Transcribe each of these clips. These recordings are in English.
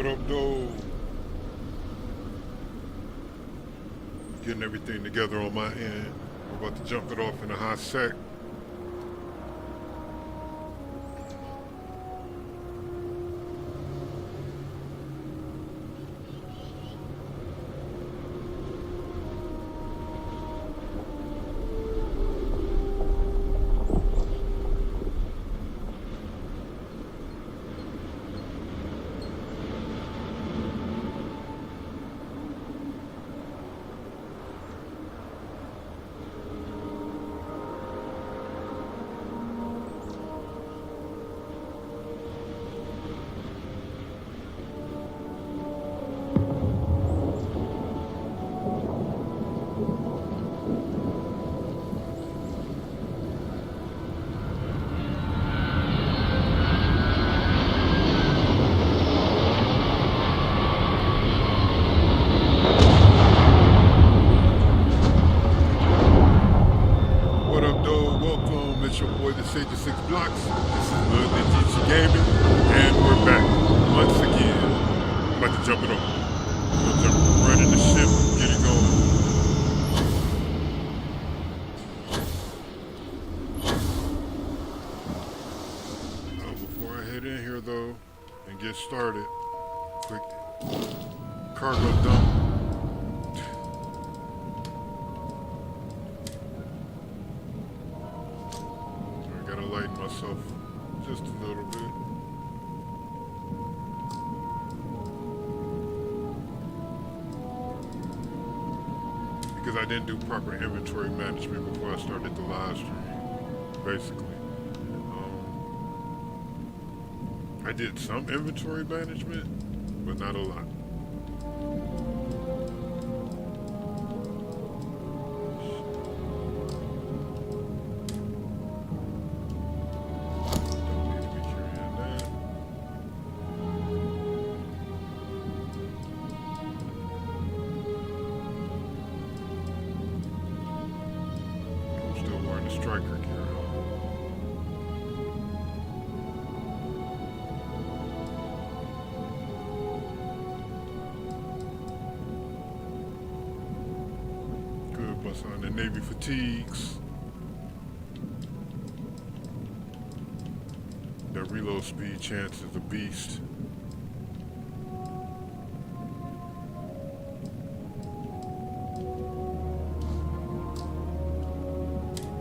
up, though? Getting everything together on my end. We're about to jump it off in a hot sec. Started. Quick cargo dump. I gotta lighten myself just a little bit. Because I didn't do proper inventory management before I started the live stream, basically. I did some inventory management, but not a lot. Don't need to be carrying that. I'm still wearing the striker gear. On the Navy fatigues. The reload speed chance is a beast.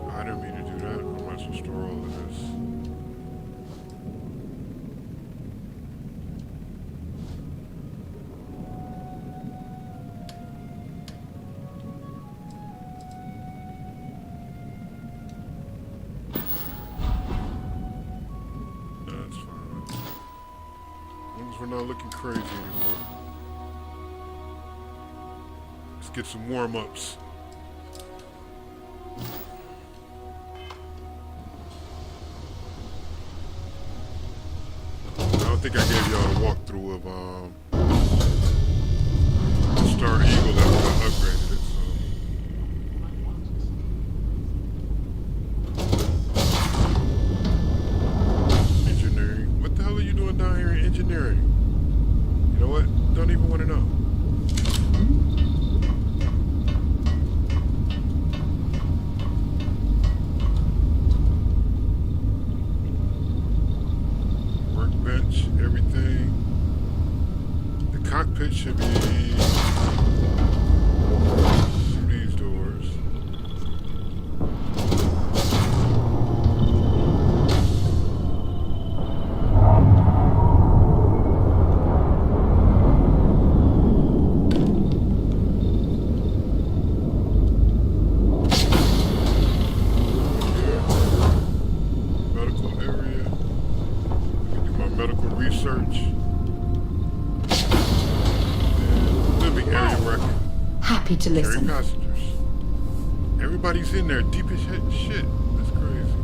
I didn't mean to do that. I might as well store all of this. We're not looking crazy anymore. Let's get some warm-ups. I don't think I gave y'all a walkthrough of Star Eagle after I upgraded it. Engineering. What the hell are you doing down here in engineering? You know what? Don't even want to know. Workbench, everything. The cockpit should be through these doors. Research. And living area record. Happy to listen. Carry passengers. Everybody's in there deep as shit. That's crazy.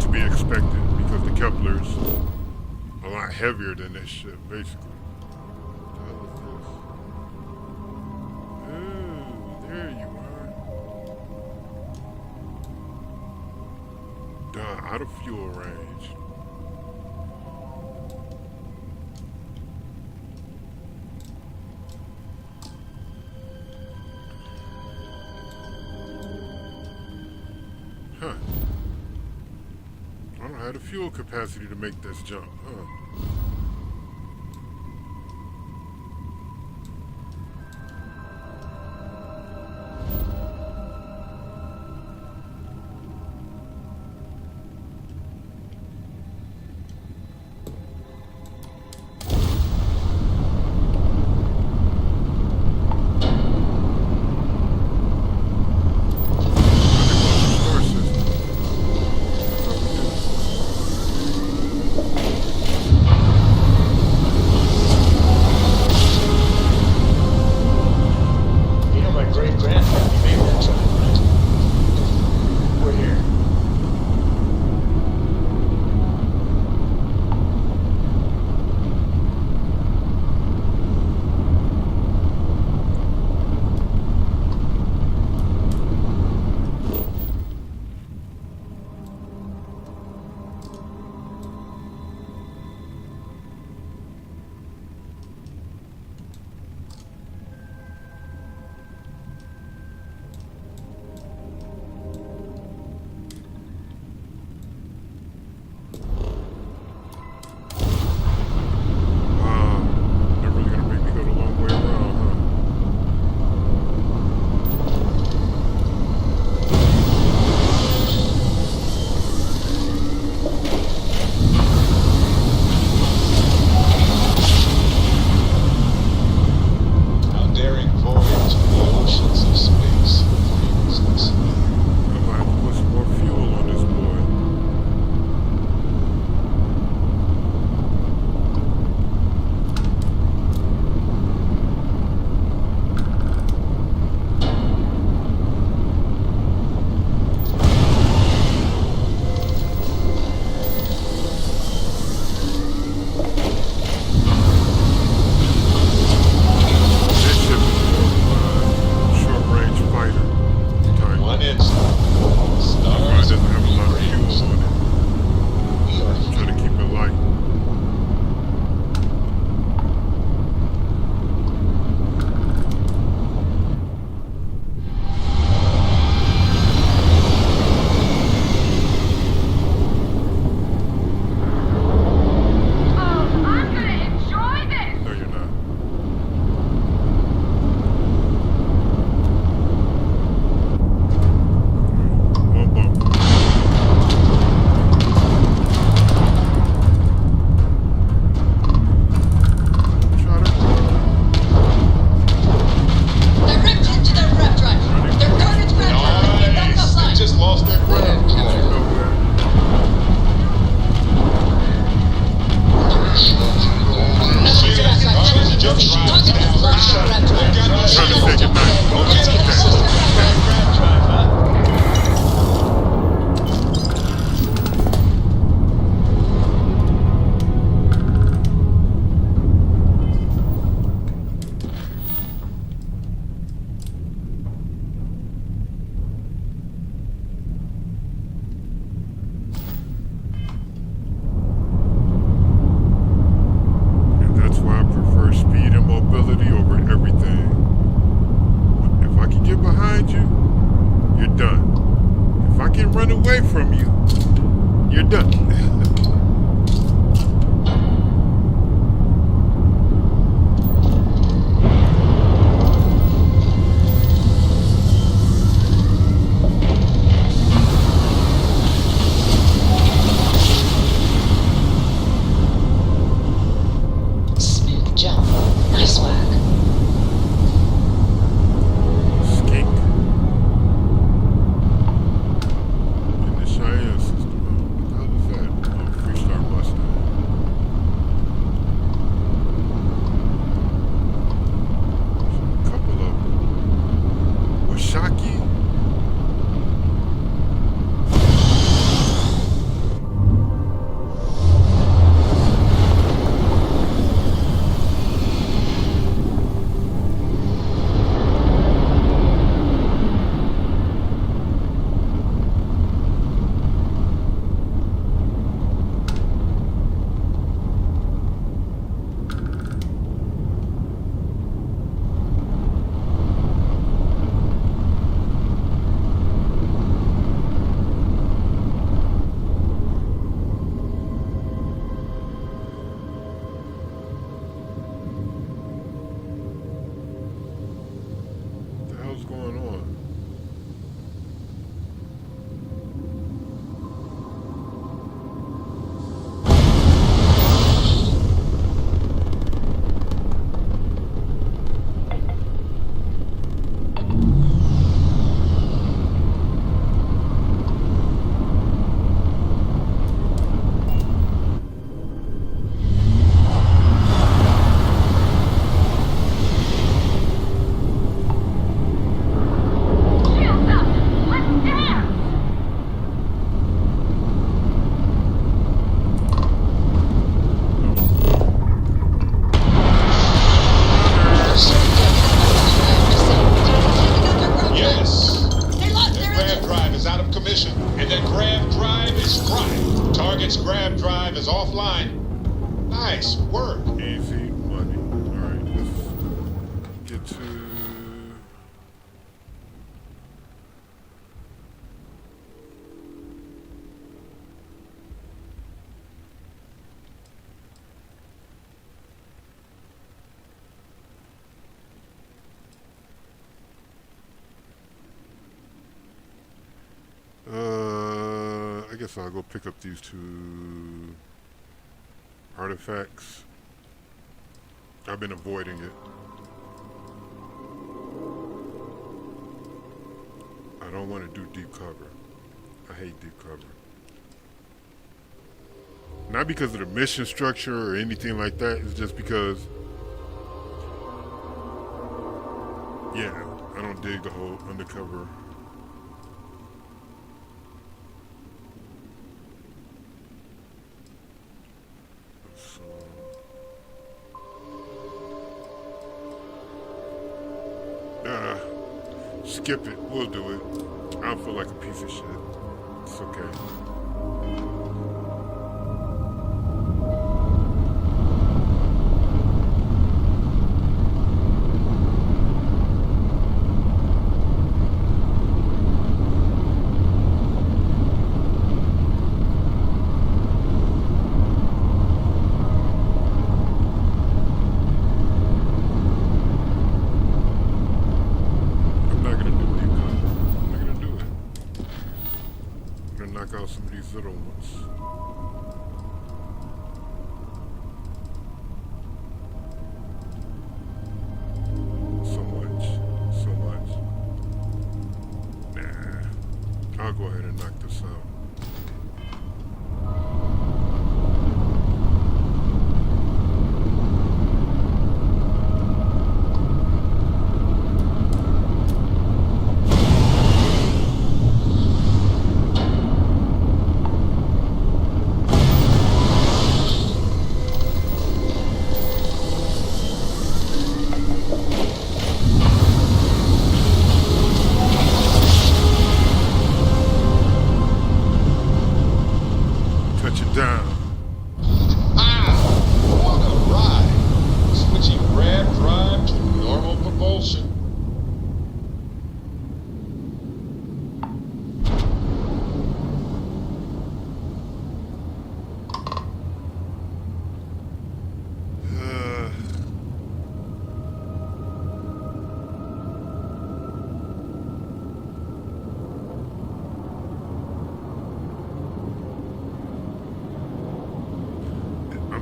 to be expected because the Kepler's a lot heavier than this shit, basically. What the hell is this? Oh, there you are. Duh, out of fuel range. Huh. I don't have the fuel capacity to make this jump, huh? grab drive is offline. Nice work. Easy money. Alright, let's get to... I guess I'll go pick up these two artifacts. I've been avoiding it. I don't want to do deep cover. I hate deep cover. Not because of the mission structure or anything like that. It's just because, yeah, I don't dig the whole undercover. Skip it. We'll do it. I don't feel like a piece of shit. It's okay. Knock out some of these little ones. So much. Nah. I'll go ahead and knock this out.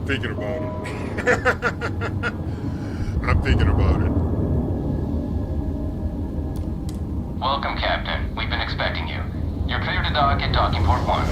Thinking about it. I'm thinking about it. Welcome, Captain. We've been expecting you. You're clear to dock at docking port 1.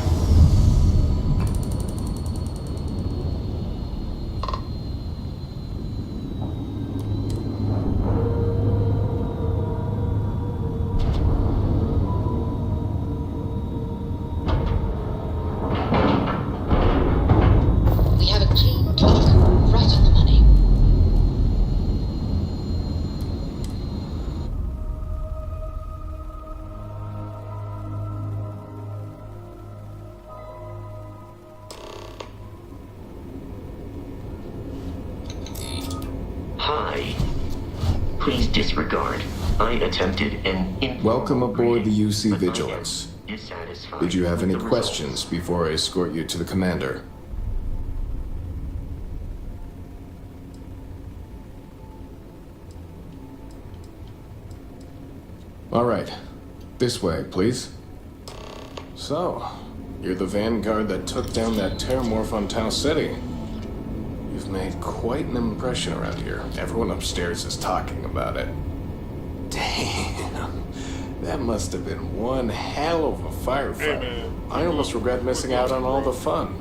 Hi. Please disregard. I attempted an... Welcome aboard the UC Vigilance. Did you have any questions before I escort you to the commander? All right. This way, please. So, you're the vanguard that took down that terramorph on Tau City. You've made quite an impression around here. Everyone upstairs is talking about it. Damn. That must have been one hell of a firefight. Hey, man. I almost regret missing out on all the fun.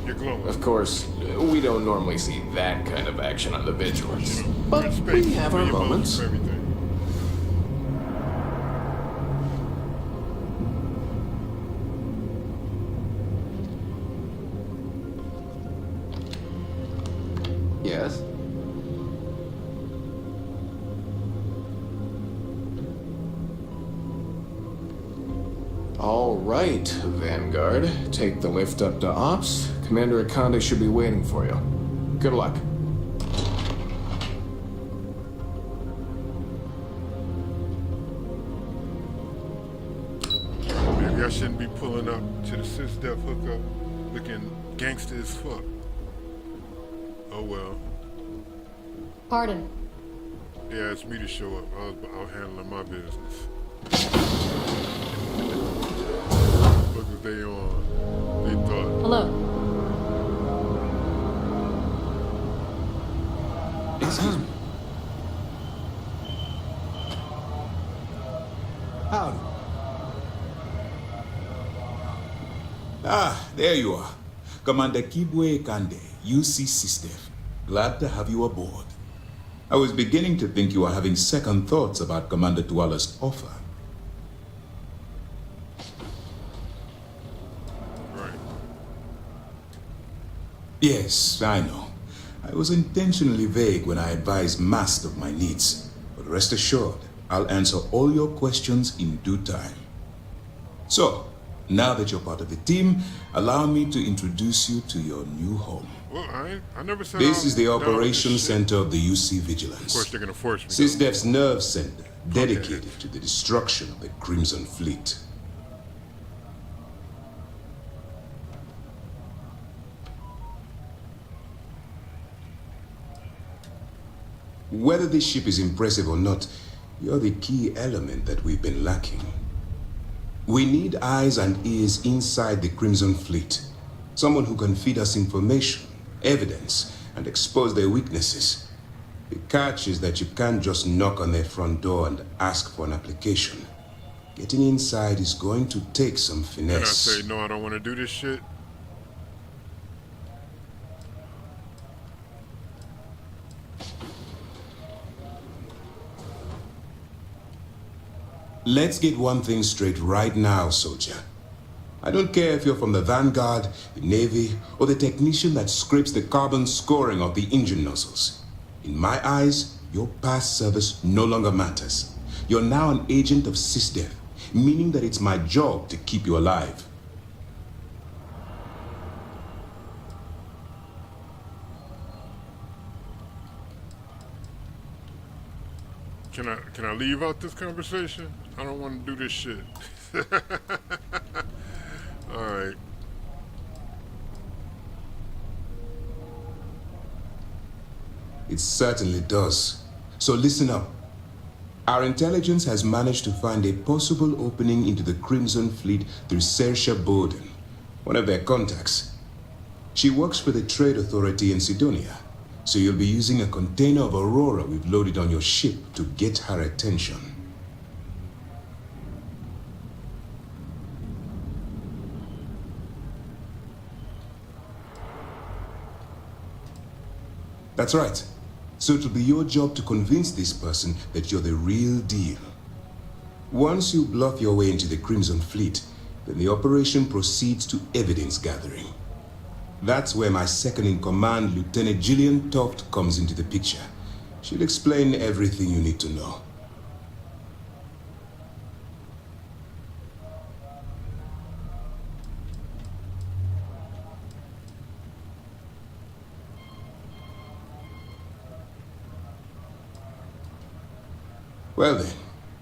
You're glowing. Of course, we don't normally see that kind of action on the Vigilance. But Respect we have for our your moments. for everything. Yes? All right, Vanguard. Take the lift up to Ops. Commander Akande should be waiting for you. Good luck. Maybe I shouldn't be pulling up to the SysDef hookup looking gangster as fuck. Oh well. Pardon. Yeah, it's me to show up. I was out handling my business. What was they on? They thought. Hello. Excuse me. Howdy. Ah, there you are. Commander Kibwe Kande, UC SysDef. Glad to have you aboard. I was beginning to think you were having second thoughts about Commander Tuala's offer. Right. Yes, I know. I was intentionally vague when I advised Mast of my needs. But rest assured, I'll answer all your questions in due time. So, now that you're part of the team, allow me to introduce you to your new home. Well, I never said This is the down with this operations shit. center of the UC Of course, Vigilance. they're gonna force me. SysDef's nerve center, dedicated to the destruction of the Crimson Fleet. Whether this ship is impressive or not, you're the key element that we've been lacking. We need eyes and ears inside the Crimson Fleet. Someone who can feed us information, evidence, and expose their weaknesses. The catch is that you can't just knock on their front door and ask for an application. Getting inside is going to take some Can I finesse. say no? I don't want to do this shit. Let's get one thing straight right now, soldier. I don't care if you're from the Vanguard, the Navy, or the technician that scrapes the carbon scoring of the engine nozzles. In my eyes, your past service no longer matters. You're now an agent of SysDef, meaning that it's my job to keep you alive. Can I leave out this conversation? I don't want to do this shit. All right. It certainly does. So listen up. Our intelligence has managed to find a possible opening into the Crimson Fleet through Saoirse Bowden, one of their contacts. She works for the Trade Authority in Sidonia, so you'll be using a container of Aurora we've loaded on your ship to get her attention. That's right. So it'll be your job to convince this person that you're the real deal. Once you bluff your way into the Crimson Fleet, then the operation proceeds to evidence gathering. That's where my second-in-command, Lieutenant Gillian Toft, comes into the picture. She'll explain everything you need to know. Well then,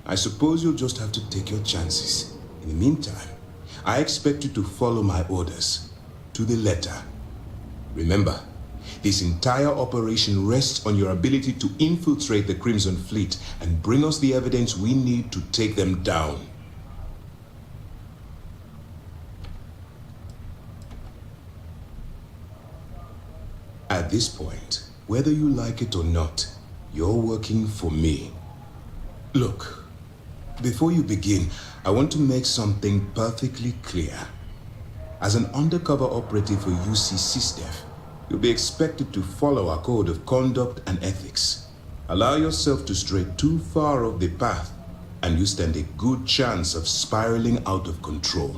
I suppose you'll just have to take your chances. In the meantime, I expect you to follow my orders, to the letter. Remember, this entire operation rests on your ability to infiltrate the Crimson Fleet and bring us the evidence we need to take them down. At this point, whether you like it or not, you're working for me. Look, before you begin, I want to make something perfectly clear. As an undercover operative for UC SysDef, you'll be expected to follow our code of conduct and ethics. Allow yourself to stray too far off the path, and you stand a good chance of spiraling out of control.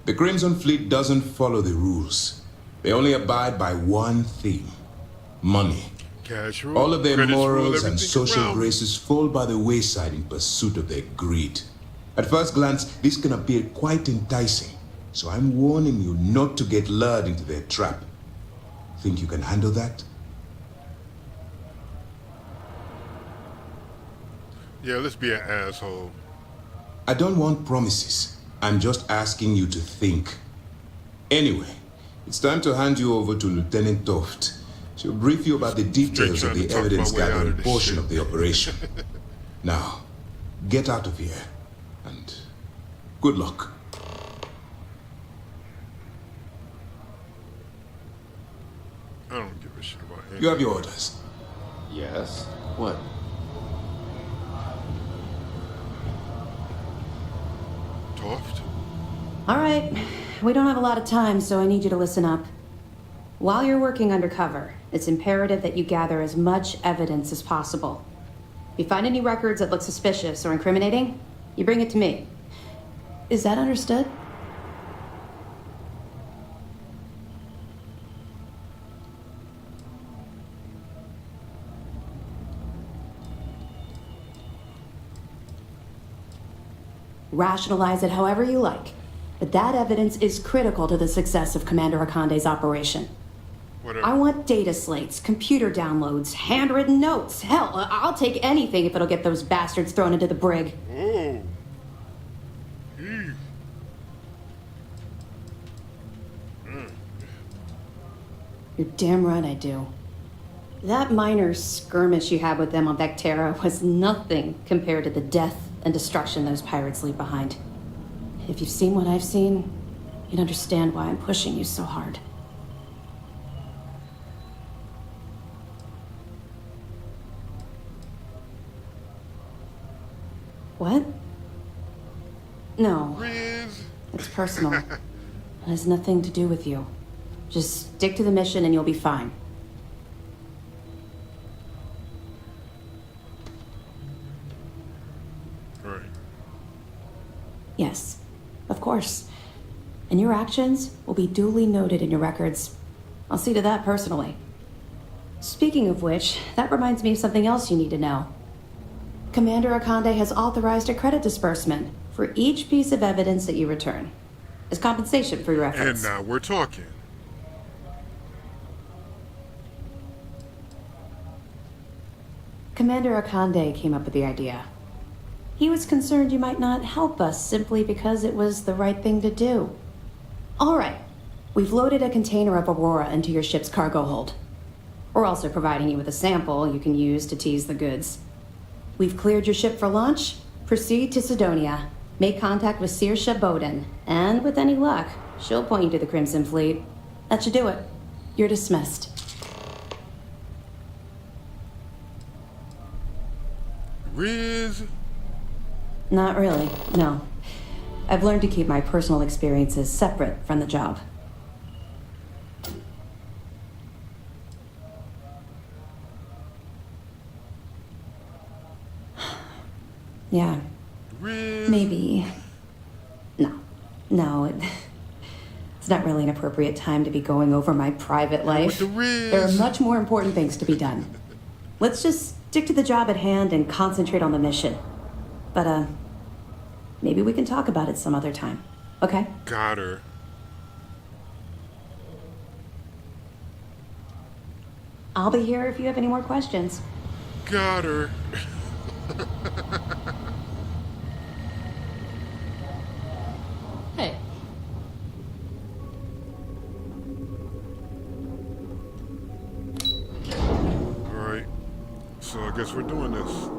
The Crimson Fleet doesn't follow the rules. They only abide by one theme: money. Cash rule. All of their credits rule morals and everything social around me. graces fall by the wayside in pursuit of their greed. At first glance, this can appear quite enticing, so I'm warning you not to get lured into their trap. Think you can handle that? Yeah, let's be an asshole. I don't want promises. I'm just asking you to think. Anyway, it's time to hand you over to Lieutenant Toft. She'll brief you about the details of trying to the talk evidence my way out gathering of this portion shit. of the operation. Now, get out of here, and good luck. I don't give a shit about him. You have your orders. Yes? What? Toft? All right. We don't have a lot of time, so I need you to listen up. While you're working undercover, it's imperative that you gather as much evidence as possible. If you find any records that look suspicious or incriminating, you bring it to me. Is that understood? Rationalize it however you like, but that evidence is critical to the success of Commander Akande's operation. Whatever. I want data slates, computer downloads, handwritten notes. Hell, I'll take anything if it'll get those bastards thrown into the brig. Oh. Eee. You're damn right I do. That minor skirmish you had with them on Vectera was nothing compared to the death and destruction those pirates leave behind. If you've seen what I've seen, you'd understand why I'm pushing you so hard. What? No, Riz. it's personal. It has nothing to do with you. Just stick to the mission and you'll be fine. Right. Yes, of course. And your actions will be duly noted in your records. I'll see to that personally. Speaking of which, that reminds me of something else you need to know. Commander Akande has authorized a credit disbursement for each piece of evidence that you return, as compensation for your efforts. And now we're talking. Commander Akande came up with the idea. He was concerned you might not help us simply because it was the right thing to do. All right, we've loaded a container of Aurora into your ship's cargo hold. We're also providing you with a sample you can use to tease the goods. We've cleared your ship for launch. Proceed to Sidonia. Make contact with Saoirse Bowden, and with any luck, she'll point you to the Crimson Fleet. That should do it. You're dismissed. Riz. Not really, no. I've learned to keep my personal experiences separate from the job. Yeah, Riz. maybe. No, it's not really an appropriate time to be going over my private life. the Riz. There are much more important things to be done. Let's just stick to the job at hand and concentrate on the mission. But, maybe we can talk about it some other time, okay? Got her. I'll be here if you have any more questions. Got her. Hey. Alright. So I guess we're doing this.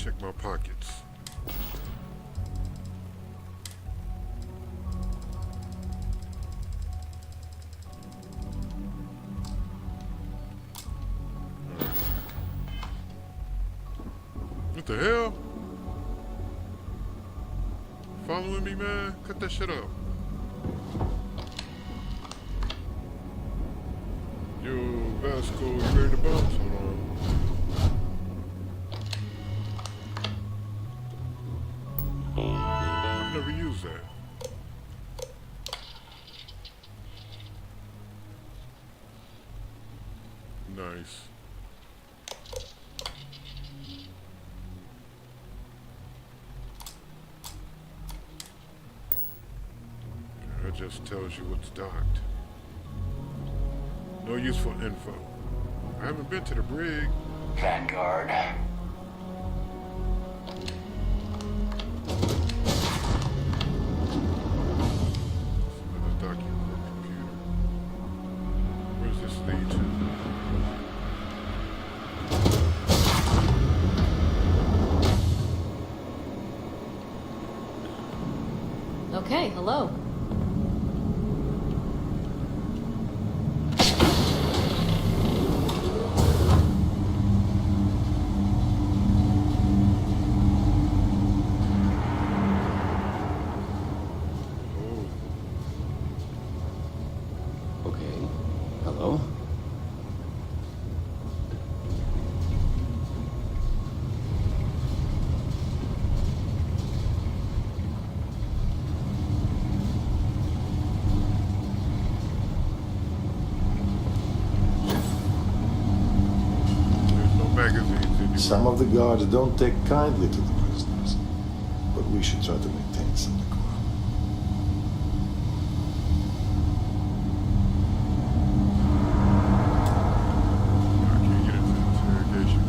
Check my pockets. What the hell? Following me, man? Cut that shit out. Yo, Vasco, you ready to bounce? Hold on. I've never used that. just tells you what's docked. No useful info. I haven't been to the brig. Vanguard. Another document computer. Where does this lead to? Okay, hello. Okay. Hello? There's no magazines anymore. Some of the guards don't take kindly to the prisoners, but we should try to maintain some decorum. I can't get into the interrogation.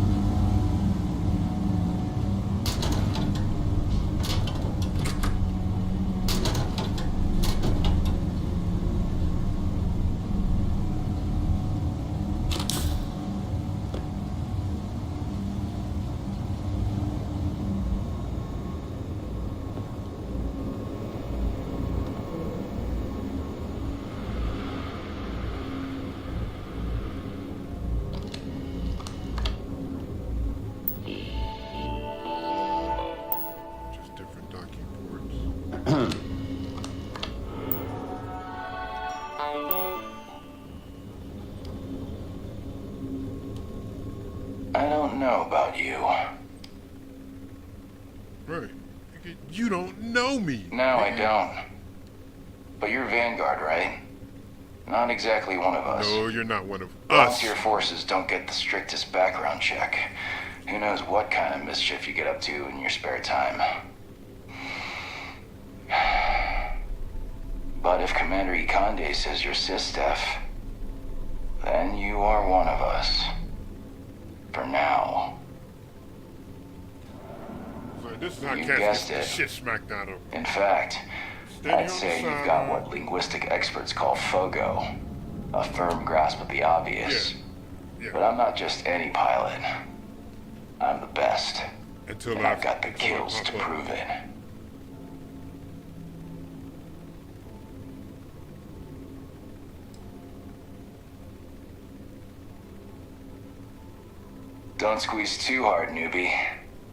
Just different docking ports. I don't know about you. Right. You don't know me. No, I don't. But you're Vanguard, right? Not exactly one of us. No, you're not one of us. Volunteer forces don't get the strictest background check. Who knows what kind of mischief you get up to in your spare time. But if Commander Ikonde says you're SysDef, then you are one of us. For now. So this is how You cats guessed get the it. shit smacked out of them. In fact, Steady I'd on say the you've got side. what linguistic experts call FOGO, a firm grasp of the obvious. Yeah. But I'm not just any pilot. I'm the best. Until And I've got the until I kills to pop up. prove it. Don't squeeze too hard, newbie.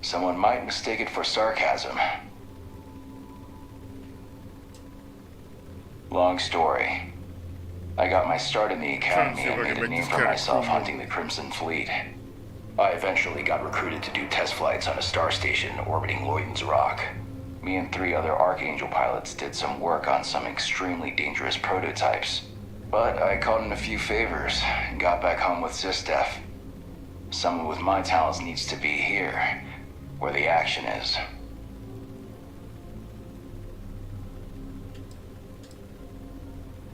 Someone might mistake it for sarcasm. Long story. I got my start in the Trying to academy see if and I made can a make name this for cat myself cool. hunting the Crimson Fleet. I eventually got recruited to do test flights on a star station orbiting Lloyden's Rock. Me and 3 other Archangel pilots did some work on some extremely dangerous prototypes. But I called in a few favors and got back home with SysDef. Someone with my talents needs to be here, where the action is.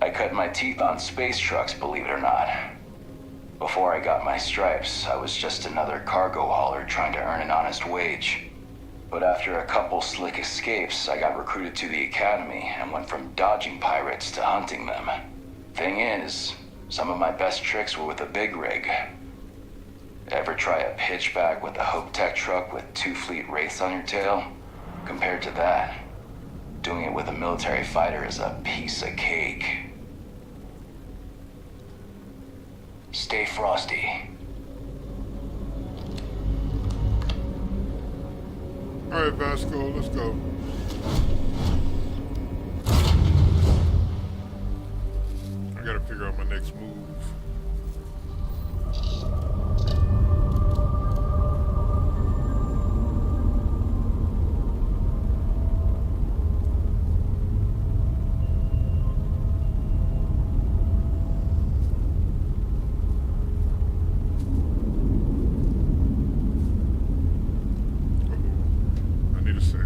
I cut my teeth on space trucks, believe it or not. Before I got my stripes, I was just another cargo hauler trying to earn an honest wage. But after a couple slick escapes, I got recruited to the academy and went from dodging pirates to hunting them. Thing is, some of my best tricks were with a big rig. Ever try a pitchback with a Hope Tech truck with 2 fleet wraiths on your tail? Compared to that, doing it with a military fighter is a piece of cake. Stay frosty. All right, Vasco, let's go. I gotta figure out my next move. I need a sec.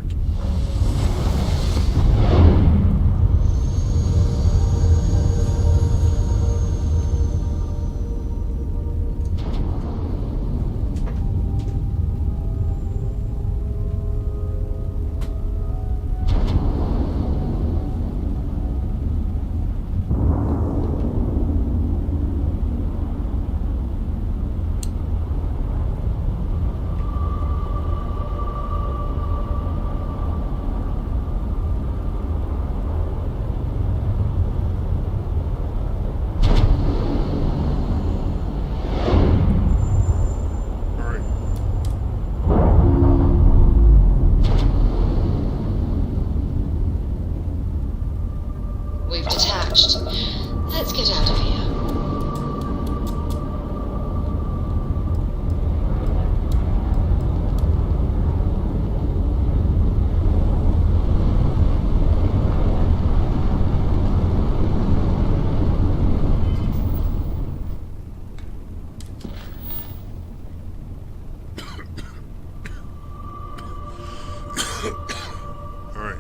Alright.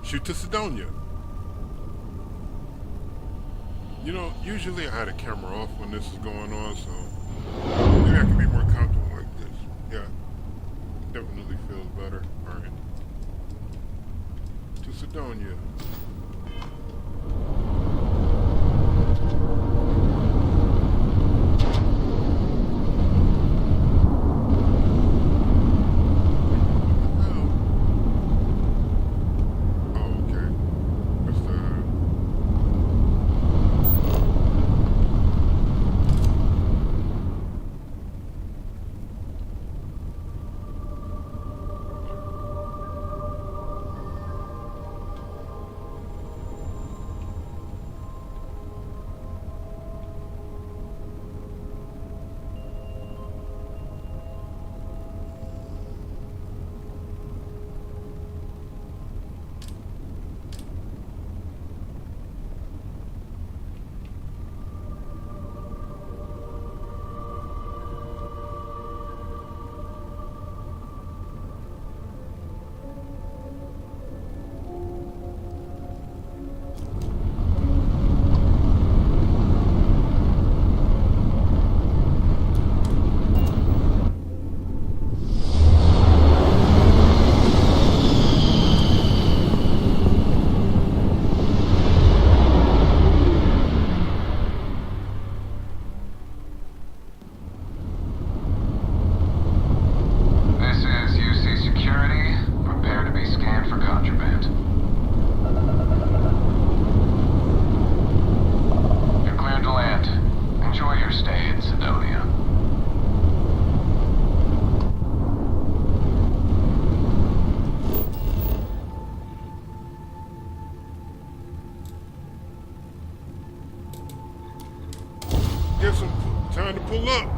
Shoot to Sidonia. You know, usually I had a camera off when this is going on, so maybe I can be more comfortable like this. Yeah. Definitely feels better. Alright. To Sidonia. Get some time to pull up.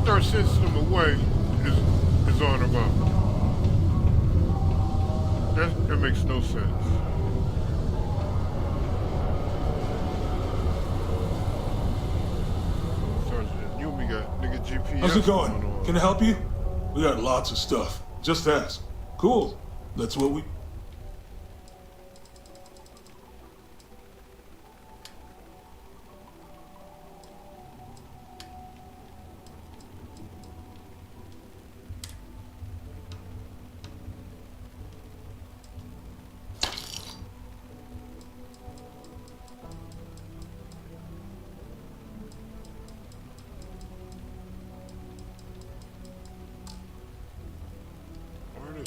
Start sending them away is on about. That makes no sense. Sergeant Yumi got nigga GPS. How's it going? Can I help you? We got lots of stuff. Just ask. Cool. That's what we...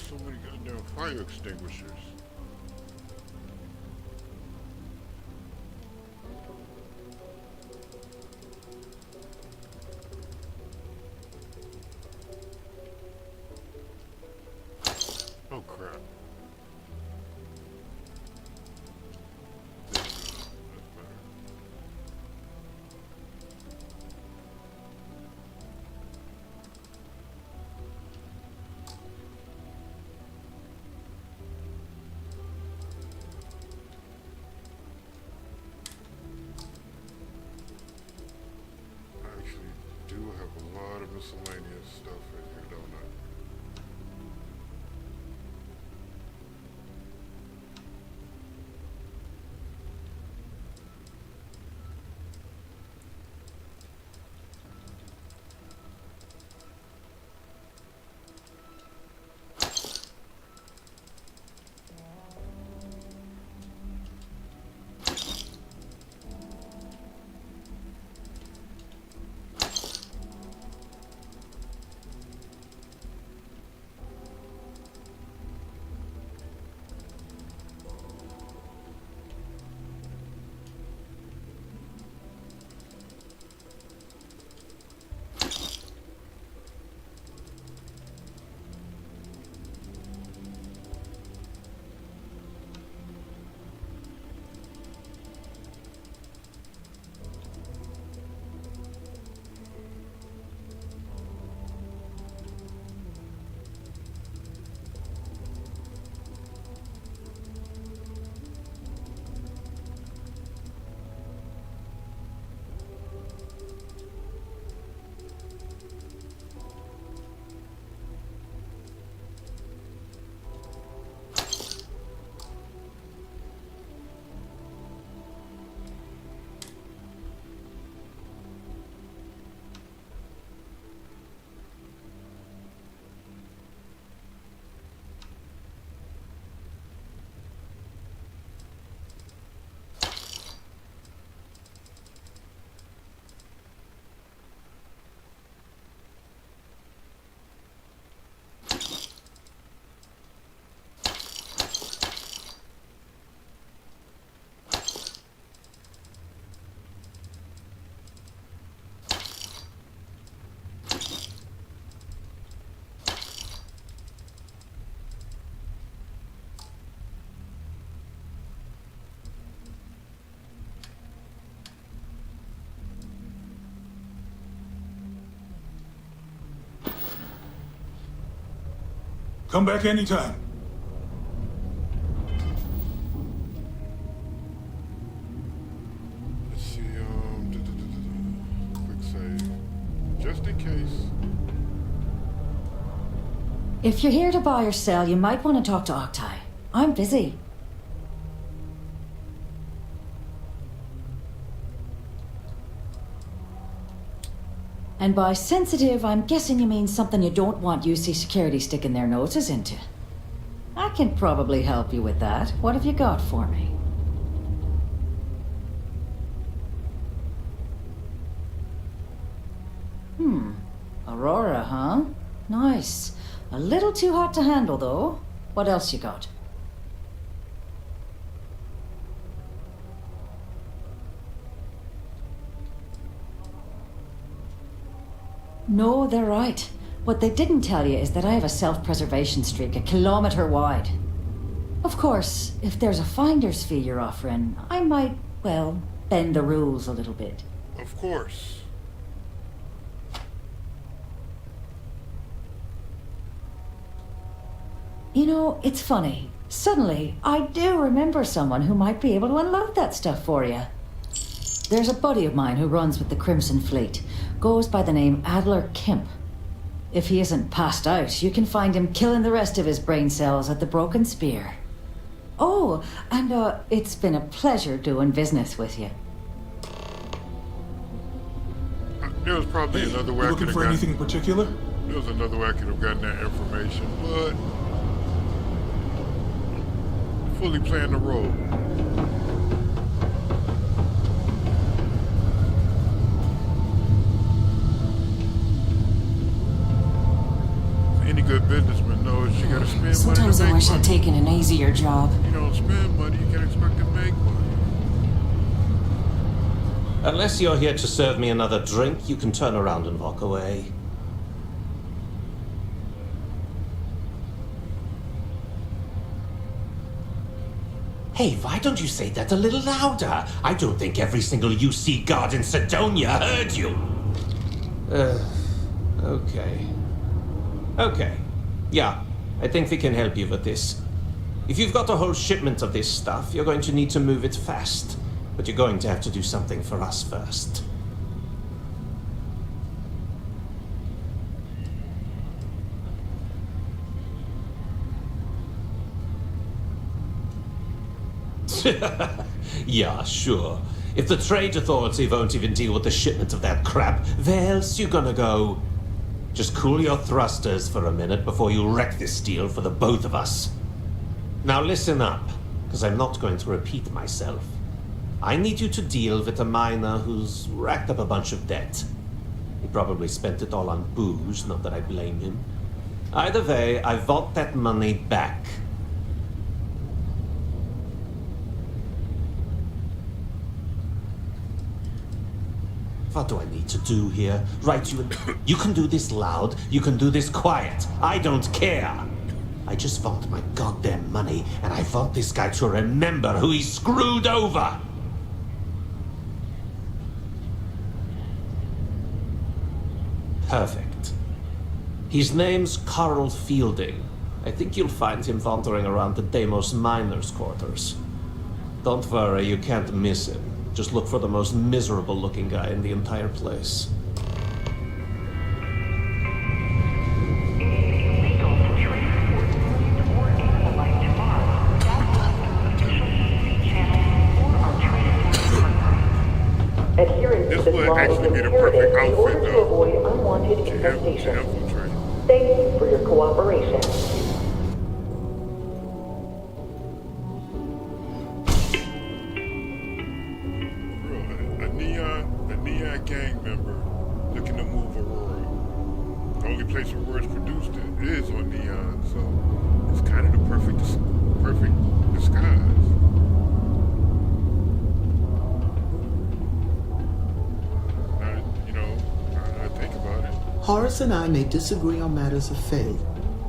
So many goddamn fire extinguishers. Oh crap. That's better. Miscellaneous stuff in here, don't I? Come back anytime. Let's see, quick save. Just in case. If you're here to buy or sell, you might want to talk to Octai. I'm busy. And by sensitive, I'm guessing you mean something you don't want UC security sticking their noses into. I can probably help you with that. What have you got for me? Aurora, huh? Nice. A little too hot to handle, though. What else you got? No, they're right. What they didn't tell you is that I have a self-preservation streak 1 kilometer wide. Of course, if there's a finder's fee you're offering, I might, well, bend the rules a little bit. Of course. You know, it's funny. Suddenly, I do remember someone who might be able to unload that stuff for you. There's a buddy of mine who runs with the Crimson Fleet. Goes by the name Adler Kemp. If he isn't passed out, you can find him killing the rest of his brain cells at the Broken Spear. Oh, and it's been a pleasure doing business with you. There was probably another way You I looking could have for gotten. anything in particular? There was another way I could have gotten that information, but fully playing the role. Any good businessman knows you gotta spend Sometimes money I to wish make I'd money. taken an easier job. You don't spend money, you can't expect to make money. Unless you're here to serve me another drink, you can turn around and walk away. Hey, why don't you say that a little louder? I don't think every single UC guard in Sidonia heard you. Okay. Okay. Yeah, I think we can help you with this. If you've got a whole shipment of this stuff, you're going to need to move it fast. But you're going to have to do something for us first. Yeah, sure. If the trade authority won't even deal with the shipment of that crap, where else you gonna go? Just cool your thrusters for a minute before you wreck this deal for the both of us. Now listen up, because I'm not going to repeat myself. I need you to deal with a miner who's racked up a bunch of debt. He probably spent it all on booze, not that I blame him. Either way, I want that money back. What do I need to do here? Write you You can do this loud, you can do this quiet. I don't care. I just want my goddamn money, and I want this guy to remember who he screwed over. Perfect. His name's Carl Fielding. I think you'll find him wandering around the Deimos miners' quarters. Don't worry, you can't miss him. Just look for the most miserable-looking guy in the entire place. This would actually be the perfect outfit, though, avoid unwanted to infestation. infiltrate. Thank you for your cooperation. A neon gang member looking to move Aurora. The only place Aurora's produced it is on Neon, so it's kind of the perfect disguise. Now I think about it. Horace and I may disagree on matters of faith,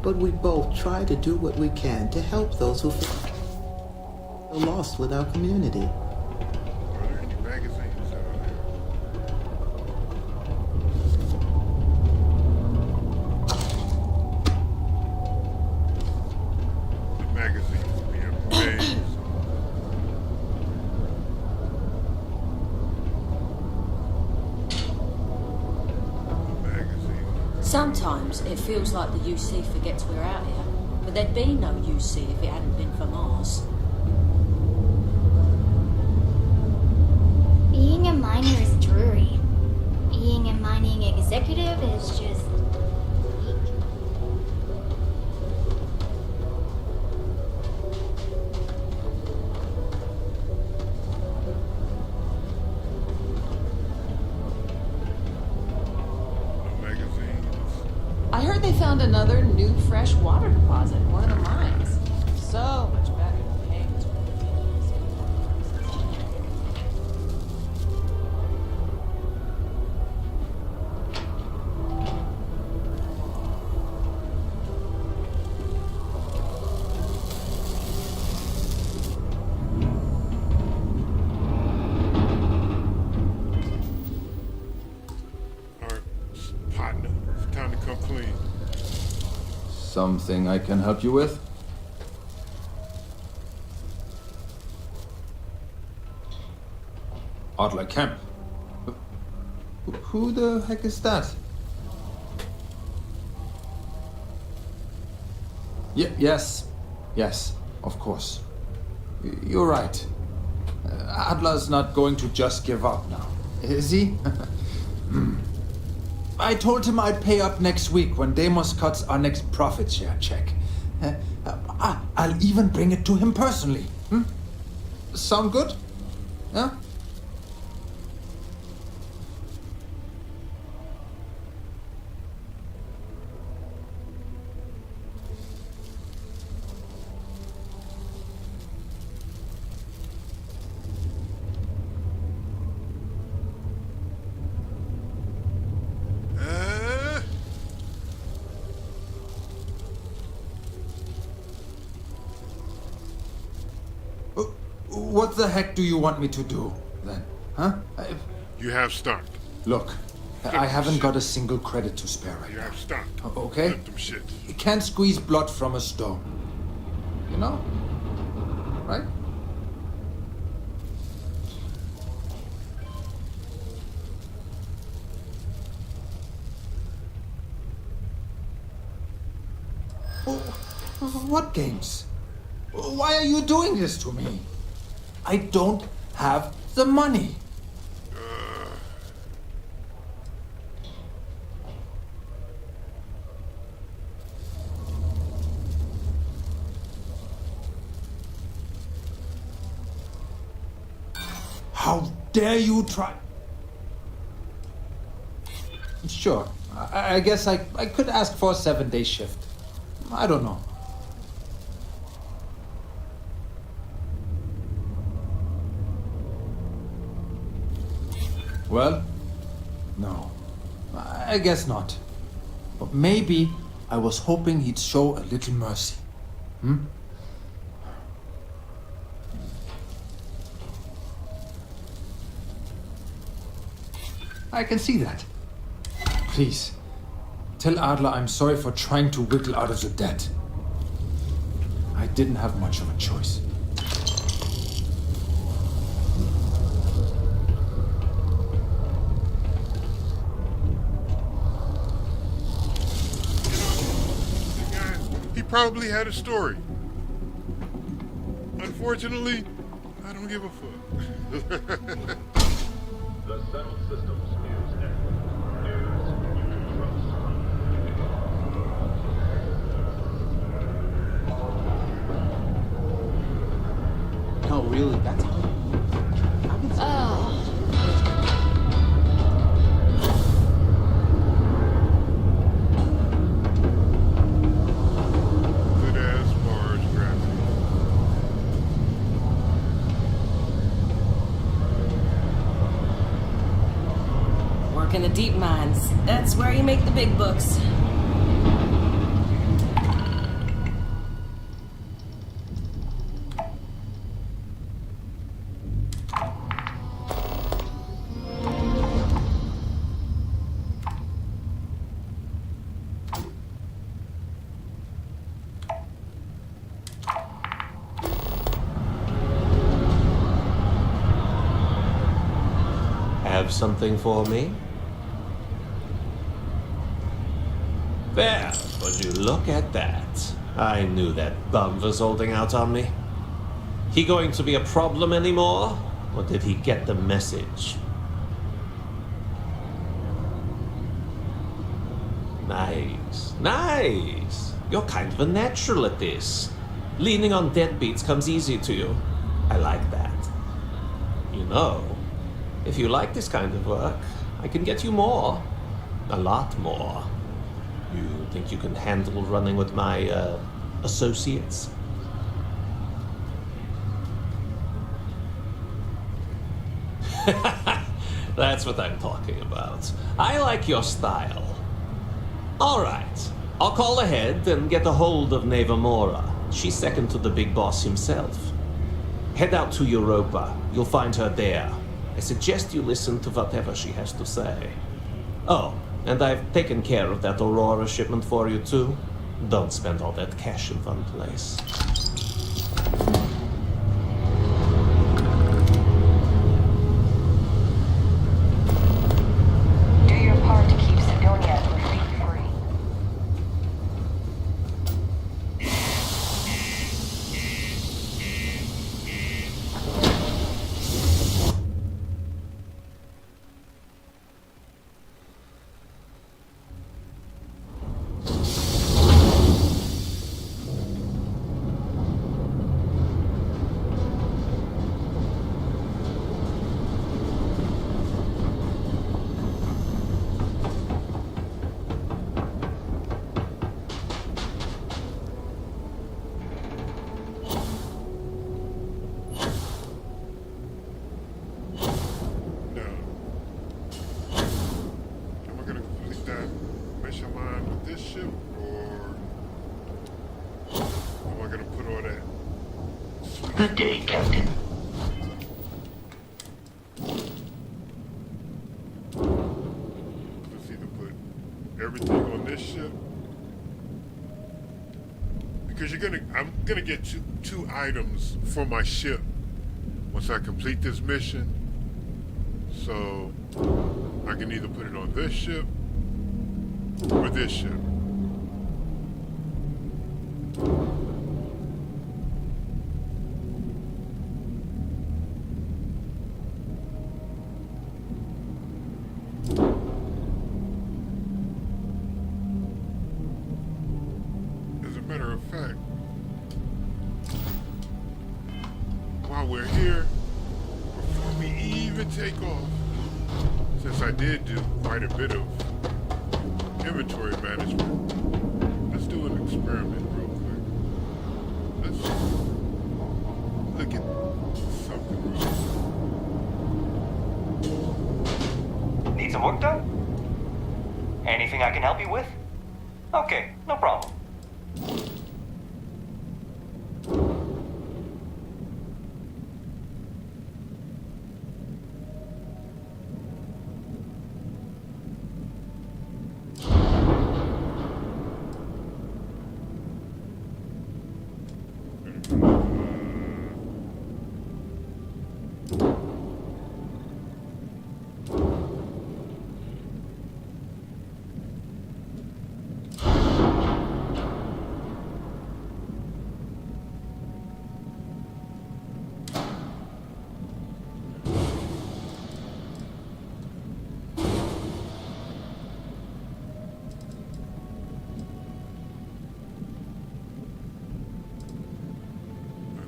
but we both try to do what we can to help those who feel lost with our community. Are there any magazines out there? Sometimes it feels like the UC forgets we're out here, but there'd be no UC if it hadn't been for Mars. Being a miner is dreary. Being a mining executive is just bleak. I heard they found another new fresh water deposit in one of the mines. So much better than paying to Partner, it's time to come clean. Something I can help you with? Adler Camp. Who the heck is that? Yes, of course. You're right. Adler's not going to just give up now, is he? I told him I'd pay up next week when Deimos cuts our next profit share check. I'll even bring it to him personally. Sound good? Yeah? What the heck do you want me to do, then? Huh? You have stock. Look, I haven't got a single credit to spare right now. You have stock. Okay? Flip them shit. You can't squeeze blood from a stone. You know? Right? What games? Why are you doing this to me? I don't have the money. How dare you try? Sure, I guess I could ask for a 7-day shift. I don't know. Well, no. I guess not. But maybe I was hoping he'd show a little mercy. I can see that. Please, tell Adler I'm sorry for trying to wiggle out of the debt. I didn't have much of a choice. He probably had a story. Unfortunately, I don't give a fuck. The Settled Systems News Network. News you can trust. No, really, that's how. Good ass Mars graphics. Work in the deep mines. That's where you make the big bucks. Have something for me? Well, would you look at that? I knew that bum was holding out on me. He going to be a problem anymore? Or did he get the message? Nice. Nice. You're kind of a natural at this. Leaning on deadbeats comes easy to you. I like that. You know, if you like this kind of work, I can get you more. A lot more. You think you can handle running with my, associates? That's what I'm talking about. I like your style. All right. I'll call ahead and get a hold of Nevamora. She's second to the big boss himself. Head out to Europa. You'll find her there. I suggest you listen to whatever she has to say. Oh, and I've taken care of that Aurora shipment for you too. Don't spend all that cash in one place. Do your part to keep Sidonia graffiti-free. Good day, Captain. Let's either put everything on this ship, because I'm gonna get two items for my ship once I complete this mission. So I can either put it on this ship or this ship. As a matter of fact, while we're here, before we even take off, since I did do quite a bit of inventory management, let's do an experiment real quick. Let's look at something real quick. Need some work done? Anything I can help you with? Okay, no problem.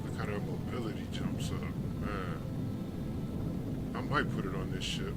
Look how that mobility jumps up, man. I might put it on this ship.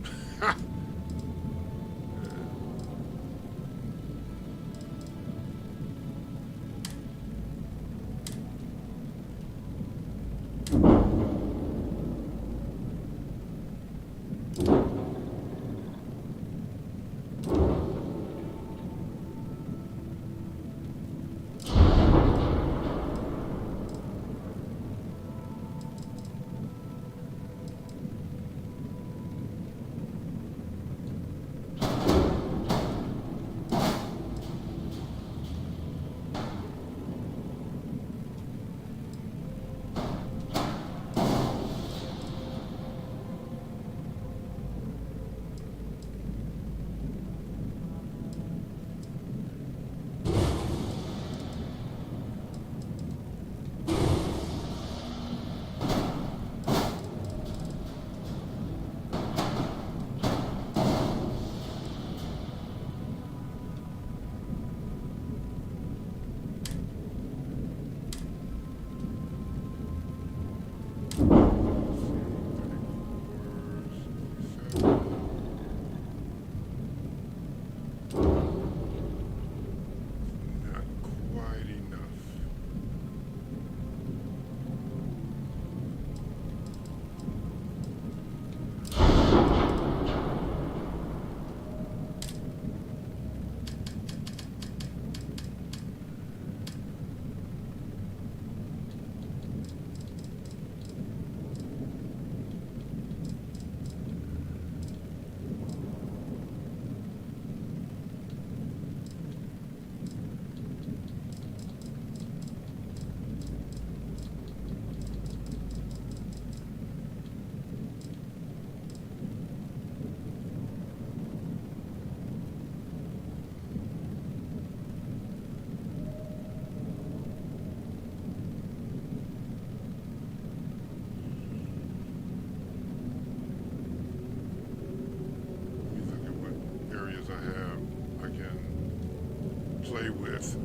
play with.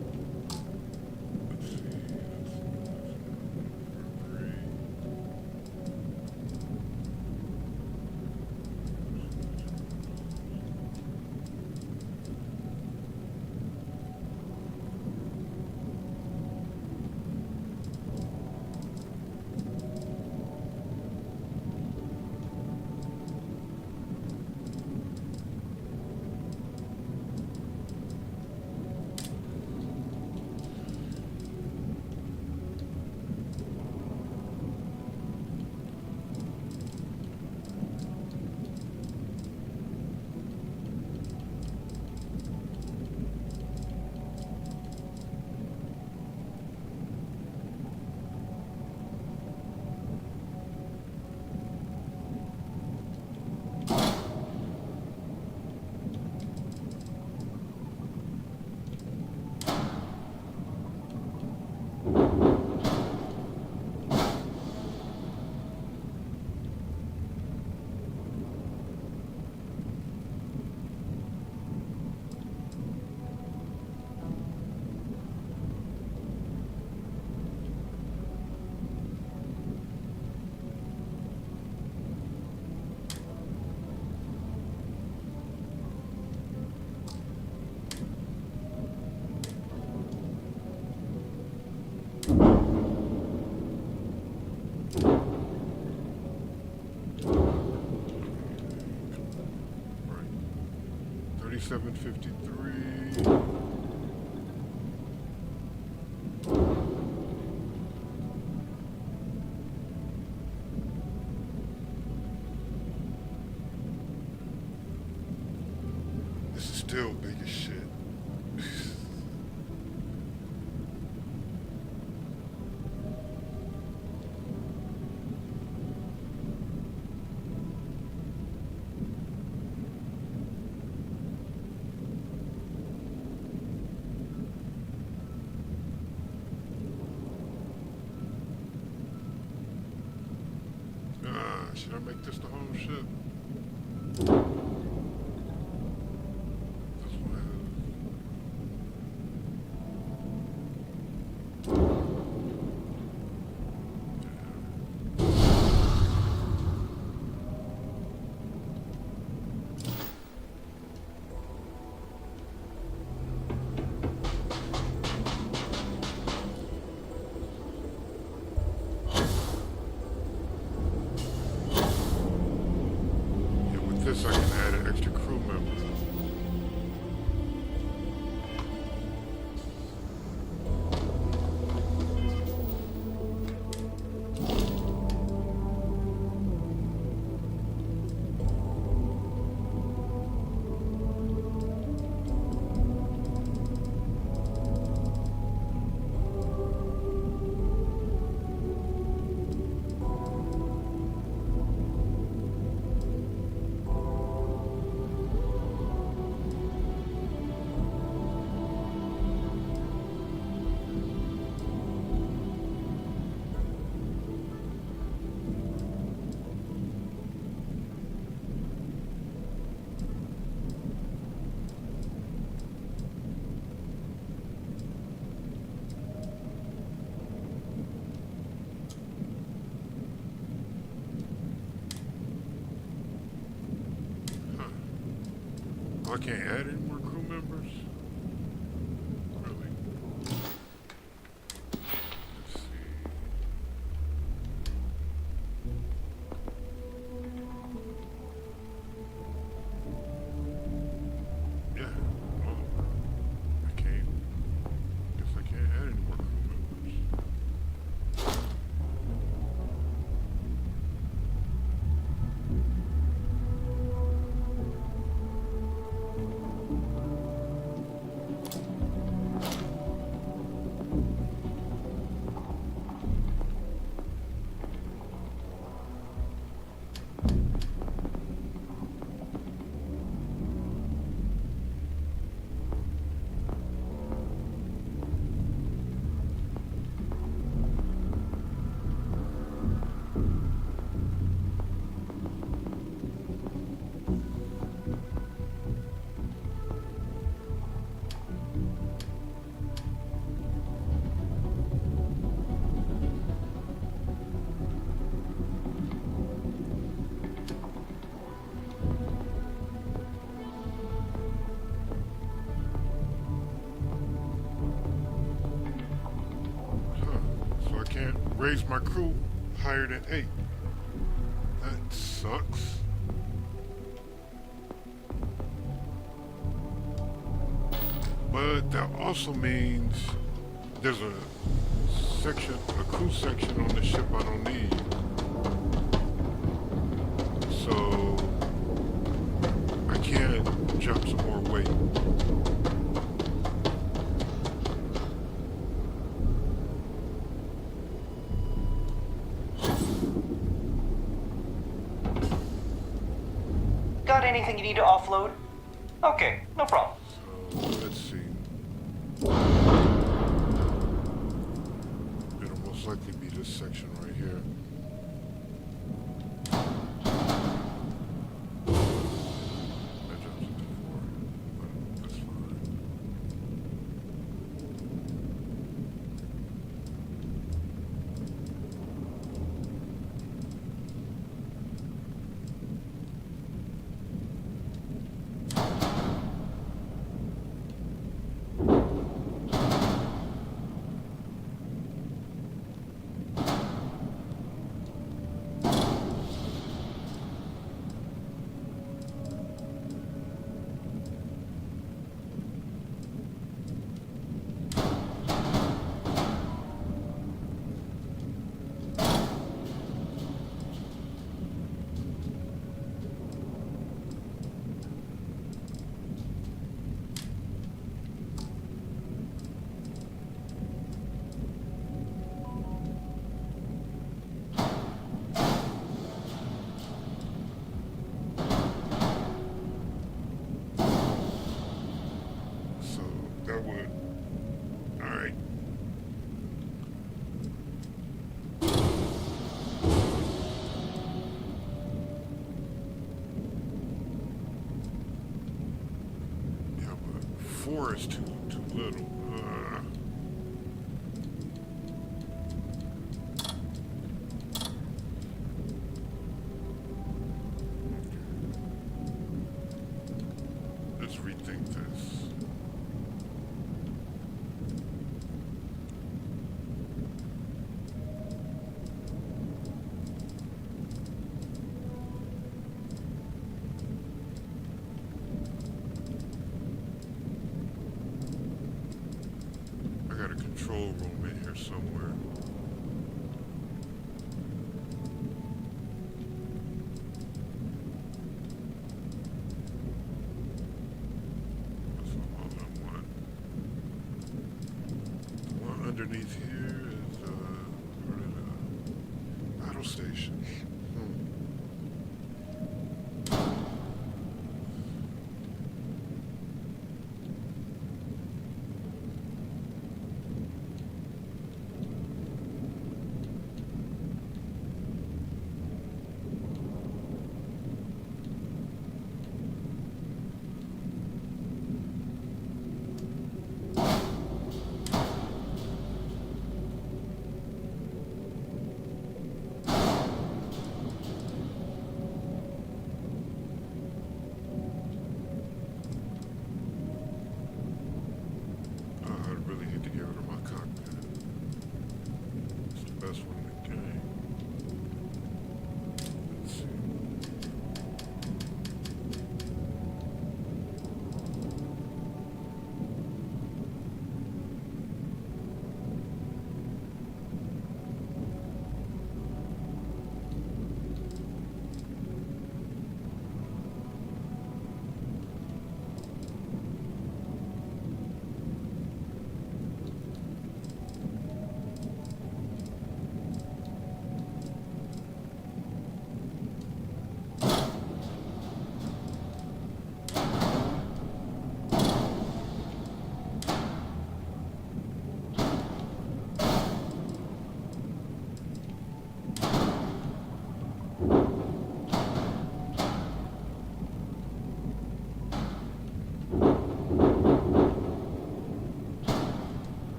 Let's see. Right. 3753. This is still big as shit. Should I make this the whole ship? This one this I can add an extra crew member. Oh, I can't add any more crew members? Really? Let's see. Yeah. Well, I can't. Guess I can't add any more crew members. raised my crew higher than 8. That sucks. But that also means there's a crew section on the ship I don't need. So I can't drop some more weight. Got anything you need to offload? Okay, no problem. So let's see. It'll most likely be this section right here. That drops it to 4, but that's fine. That would. Alright. Yeah, but 4 is too little. Let's rethink this. I got a control room in here somewhere. That's all I want. The one underneath here is battle station.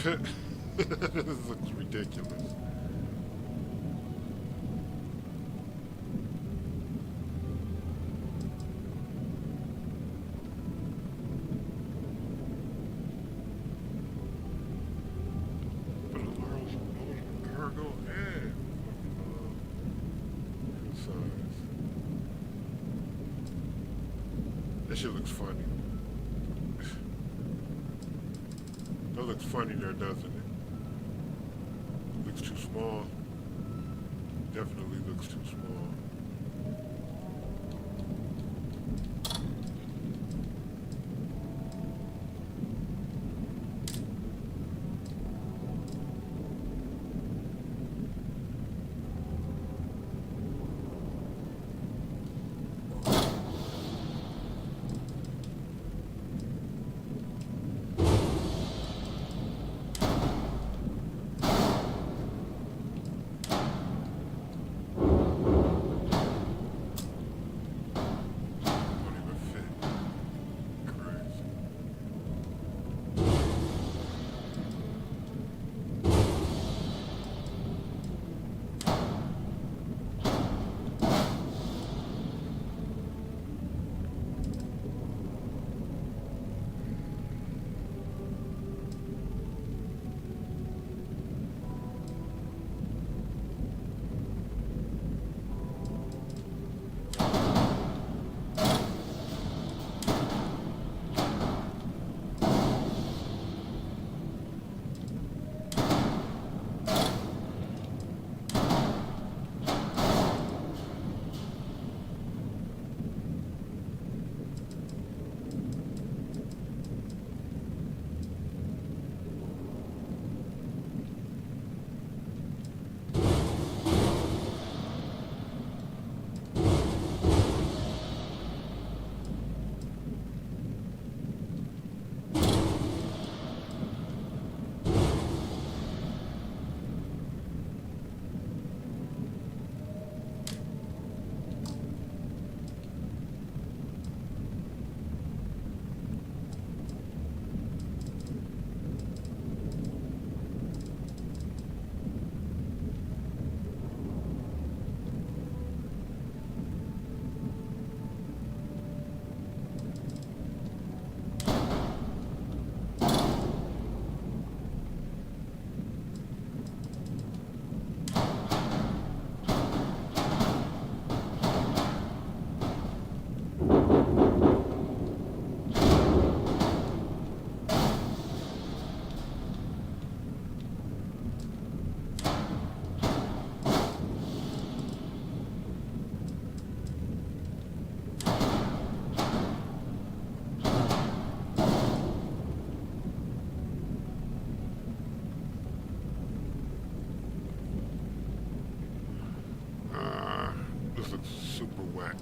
This looks ridiculous. But a large cargo and size. That shit looks funny. That looks funny there, doesn't it? Looks too small. Definitely looks too small. This looks super whack.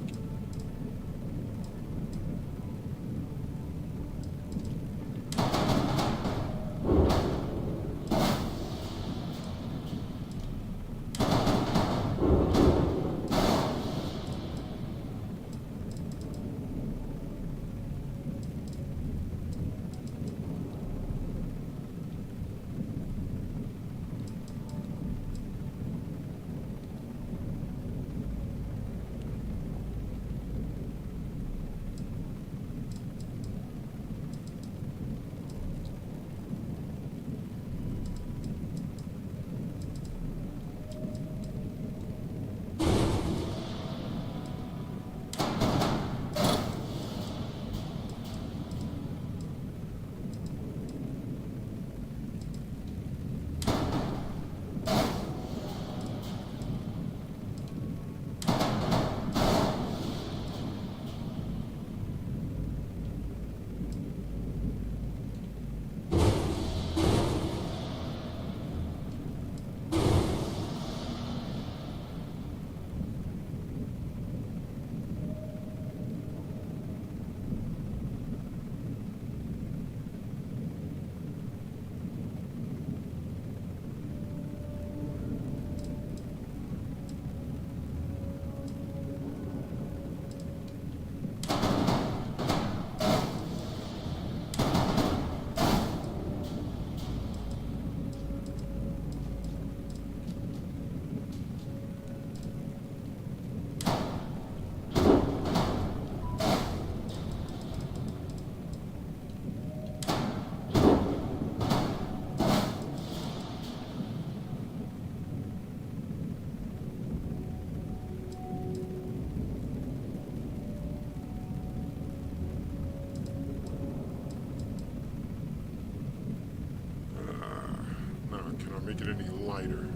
make it any lighter.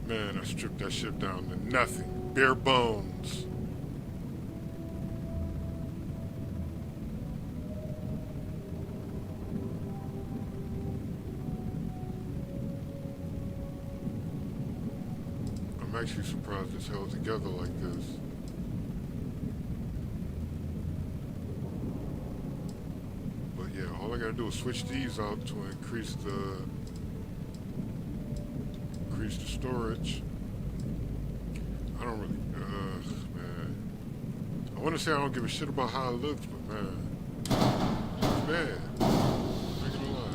Man, I stripped that ship down to nothing. Bare bones. I'm actually surprised it's held together like this. But yeah, all I gotta do is switch these out to increase the storage. I don't really, man. I want to say I don't give a shit about how it looks, but man, it's bad. I'm not gonna lie.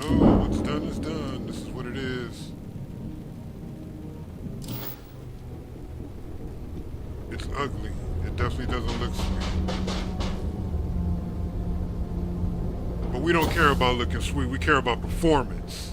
Oh, what's done is done. This is what it is. It's ugly. It definitely doesn't look sweet. But we don't care about looking sweet. We care about performance.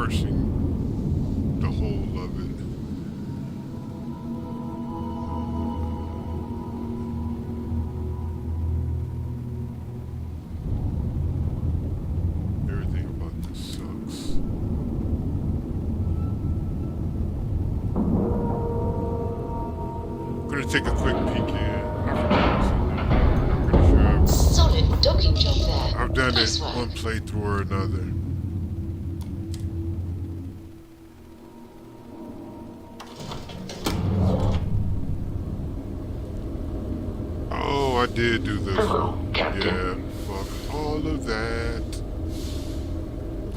reversing the whole of it. Everything about this sucks. I'm gonna take a quick peek in. I'm pretty sure Solid docking job there. I've done Nice it work. one playthrough or another. Oh, I did do this one. Yeah, fuck all of that.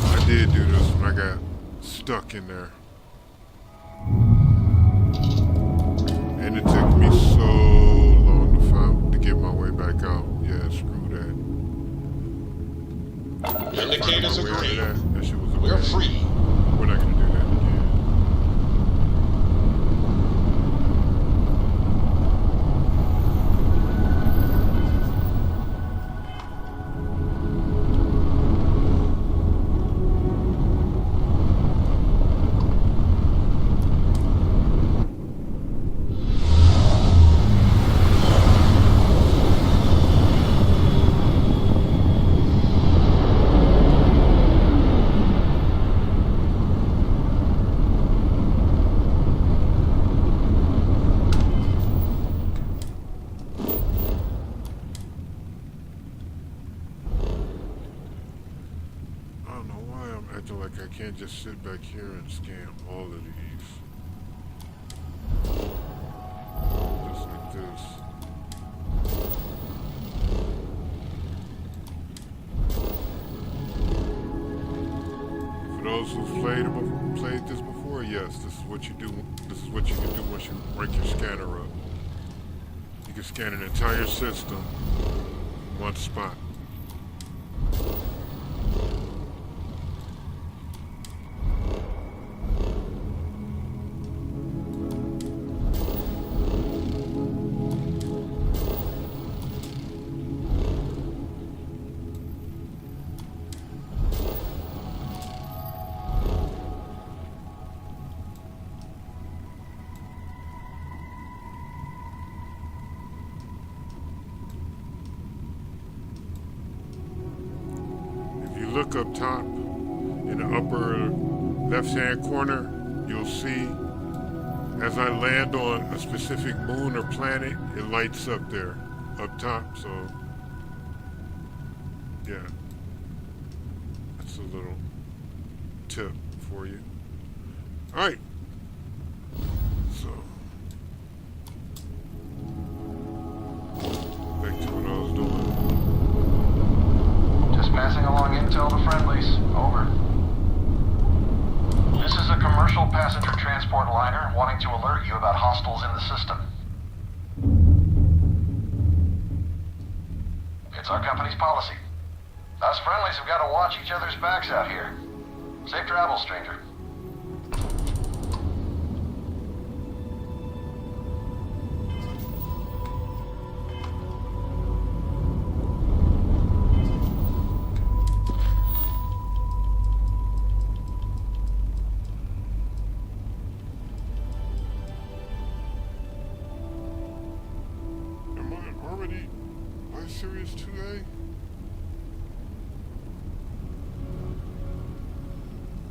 I did do this one. I got stuck in there. And it took me so long to get my way back out. Yeah, screw that. Indicators agree. That shit was We're free. We're not gonna do that again. I don't know why I'm acting like I can't just sit back here and scan all of these. Just like this. For those who've played this before, yes, this is what you do. This is what you can do once you rank your scanner up. You can scan an entire system in one spot. Look up top in the upper left-hand corner, you'll see as I land on a specific moon or planet, it lights up there, up top, so yeah, that's a little tip for you. All right, so back to what I was doing. Just passing along intel to friendlies. Over. This is a commercial passenger transport liner wanting to alert you about hostiles in the system. It's our company's policy. Us friendlies have got to watch each other's backs out here. Safe travels, stranger. Series 2A?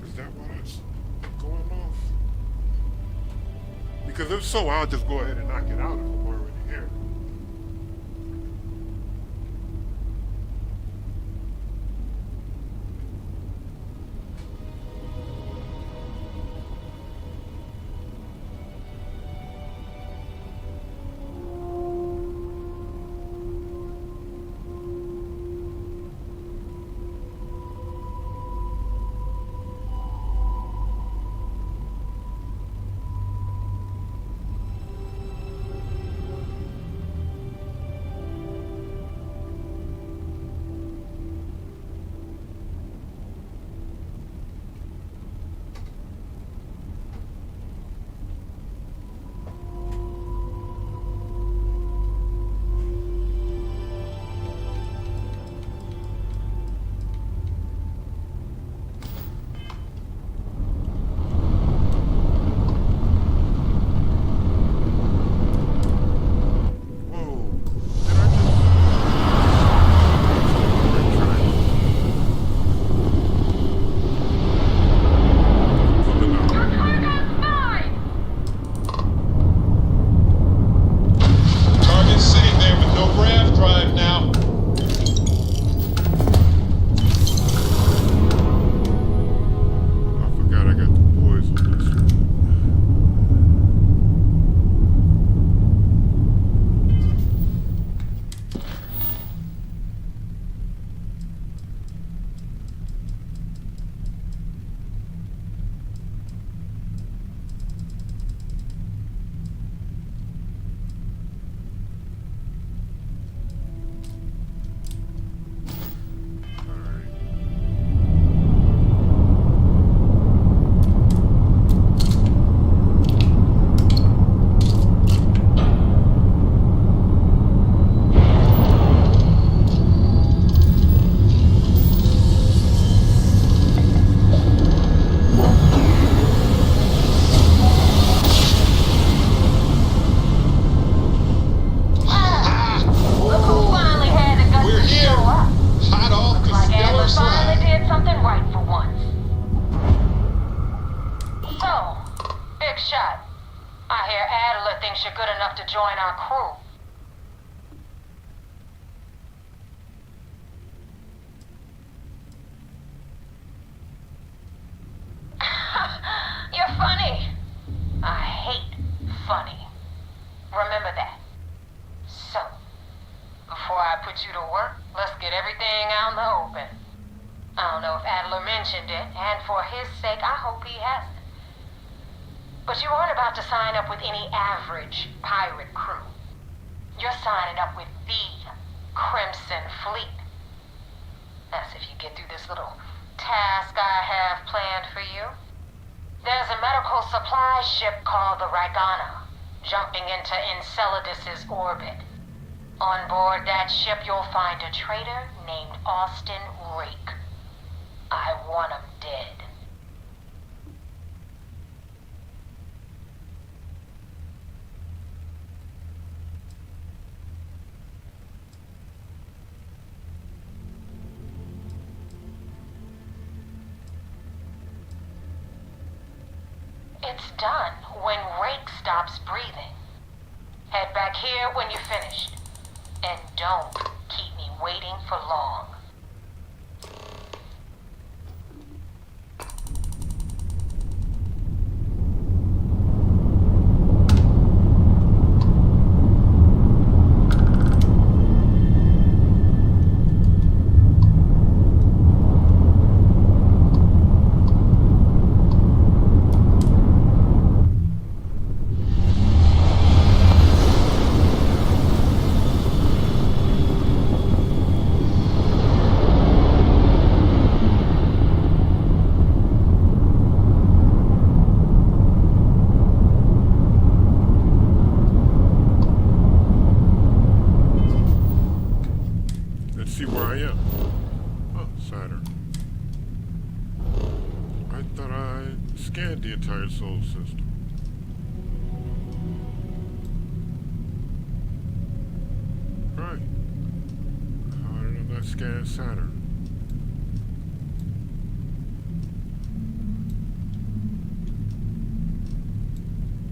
Is that why that's going off? Because if so, I'll just go ahead and knock it out if I'm already here. good enough to join our crew. You're funny. I hate funny. Remember that. So, before I put you to work, let's get everything out in the open. I don't know if Adler mentioned it, and for his sake, I hope he hasn't. But you aren't about to sign up with any average pirate crew. You're signing up with the Crimson Fleet. That's if you get through this little task I have planned for you. There's a medical supply ship called the Ragana, jumping into Enceladus's orbit. On board that ship, you'll find a traitor named Austin Rake. I want him dead. It's done when Rake stops breathing. Head back here when you're finished. And don't keep me waiting for long. See where I am. Oh, Saturn. I thought I scanned the entire solar system. Right. How did I not scan Saturn?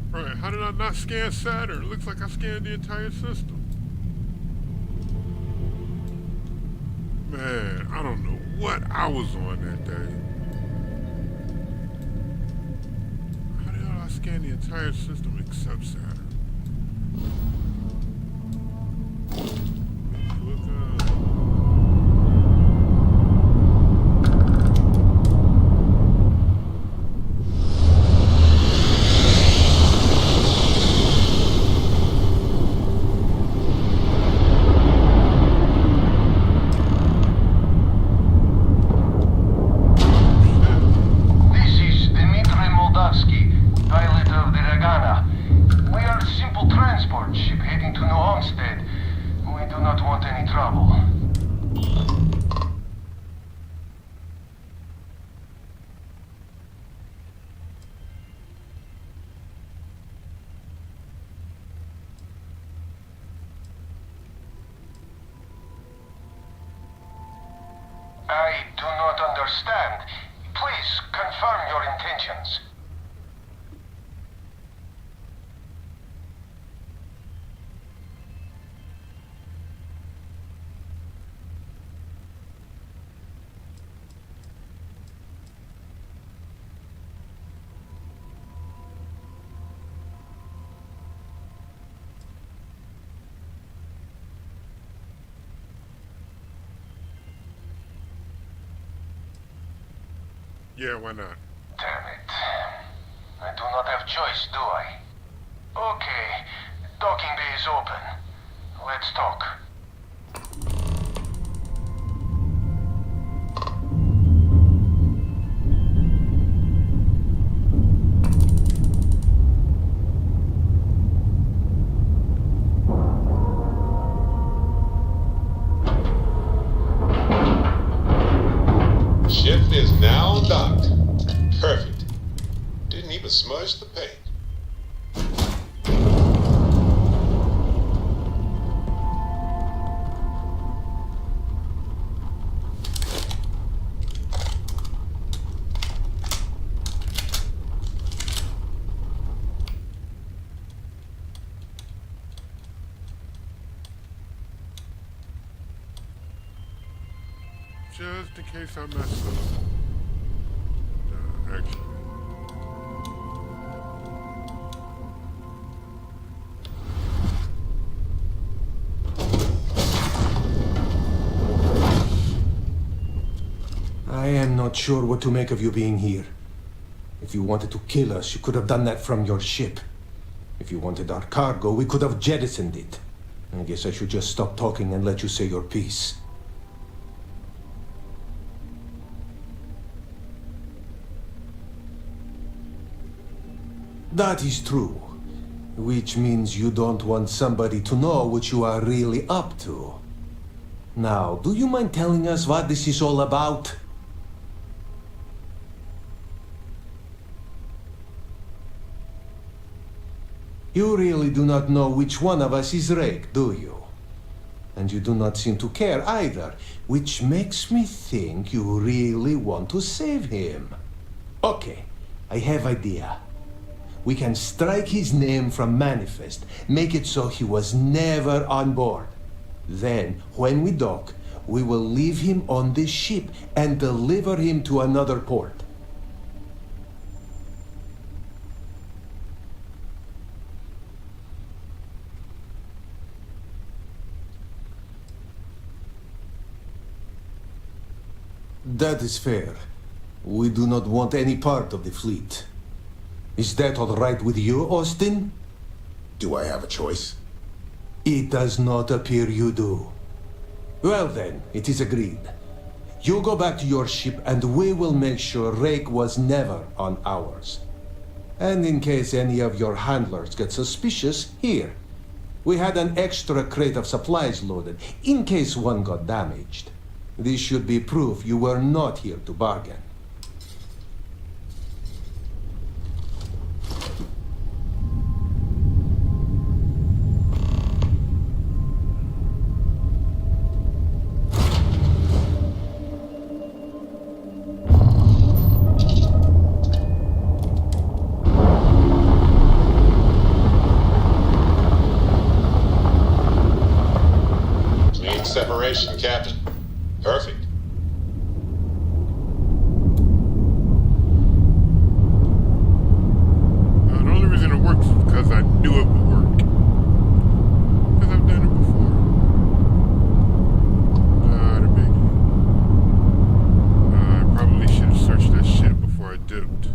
Right, how did I not scan Saturn? It looks like I scanned the entire system. Man, I don't know what I was on that day. How the hell I scan the entire system except Saturn? Look up. I do not understand. Please confirm your intentions. Yeah, why not? Damn it. I do not have choice, do I? Okay, docking bay is open. Let's talk. Ship is now docked. Perfect. Didn't even smudge the paint. Just in case I mess up. Actually. I am not sure what to make of you being here. If you wanted to kill us, you could have done that from your ship. If you wanted our cargo, we could have jettisoned it. I guess I should just stop talking and let you say your piece. That is true. Which means you don't want somebody to know what you are really up to. Now, do you mind telling us what this is all about? You really do not know which one of us is Rake, do you? And you do not seem to care either, which makes me think you really want to save him. Okay, I have idea. We can strike his name from Manifest, make it so he was never on board. Then, when we dock, we will leave him on this ship and deliver him to another port. That is fair. We do not want any part of the fleet. Is that all right with you, Austin? Do I have a choice? It does not appear you do. Well then, it is agreed. You go back to your ship and we will make sure Rake was never on ours. And in case any of your handlers get suspicious, here. We had an extra crate of supplies loaded, in case one got damaged. This should be proof you were not here to bargain. Separation, Captain. Perfect. The only reason it works is because I knew it would work. Because I've done it before. To make it. I probably should have searched that shit before I dipped.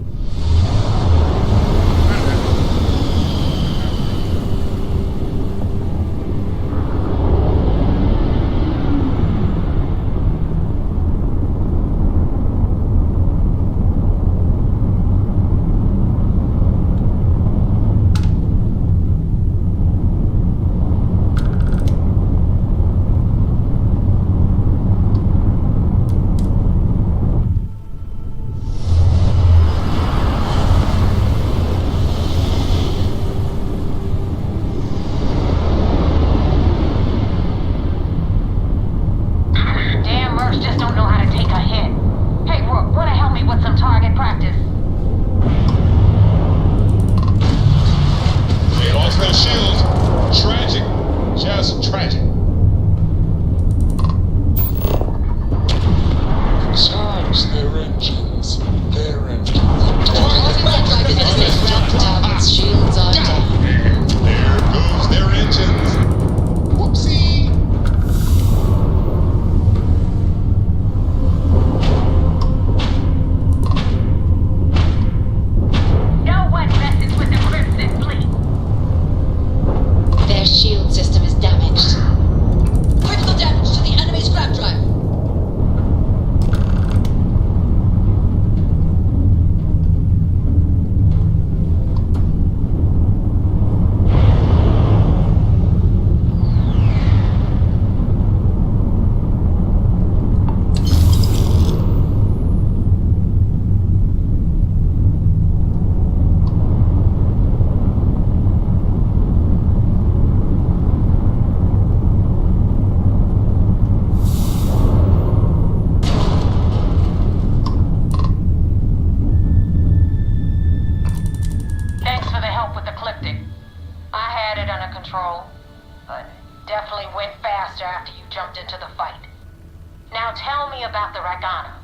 Now tell me about the Ragana.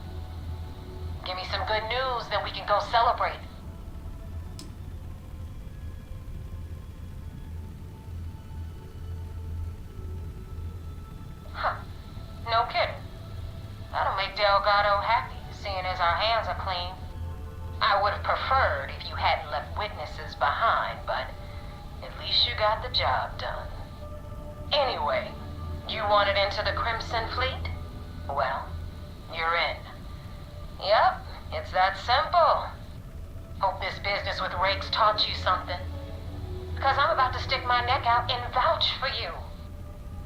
Give me some good news, then we can go celebrate. Huh. No kidding. That'll make Delgado happy, seeing as our hands are clean. I would have preferred if you hadn't left witnesses behind, but at least you got the job done. Anyway, you wanted into the Crimson Fleet? Well, you're in. Yep, it's that simple. Hope this business with Rakes taught you something. Because I'm about to stick my neck out and vouch for you.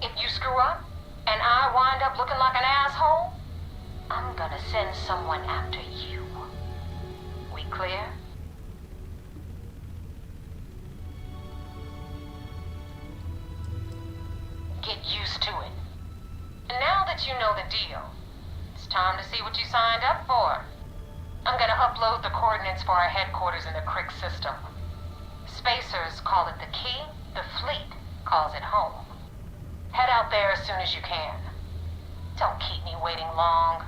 If you screw up, and I wind up looking like an asshole, I'm gonna send someone after you. We clear? Get used to it. And now that you know the deal, it's time to see what you signed up for. I'm gonna upload the coordinates for our headquarters in the Crick system. Spacers call it the key, the fleet calls it home. Head out there as soon as you can. Don't keep me waiting long.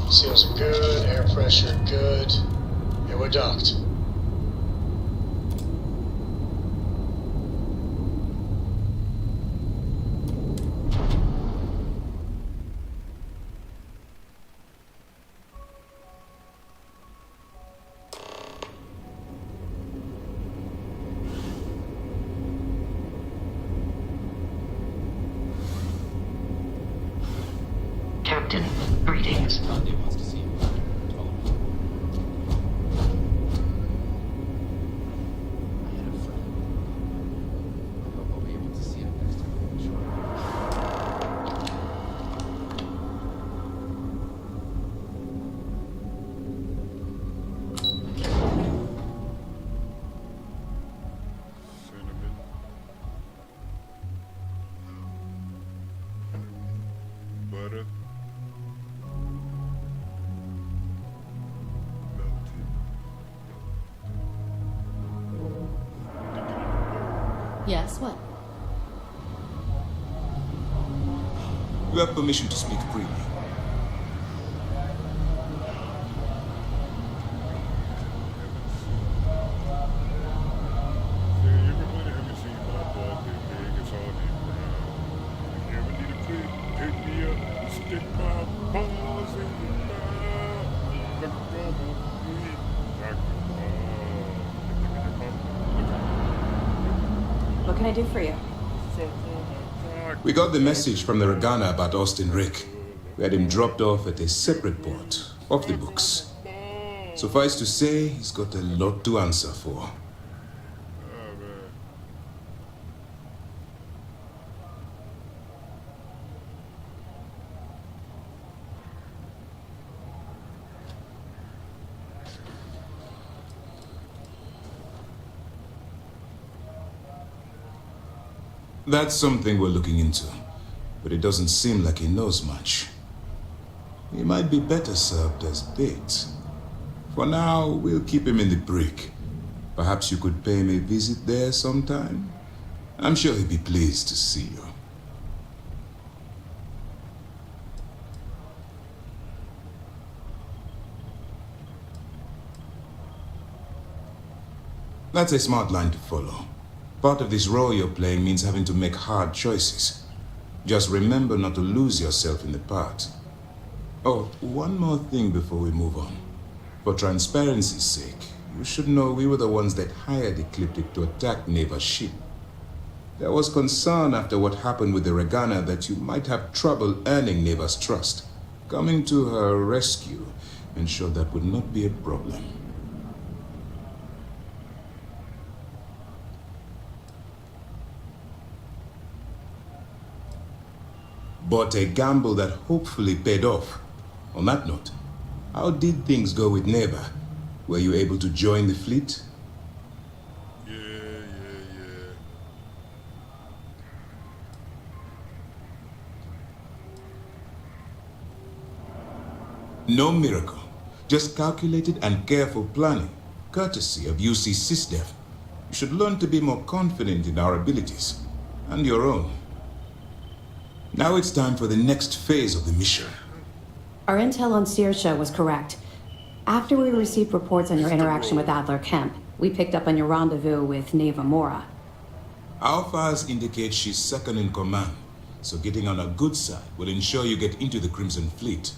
Seals are good, air pressure good, and we're docked. Captain, greetings. Butter. Yes, what? You have permission to speak freely. What can I do for you? We got the message from the Ragana about Austin Rick. We had him dropped off at a separate port, off the books. Suffice to say, he's got a lot to answer for. That's something we're looking into, but it doesn't seem like he knows much. He might be better served as bait. For now, we'll keep him in the brig. Perhaps you could pay him a visit there sometime? I'm sure he'd be pleased to see you. That's a smart line to follow. Part of this role you're playing means having to make hard choices. Just remember not to lose yourself in the part. Oh, one more thing before we move on. For transparency's sake, you should know we were the ones that hired Ecliptic to attack Neva's ship. There was concern after what happened with the Regana that you might have trouble earning Neva's trust. Coming to her rescue ensured that would not be a problem. But a gamble that hopefully paid off. On that note, how did things go with Neva? Were you able to join the fleet? Yeah. No miracle. Just calculated and careful planning, courtesy of UC SysDev. You should learn to be more confident in our abilities, and your own. Now it's time for the next phase of the mission. Our intel on Saoirse was correct. After we received reports on your interaction with Adler Kemp, we picked up on your rendezvous with Neva Mora. Our files indicate she's second in command, so getting on her good side will ensure you get into the Crimson Fleet.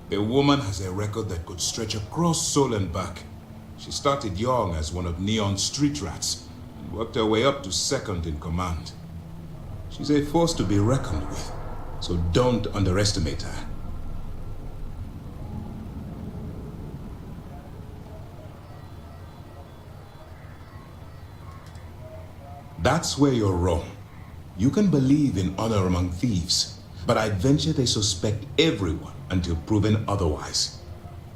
The woman has a record that could stretch across Sol and back. She started young as one of Neon's street rats and worked her way up to second in command. She's a force to be reckoned with, so don't underestimate her. That's where you're wrong. You can believe in honor among thieves, but I'd venture they suspect everyone until proven otherwise.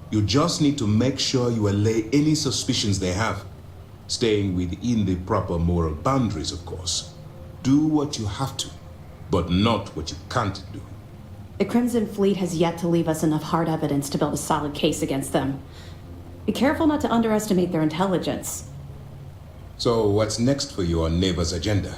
You just need to make sure you allay any suspicions they have, staying within the proper moral boundaries, of course. Do what you have to, but not what you can't do. The Crimson Fleet has yet to leave us enough hard evidence to build a solid case against them. Be careful not to underestimate their intelligence. So what's next for you on Neva's agenda?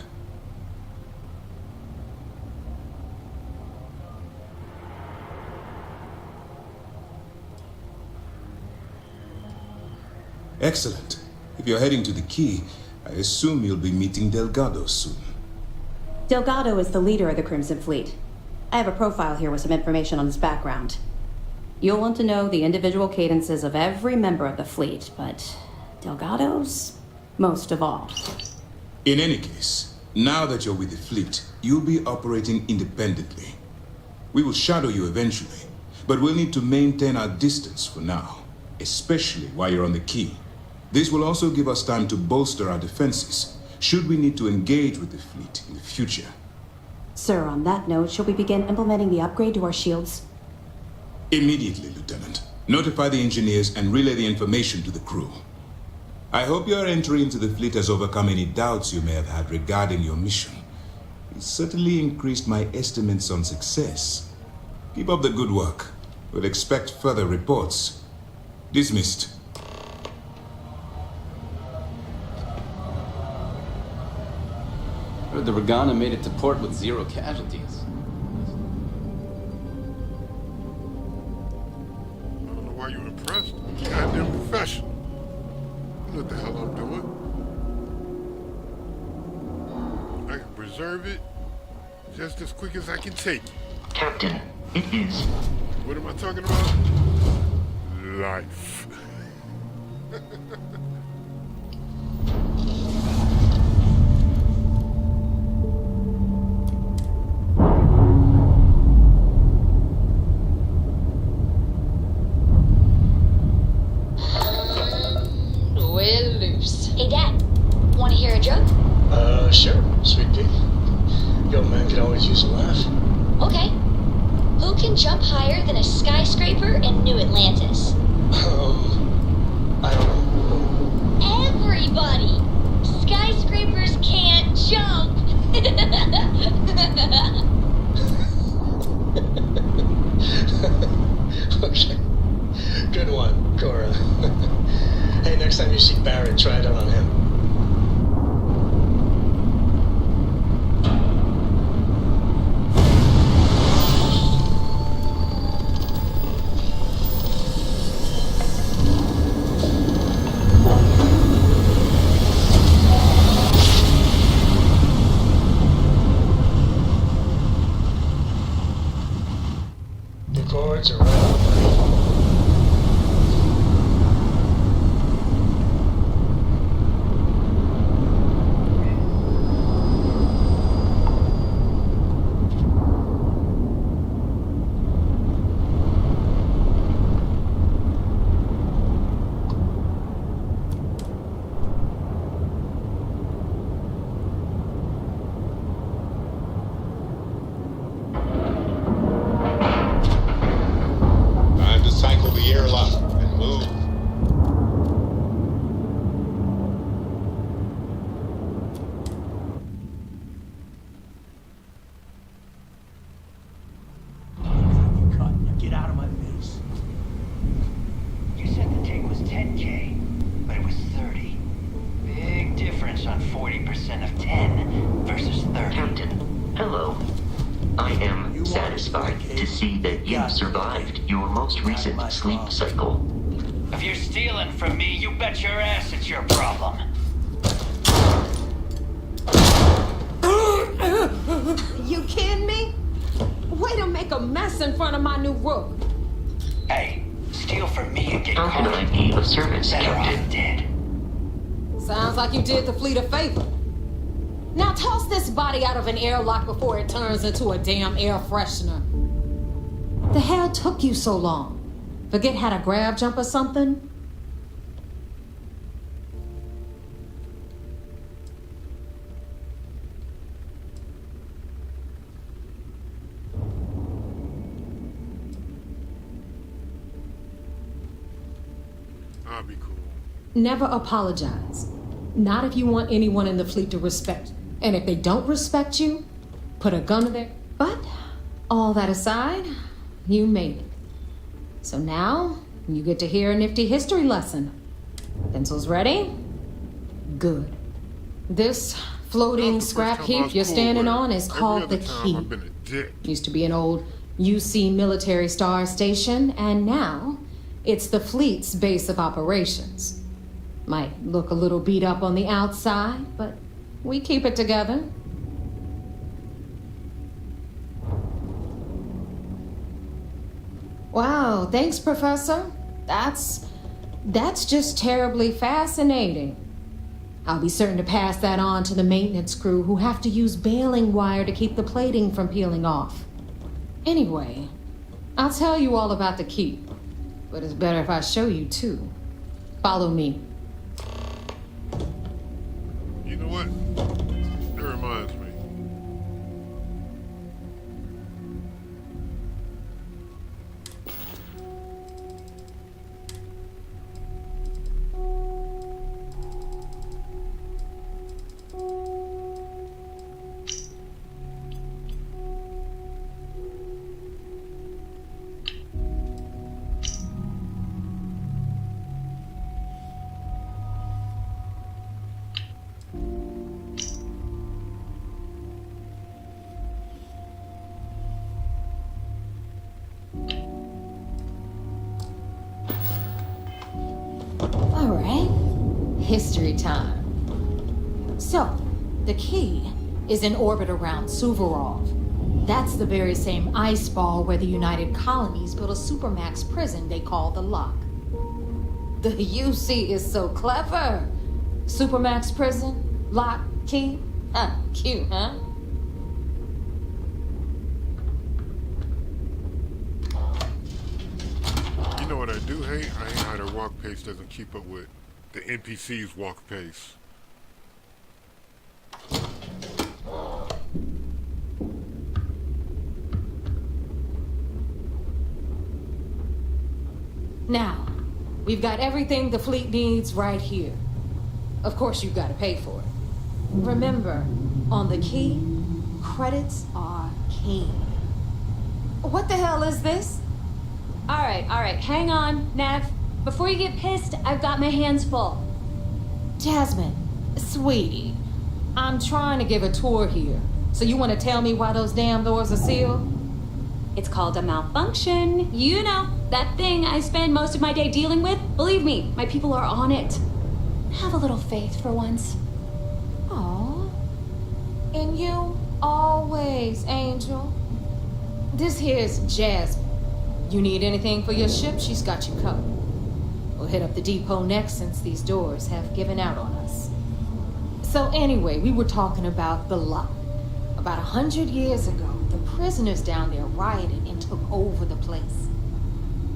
Excellent. If you're heading to the Key, I assume you'll be meeting Delgado soon. Delgado is the leader of the Crimson Fleet. I have a profile here with some information on his background. You'll want to know the individual cadences of every member of the fleet, but Delgado's most of all. In any case, now that you're with the fleet, you'll be operating independently. We will shadow you eventually, but we'll need to maintain our distance for now, especially while you're on the Key. This will also give us time to bolster our defenses, should we need to engage with the fleet in the future. Sir, on that note, shall we begin implementing the upgrade to our shields? Immediately, Lieutenant. Notify the engineers and relay the information to the crew. I hope your entry into the fleet has overcome any doubts you may have had regarding your mission. It certainly increased my estimates on success. Keep up the good work. We'll expect further reports. Dismissed. The Regana made it to port with 0 casualties. I don't know why you're impressed. You're goddamn professional. You know what the hell I'm doing. I can preserve it just as quick as I can take it. Captain, it is. What am I talking about? Life. We're loose. Hey, Dad. Want to hear a joke? Sure, sweet pea. Young man could always use a laugh. Okay. Who can jump higher than a skyscraper in New Atlantis? I don't know. Everybody! Skyscrapers can't jump! Okay. Good one, Cora. Hey, next time you see Barrett, try it out on him. The chords are right on the money. Time to cycle the airlock and move. Get out of my face. You said the take was 10K, but it was 30. Big difference on 40% of 10 versus 30. Captain, hello. I am satisfied to see that you survived your most recent sleep cycle. If you're stealing from me, you bet your ass it's your problem. You kidding me? Way to make a mess in front of my new rook. Hey, steal from me and get How can caught. I be of service, Better Captain? off dead. Sounds like you did the fleet a favor. Now toss this body out of an airlock before it turns into a damn air freshener. The hell took you so long? Forget how to grab jump or something? I'll be cool. Never apologize. Not if you want anyone in the fleet to respect you. And if they don't respect you, put a gun to their... But, all that aside, you made it. So now, you get to hear a nifty history lesson. Pencils ready? Good. This floating scrap heap you're standing on is called the Key. Used to be an old UC military star station, and now it's the fleet's base of operations. Might look a little beat up on the outside, but we keep it together. Wow, thanks, Professor. That's just terribly fascinating. I'll be certain to pass that on to the maintenance crew who have to use baling wire to keep the plating from peeling off. Anyway, I'll tell you all about the Key, but it's better if I show you too. Follow me. You know what? That reminds me. All right, history time. So, the Key is in orbit around Suvorov. That's the very same ice ball where the United Colonies built a supermax prison they call the Lock. The UC is so clever. Supermax prison, Lock, Key. Cute, huh? You know what I do hate? I hate how their walk pace doesn't keep up with the NPC's walk pace. Now, We've got everything the fleet needs right here. Of course, you've got to pay for it. Remember, on the key, credits are king. What the hell is this? All right, hang on, Nev. Before you get pissed, I've got my hands full. Jasmine, sweetie, I'm trying to give a tour here. So you want to tell me why those damn doors are sealed? It's called a malfunction. You know, that thing I spend most of my day dealing with. Believe me, my people are on it. Have a little faith for once. Aw. And you, always, Angel. This here's Jasmine. You need anything for your ship, she's got you covered. We'll hit up the depot next since these doors have given out on us. So anyway, we were talking about the lot. About 100 years ago, the prisoners down there rioted and took over the place.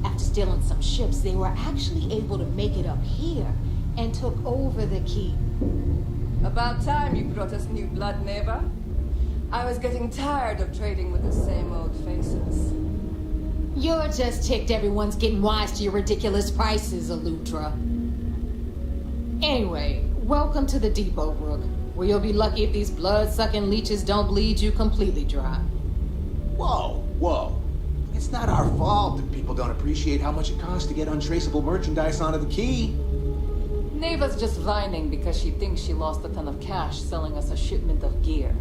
After stealing some ships, they were actually able to make it up here and took over the key. About time you brought us new blood, Neva. I was getting tired of trading with the same old faces. You're just ticked everyone's getting wise to your ridiculous prices, Aludra. Anyway, welcome to the depot, Rook, where you'll be lucky if these blood-sucking leeches don't bleed you completely dry. Whoa. It's not our fault that people don't appreciate how much it costs to get untraceable merchandise onto the key. Neva's just whining because she thinks she lost a ton of cash selling us a shipment of gear.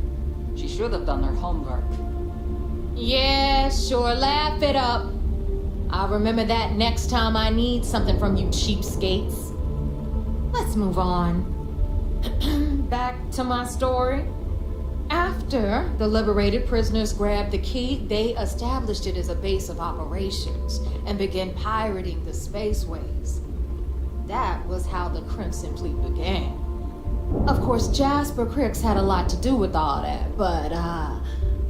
She should have done her homework. Yeah, sure, laugh it up. I'll remember that next time I need something from you cheapskates. Let's move on. Back to my story. After the liberated prisoners grabbed the key, they established it as a base of operations and began pirating the spaceways. That was how the Crimson Fleet began. Of course, Jasper Cricks had a lot to do with all that, but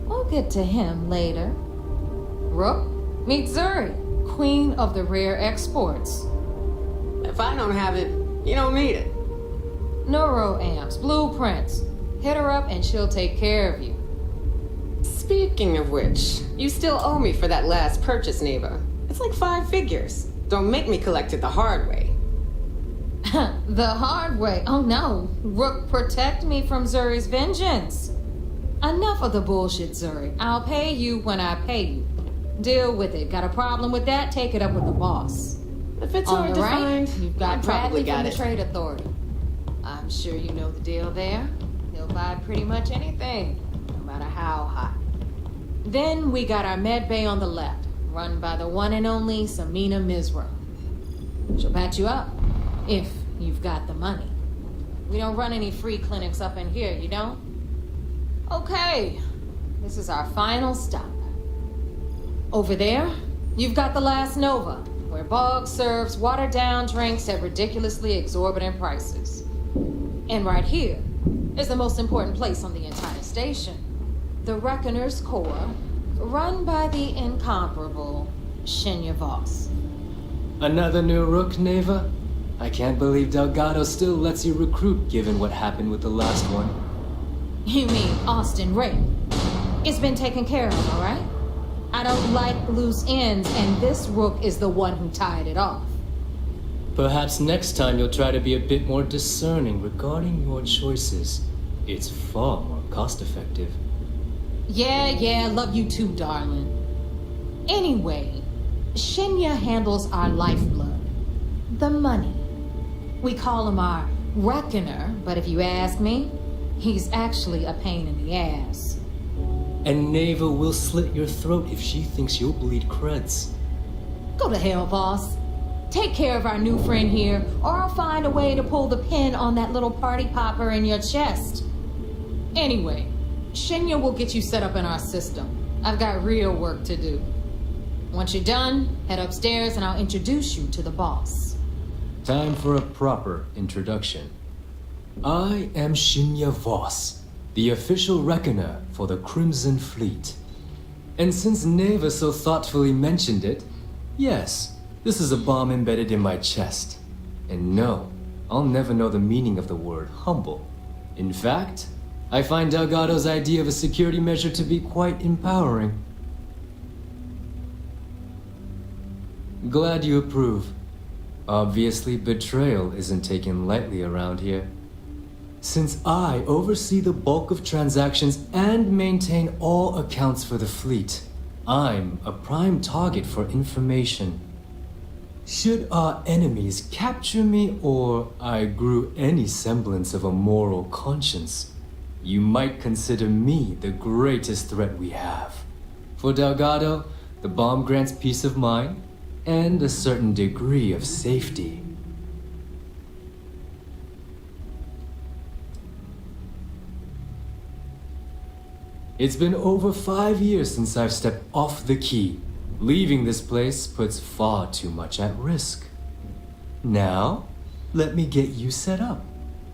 we'll get to him later. Rook, meet Zuri, queen of the rare exports. If I don't have it, you don't need it. Neuroamps, blueprints. Hit her up and she'll take care of you. Speaking of which, you still owe me for that last purchase, Neva. It's like 5 figures. Don't make me collect it the hard way. The hard way? Oh no. Rook, protect me from Zuri's vengeance. Enough of the bullshit, Zuri. I'll pay you when I pay you. Deal with it. Got a problem with that? Take it up with the boss. If it's On hard the to right, find, you've got I probably Bradley got from the it. Trade Authority. I'm sure you know the deal there. He'll buy pretty much anything, no matter how hot. Then we got our med bay on the left, run by the one and only Samina Mizra. She'll patch you up, if you've got the money. We don't run any free clinics up in here, you don't? Okay, this is our final stop. Over there, you've got the Last Nova, where Bog serves watered-down drinks at ridiculously exorbitant prices. And right here is the most important place on the entire station, the Reckoner's Core, run by the incomparable Shinya Voss. Another new Rook, Neva? I can't believe Delgado still lets you recruit given what happened with the last one. You mean Austin Ray? It's been taken care of, all right? I don't like loose ends, and this Rook is the one who tied it off. Perhaps next time you'll try to be a bit more discerning regarding your choices. It's far more cost-effective. Yeah, love you too, darling. Anyway, Shinya handles our lifeblood, the money. We call him our Reckoner, but if you ask me, he's actually a pain in the ass. And Neva will slit your throat if she thinks you'll bleed creds. Go to hell, boss. Take care of our new friend here, or I'll find a way to pull the pin on that little party popper in your chest. Anyway, Shinya will get you set up in our system. I've got real work to do. Once you're done, head upstairs and I'll introduce you to the boss. Time for a proper introduction. I am Shinya Voss, the official reckoner for the Crimson Fleet. And since Neva so thoughtfully mentioned it, yes, this is a bomb embedded in my chest. And no, I'll never know the meaning of the word humble. In fact, I find Delgado's idea of a security measure to be quite empowering. Glad you approve. Obviously, betrayal isn't taken lightly around here. Since I oversee the bulk of transactions and maintain all accounts for the fleet, I'm a prime target for information. Should our enemies capture me or I grew any semblance of a moral conscience, you might consider me the greatest threat we have. For Delgado, the bomb grants peace of mind and a certain degree of safety. It's been over 5 years since I've stepped off the key. Leaving this place puts far too much at risk. Now, let me get you set up.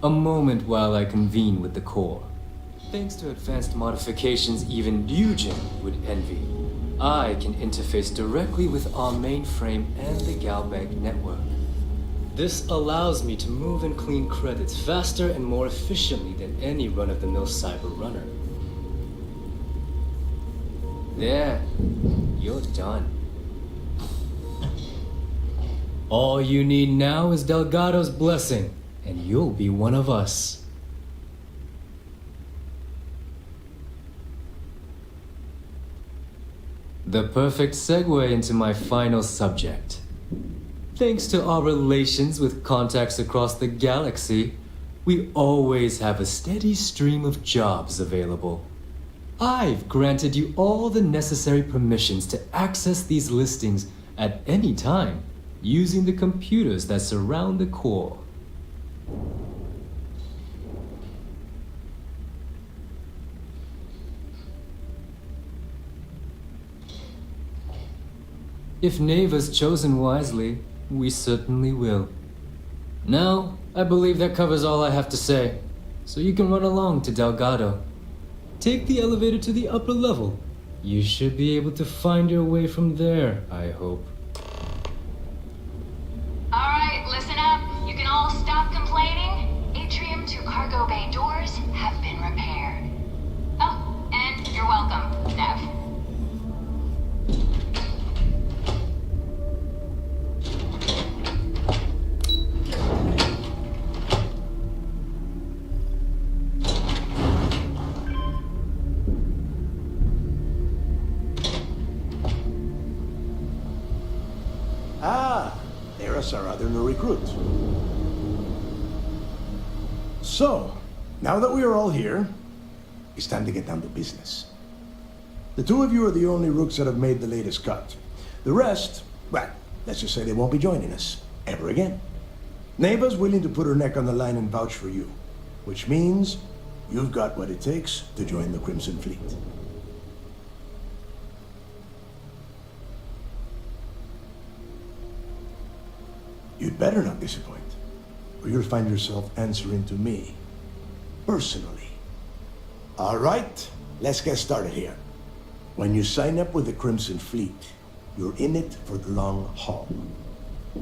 A moment while I convene with the core. Thanks to advanced modifications even Eugen would envy, I can interface directly with our mainframe and the Galbank network. This allows me to move and clean credits faster and more efficiently than any run-of-the-mill cyber runner. There, you're done. All you need now is Delgado's blessing, and you'll be one of us. The perfect segue into my final subject. Thanks to our relations with contacts across the galaxy, we always have a steady stream of jobs available. I've granted you all the necessary permissions to access these listings at any time, using the computers that surround the core. If Neva's chosen wisely, we certainly will. Now, I believe that covers all I have to say, so you can run along to Delgado. Take the elevator to the upper level. You should be able to find your way from there, I hope. Alright, listen up. You can all stop complaining. Atrium to cargo bay doors have been repaired. Oh, and you're welcome, Nev. Our other new recruit. So, now that we are all here, it's time to get down to business. The two of you are the only rooks that have made the latest cut. The rest, well, let's just say they won't be joining us ever again. Neva's willing to put her neck on the line and vouch for you, which means you've got what it takes to join the Crimson Fleet. You'd better not disappoint, or you'll find yourself answering to me, personally. All right, let's get started here. When you sign up with the Crimson Fleet, you're in it for the long haul.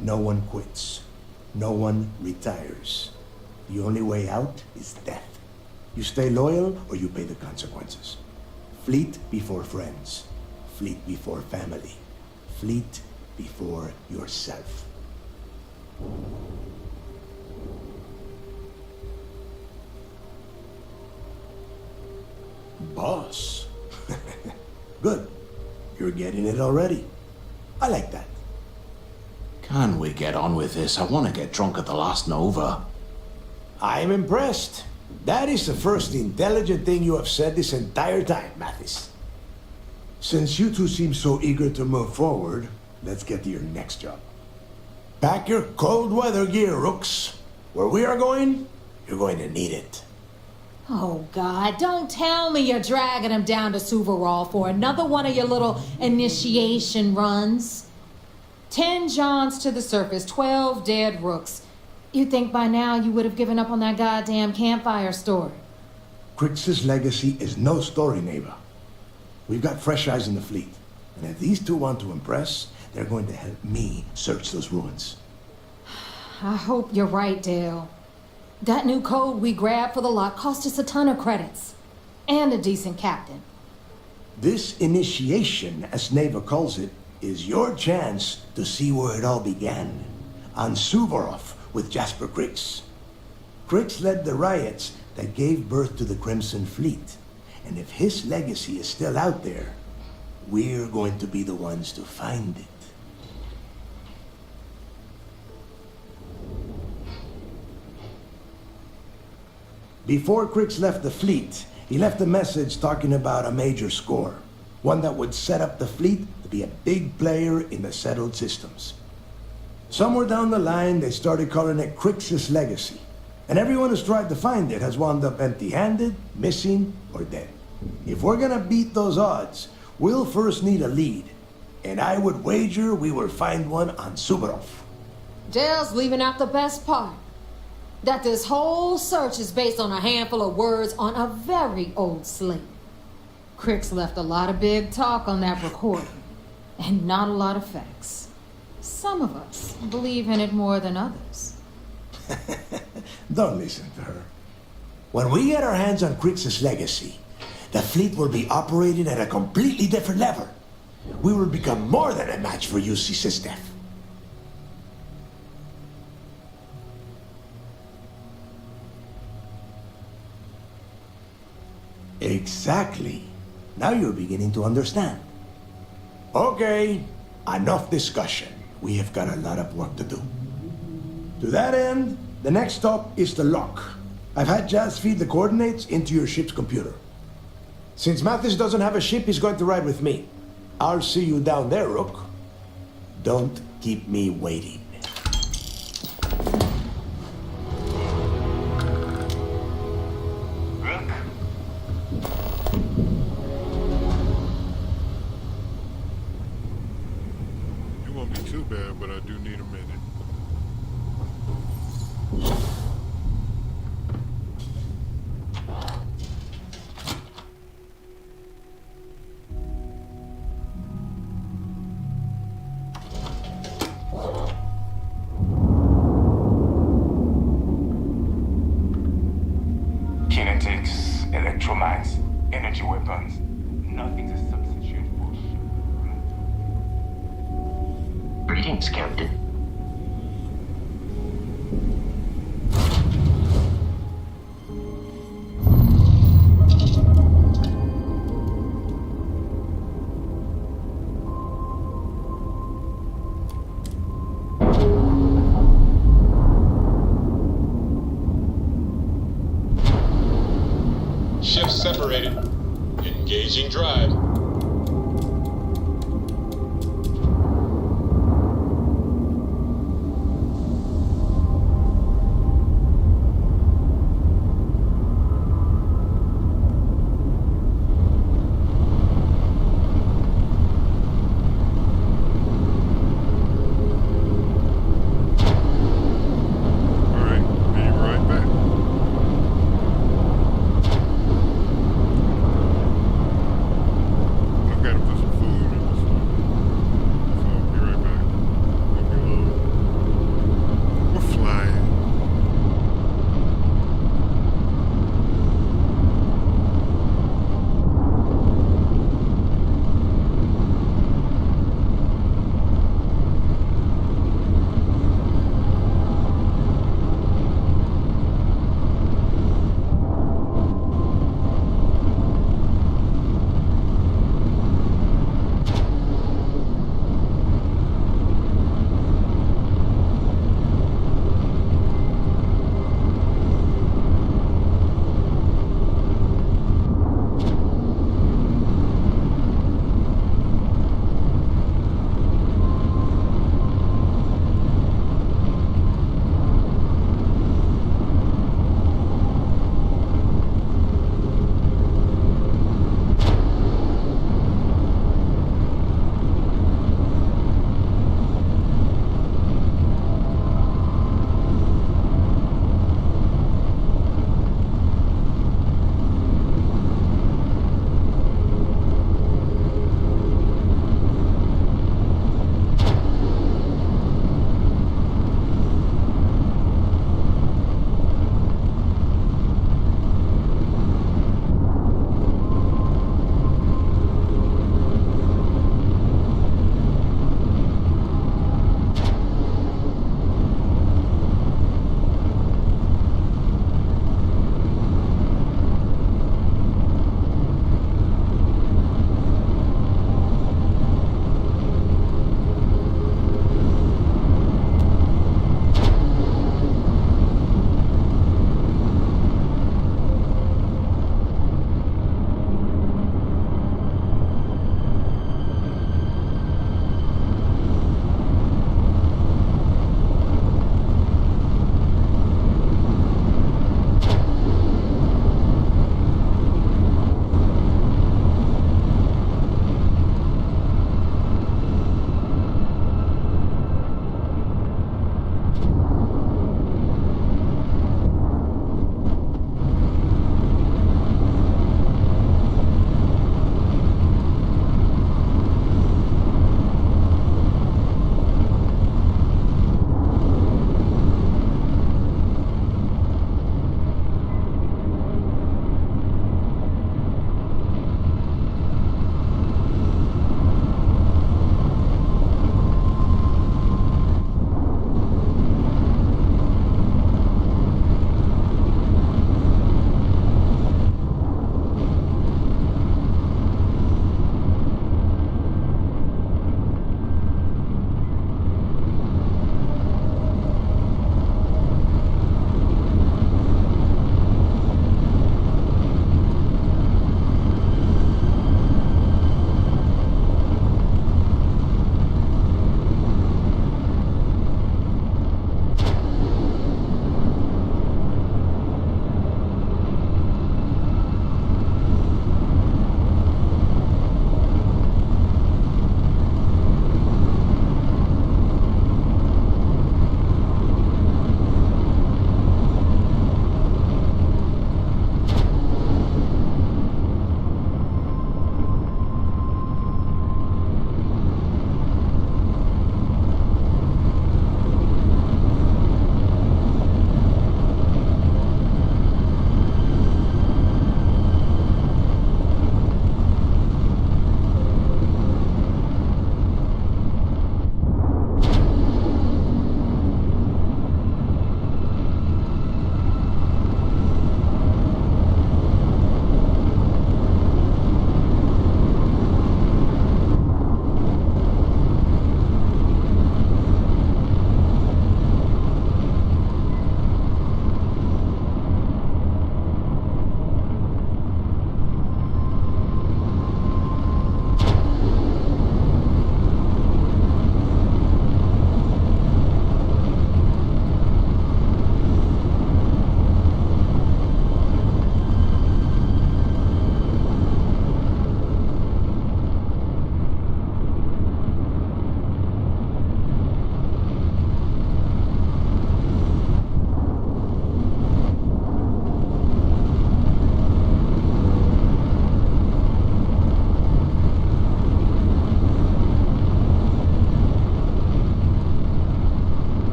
No one quits. No one retires. The only way out is death. You stay loyal, or you pay the consequences. Fleet before friends. Fleet before family. Fleet before yourself. Boss. Good. You're getting it already. I like that. Can we get on with this? I want to get drunk at the last Nova. I'm impressed. That is the first intelligent thing you have said this entire time, Mathis. Since you two seem so eager to move forward, let's get to your next job. Pack your cold weather gear, Rooks. Where we are going, you're going to need it. Oh, God, don't tell me you're dragging him down to Suvarol for another one of your little initiation runs. 10 Johns to the surface, 12 dead Rooks. You'd think by now you would have given up on that goddamn campfire story. Crix's legacy is no story, Neva. We've got fresh eyes in the fleet. And if these two want to impress, they're going to help me search those ruins. I hope you're right, Dale. That new code we grabbed for the lot cost us a ton of credits. And a decent captain. This initiation, as Neva calls it, is your chance to see where it all began. on Suvorov with Jasper Crix. Crix led the riots that gave birth to the Crimson Fleet. And if his legacy is still out there, we're going to be the ones to find it. Before Crix left the fleet, he left a message talking about a major score. One that would set up the fleet to be a big player in the settled systems. Somewhere down the line, they started calling it Crix's Legacy. And everyone who's tried to find it has wound up empty-handed, missing, or dead. If we're gonna beat those odds, we'll first need a lead. And I would wager we will find one on Suvorov. Dale's leaving out the best part. That this whole search is based on a handful of words on a very old slate. Crix left a lot of big talk on that recording, and not a lot of facts. Some of us believe in it more than others. Don't listen to her. When we get our hands on Crix's legacy, the fleet will be operating at a completely different level. We will become more than a match for UC System. Exactly. Now you're beginning to understand. Okay, enough discussion. We have got a lot of work to do. To that end, the next stop is the lock. I've had Jazz feed the coordinates into your ship's computer. Since Mathis doesn't have a ship, he's going to ride with me. I'll see you down there, Rook. Don't keep me waiting. It won't be too bad, but I do need a minute. Kinetics, electromags, energy weapons. Nothing's a substitute for Greetings, Captain. Ships separated. Engaging drive.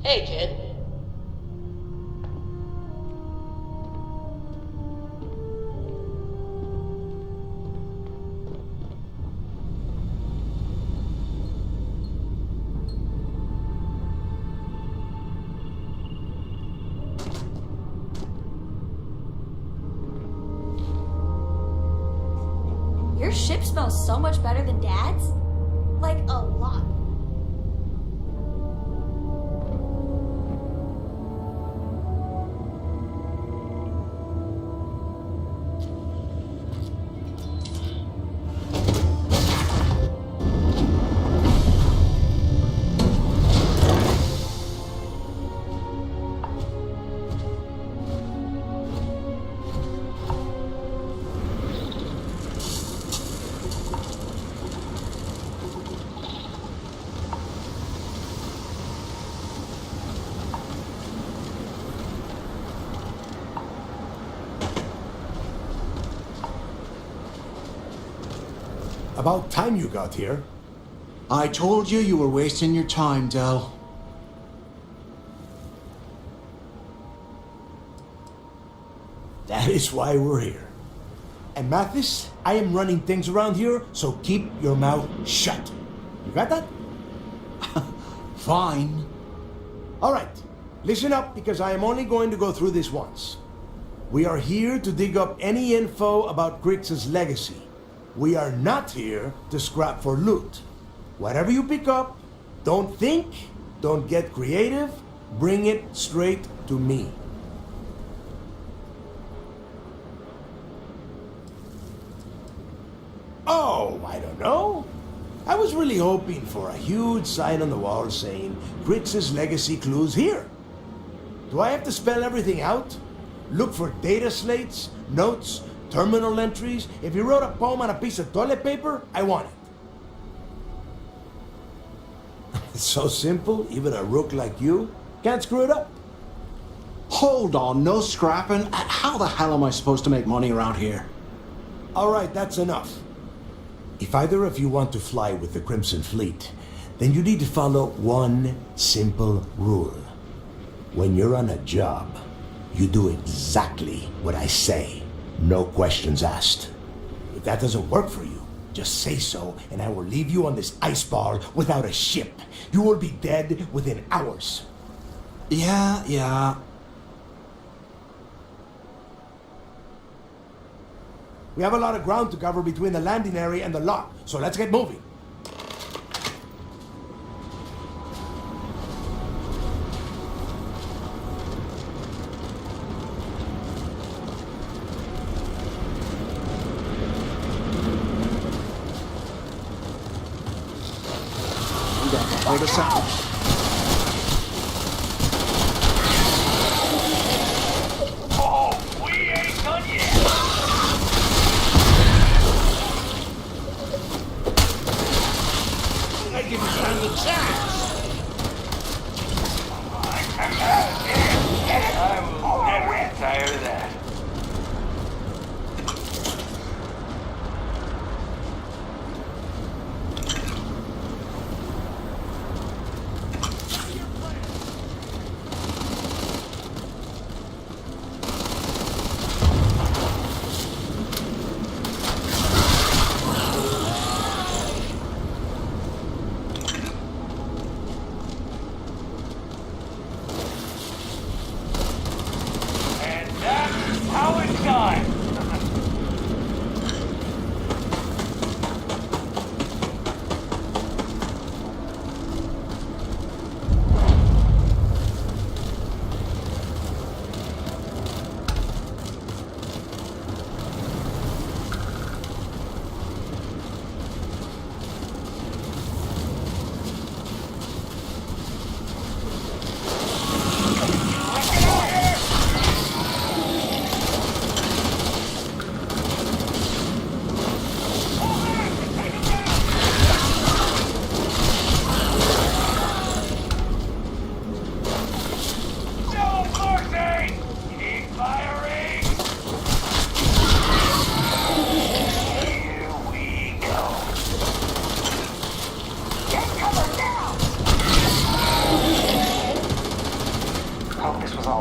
Hey, kid. Your ship smells so much better than Dad's? Like, a lot. About time you got here. I told you you were wasting your time, Del. That is why we're here. And Mathis, I am running things around here, so keep your mouth shut. You got that? Fine. All right, listen up because I am only going to go through this once. We are here to dig up any info about Grix's legacy. We are not here to scrap for loot. Whatever you pick up, don't think, don't get creative, bring it straight to me. Oh, I don't know. I was really hoping for a huge sign on the wall saying, Grix's legacy clues here. Do I have to spell everything out? Look for data slates, notes, terminal entries? If you wrote a poem on a piece of toilet paper, I want it. It's so simple, even a rook like you can't screw it up. Hold on, no scrapping. How the hell am I supposed to make money around here? All right, that's enough. If either of you want to fly with the Crimson Fleet, then you need to follow one simple rule. When you're on a job, you do exactly what I say. No questions asked. If that doesn't work for you, just say so, and I will leave you on this ice bar without a ship. You will be dead within hours. Yeah. We have a lot of ground to cover between the landing area and the lock, so let's get moving. Hold us out. Oh, we ain't done yet. I didn't stand a chance. I will never get tired of that.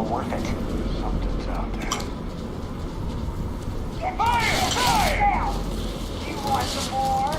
well worth it. Something's out there. Fire! Fire! Do you want some more?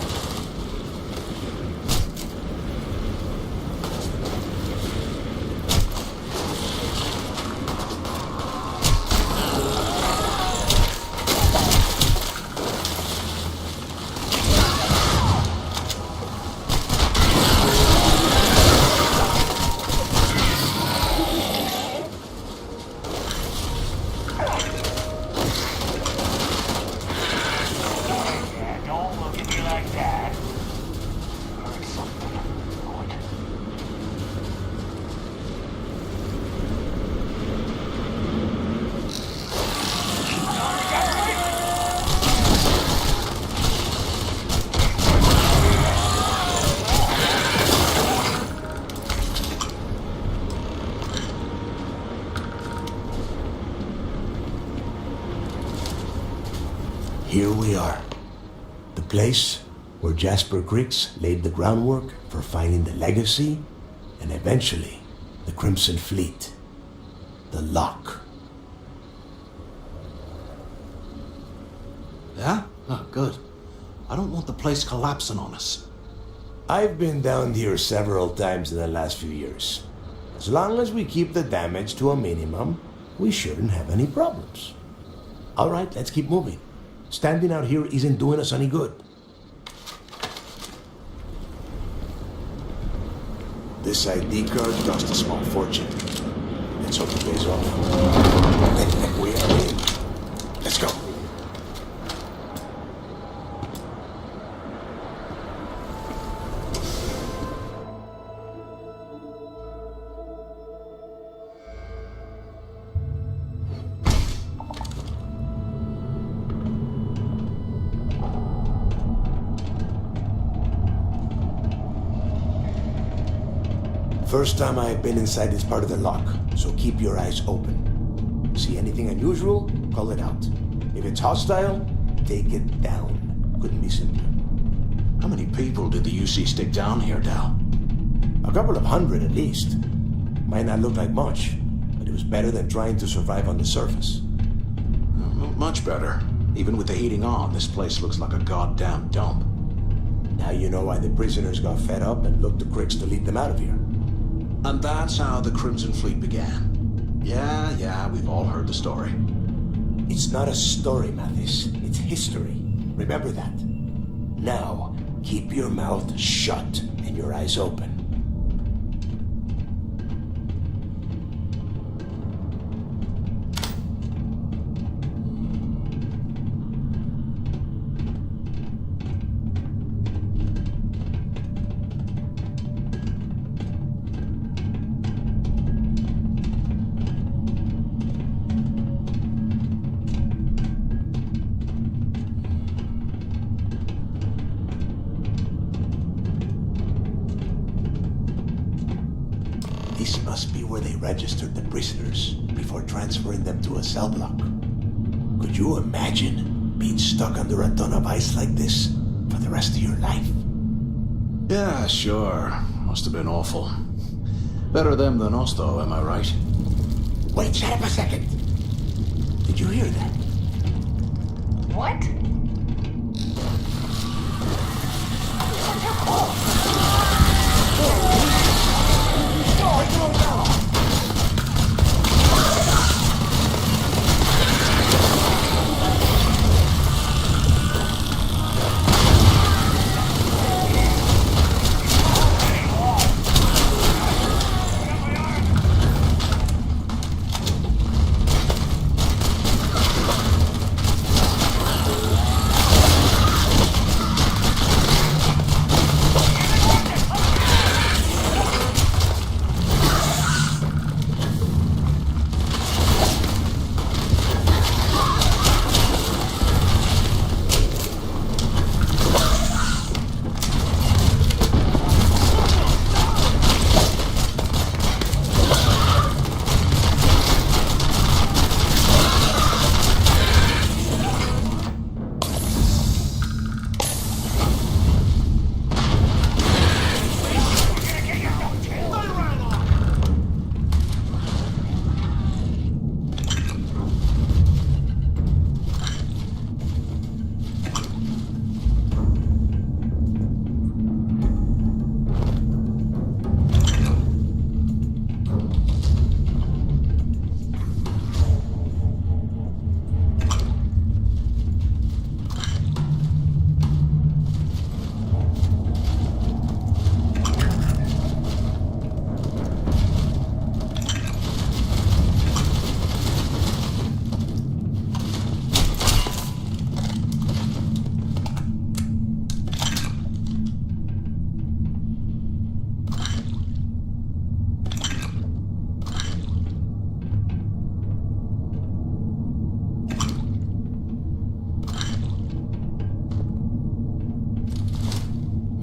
Here we are. The place where Jasper Griggs laid the groundwork for finding the legacy and eventually the Crimson Fleet. The Lock. Yeah? Oh, good. I don't want the place collapsing on us. I've been down here several times in the last few years. As long as we keep the damage to a minimum, we shouldn't have any problems. All right, let's keep moving. Standing out here isn't doing us any good. This ID card cost a small fortune. Let's hope it pays off. We are in. Let's go. First time I've been inside this part of the lock, so keep your eyes open. See anything unusual, call it out. If it's hostile, take it down. Couldn't be simpler. How many people did the UC stick down here, Dal? A couple of hundred at least. Might not look like much, but it was better than trying to survive on the surface. Much better. Even with the heating on, this place looks like a goddamn dump. Now you know why the prisoners got fed up and looked to Griggs to lead them out of here. And that's how the Crimson Fleet began. Yeah, we've all heard the story. It's not a story, Mathis. It's history. Remember that. Now, keep your mouth shut and your eyes open. This must be where they registered the prisoners before transferring them to a cell block. Could you imagine being stuck under a ton of ice like this for the rest of your life? Yeah, sure. Must have been awful. Better them than us, though, am I right? Wait, shut up a second. Did you hear that? What?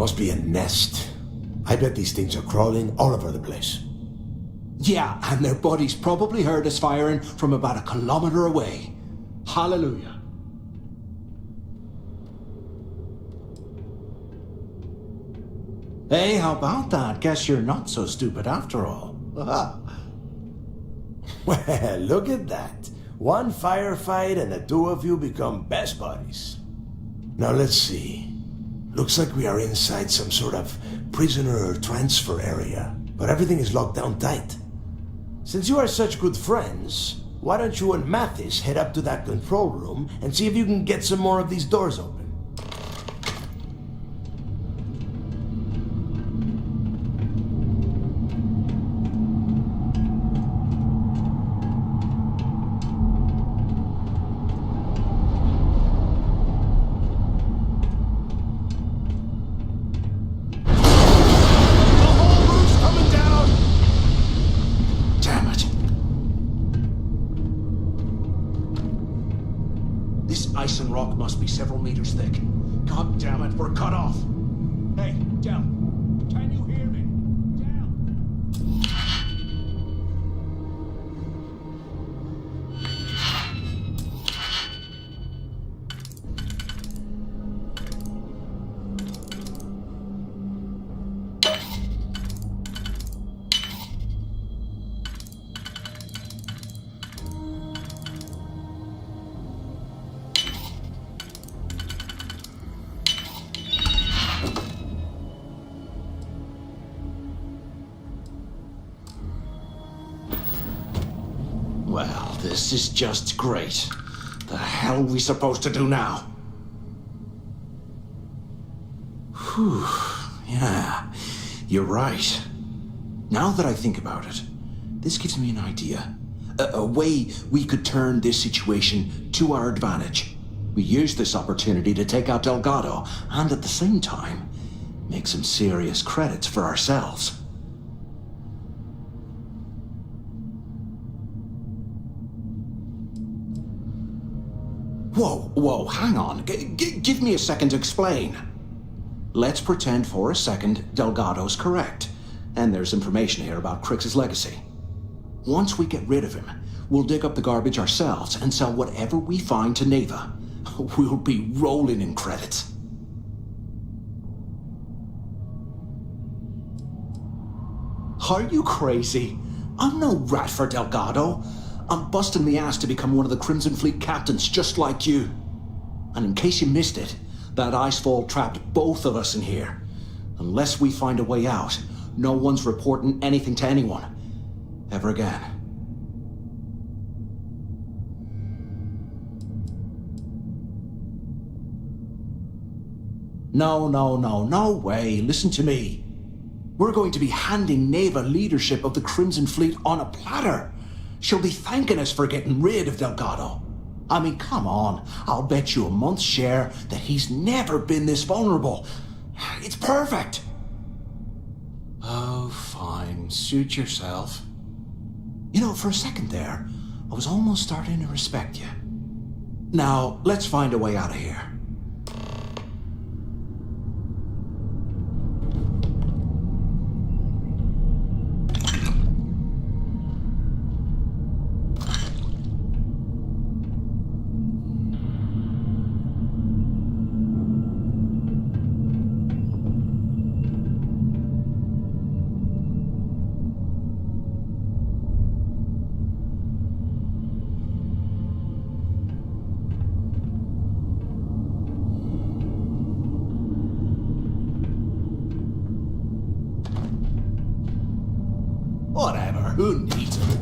Must be a nest. I bet these things are crawling all over the place. Yeah, and their buddies probably heard us firing from about 1 kilometer away. Hallelujah. Hey, how about that? Guess you're not so stupid after all. Well, look at that. One firefight and the two of you become best buddies. Now let's see. Looks like we are inside some sort of prisoner transfer area, but everything is locked down tight. Since you are such good friends, why don't you and Mathis head up to that control room and see if you can get some more of these doors open? Ice and rock must be several meters thick. God damn it, we're cut off. Hey, Del, can you hear me? Well, this is just great. The hell are we supposed to do now? Whew, yeah, you're right. Now that I think about it, this gives me an idea. A way we could turn this situation to our advantage. We use this opportunity to take out Delgado, and at the same time, make some serious credits for ourselves. Whoa, hang on. Give me a second to explain. Let's pretend for a second Delgado's correct, and there's information here about Crix's legacy. Once we get rid of him, we'll dig up the garbage ourselves and sell whatever we find to Neva. We'll be rolling in credits. Are you crazy? I'm no rat for Delgado. I'm busting the ass to become one of the Crimson Fleet captains just like you. And in case you missed it, that icefall trapped both of us in here. Unless we find a way out, no one's reporting anything to anyone. Ever again. No way. Listen to me. We're going to be handing Neva leadership of the Crimson Fleet on a platter. She'll be thanking us for getting rid of Delgado. I mean, come on. I'll bet you a month's share that he's never been this vulnerable. It's perfect. Oh, fine. Suit yourself. You know, for a second there, I was almost starting to respect you. Now, let's find a way out of here. Whatever, who needs it?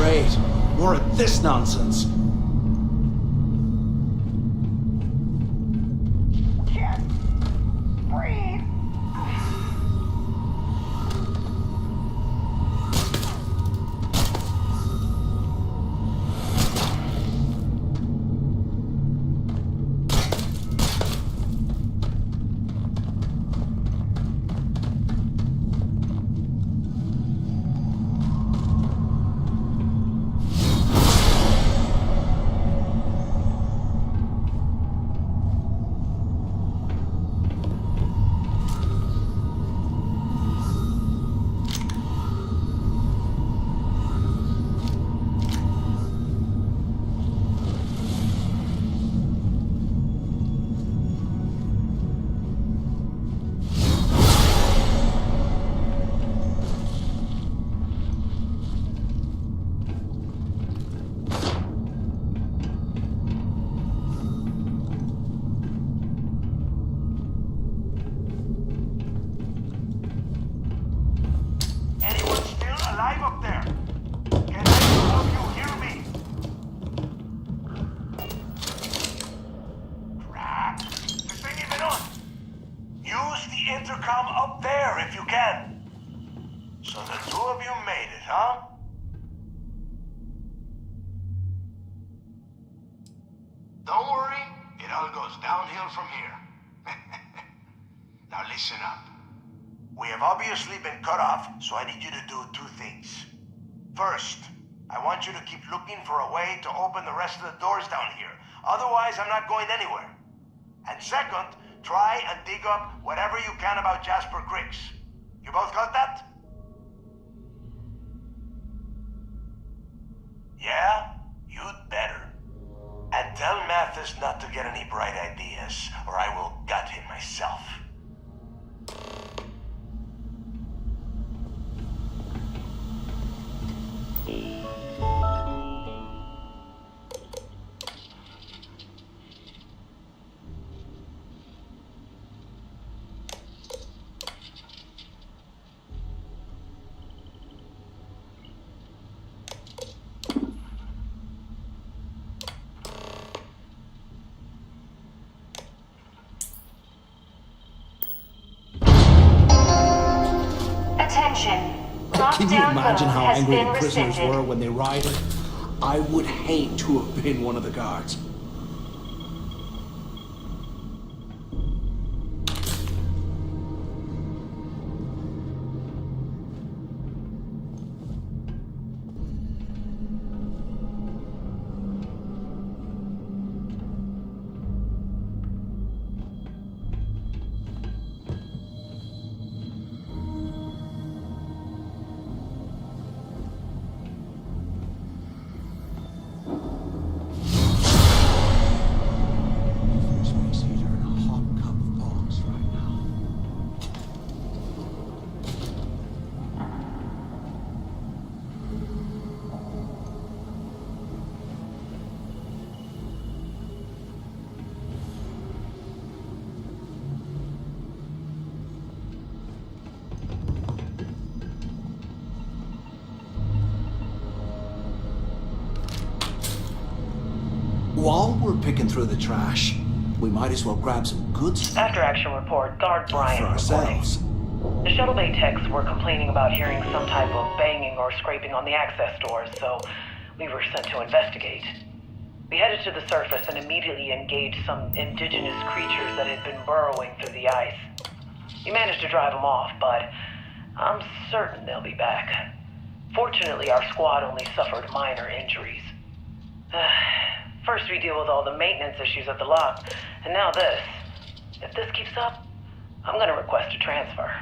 Great. More of this nonsense. Intercom up there if you can. So the two of you made it, huh? Don't worry, it all goes downhill from here. Now listen up. We have obviously been cut off, so I need you to do two things. First, I want you to keep looking for a way to open the rest of the doors down here. Otherwise, I'm not going anywhere. And second, try and dig up whatever you can about Jasper Cricks. You both got that? Yeah? You'd better. And tell Mathis not to get any bright ideas, or I will gut him myself. Can you imagine how angry the prisoners were when they rioted? I would hate to have been one of the guards. While we're picking through the trash, we might as well grab some goods. After action report, Guard Brian reporting. The shuttle bay techs were complaining about hearing some type of banging or scraping on the access doors, so we were sent to investigate. We headed to the surface and immediately engaged some indigenous creatures that had been burrowing through the ice. We managed to drive them off, but I'm certain they'll be back. Fortunately, our squad only suffered minor injuries. First we deal with all the maintenance issues at the lock, and now this. If this keeps up, I'm gonna request a transfer.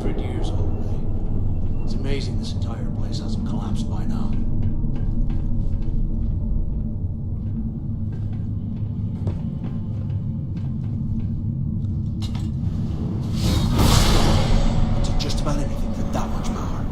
100 years old, eh? It's amazing this entire place hasn't collapsed by now. To just about anything with that much power.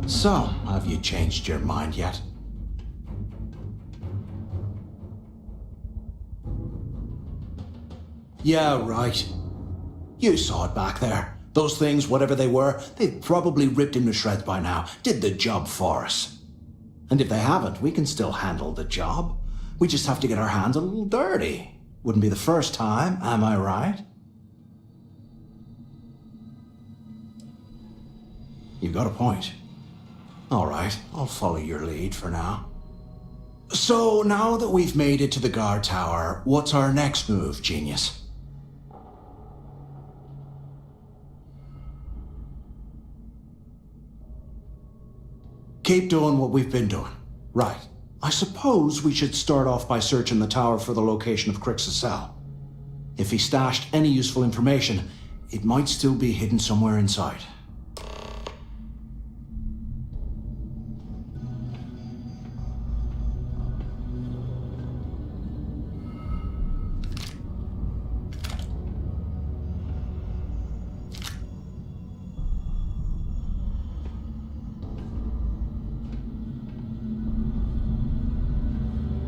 So, have you changed your mind yet? Yeah, right. You saw it back there. Those things, whatever they were, they've probably ripped him to shreds by now. Did the job for us. And if they haven't, we can still handle the job. We just have to get our hands a little dirty. Wouldn't be the first time, am I right? You got a point. All right, I'll follow your lead for now. So, now that we've made it to the guard tower, what's our next move, genius? Keep doing what we've been doing. Right. I suppose we should start off by searching the tower for the location of Crix's cell. If he stashed any useful information, it might still be hidden somewhere inside.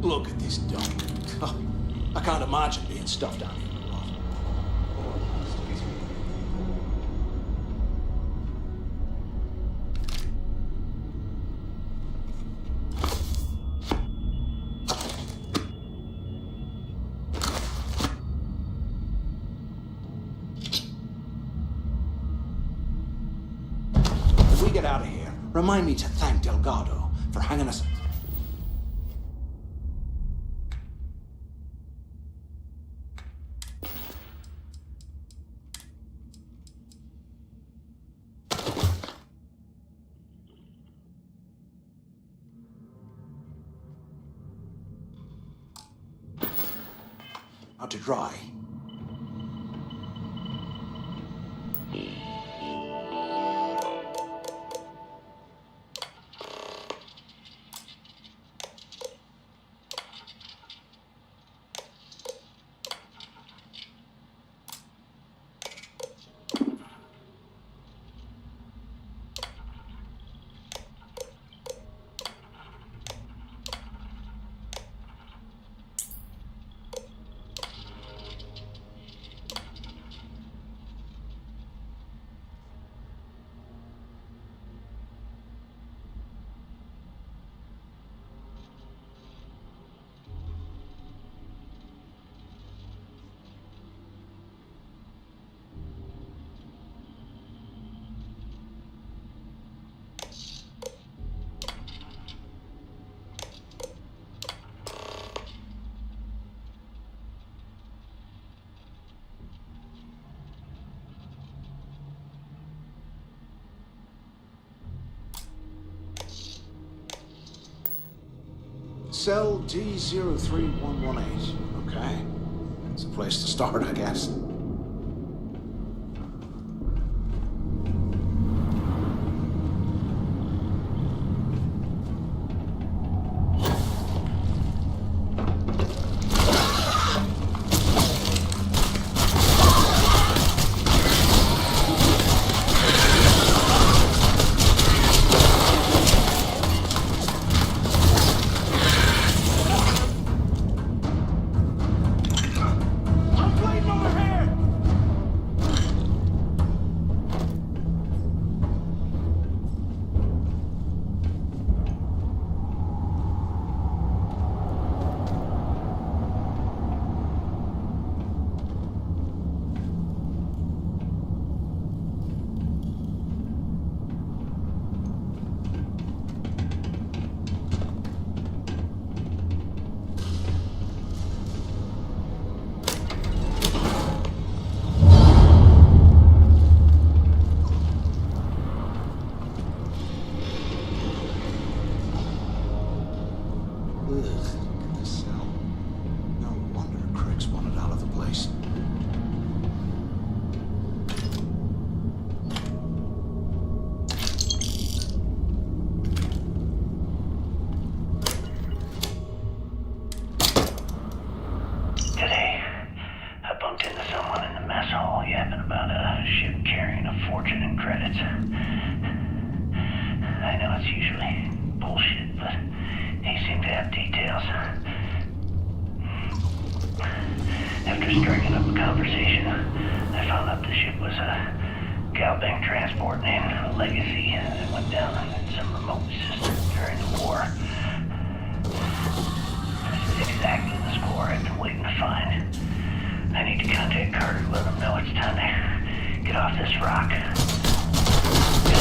Look at this dump. I can't imagine being stuffed down here. When we get out of here, remind me to thank Delgado for hanging us. Out to dry. Cell D03118. Okay. It's a place to start, I guess. I'm fighting over here! Ugh, look at this cell. No wonder Craig's wanted out of the place. Today, I bumped into someone in the mess hall yapping about a ship carrying a fortune in credits. I know it's usually bullshit, but he seemed to have details. After striking up a conversation, I found out the ship was a Galbank transport named Legacy that went down in some remote system during the war. This is exactly the score I've been waiting to find. I need to contact Carter to let him know it's time to get off this rock. Get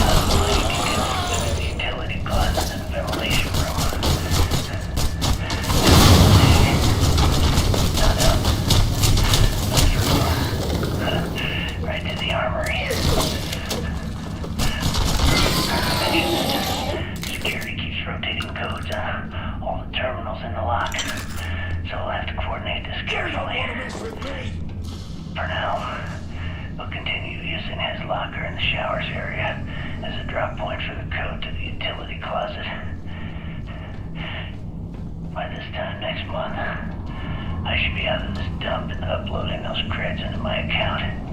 out of the lake, the utility closet and the ventilation room. Not out. Right to the armory. Security keeps rotating codes on all the terminals in the lock, so we'll have to coordinate this carefully. For now, we'll continue using his locker in the showers area as a drop point for the code to the utility closet. By this time next month, I should be out of this dump and uploading those creds into my account.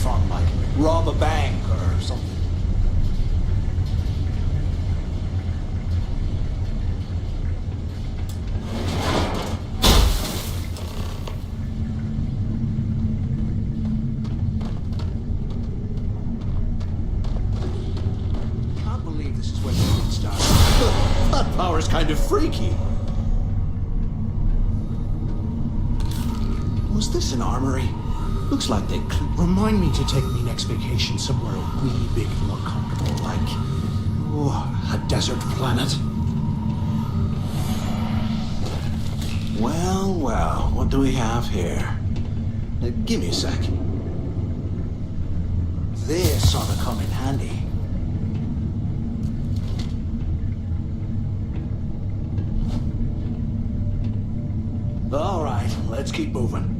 fun, like rob a bank or something. Can't believe this is where the thing started. That power's kind of freaky. Was this an armory? Looks like they remind me to take me next vacation somewhere a wee bit more comfortable, like a desert planet. Well, well, what do we have here? Give me a sec. This ought to come in handy. All right, let's keep moving.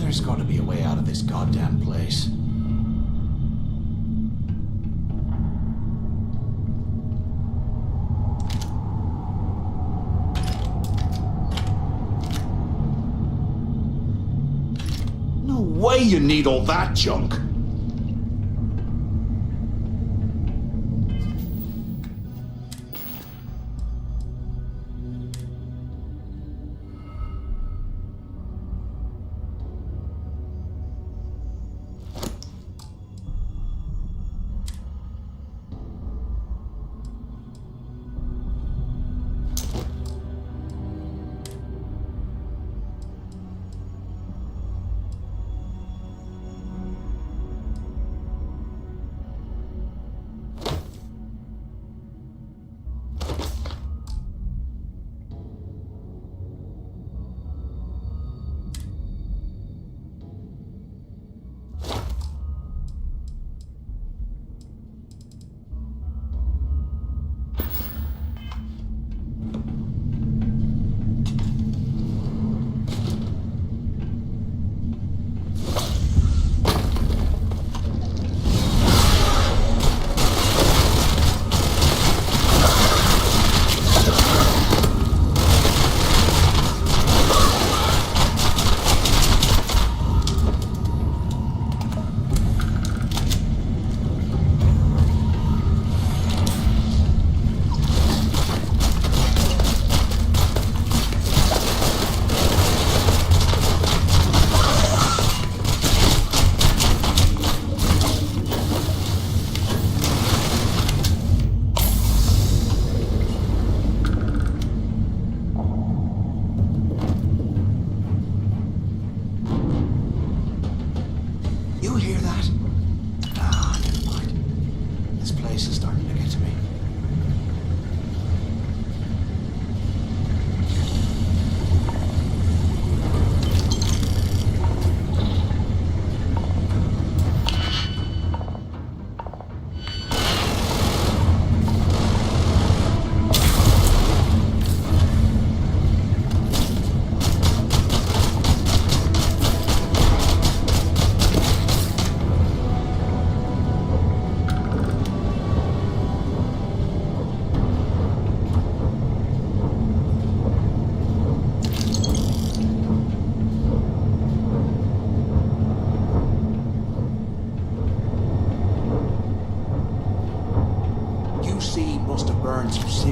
There's got to be a way out of this goddamn place. No way you need all that junk.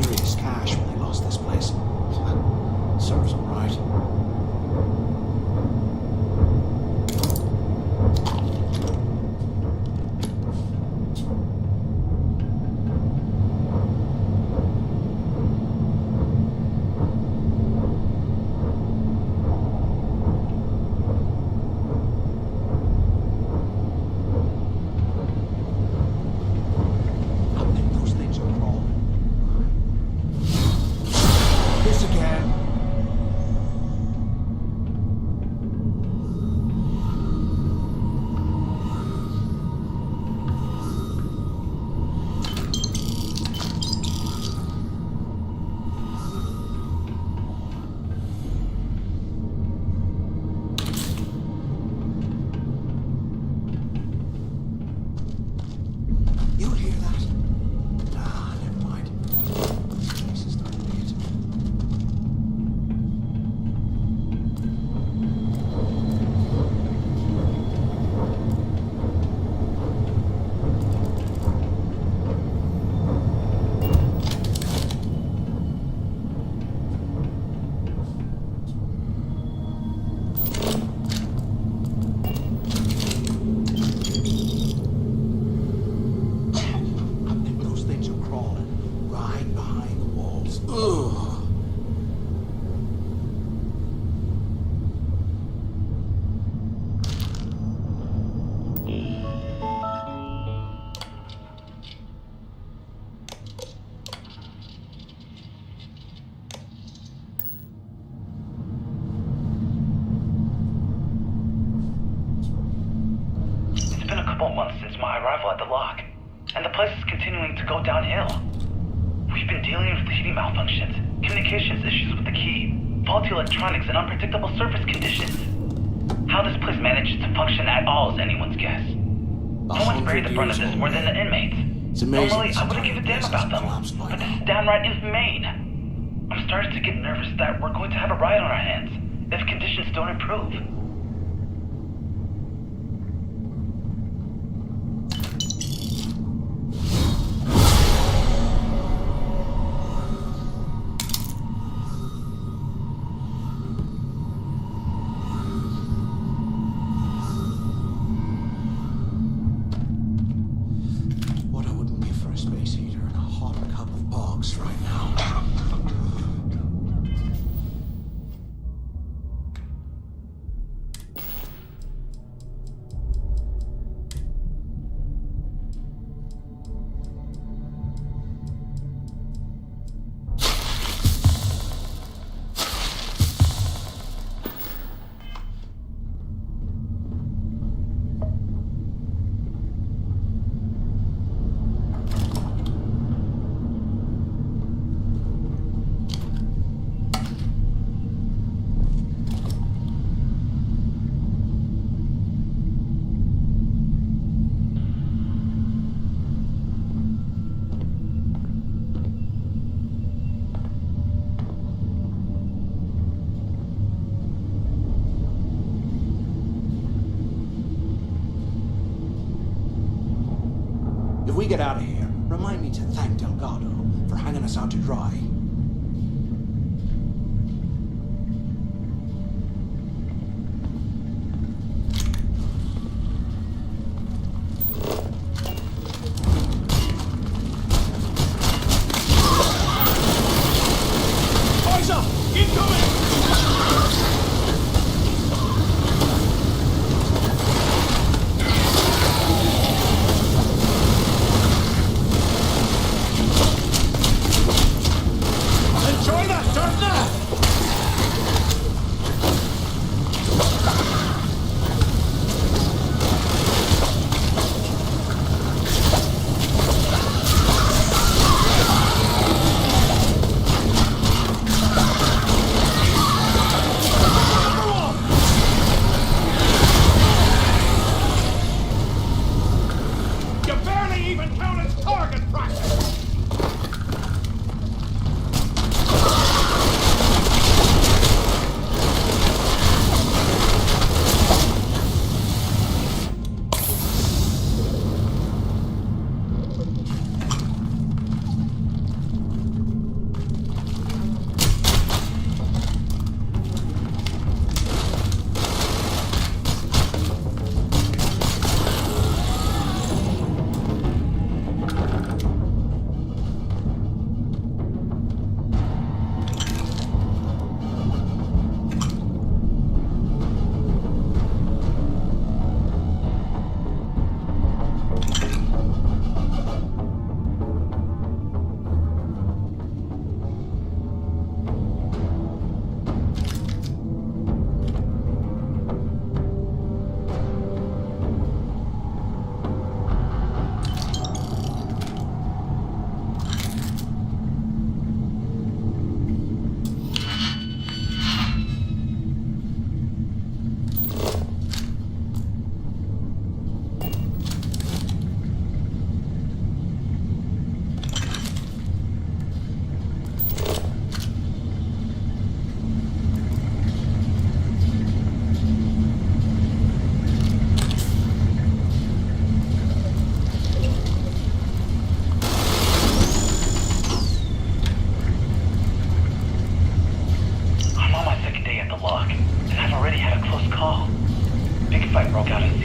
serious cash when they lost this place. Serves them right. Months since my arrival at the lock, and the place is continuing to go downhill. We've been dealing with heating malfunctions, communications issues with the key, faulty electronics, and unpredictable surface conditions. How this place manages to function at all is anyone's guess. No one's buried the brunt of this more than the inmates. It's amazing. Normally, I wouldn't give a damn about them, but this is downright inhumane. I'm starting to get nervous that we're going to have a riot on our hands if conditions don't improve. If we get out of here, remind me to thank Delgado for hanging us out to dry. Eyes up! Incoming!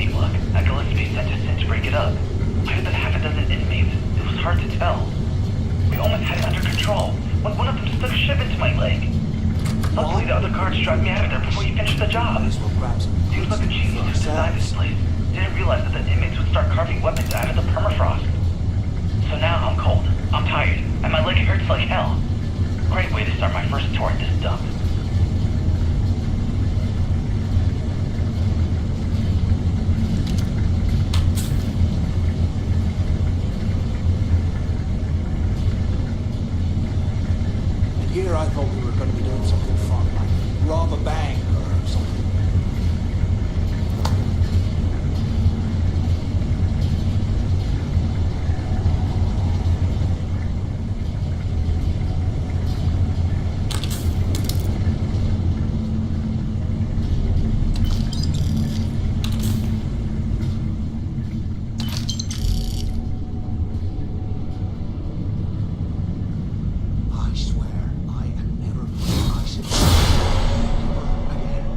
teamwork, and Gillespie sent us in to break it up. I heard that half a dozen inmates. It was hard to tell. We almost had it under control when one of them stuck a ship into my leg. Luckily, the other guards dragged me out of there before he finished the job. Seems like the genius who designed this place didn't realize that the inmates would start carving weapons out of the permafrost. So now I'm cold, I'm tired, and my leg hurts like hell. Great way to start my first tour at this dump. Here I thought we were going to be doing something fun, like rob a bank or something. I swear, I am never putting myself again.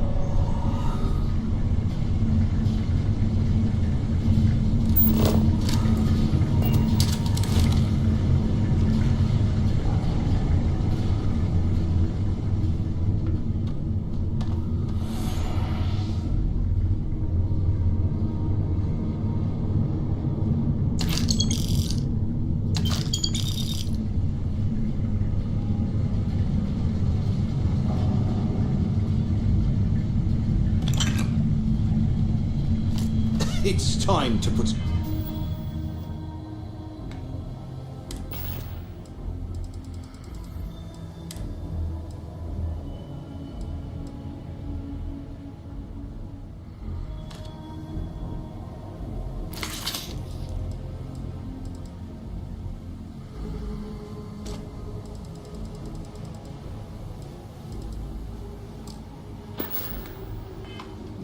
It's time to put...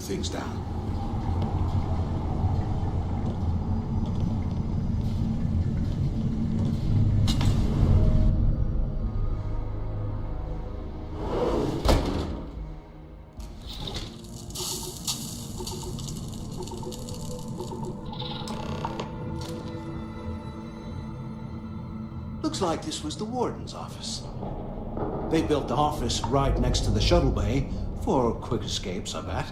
things down. Looks like this was the warden's office. They built the office right next to the shuttle bay for quick escapes, I bet.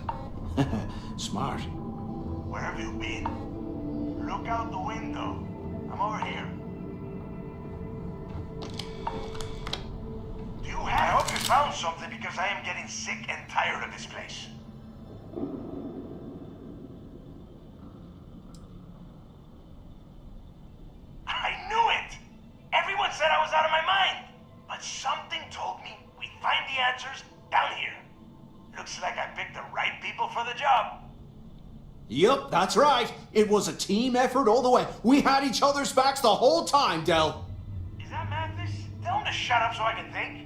Smart. Where have you been? Look out the window. I'm over here. I hope you found something because I am getting sick and tired of this place. I knew it! Everyone said I was out of my mind! But something told me we'd find the answers down here. Looks like I picked the right people for the job. Yup, that's right. It was a team effort all the way. We had each other's backs the whole time, Del. Is that madness? Tell him to shut up so I can think.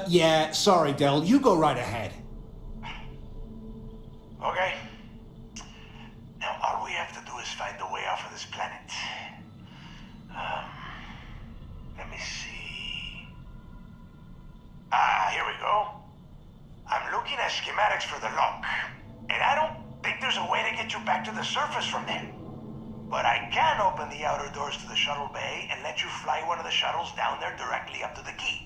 Yeah, sorry, Del. You go right ahead. Okay. Now all we have to do is find a way off of this planet. Let me see. Here we go. I'm looking at schematics for the lock, and I don't think there's a way to get you back to the surface from there. But I can open the outer doors to the shuttle bay and let you fly one of the shuttles down there directly up to the key.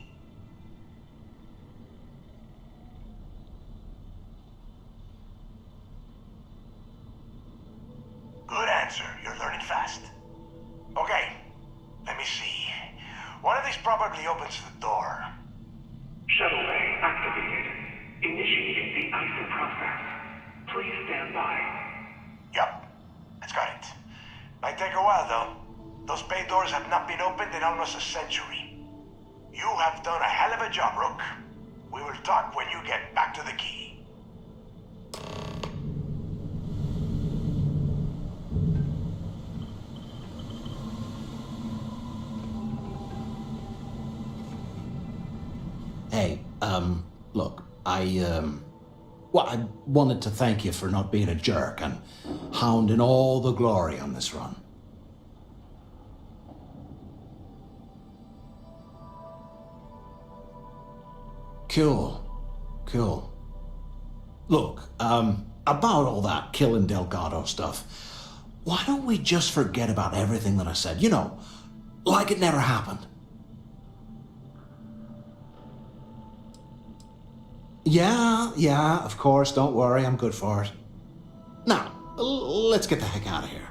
Good answer. You're learning fast. Okay, let me see. One of these probably opens the door. Shuttle bay activated. Initiating the icing process. Please stand by. Yup, it's got it. Might take a while though. Those bay doors have not been opened in almost a century. You have done a hell of a job, Rook. We will talk when you get back to the key. Hey, look, I wanted to thank you for not being a jerk and hounding all the glory on this run. Cool. Look, about all that killing Delgado stuff, why don't we just forget about everything that I said? You know, like it never happened. Yeah, of course, don't worry, I'm good for it. Now, let's get the heck out of here.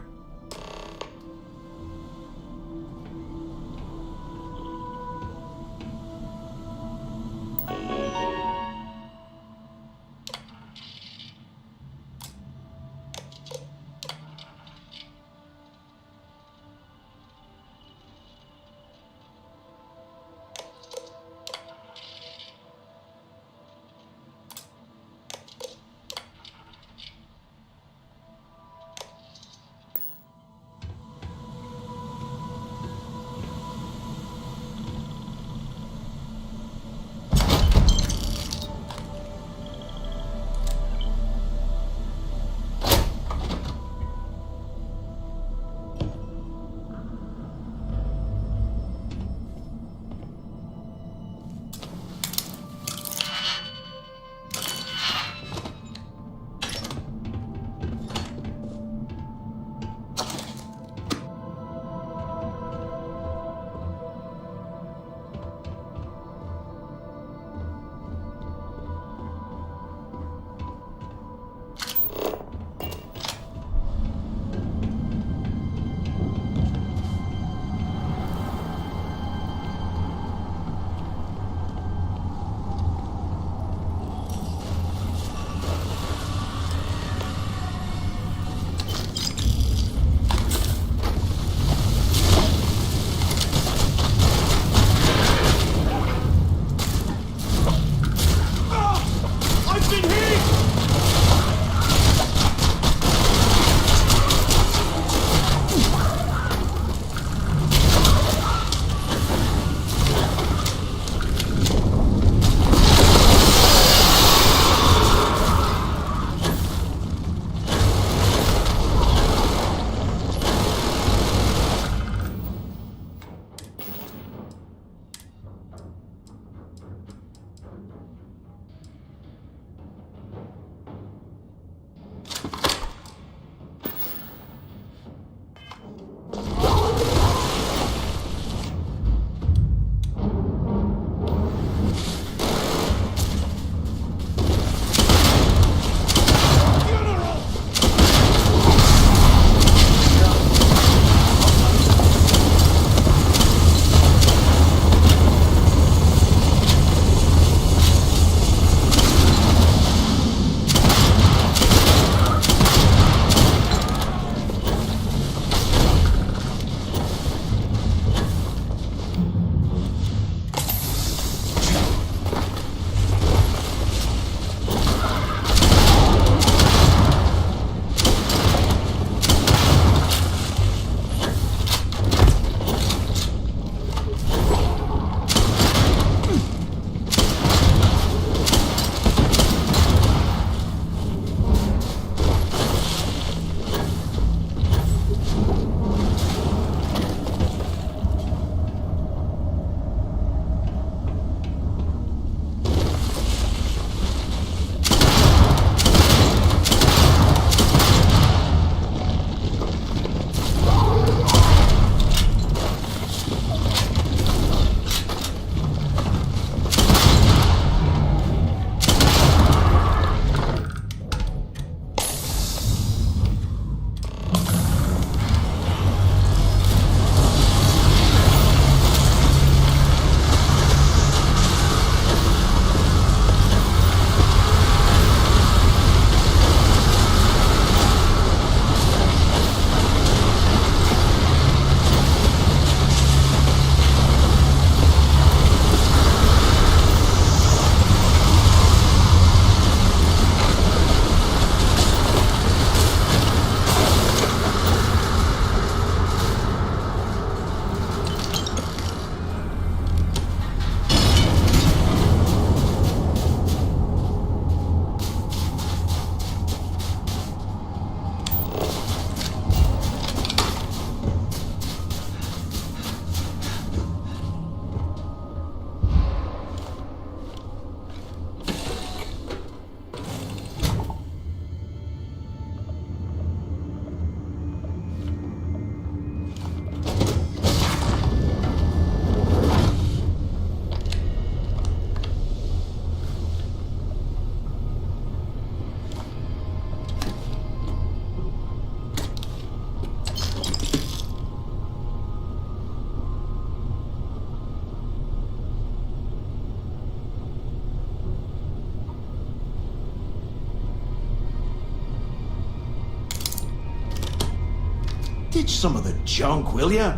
ditch some of the junk, will ya?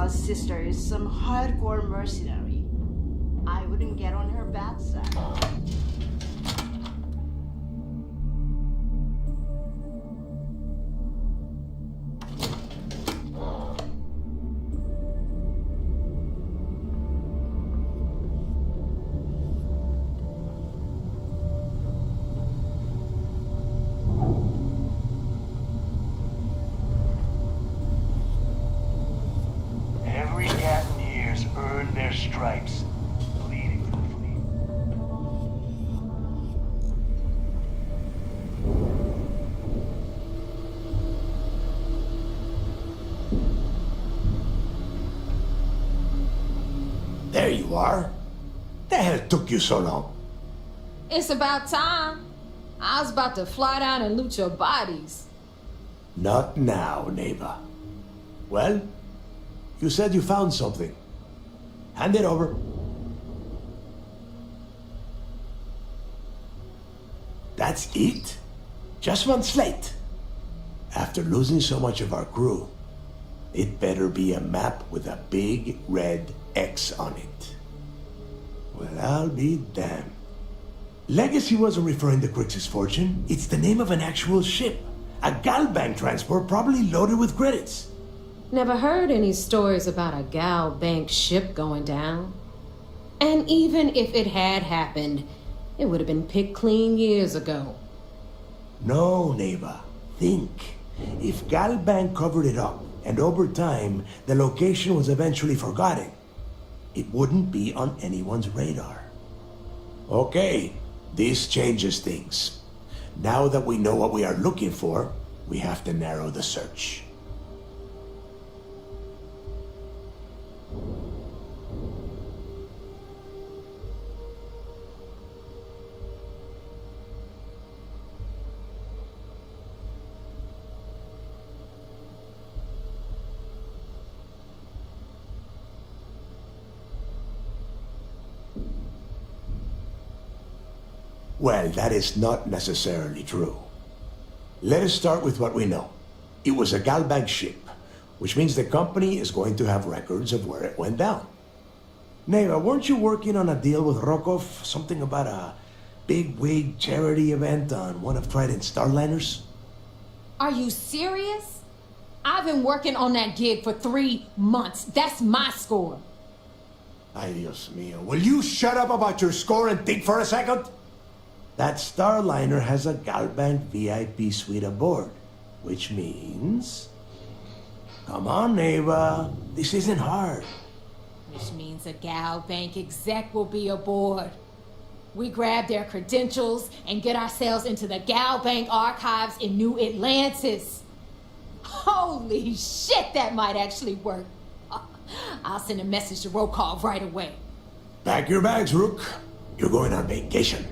Nava's sister is some hardcore mercenary. I wouldn't get on her bad side. Every captain here's earned their stripes, bleeding for the fleet. There you are. The hell took you so long? It's about time. I was about to fly down and loot your bodies. Not now, neighbor. Well, you said you found something. Hand it over. That's it? Just one slate? After losing so much of our crew, it better be a map with a big red X on it. Well, I'll be damned. Legacy wasn't referring to Crix's fortune. It's the name of an actual ship. A Galbank transport probably loaded with credits. Never heard any stories about a Gal Bank ship going down. And even if it had happened, it would have been picked clean years ago. No, neighbor. Think. If Galbank covered it up, and over time, the location was eventually forgotten, it wouldn't be on anyone's radar. Okay, this changes things. Now that we know what we are looking for, we have to narrow the search. Well, that is not necessarily true. Let us start with what we know. It was a Galbank ship, which means the company is going to have records of where it went down. Neva, weren't you working on a deal with Rokov? Something about a big-wig charity event on one of Trident's starliners? Are you serious? I've been working on that gig for 3 months. That's my score. Ay, Dios mío. Will you shut up about your score and think for a second? That starliner has a Galbank VIP suite aboard, which means... Come on, Neva. This isn't hard. Which means a Gal Bank exec will be aboard. We grab their credentials and get ourselves into the Gal Bank archives in New Atlantis. Holy shit, that might actually work. I'll send a message to Rokov right away. Pack your bags, Rook. You're going on vacation.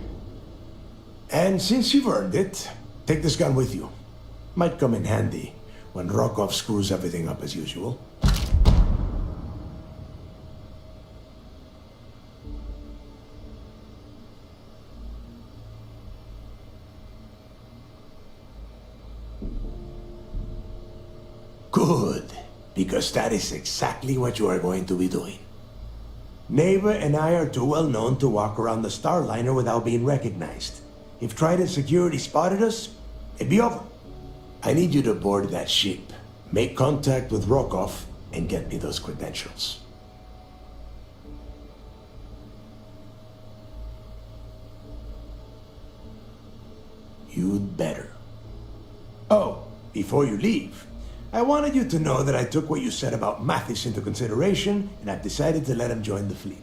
And since you've earned it, take this gun with you. Might come in handy when Rokov screws everything up as usual. Good, because that is exactly what you are going to be doing. Neva and I are too well known to walk around the starliner without being recognized. If Trident security spotted us, it'd be over. I need you to board that ship, make contact with Rokov, and get me those credentials. You'd better. Oh, before you leave, I wanted you to know that I took what you said about Mathis into consideration, and I've decided to let him join the fleet.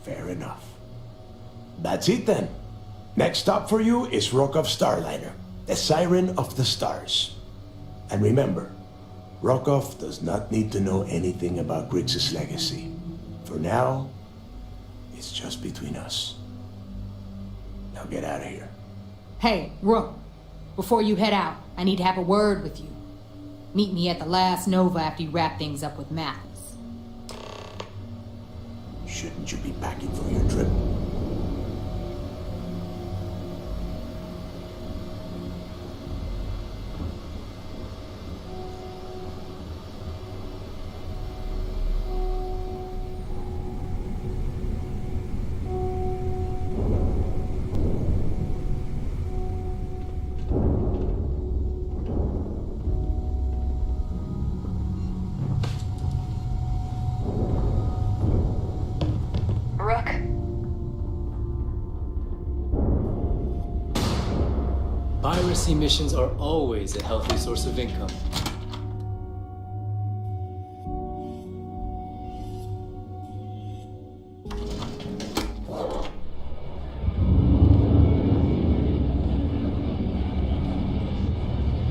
Fair enough. That's it then. Next stop for you is Rokov Starliner, the Siren of the Stars. And remember, Rokov does not need to know anything about Grix's legacy. For now, it's just between us. Now get out of here. Hey, Rook, before you head out, I need to have a word with you. Meet me at the last Nova after you wrap things up with Mathis. Shouldn't you be packing for your trip? DLC missions are always a healthy source of income.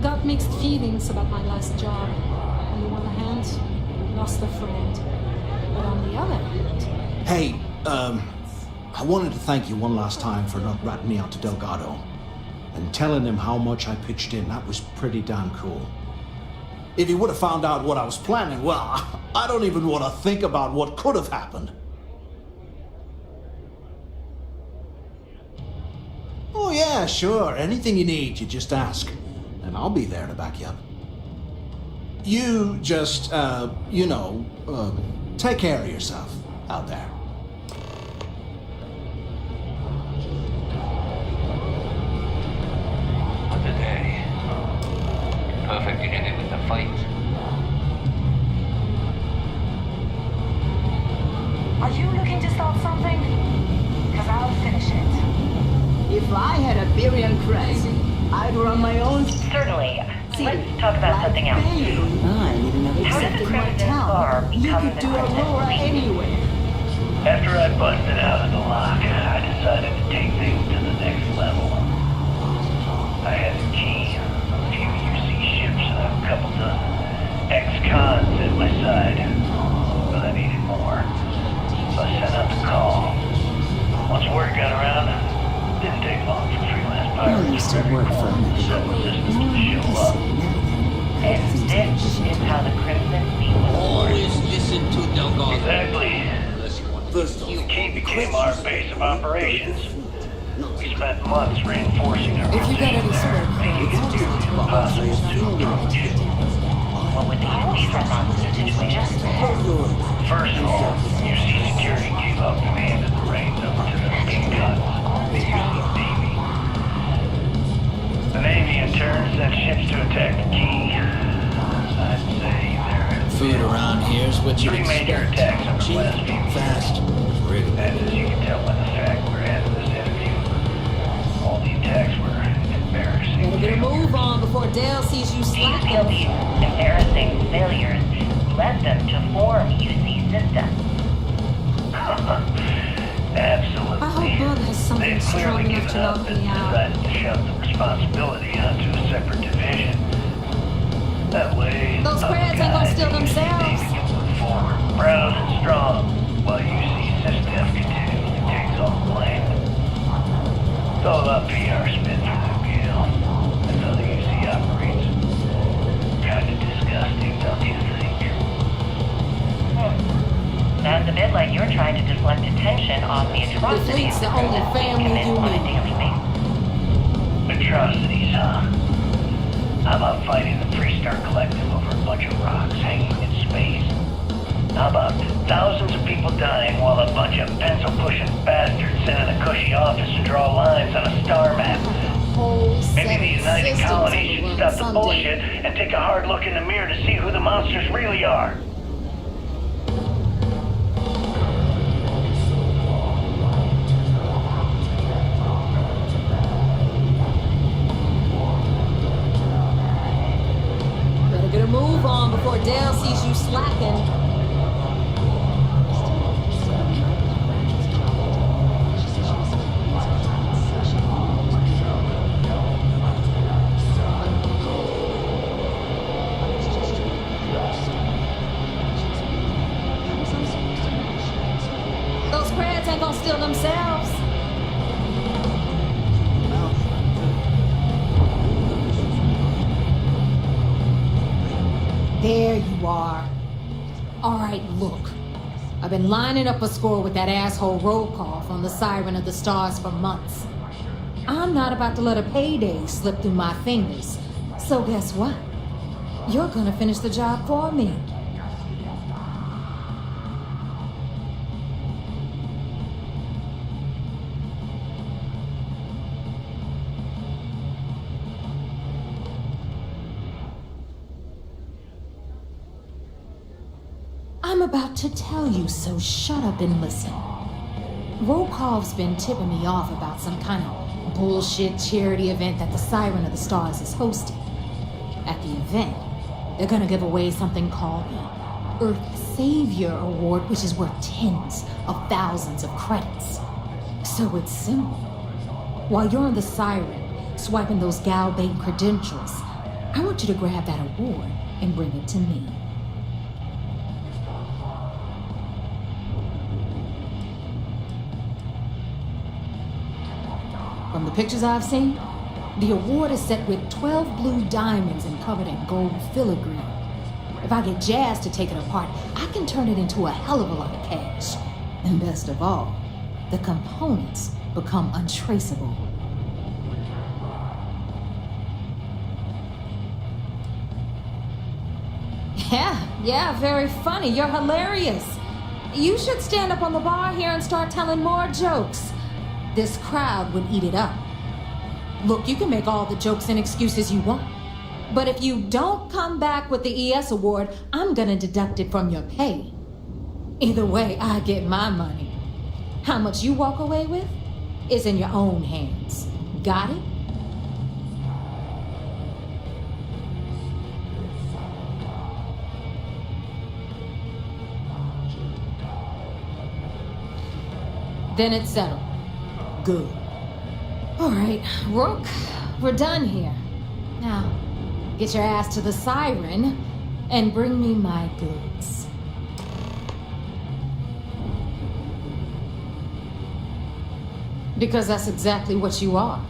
Got mixed feelings about my last job. On the one hand, lost a friend. But on the other hand... Hey, I wanted to thank you one last time for not ratting me out to Delgado and telling him how much I pitched in. That was pretty damn cool. If he would have found out what I was planning, well, I don't even want to think about what could have happened. Oh yeah, sure. Anything you need, you just ask. And I'll be there to back you up. You just, take care of yourself out there. What a day. Perfect to end it with a fight. Are you looking to start something? Because I'll finish it. If I had a billion credits, I'd run my own. Certainly. Let's talk about something else. I need another How did exec the in my Crimson town. Star You become could the do Crimson Aurora Fleet? anywhere. After I busted out of the lock, I decided to take things to the next level. I had a key, a few UC ships, and a couple dozen ex-cons at my side. But I needed more, so I sent out the call. Once word got around, it didn't take long for freelance pirates used to work for a systems to show up. And this is how the Crimson Fleet was born. Listen to Delgado. Exactly. The key became our base of operations. We spent months reinforcing our If you got any spare making it nearly impossible to approach. What would the UC response to the situation? First of all, UC security gave up and handed the reins over to the big guns, the UC Navy. The Navy in turn sent ships to attack the key. I'd say there Food around here's what you three major attacks over the last few years. Fast. And as you can tell by the fact we're having this interview, all the attacks were embarrassing. Better get a move on before Dale sees you Do you feel slacking. these embarrassing failures led them to form UC systems? Absolutely. I hope Bud has something They've strong clearly enough given to up knock and me out. decided to shove the responsibility onto a separate division. That way, Those crabs ain't gonna steal themselves. forward, proud and strong, while UC System continually takes all the blame. It's all about PR spin for them, Gale. That's how the UC operates. Kind of disgusting, don't you think? Sounds a bit like you're trying to deflect attention off the atrocities fleet's the only that family commit you on a need. daily basis. Atrocities, huh? How about fighting the Freestar Collective over a bunch of rocks hanging in space? How about thousands of people dying while a bunch of pencil-pushing bastards sit in a cushy office and draw lines on a star map? Maybe the United Colonies should stop the bullshit and take a hard look in the mirror to see who the monsters really are. Better get a move on before Dale sees you slacking. Those crabs ain't gonna steal themselves. There you are. All right, look. I've been lining up a score with that asshole roll call from the Siren of the Stars for months. I'm not about to let a payday slip through my fingers. So guess what? You're gonna finish the job for me. I'm about to tell you, so shut up and listen. Rokov's been tipping me off about some kind of bullshit charity event that the Siren of the Stars is hosting. At the event, they're gonna give away something called the Earth Savior Award, which is worth tens of thousands of credits. So it's simple. While you're on the Siren, swiping those gal-bait credentials, I want you to grab that award and bring it to me. From the pictures I've seen, the award is set with 12 blue diamonds and covered in gold filigree. If I get Jazz to take it apart, I can turn it into a hell of a lot of cash. And best of all, the components become untraceable. Yeah, very funny. You're hilarious. You should stand up on the bar here and start telling more jokes. This crowd would eat it up. Look, you can make all the jokes and excuses you want. But if you don't come back with the ES award, I'm gonna deduct it from your pay. Either way, I get my money. How much you walk away with is in your own hands. Got it? Then it's settled. Good. All right, Rook, we're done here. Now, get your ass to the Siren and bring me my goods. Because that's exactly what you are.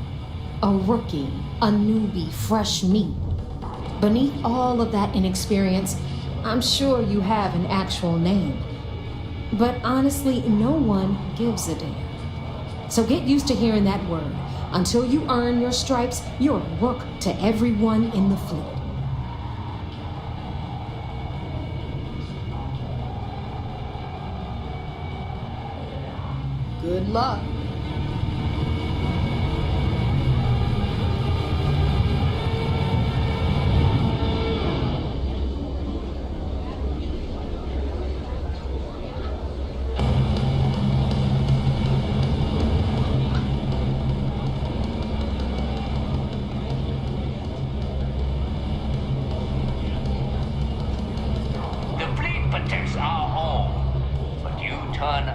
A rookie, a newbie, fresh meat. Beneath all of that inexperience, I'm sure you have an actual name. But honestly, no one gives a damn. So get used to hearing that word. Until you earn your stripes, you're a rook to everyone in the fleet. Good luck.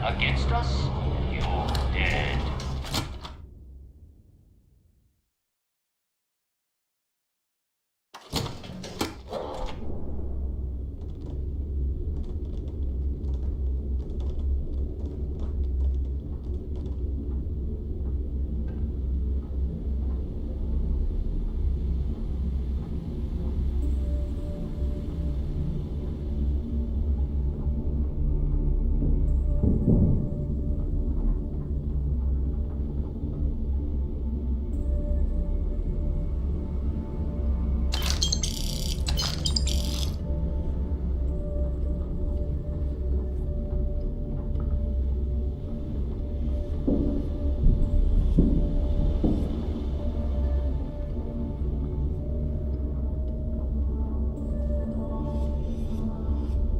Against us, you're dead.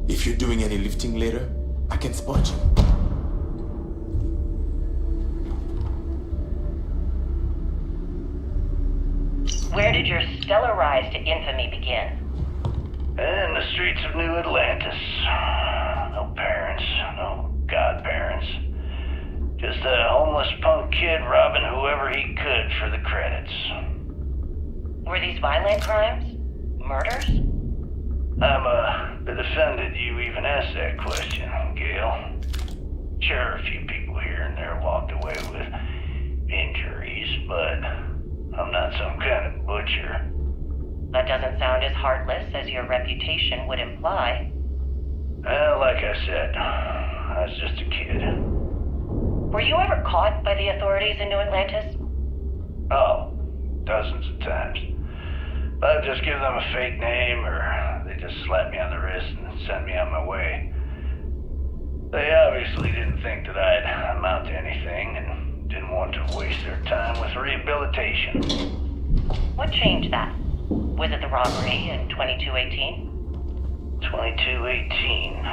If you're doing any lifting later, I can spot you. Where did your stellar rise to infamy begin? In the streets of New Atlantis. No parents, no godparents. Just a homeless punk kid robbing whoever he could for the credits. Were these violent crimes? Murders? I'm a bit offended you even asked that question, Gail. Sure, a few people here and there walked away with injuries, but I'm not some kind of butcher. That doesn't sound as heartless as your reputation would imply. Well, like I said, I was just a kid. Were you ever caught by the authorities in New Atlantis? Oh, dozens of times. But I'd just give them a fake name, or they just slap me on the wrist and send me on my way. They obviously didn't think that I'd amount to anything, and didn't want to waste their time with rehabilitation. What changed that? Was it the robbery in 2218? 2218?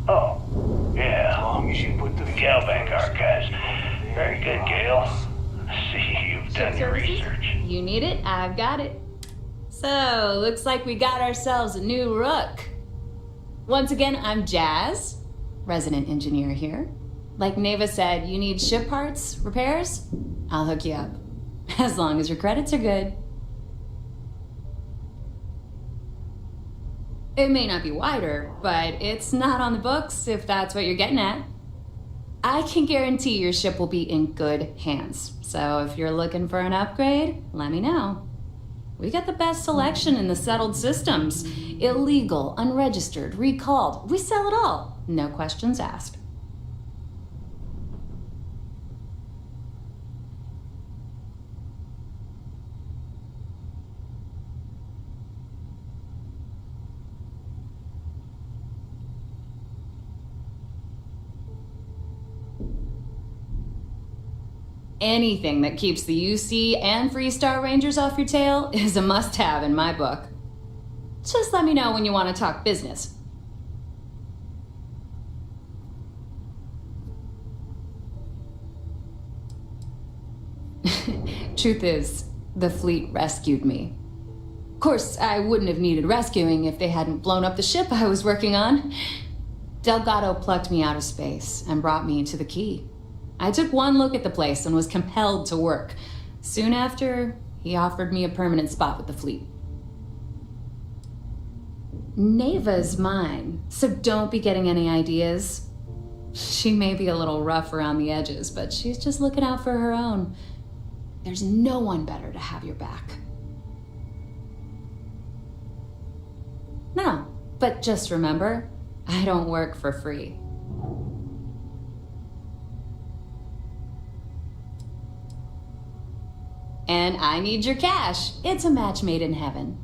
Oh, yeah. As long as you put the Galbank archives. Very good, Gale. See, you've done your research. You need it, I've got it. So, looks like we got ourselves a new rook. Once again, I'm Jazz, resident engineer here. Like Neva said, you need ship parts, repairs? I'll hook you up. As long as your credits are good. It may not be wider, but it's not on the books if that's what you're getting at. I can guarantee your ship will be in good hands. So if you're looking for an upgrade, let me know. We got the best selection in the settled systems. Illegal, unregistered, recalled. We sell it all. No questions asked. Anything that keeps the UC and Freestar Rangers off your tail is a must-have in my book. Just let me know when you want to talk business. Truth is, the fleet rescued me. Of course, I wouldn't have needed rescuing if they hadn't blown up the ship I was working on. Delgado plucked me out of space and brought me to the Key. I took one look at the place and was compelled to work. Soon after, he offered me a permanent spot with the fleet. Neva's mine, so don't be getting any ideas. She may be a little rough around the edges, but she's just looking out for her own. There's no one better to have your back. No, but just remember, I don't work for free. And I need your cash. It's a match made in heaven.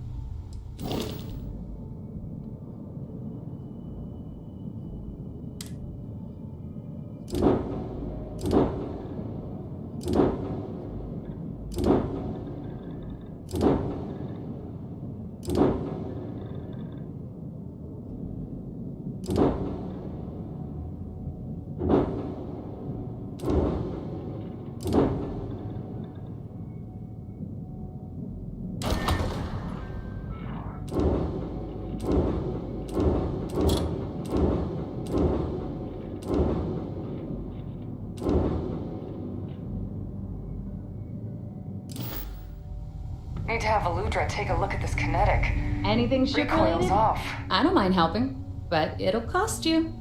Need to have Aludra take a look at this kinetic. Anything ship Recoil's related? off. I don't mind helping, but it'll cost you.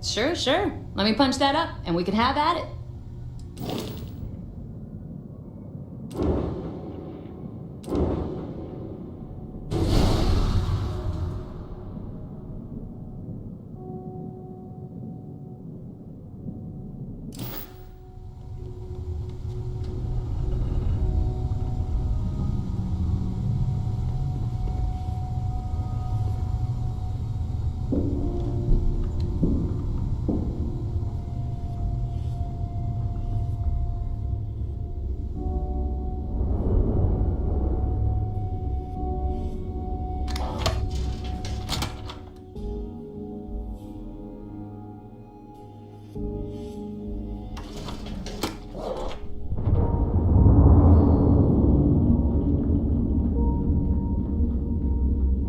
Sure. Let me punch that up, and we can have at it.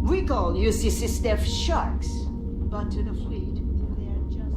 We call UCC staff sharks, but to the fleet, they're just...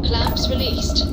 Clamps released.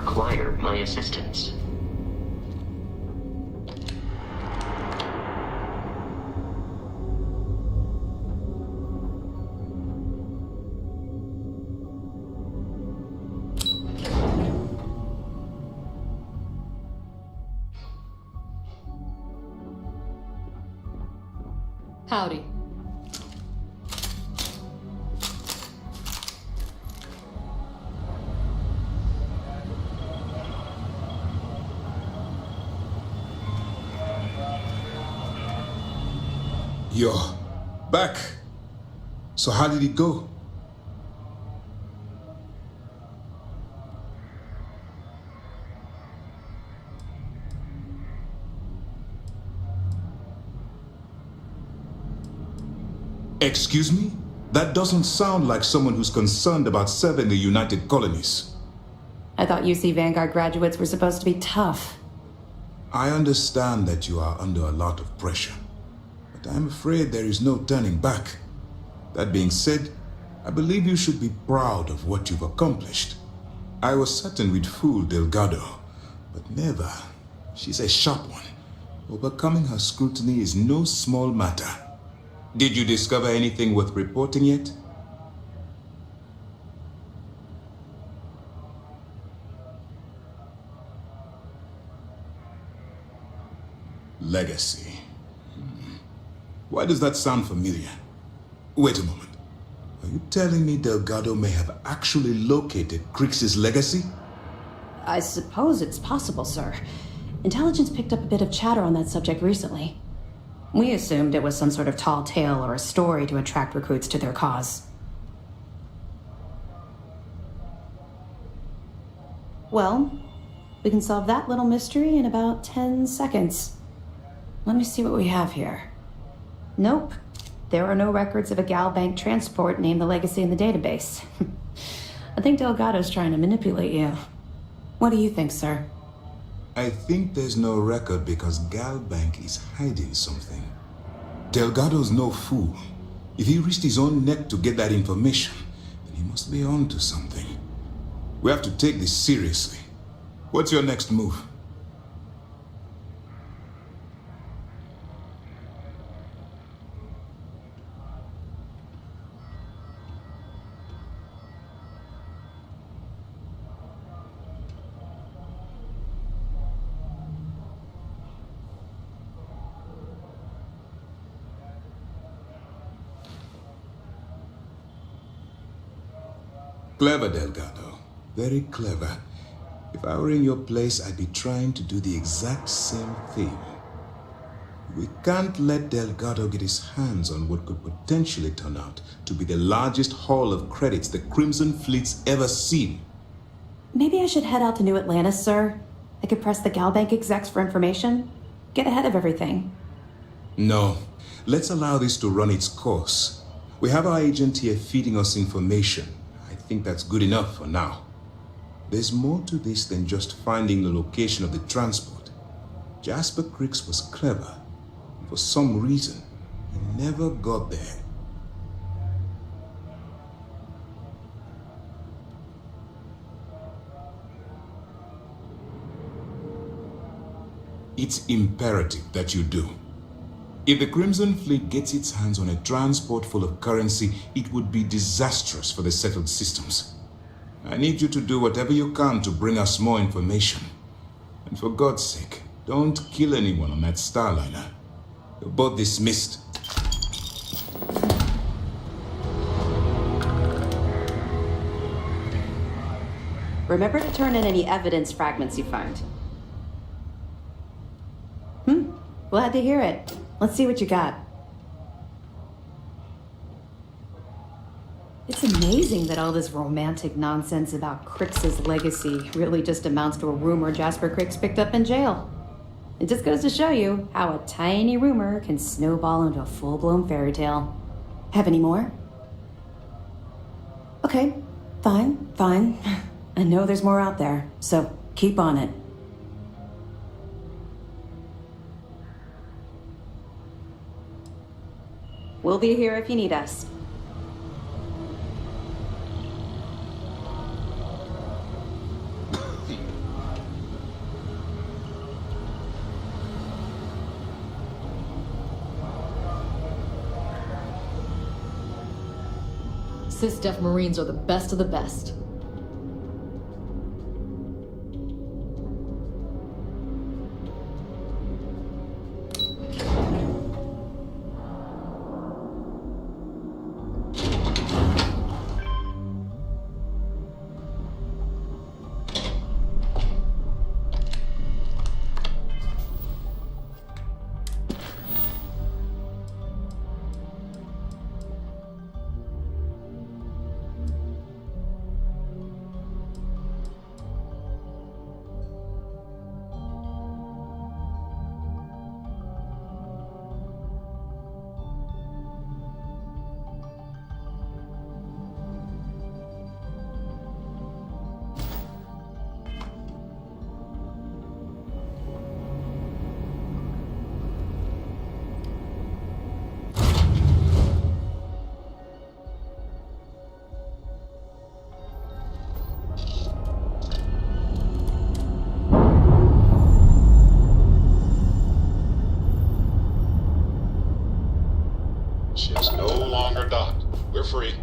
require my assistance. Howdy. You're back. So how did it go? Excuse me? That doesn't sound like someone who's concerned about serving the United Colonies. I thought UC Vanguard graduates were supposed to be tough. I understand that you are under a lot of pressure, but I'm afraid there is no turning back. That being said, I believe you should be proud of what you've accomplished. I was certain we'd fool Delgado, but never. She's a sharp one. Overcoming her scrutiny is no small matter. Did you discover anything worth reporting yet? Legacy. Why does that sound familiar? Wait a moment. Are you telling me Delgado may have actually located Crix's legacy? I suppose it's possible, sir. Intelligence picked up a bit of chatter on that subject recently. We assumed it was some sort of tall tale or a story to attract recruits to their cause. Well, we can solve that little mystery in about 10 seconds. Let me see what we have here. Nope. There are no records of a Gal Bank transport named the Legacy in the database. I think Delgado's trying to manipulate you. What do you think, sir? I think there's no record because Gal Bank is hiding something. Delgado's no fool. If he risked his own neck to get that information, then he must be on to something. We have to take this seriously. What's your next move? Clever, Delgado. Very clever. If I were in your place, I'd be trying to do the exact same thing. We can't let Delgado get his hands on what could potentially turn out to be the largest haul of credits the Crimson Fleet's ever seen. Maybe I should head out to New Atlantis, sir. I could press the Gal Bank execs for information. Get ahead of everything. No. Let's allow this to run its course. We have our agent here feeding us information. I think that's good enough for now. There's more to this than just finding the location of the transport. Jasper Crix was clever. For some reason, he never got there. It's imperative that you do. If the Crimson Fleet gets its hands on a transport full of currency, it would be disastrous for the settled systems. I need you to do whatever you can to bring us more information. And for God's sake, don't kill anyone on that Starliner. You're both dismissed. Remember to turn in any evidence fragments you find. Glad to hear it. Let's see what you got. It's amazing that all this romantic nonsense about Crix's legacy really just amounts to a rumor Jasper Crix picked up in jail. It just goes to show you how a tiny rumor can snowball into a full-blown fairy tale. Have any more? Okay, fine. I know there's more out there, so keep on it. We'll be here if you need us. SysDef Marines are the best of the best. Ship's no longer docked. We're free.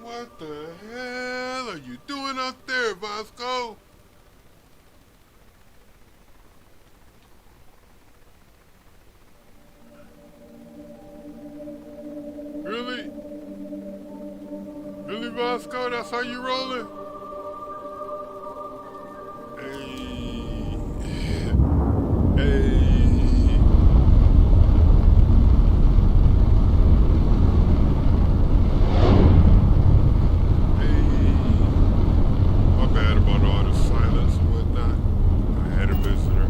What the hell are you doing out there, Vasco? Really? Roscoe? That's how you rolling? Hey. Hey. My bad about all the silence and whatnot. I had a visitor.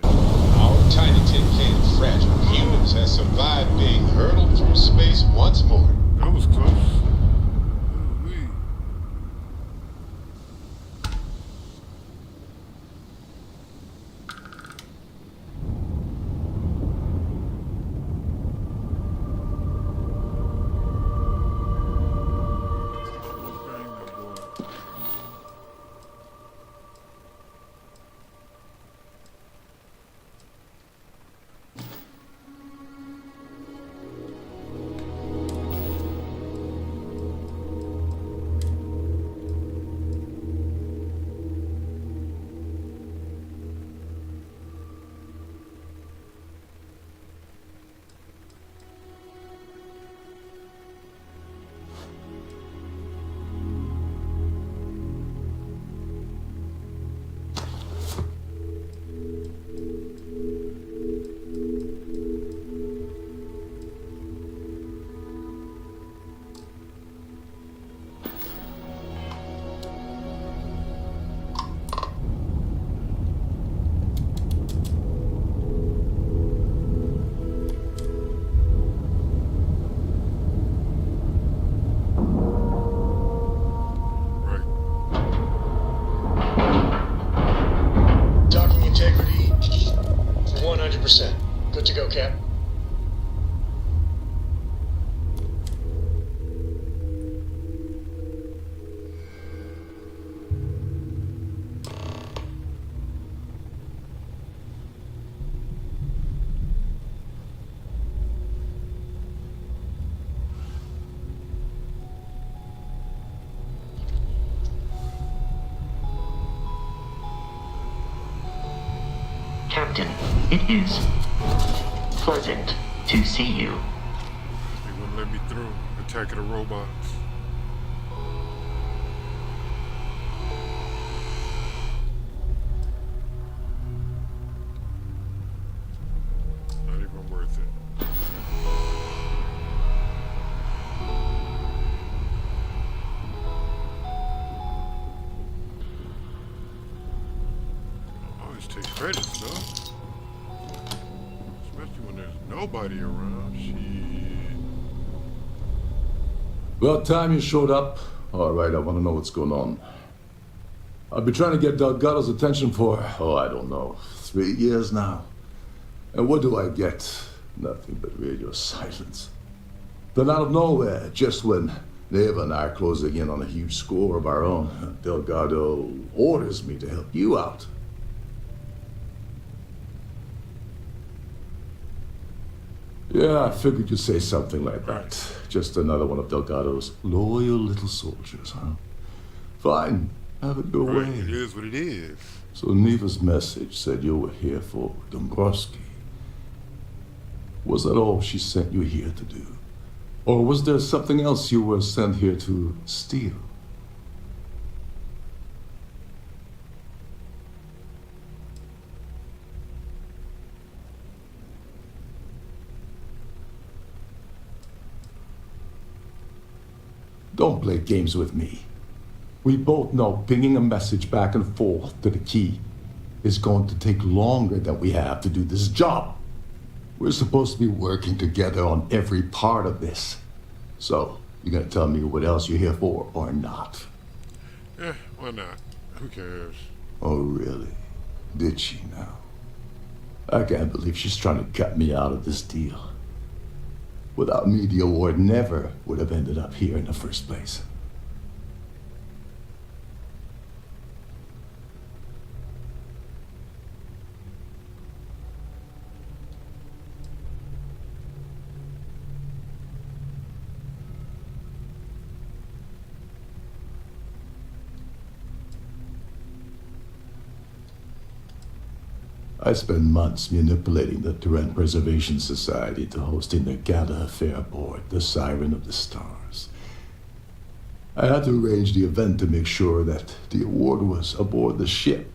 Our tiny tin can of fragile humans has survived being hurtled through space once more. That was close. Docking integrity, 100%. Good to go, Cap. Captain, it is pleasant to see you. They wouldn't let me through. Attacking the robots. Not even worth it. Always take credits though. Especially when there's nobody around. Shit. About time you showed up. All right, I want to know what's going on. I've been trying to get Delgado's attention for, I don't know, 3 years now. And what do I get? Nothing but radio silence. Then out of nowhere, just when Neva and I are closing in on a huge score of our own, Delgado orders me to help you out. Yeah, I figured you'd say something like that. Just another one of Delgado's loyal little soldiers, huh? Fine, have it your way. It is what it is. So Neva's message said you were here for Dombrowski. Was that all she sent you here to do? Or was there something else you were sent here to steal? Don't play games with me. We both know pinging a message back and forth to the key is going to take longer than we have to do this job. We're supposed to be working together on every part of this. So, you gonna tell me what else you're here for or not? Why not? Who cares? Oh, really? Did she now? I can't believe she's trying to cut me out of this deal. Without me, the award never would have ended up here in the first place. I spent months manipulating the Terran Preservation Society to hosting their gala affair aboard the Siren of the Stars. I had to arrange the event to make sure that the award was aboard the ship.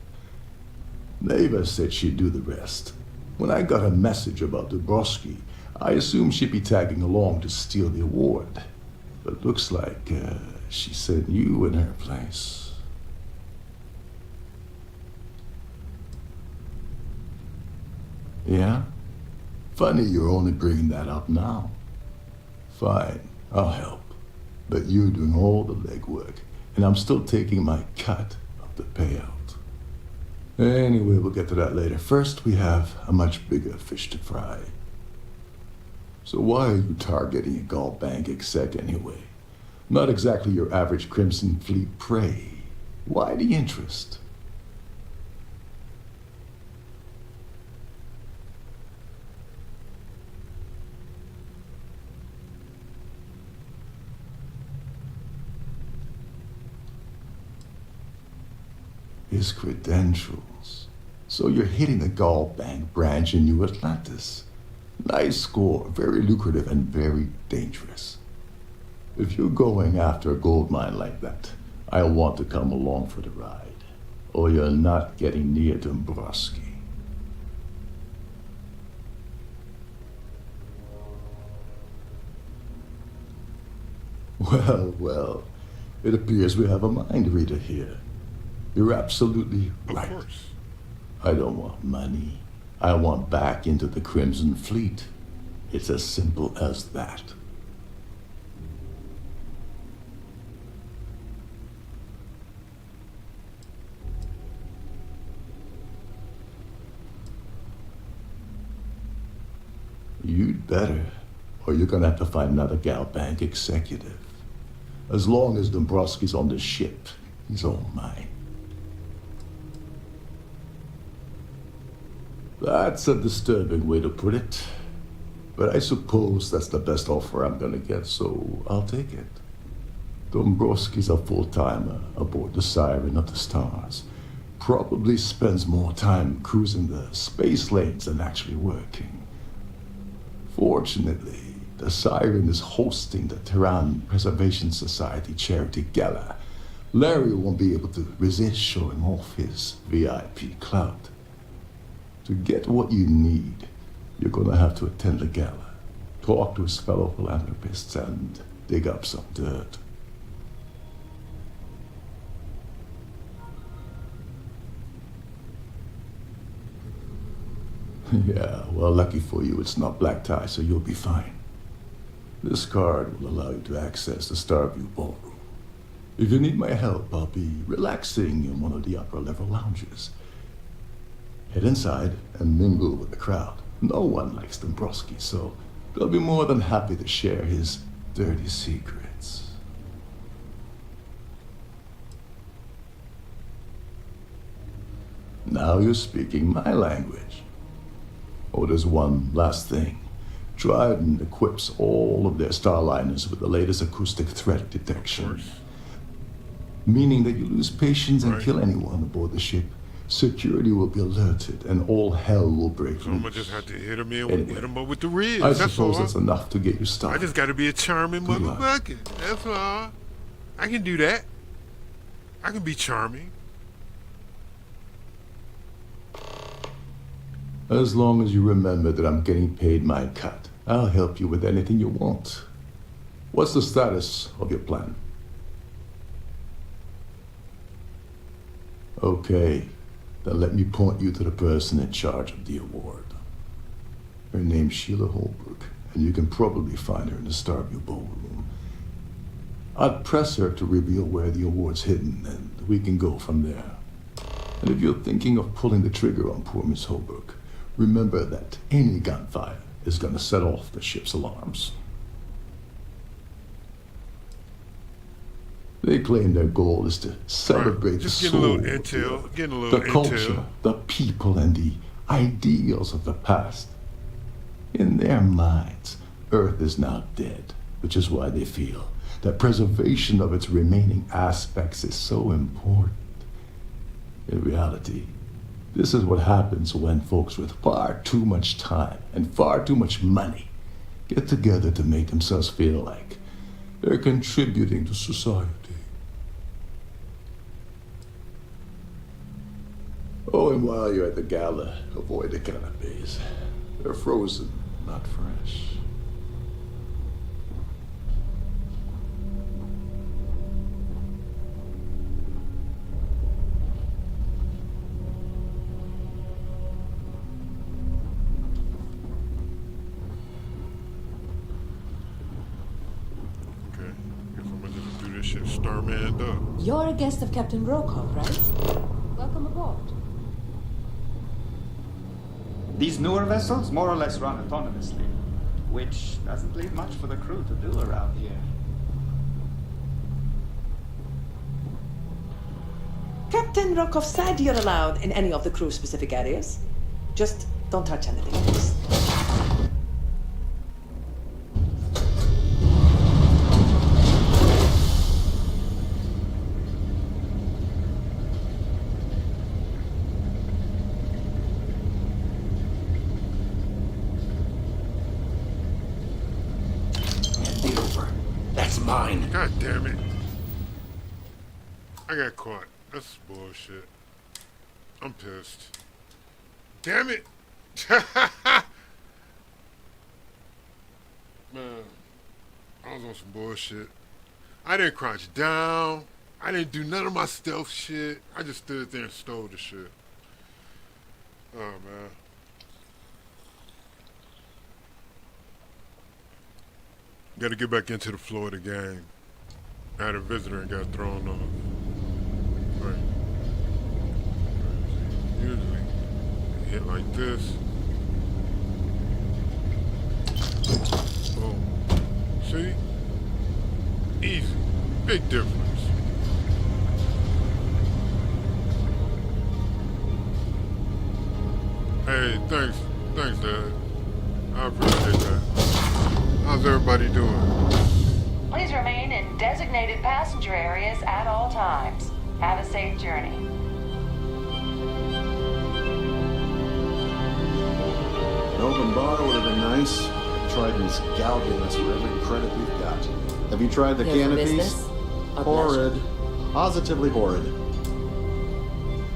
Neva said she'd do the rest. When I got a message about Dubrovsky, I assumed she'd be tagging along to steal the award. But looks like she sent you in her place. Yeah? Funny you're only bringing that up now. Fine, I'll help. But you're doing all the legwork, and I'm still taking my cut of the payout. Anyway, we'll get to that later. First, we have a much bigger fish to fry. So why are you targeting a Gall Bank exec anyway? Not exactly your average Crimson Fleet prey. Why the interest? His credentials. So you're hitting the Gall Bank branch in New Atlantis. Nice score, very lucrative and very dangerous. If you're going after a gold mine like that, I'll want to come along for the ride. Or you're not getting near Dubrovsky. Well, it appears we have a mind reader here. You're absolutely right. Of course. I don't want money. I want back into the Crimson Fleet. It's as simple as that. You'd better, or you're gonna have to find another Gall Bank executive. As long as Dubrovsky's on the ship, he's all mine. That's a disturbing way to put it. But I suppose that's the best offer I'm gonna get, so I'll take it. Dubrovsky's a full-timer aboard the Siren of the Stars. Probably spends more time cruising the space lanes than actually working. Fortunately, the Siren is hosting the Terran Preservation Society charity gala. Larry won't be able to resist showing off his VIP clout. To get what you need, you're gonna have to attend the gala, talk to his fellow philanthropists, and dig up some dirt. Yeah, well, lucky for you, it's not black tie, so you'll be fine. This card will allow you to access the Starview Ballroom. If you need my help, I'll be relaxing in one of the upper-level lounges. Head inside and mingle with the crowd. No one likes Dubrovsky, so they'll be more than happy to share his dirty secrets. Now you're speaking my language. Oh, there's one last thing. Trident equips all of their starliners with the latest acoustic threat detection. Meaning that you lose patience and kill anyone aboard the ship, security will be alerted and all hell will break loose. I'm gonna just have to hit him up with the ribs. I that's suppose all. that's enough to get you started. I just gotta be a charming motherfucker. That's all. I can do that. I can be charming. As long as you remember that I'm getting paid my cut, I'll help you with anything you want. What's the status of your plan? Okay, then let me point you to the person in charge of the award. Her name's Sheila Holbrook, and you can probably find her in the Starview Ballroom. I'd press her to reveal where the award's hidden, and we can go from there. And if you're thinking of pulling the trigger on poor Miss Holbrook, Remember that any gunfire is going to set off the ship's alarms. They claim their goal is to celebrate the soul, the culture, the people, and the ideals of the past. In their minds, Earth is now dead, which is why they feel that preservation of its remaining aspects is so important. In reality, this is what happens when folks with far too much time and far too much money get together to make themselves feel like they're contributing to society. Oh, and while you're at the gala, avoid the canapes. They're frozen, not fresh. Starman up. You're a guest of Captain Rokov, right? Welcome aboard. These newer vessels more or less run autonomously, which doesn't leave much for the crew to do around here. Captain Rokov said you're allowed in any of the crew-specific areas. Just don't touch anything else. Mine. God damn it. I got caught. That's bullshit. I'm pissed. Damn it. Man, I was on some bullshit. I didn't crouch down. I didn't do none of my stealth shit. I just stood there and stole the shit. Oh, man. Got to get back into the flow of the game. I had a visitor and got thrown off. Right. Usually, hit like this. Boom. See? Easy. Big difference. Hey, thanks. Thanks, Dad. I appreciate that. How's everybody doing? Please remain in designated passenger areas at all times. Have a safe journey. An open bar would have been nice. Trident's gouging us for every credit we've got. Have you tried the canopies? Horrid. Positively horrid.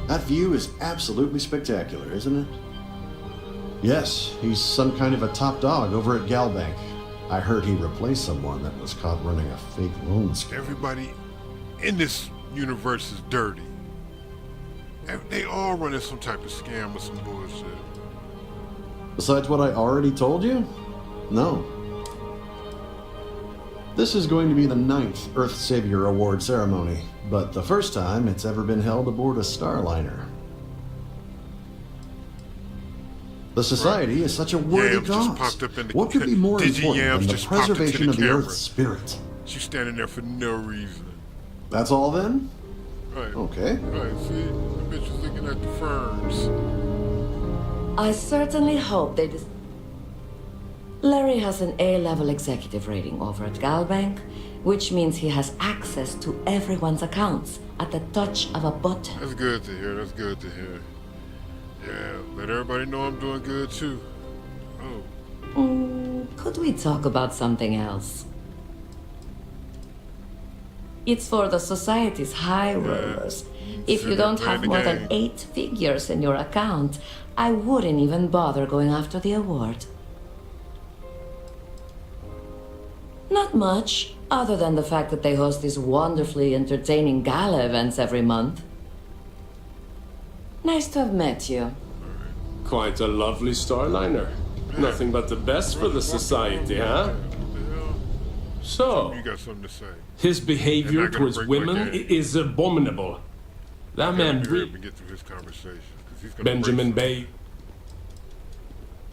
That view is absolutely spectacular, isn't it? Yes, he's some kind of a top dog over at Galbank. I heard he replaced someone that was caught running a fake loan scheme. Everybody in this universe is dirty. They all running some type of scam or some bullshit. Besides what I already told you? No. This is going to be the 9th Earth Savior Award ceremony, but the first time it's ever been held aboard a Starliner. The Society is such a worthy cause. What could be more important than the preservation of the Earth's spirit? She's standing there for no reason. That's all then? Right. Okay. Right, see? The bitch was looking at the ferns. I certainly hope they Larry has an A-level executive rating over at Galbank, which means he has access to everyone's accounts at the touch of a button. That's good to hear. That's good to hear. Yeah, let everybody know I'm doing good too. Oh. Could we talk about something else? It's for the Society's high rollers. If you don't have more than 8 figures in your account, I wouldn't even bother going after the award. Not much, other than the fact that they host these wonderfully entertaining gala events every month. Nice to have met you. Quite a lovely Starliner. Nothing but the best for the Society, huh? So, you got something to say. His behavior towards women is abominable. That man get through his conversation. Benjamin Bay.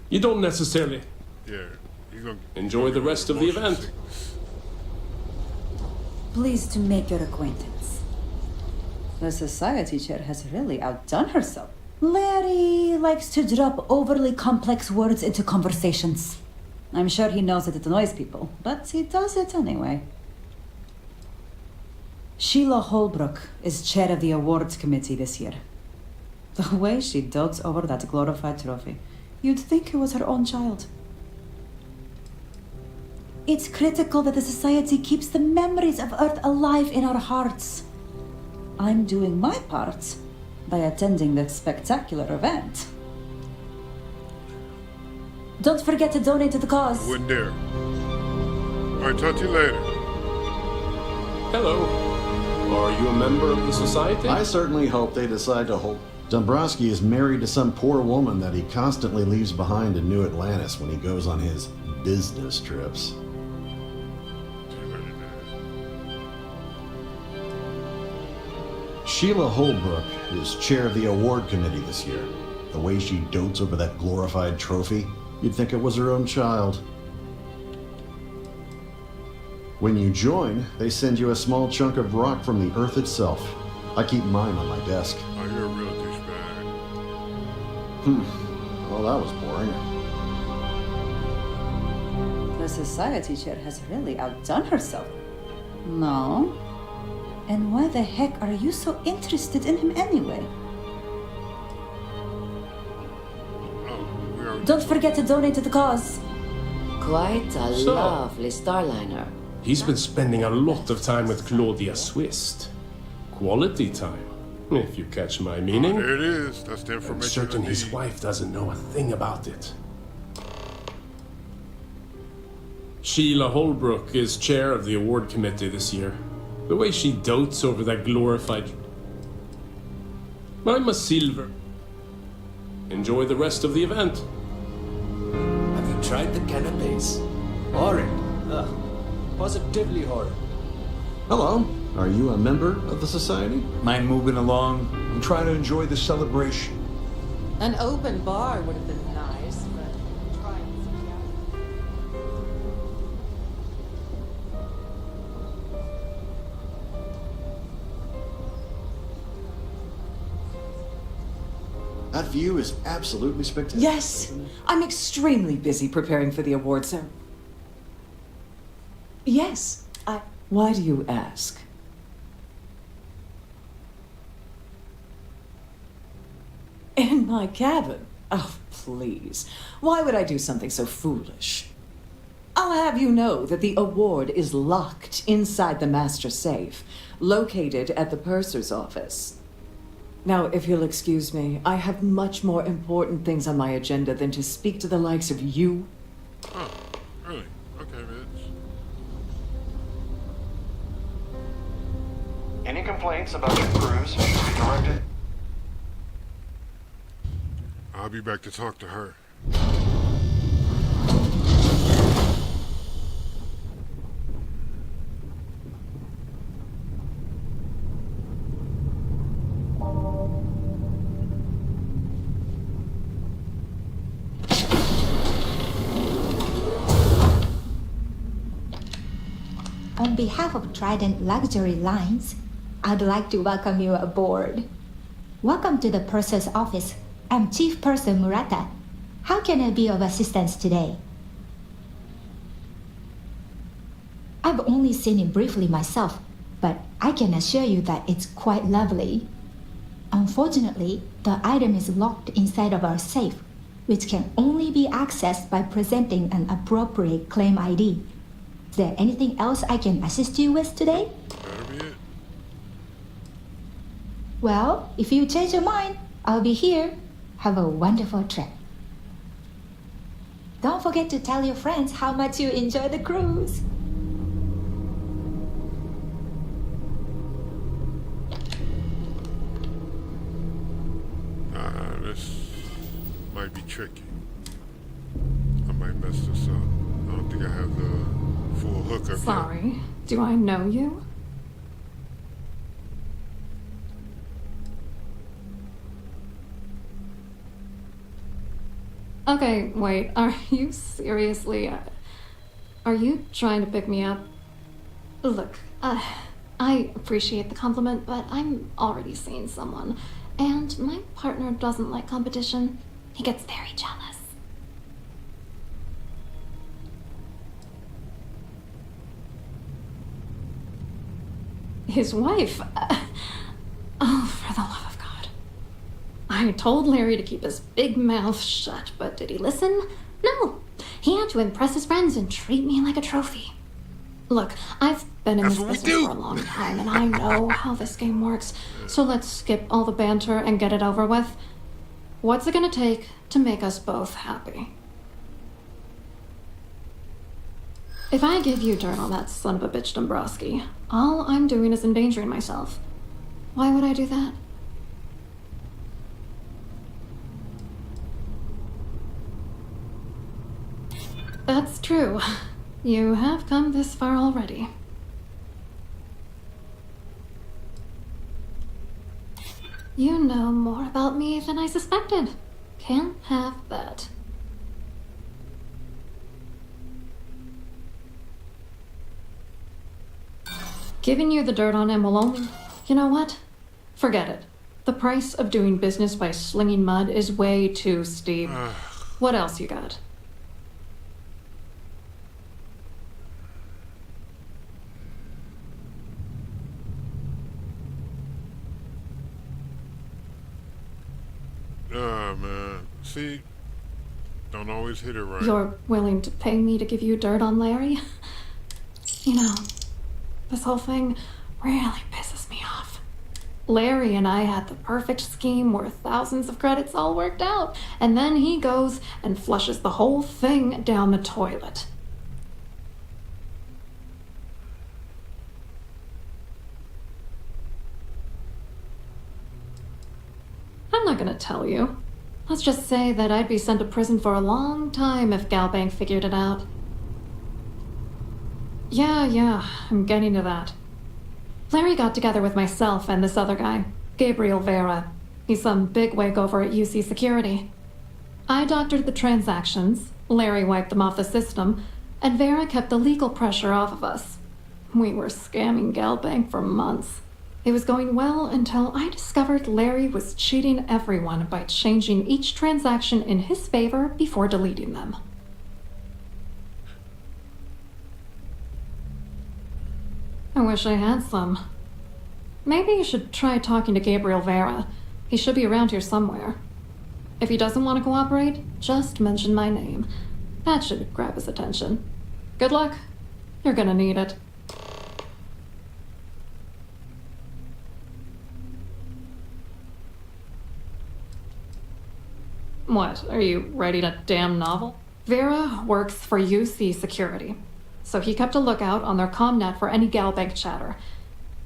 You don't necessarily... Yeah, you're gonna... Enjoy the rest of the event. Pleased to make your acquaintance. The society chair has really outdone herself. Larry likes to drop overly complex words into conversations. I'm sure he knows that it annoys people, but he does it anyway. Sheila Holbrook is chair of the awards committee this year. The way she dotes over that glorified trophy, you'd think it was her own child. It's critical that the society keeps the memories of Earth alive in our hearts. I'm doing my part by attending the spectacular event. Don't forget to donate to the cause. Wouldn't dare. All right, talk to you later. Hello. Are you a member of the society? I certainly hope they decide to hold... Dombrowski is married to some poor woman that he constantly leaves behind in New Atlantis when he goes on his business trips. Sheila Holbrook is chair of the award committee this year. The way she dotes over that glorified trophy, you'd think it was her own child. When you join, they send you a small chunk of rock from the Earth itself. I keep mine on my desk. Oh, you're a real douchebag. Well, that was boring. The society chair has really outdone herself. No? And why the heck are you so interested in him anyway? Don't forget to donate to the cause. Quite a lovely Starliner. He's been spending a lot of time with Claudia Swist. Quality time, if you catch my meaning. Oh, there it is. That's the information. I'm certain I his need. wife doesn't know a thing about it. Sheila Holbrook is chair of the award committee this year. The way she dotes over that glorified... I'm a silver. Enjoy the rest of the event. Have you tried the canapes? Horrid. Ugh. Positively horrid. Hello. Are you a member of the society? Mind moving along? I'm trying to enjoy the celebration. An open bar would have been nice, but That view is absolutely spectacular. Yes, I'm extremely busy preparing for the awards ceremony. Yes, I... Why do you ask? In my cabin? Oh, please. Why would I do something so foolish? I'll have you know that the award is locked inside the master safe, located at the purser's office. Now, if you'll excuse me, I have much more important things on my agenda than to speak to the likes of you. Oh, really? Okay, bitch. Any complaints about your cruise should be directed. I'll be back to talk to her. On behalf of Trident Luxury Lines, I'd like to welcome you aboard. Welcome to the purser's office. I'm Chief Purser Murata. How can I be of assistance today? I've only seen it briefly myself, but I can assure you that it's quite lovely. Unfortunately, the item is locked inside of our safe, which can only be accessed by presenting an appropriate claim ID. Is there anything else I can assist you with today? That'll be it. Well, if you change your mind, I'll be here. Have a wonderful trip. Don't forget to tell your friends how much you enjoy the cruise. This might be tricky. I might mess this up. I don't think I have the full hookup yet. Sorry, do I know you? Okay, wait. Are you seriously... Are you trying to pick me up? Look, I appreciate the compliment, but I'm already seeing someone. And my partner doesn't like competition. He gets very jealous. His wife? Oh, for the love of God. I told Larry to keep his big mouth shut, but did he listen? No. He had to impress his friends and treat me like a trophy. Look, I've been in this business for a long time, and I know how this game works, so let's skip all the banter and get it over with. What's it gonna take to make us both happy? If I give you dirt on that son of a bitch Dombrowski, all I'm doing is endangering myself. Why would I do that? That's true. You have come this far already. You know more about me than I suspected. Can't have that. Giving you the dirt on him will only... You know what? Forget it. The price of doing business by slinging mud is way too steep. What else you got? Man. See? Don't always hit it right. You're willing to pay me to give you dirt on Larry? You know, this whole thing really pisses me off. Larry and I had the perfect scheme worth thousands of credits all worked out, and then he goes and flushes the whole thing down the toilet. I'm not gonna tell you. Let's just say that I'd be sent to prison for a long time if Galbank figured it out. Yeah, I'm getting to that. Larry got together with myself and this other guy, Gabriel Vera. He's some bigwig over at UC Security. I doctored the transactions, Larry wiped them off the system, and Vera kept the legal pressure off of us. We were scamming Galbank for months. It was going well until I discovered Larry was cheating everyone by changing each transaction in his favor before deleting them. I wish I had some. Maybe you should try talking to Gabriel Vera. He should be around here somewhere. If he doesn't want to cooperate, just mention my name. That should grab his attention. Good luck. You're gonna need it. What, are you writing a damn novel? Vera works for UC Security, so he kept a lookout on their comnet for any Galbank chatter.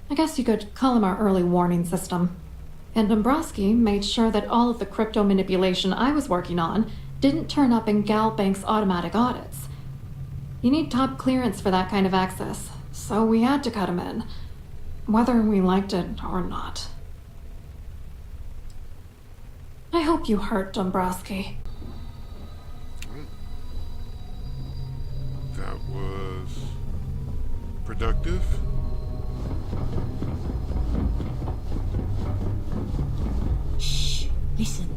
I guess you could call him our early warning system. And Dombrowski made sure that all of the crypto manipulation I was working on didn't turn up in Galbank's automatic audits. You need top clearance for that kind of access, so we had to cut him in, whether we liked it or not. I hope you hurt Dombrowski. That was productive. Shh, listen.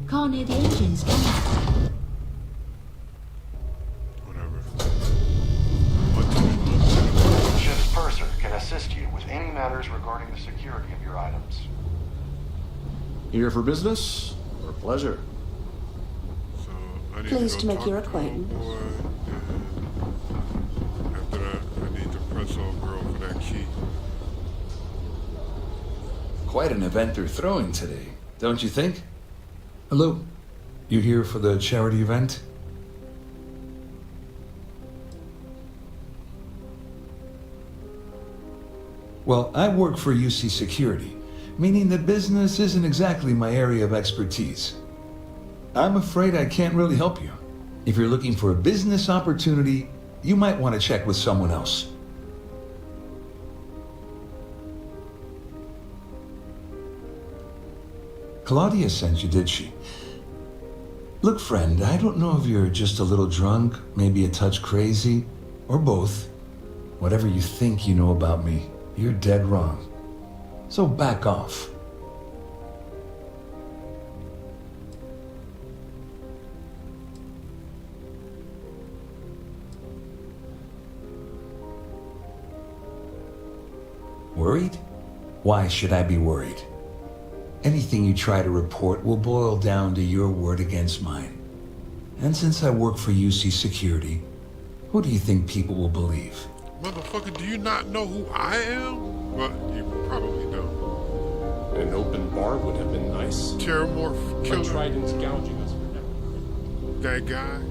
Can't hear the engines, can you? Ship's purser can assist you with any matters regarding the security of your items. Here for business or pleasure? Pleased to make your acquaintance. After that, I need to press old girl for that key. Quite an event they're throwing today, don't you think? Hello. You here for the charity event? Well, I work for UC Security, meaning that business isn't exactly my area of expertise. I'm afraid I can't really help you. If you're looking for a business opportunity, you might want to check with someone else. Claudia sent you, did she? Look, friend, I don't know if you're just a little drunk, maybe a touch crazy, or both. Whatever you think you know about me, you're dead wrong. So back off. Worried? Why should I be worried? Anything you try to report will boil down to your word against mine. And since I work for UC Security, who do you think people will believe? Motherfucker, do you not know who I am? Well, you probably don't. An open bar would have been nice. Terramorph killer. But Trident's gouging us for everything. That guy.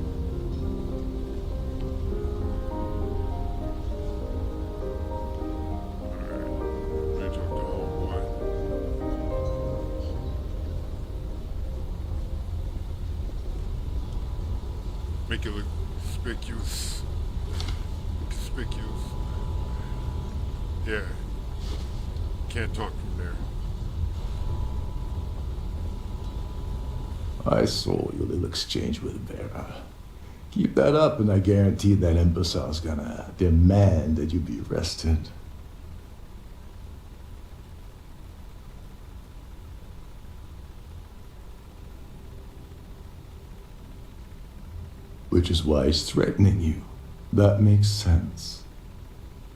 Make it look conspicuous. Conspicuous. Yeah. Can't talk from there. I saw your little exchange with Vera. Keep that up and I guarantee that imbecile's gonna demand that you be arrested. Which is why he's threatening you. That makes sense.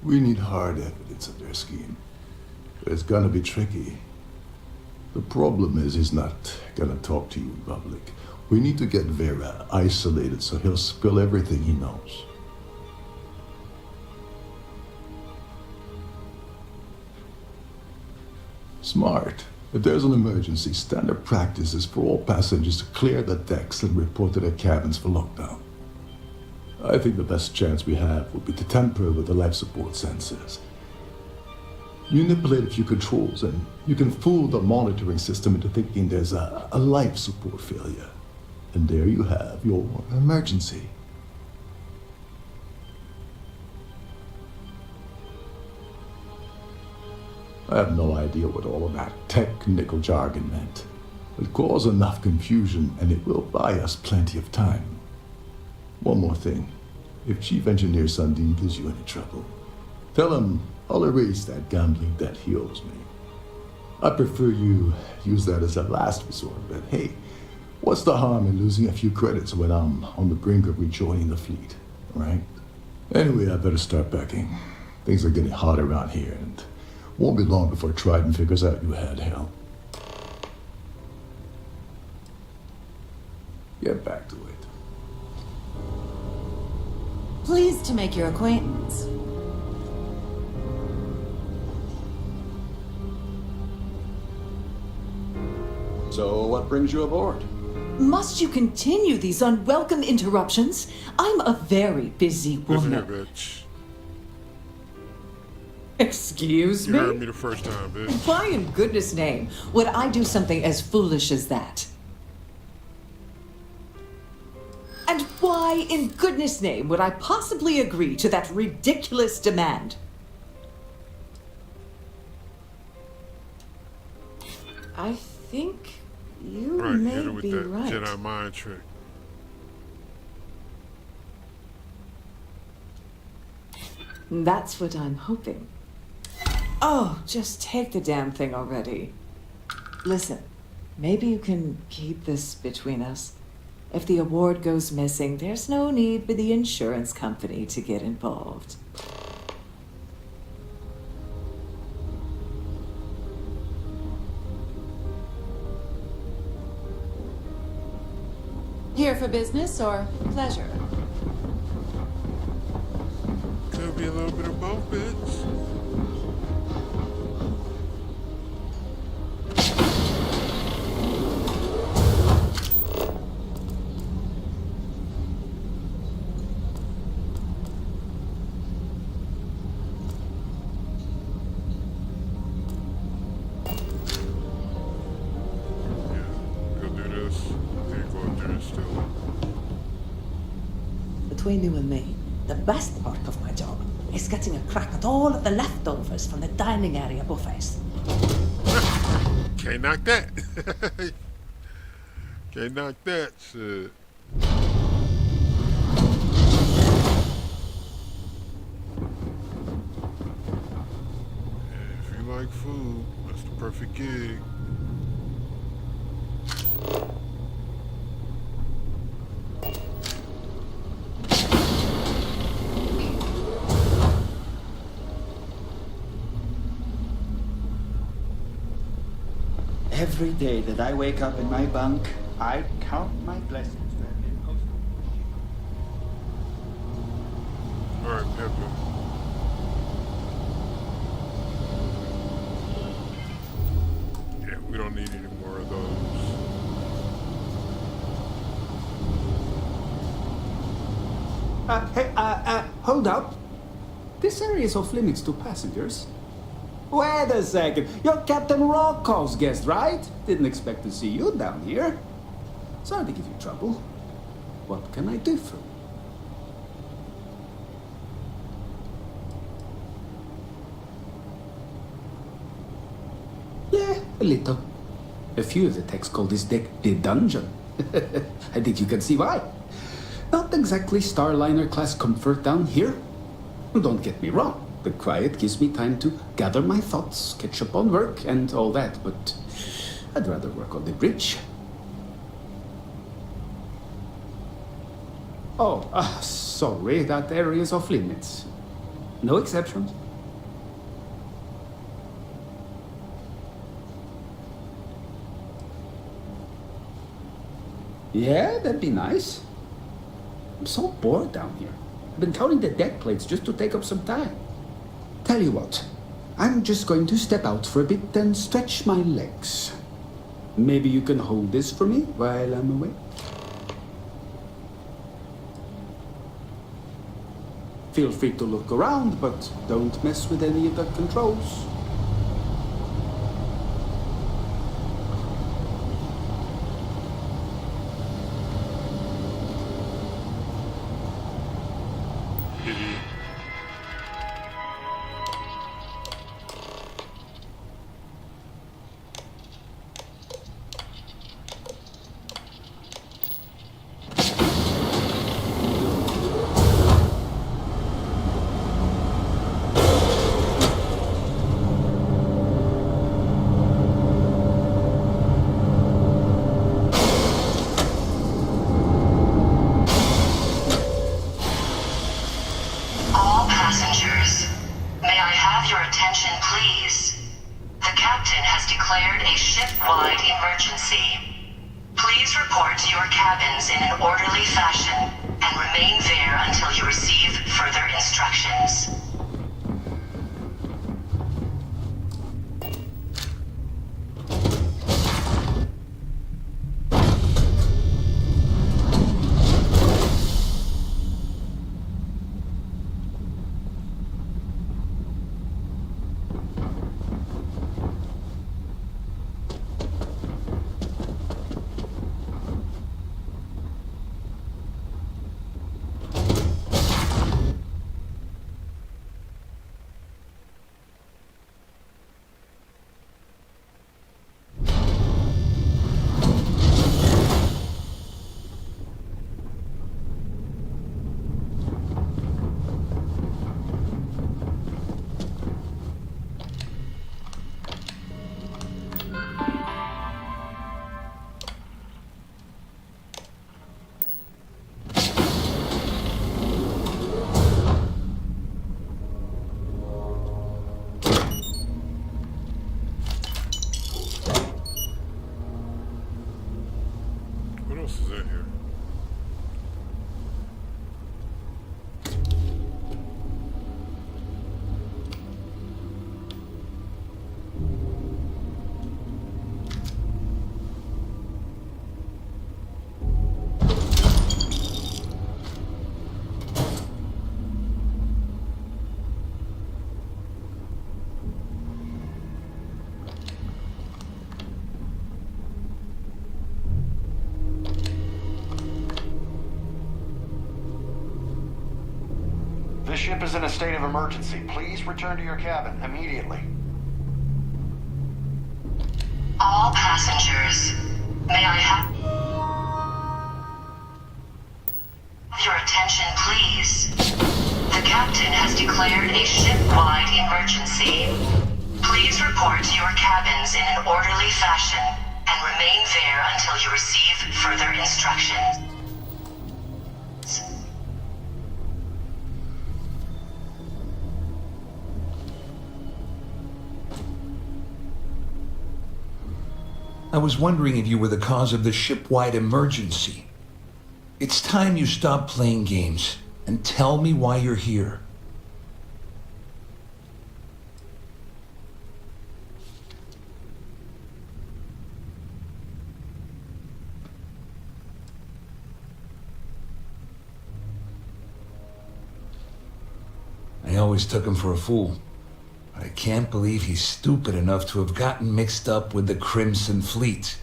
We need hard evidence of their scheme. But it's gonna be tricky. The problem is he's not gonna talk to you in public. We need to get Vera isolated so he'll spill everything he knows. Smart. If there's an emergency, standard practice is for all passengers to clear the decks and report to their cabins for lockdown. I think the best chance we have would be to tamper with the life support sensors. You manipulate a few controls and you can fool the monitoring system into thinking there's a life support failure. And there you have your emergency. I have no idea what all of that technical jargon meant. But cause enough confusion and it will buy us plenty of time. One more thing. If Chief Engineer Sundin gives you any trouble, tell him I'll erase that gambling debt he owes me. I prefer you use that as a last resort, but hey, what's the harm in losing a few credits when I'm on the brink of rejoining the fleet, right? Anyway, I better start packing. Things are getting hot around here, and won't be long before Trident figures out you had hell. Get back to it. Pleased to make your acquaintance. So, what brings you aboard? Must you continue these unwelcome interruptions? I'm a very busy Listen woman. here, bitch. Excuse You me? heard me the first time, bitch. Why in goodness name would I do something as foolish as that? And why in goodness name would I possibly agree to that ridiculous demand? I think you Right, hit may her with be that right. Jedi mind trick. That's what I'm hoping. Oh, just take the damn thing already. Listen, maybe you can keep this between us. If the award goes missing, there's no need for the insurance company to get involved. Here for business or pleasure? Could be a little bit of both, bitch. Between you and me, the best part of my job is getting a crack at all of the leftovers from the dining area buffets. Can't knock that. Can't knock that shit. If you like food, that's the perfect gig. Every day that I wake up in my bunk, I count my blessings to have been hosted. Alright, Pepper. Yeah, we don't need any more of those. Hold up. This area is off limits to passengers. Wait a second. You're Captain Rocco's guest, right? Didn't expect to see you down here. Sorry to give you trouble. What can I do for you? Yeah, a little. A few of the techs call this deck the dungeon. I think you can see why. Not exactly Starliner class comfort down here. Don't get me wrong. The quiet gives me time to gather my thoughts, catch up on work, and all that, but I'd rather work on the bridge. Oh, sorry, that area is off limits. No exceptions. Yeah, that'd be nice. I'm so bored down here. I've been counting the deck plates just to take up some time. Tell you what, I'm just going to step out for a bit and stretch my legs. Maybe you can hold this for me while I'm away? Feel free to look around, but don't mess with any of the controls. What else is in here? This ship is in a state of emergency. Please return to your cabin immediately. All passengers, may I have... attention, please. The captain has declared a ship-wide emergency. Please report to your cabins in an orderly fashion and remain there until you receive further instructions. I was wondering if you were the cause of the ship-wide emergency. It's time you stop playing games and tell me why you're here. I always took him for a fool. I can't believe he's stupid enough to have gotten mixed up with the Crimson Fleet.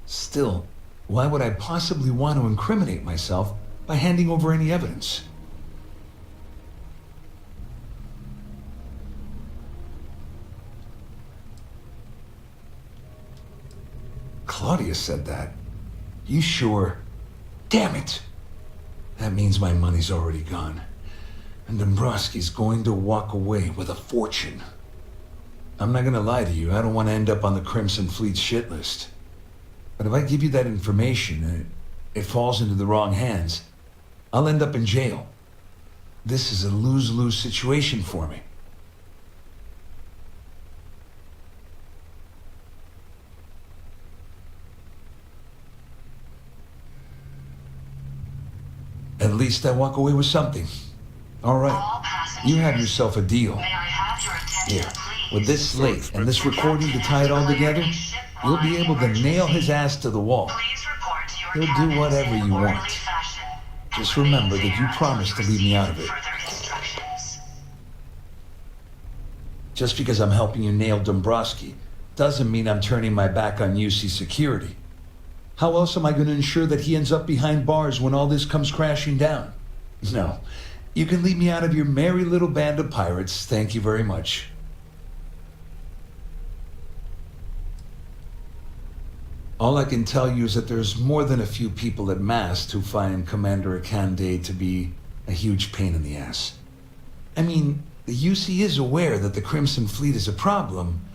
Still, why would I possibly want to incriminate myself by handing over any evidence? Claudia said that. You sure? Damn it! That means my money's already gone. And Dombrowski's going to walk away with a fortune. I'm not gonna lie to you, I don't want to end up on the Crimson Fleet shit list. But if I give you that information and it falls into the wrong hands, I'll end up in jail. This is a lose-lose situation for me. At least I walk away with something. All right, you have yourself a deal. Here, with this slate and this recording to tie it all together, you'll be able to nail his ass to the wall. He'll do whatever you want. Just remember that you promised to leave me out of it. Just because I'm helping you nail Dombrowski doesn't mean I'm turning my back on UC security. How else am I going to ensure that he ends up behind bars when all this comes crashing down? No. You can leave me out of your merry little band of pirates, thank you very much. All I can tell you is that there's more than a few people at Mast who find Commander Akande to be a huge pain in the ass. I mean, the UC is aware that the Crimson Fleet is a problem,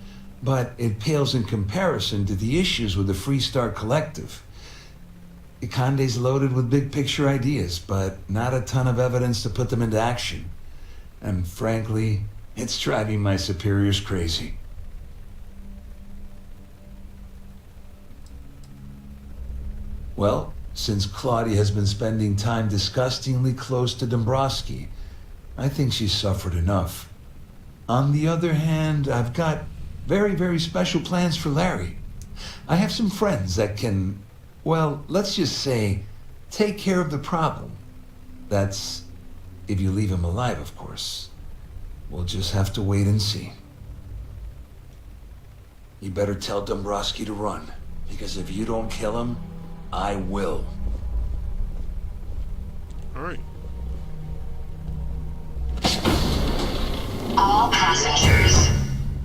but it pales in comparison to the issues with the Freestar Collective. Akande's loaded with big-picture ideas, but not a ton of evidence to put them into action. And frankly, it's driving my superiors crazy. Well, since Claudia has been spending time disgustingly close to Dombrowski, I think she's suffered enough. On the other hand, I've got very, very special plans for Larry. I have some friends that can, well, let's just say, take care of the problem. That's if you leave him alive, of course. We'll just have to wait and see. You better tell Dombrowski to run, because if you don't kill him, I will. All right. All passengers,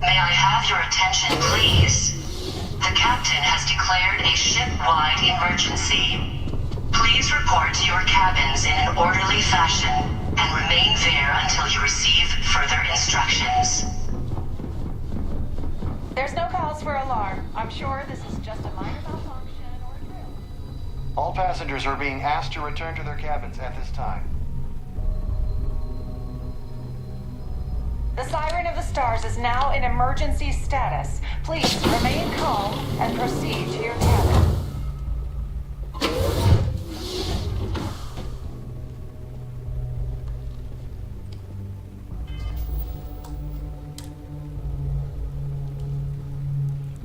may I have your attention, please? The captain has declared a ship-wide emergency. Please report to your cabins in an orderly fashion and remain there until you receive further instructions. There's no cause for alarm. I'm sure this is just a minor malfunction or a drill. All passengers are being asked to return to their cabins at this time. The Siren of the Stars is now in emergency status. Please remain calm and proceed to your cabin.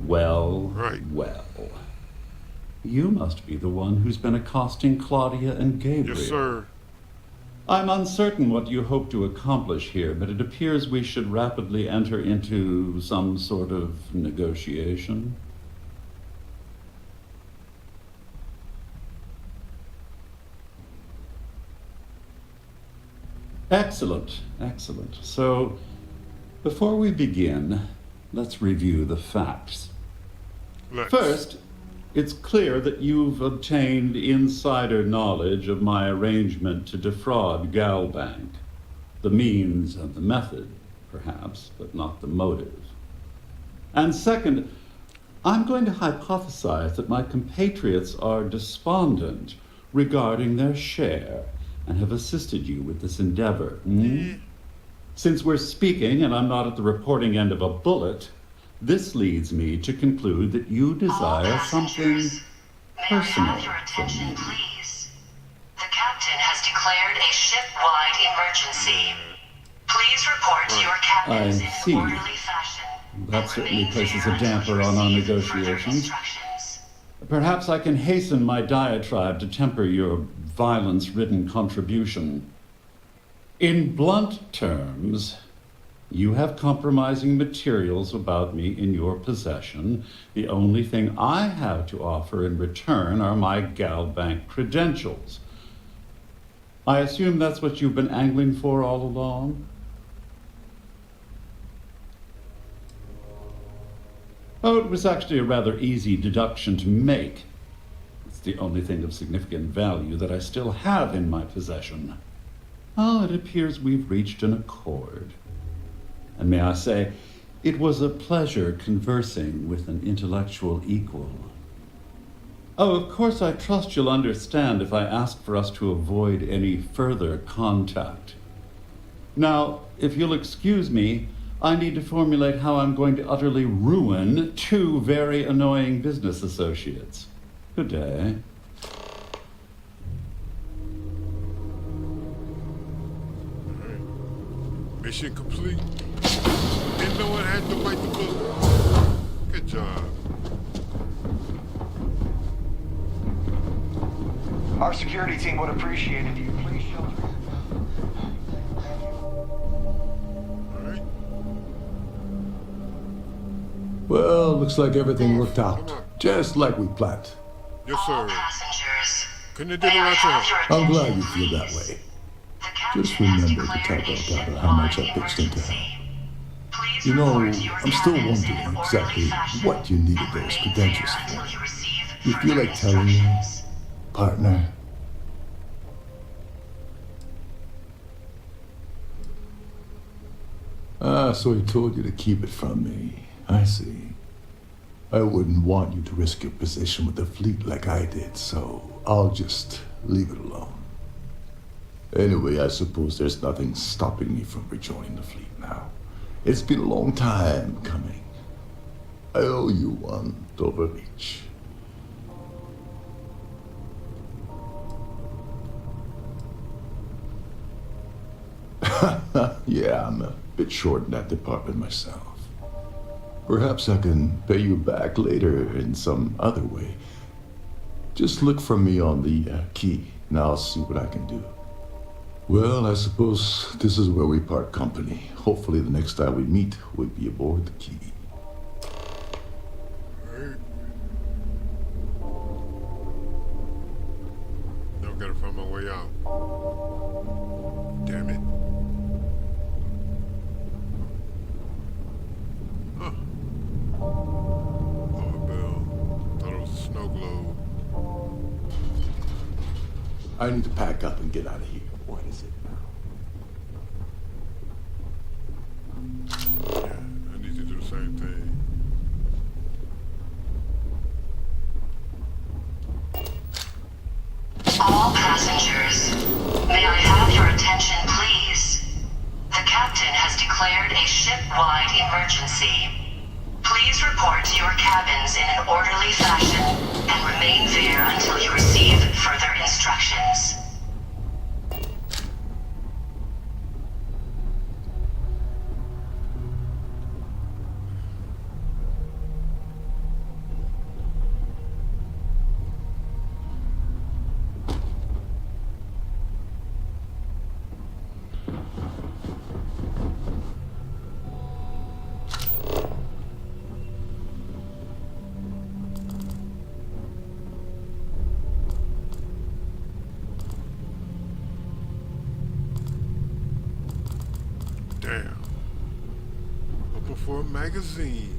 Well, well. You must be the one who's been accosting Claudia and Gabriel. Yes, sir. I'm uncertain what you hope to accomplish here, but it appears we should rapidly enter into some sort of negotiation. Excellent, excellent. So, before we begin, let's review the facts. First, It's clear that you've obtained insider knowledge of my arrangement to defraud Galbank. The means and the method, perhaps, but not the motive. And second, I'm going to hypothesize that my compatriots are despondent regarding their share and have assisted you with this endeavor. Since we're speaking and I'm not at the reporting end of a bullet, this leads me to conclude that you desire something personal from me. Please. The captain has declared a ship-wide emergency. Please report to your captains in an orderly fashion. That certainly places a damper on our negotiations. Perhaps I can hasten my diatribe to temper your violence-ridden contribution. In blunt terms, you have compromising materials about me in your possession. The only thing I have to offer in return are my Galbank credentials. I assume that's what you've been angling for all along? Oh, it was actually a rather easy deduction to make. It's the only thing of significant value that I still have in my possession. Oh, it appears we've reached an accord. And may I say, it was a pleasure conversing with an intellectual equal. Oh, of course, I trust you'll understand if I ask for us to avoid any further contact. Now, if you'll excuse me, I need to formulate how I'm going to utterly ruin two very annoying business associates. Good day. Mission complete. And no one had to bite the bullet. Good job. Our security team would appreciate it if you please shelter. Well, looks like everything worked out. Just like we planned. Yes, sir. Couldn't have did it myself. I'm glad you feel that way. Just remember to tell Delgado how much I pitched into her. You know, I'm still wondering exactly what you needed those credentials for. You feel like telling me, partner? Ah, so he told you to keep it from me. I see. I wouldn't want you to risk your position with the fleet like I did, so I'll just leave it alone. Anyway, I suppose there's nothing stopping me from rejoining the fleet now. It's been a long time coming. I owe you one, Doverbeach. Yeah, I'm a bit short in that department myself. Perhaps I can pay you back later in some other way. Just look for me on the key, and I'll see what I can do. Well, I suppose this is where we part company. Hopefully the next time we meet, we'll be aboard the key. Now I've got to find my way out. Damn it. Huh. Oh, Bill. Thought it was a snow globe. I need to pack up and get out of here. What is it now? Yeah, I need to do the same thing. All passengers, may I have your attention, please? The captain has declared a ship-wide emergency. Please report to your cabins in an orderly fashion and remain there until you receive further instructions. Damn. Hoping for a magazine.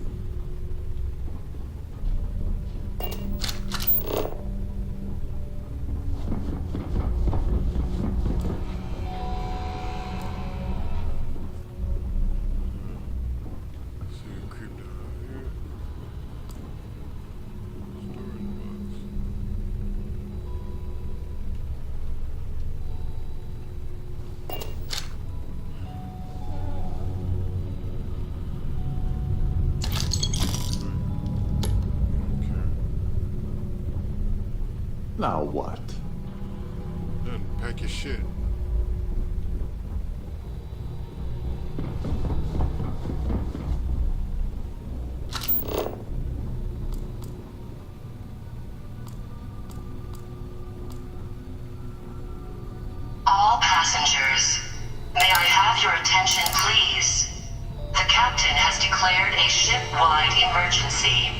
Now what? Then pack your shit. All passengers, may I have your attention, please? The captain has declared a ship-wide emergency.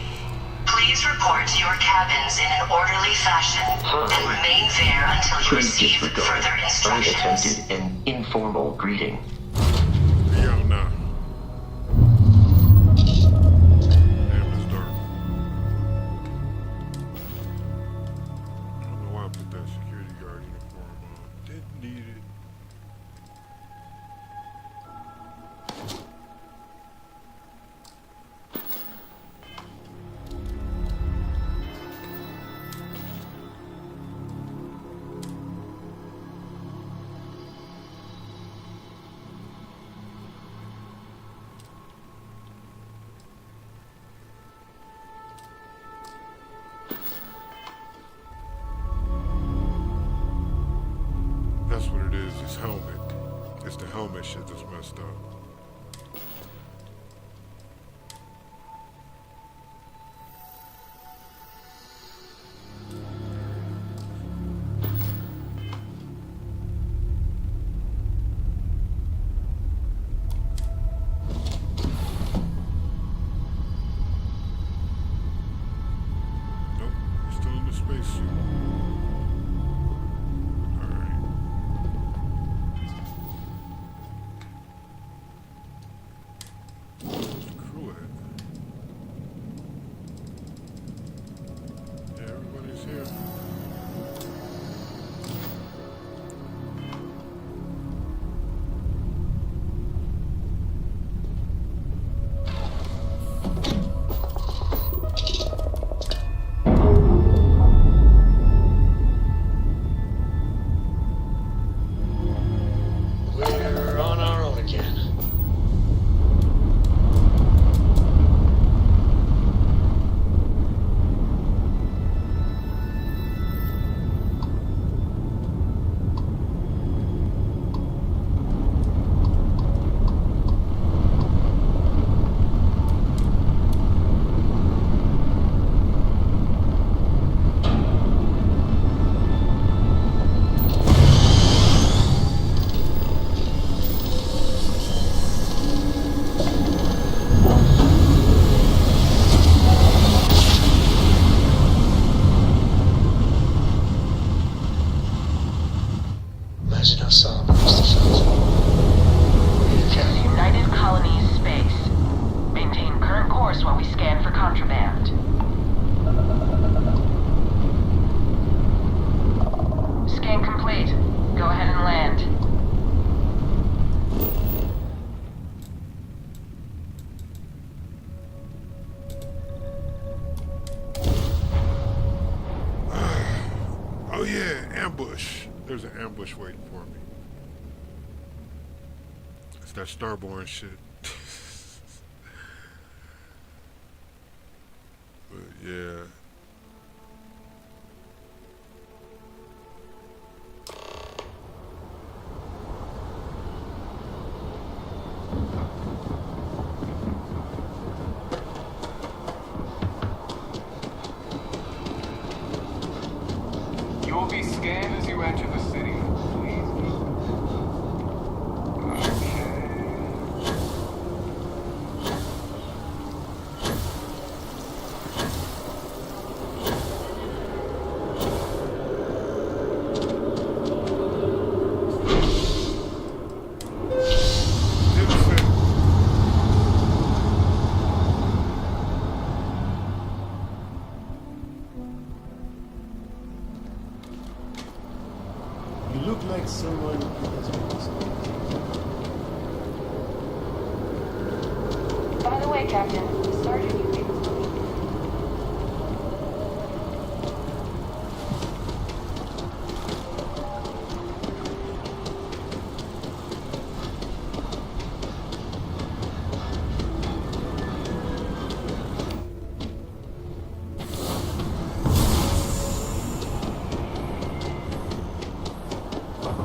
Please report to your cabins in an orderly fashion and remain there until you receive further instructions. I attempted an informal greeting. Be out now. Damn, it's dark. I don't know why I put that security guard uniform on. Didn't need it. That's what it is, his helmet. It's the helmet shit that's messed up. Nope, he's still in the spacesuit. We're on our own again. Imagine how solemn it must have felt. United Colonies Space. Maintain current course while we scan for contraband. Scan complete. Go ahead and land. Oh yeah, ambush. There's an ambush waiting for me. It's that Starborn shit. But yeah. You will be scanned as you enter the city. Please. You look like someone who has been By the way, Captain, the sergeant you think was looking.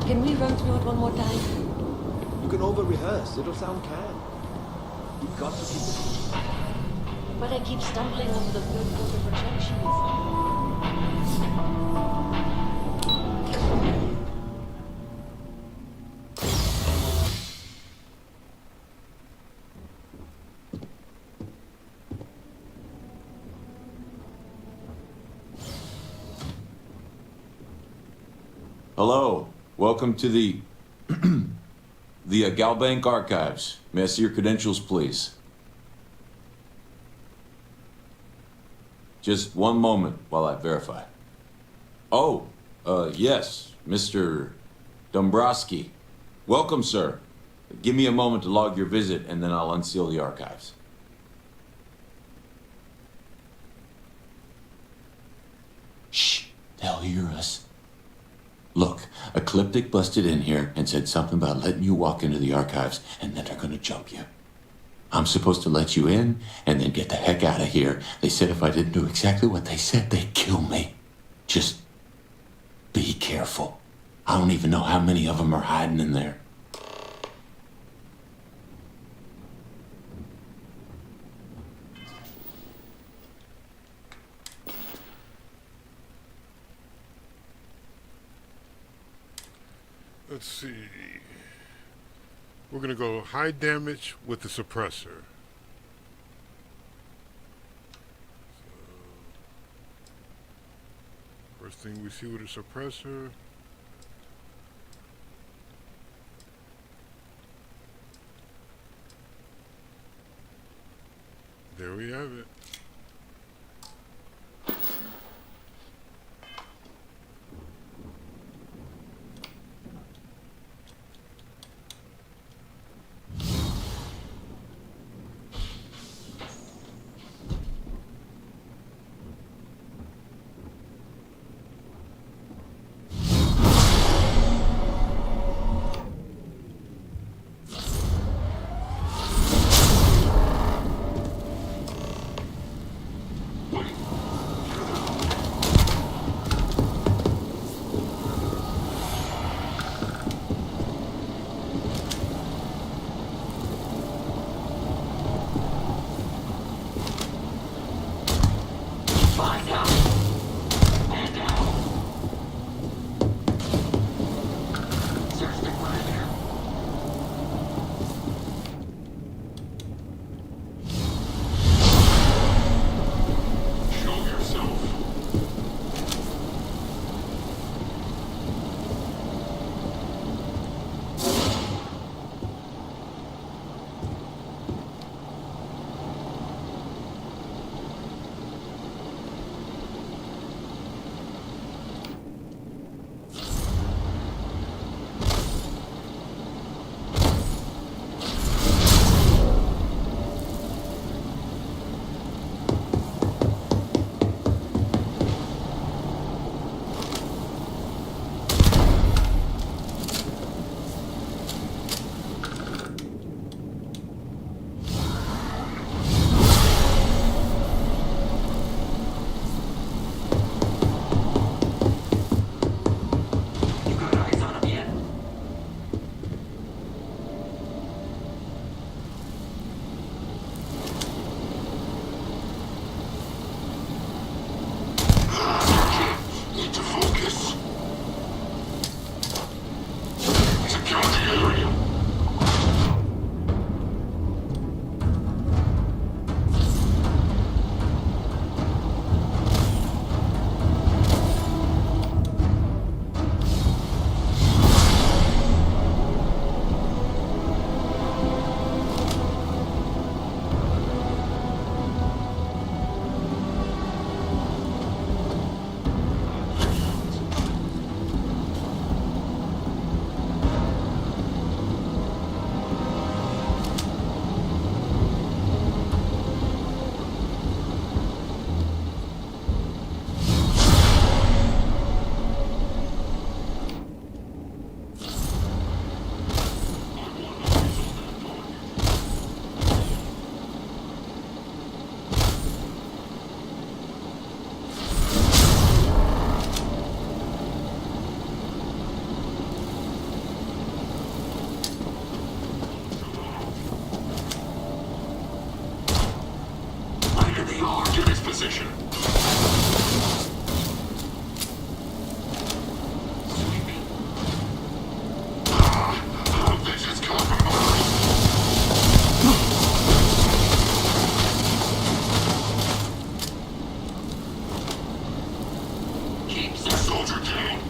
Can we run through it one more time? You can over-rehearse. It'll sound canned. You've got to keep it. But I keep stumbling over the third quarter projections. Hello, welcome to the Galbank Archives. May I see your credentials, please? Just one moment while I verify. Oh, yes, Mr. Dombrowski. Welcome, sir. Give me a moment to log your visit, and then I'll unseal the archives. Shh, they'll hear us. Look, Ecliptic busted in here and said something about letting you walk into the archives, and then they're gonna jump you. I'm supposed to let you in and then get the heck out of here. They said if I didn't do exactly what they said, they'd kill me. Just be careful. I don't even know how many of them are hiding in there. Let's see. We're gonna go high damage with the suppressor. So, first thing we see with a suppressor. There we have it. again.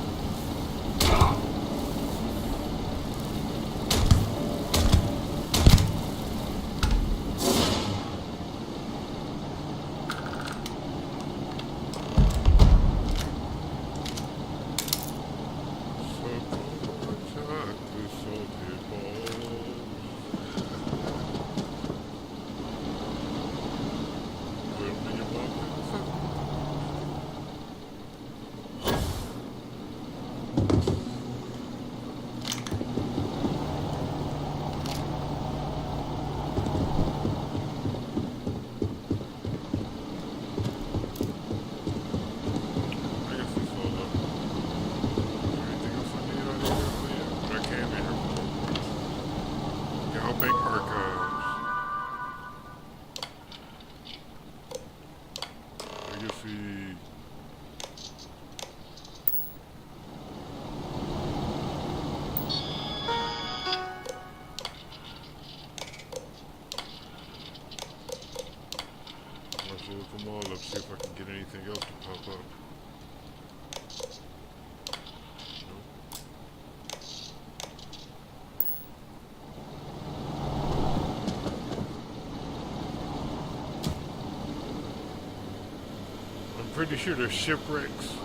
Look them all up, see if I can get anything else to pop up. I'm pretty sure there's shipwrecks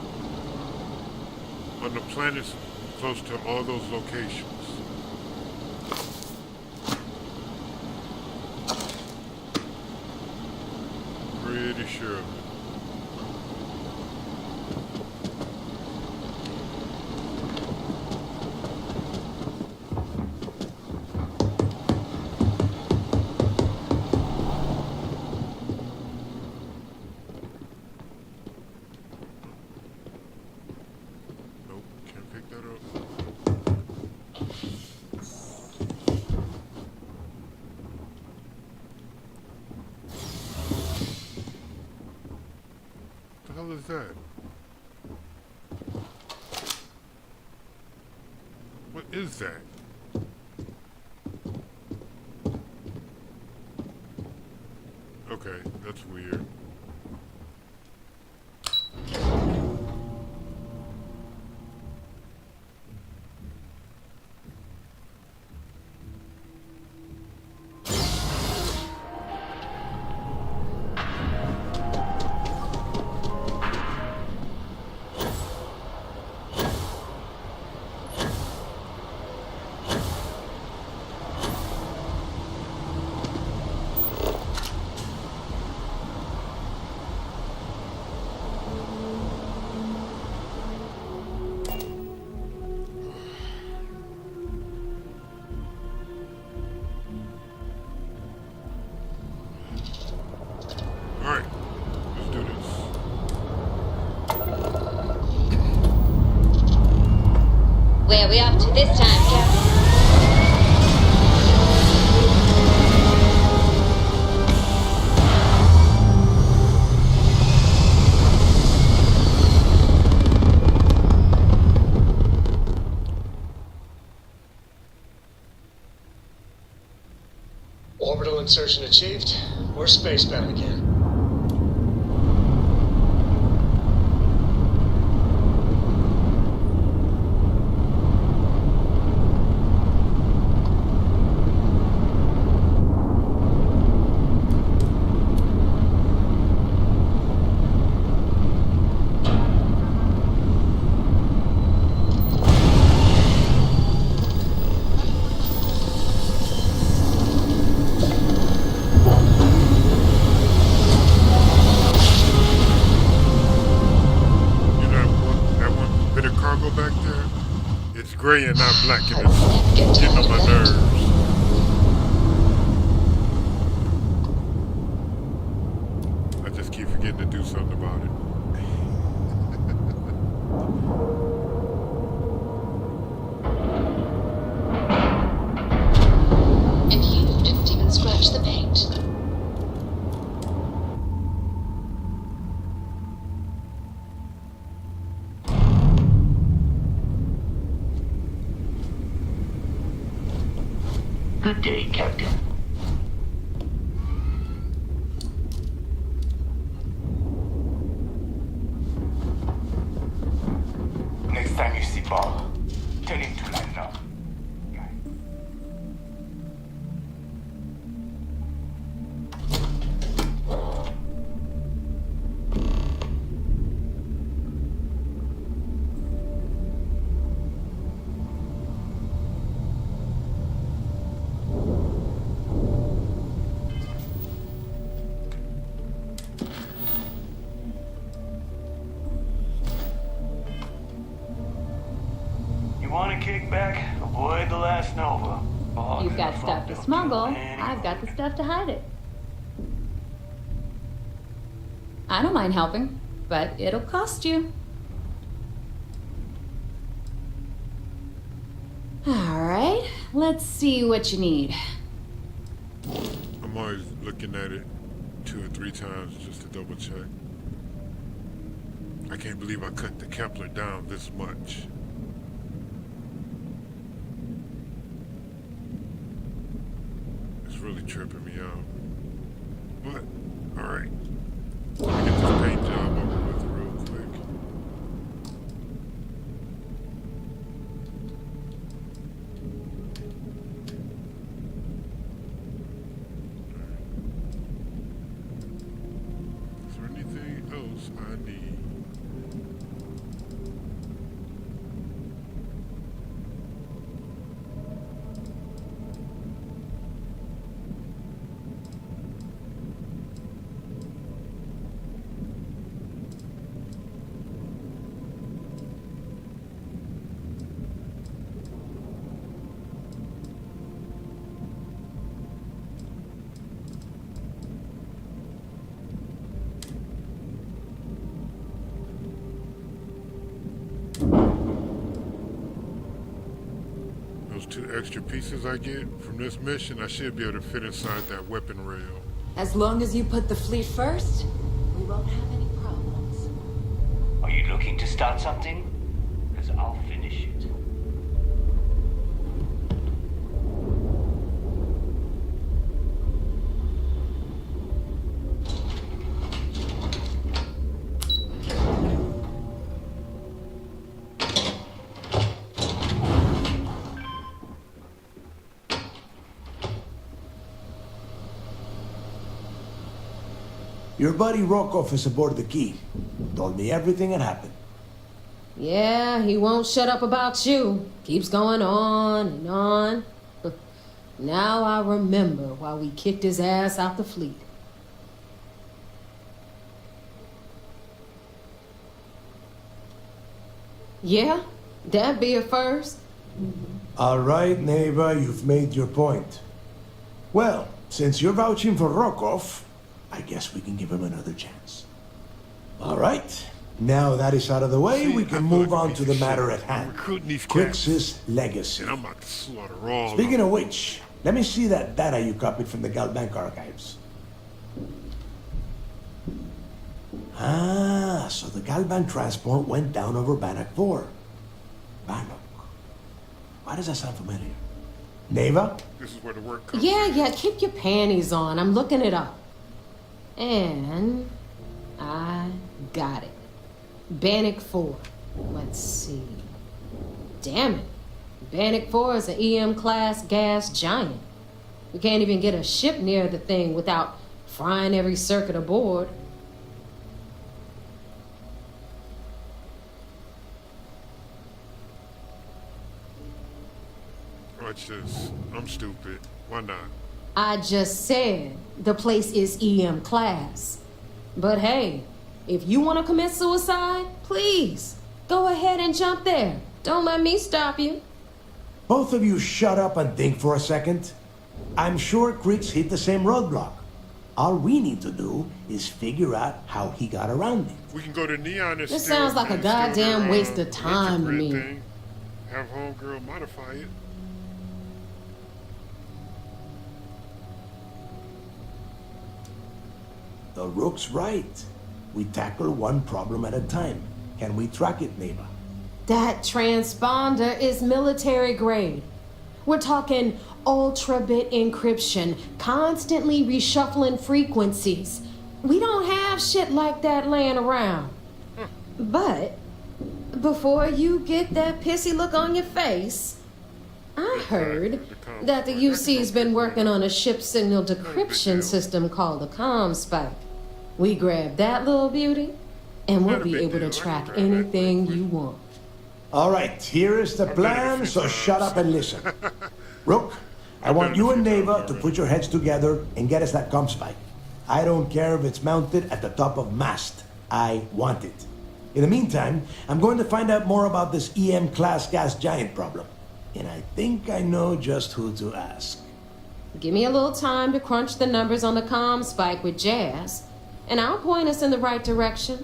on the planets close to all those locations. Pretty sure of it. Nope, can't pick that up. What the hell is that? What is that? Okay, that's weird. Alright, let's do this. Where are we off to this time, Captain? Orbital insertion achieved. We're spacebound again. Back there, it's gray and not black, and it's getting on my nerves. I just keep forgetting to do something about it. And you didn't even scratch the paint. Good day, Captain. time you see Bob, tell him to line up. You want a kickback? Avoid the last Nova. Oh, You've got stuff to smuggle. I've got the stuff to hide it. I don't mind helping, but it'll cost you. Alright, let's see what you need. I'm always looking at it 2 or 3 times just to double check. I can't believe I cut the Kepler down this much. It's really tripping me out. But, alright. Let me get this paint job over with real quick. Is there anything else I need? Those 2 extra pieces I get from this mission, I should be able to fit inside that weapon rail. As long as you put the fleet first, we won't have any problems. Are you looking to start something? Because I'll finish it. Your buddy Rokov is aboard the Key. Told me everything that happened. Yeah, he won't shut up about you. Keeps going on and on. Now I remember why we kicked his ass out the fleet. Yeah, that'd be a first. All right, Neva, you've made your point. Well, since you're vouching for Rokov, I guess we can give him another chance. All right. Now that is out of the way, we can move on to the matter at hand. Crix's legacy. And I'm about to slaughter all Speaking of which, let me see that data you copied from the Galbank archives. Ah, so the Galbank transport went down over Bannock 4. Bannock. Why does that sound familiar? Neva? This is where the work comes. Yeah, keep your panties on. I'm looking it up. And I got it. Bannock 4. Let's see. Damn it. Bannock 4 is an EM-class gas giant. We can't even get a ship near the thing without frying every circuit aboard. Watch this. I'm stupid. Why not? I just said the place is EM class. But hey, if you want to commit suicide, please, go ahead and jump there. Don't let me stop you. Both of you shut up and think for a second. I'm sure Crix hit the same roadblock. All we need to do is figure out how he got around it. We can go to Neon and This sounds like a goddamn waste of time to me. Have homegirl modify it. The Rook's right. We tackle one problem at a time. Can we track it, Neva? That transponder is military grade. We're talking ultra-bit encryption, constantly reshuffling frequencies. We don't have shit like that laying around. But before you get that pissy look on your face, I heard that the UC's been working on a ship signal decryption system called the comm spike. We grab that little beauty, and we'll be able to track anything you want. All right, here is the plan, so shut up and listen. Rook, I want you and Neva to put your heads together and get us that comm spike. I don't care if it's mounted at the top of mast. I want it. In the meantime, I'm going to find out more about this EM-class gas giant problem. And I think I know just who to ask. Give me a little time to crunch the numbers on the comm spike with Jazz, and I'll point us in the right direction.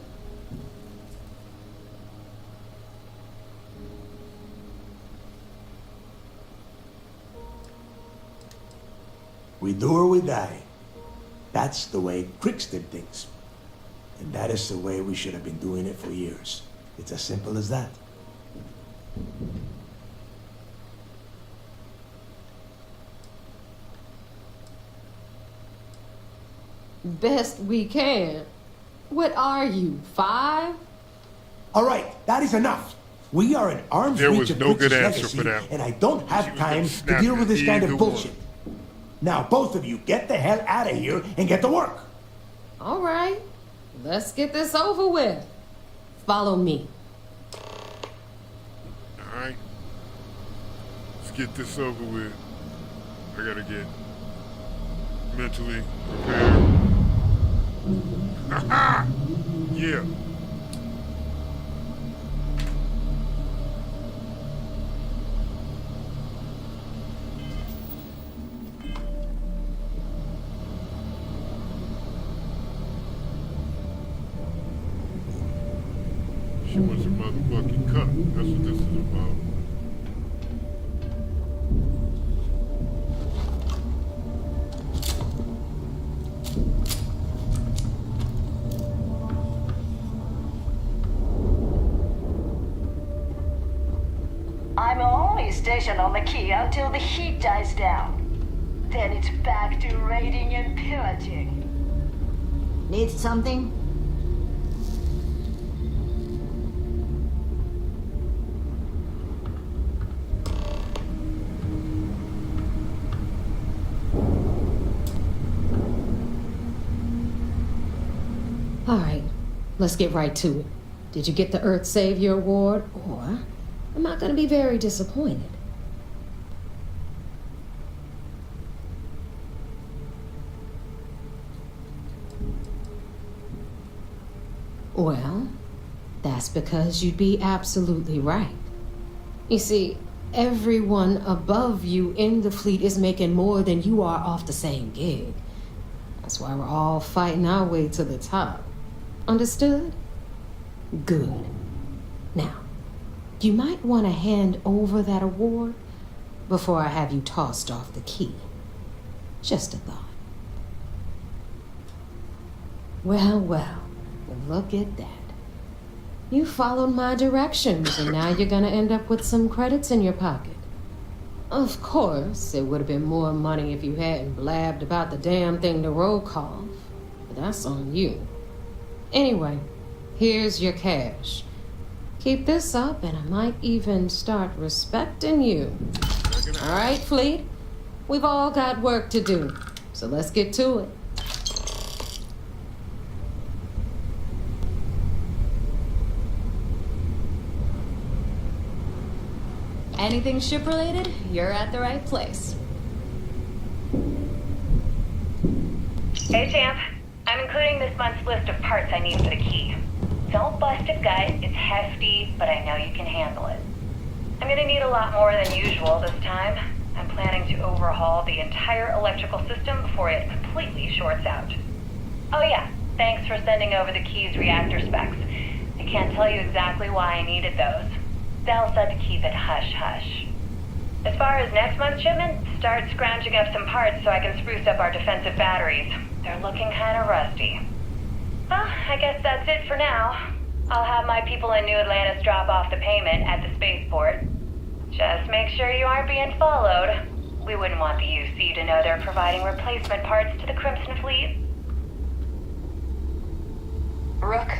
We do or we die. That's the way Crix did things. And that is the way we should have been doing it for years. It's as simple as that. Best we can. What are you, 5? All right, that is enough. We are an arm's There reach was of no Crix's good answer legacy, for that. and I don't have time to snap deal with this kind either of bullshit. Now, both of you, get the hell out of here and get to work. All right, let's get this over with. Follow me. All right. Let's get this over with. I gotta get mentally prepared. Ha yeah. She wants a motherfucking cup. That's what this is about. I'm only stationed on the key until the heat dies down. Then it's back to raiding and pillaging. Need something? All right, let's get right to it. Did you get the Earth Savior Award, or I'm not going to be very disappointed? Well, that's because you'd be absolutely right. You see, everyone above you in the fleet is making more than you are off the same gig. That's why we're all fighting our way to the top. Understood? Good. Now, you might want to hand over that award before I have you tossed off the key. Just a thought. Well, look at that. You followed my directions, and now you're gonna end up with some credits in your pocket. Of course, it would have been more money if you hadn't blabbed about the damn thing to roll call, but that's on you. Anyway, here's your cash. Keep this up, and I might even start respecting you. All right, Fleet? We've all got work to do, so let's get to it. Anything ship-related, you're at the right place. Hey, Champ. I'm including this month's list of parts I need for the key. Don't bust it, guys. It's hefty, but I know you can handle it. I'm gonna need a lot more than usual this time. I'm planning to overhaul the entire electrical system before it completely shorts out. Oh yeah, thanks for sending over the key's reactor specs. I can't tell you exactly why I needed those. Dell said to keep it hush-hush. As far as next month's shipment, start scrounging up some parts so I can spruce up our defensive batteries. They're looking kind of rusty. Well, I guess that's it for now. I'll have my people in New Atlantis drop off the payment at the spaceport. Just make sure you aren't being followed. We wouldn't want the UC to know they're providing replacement parts to the Crimson Fleet. Rook.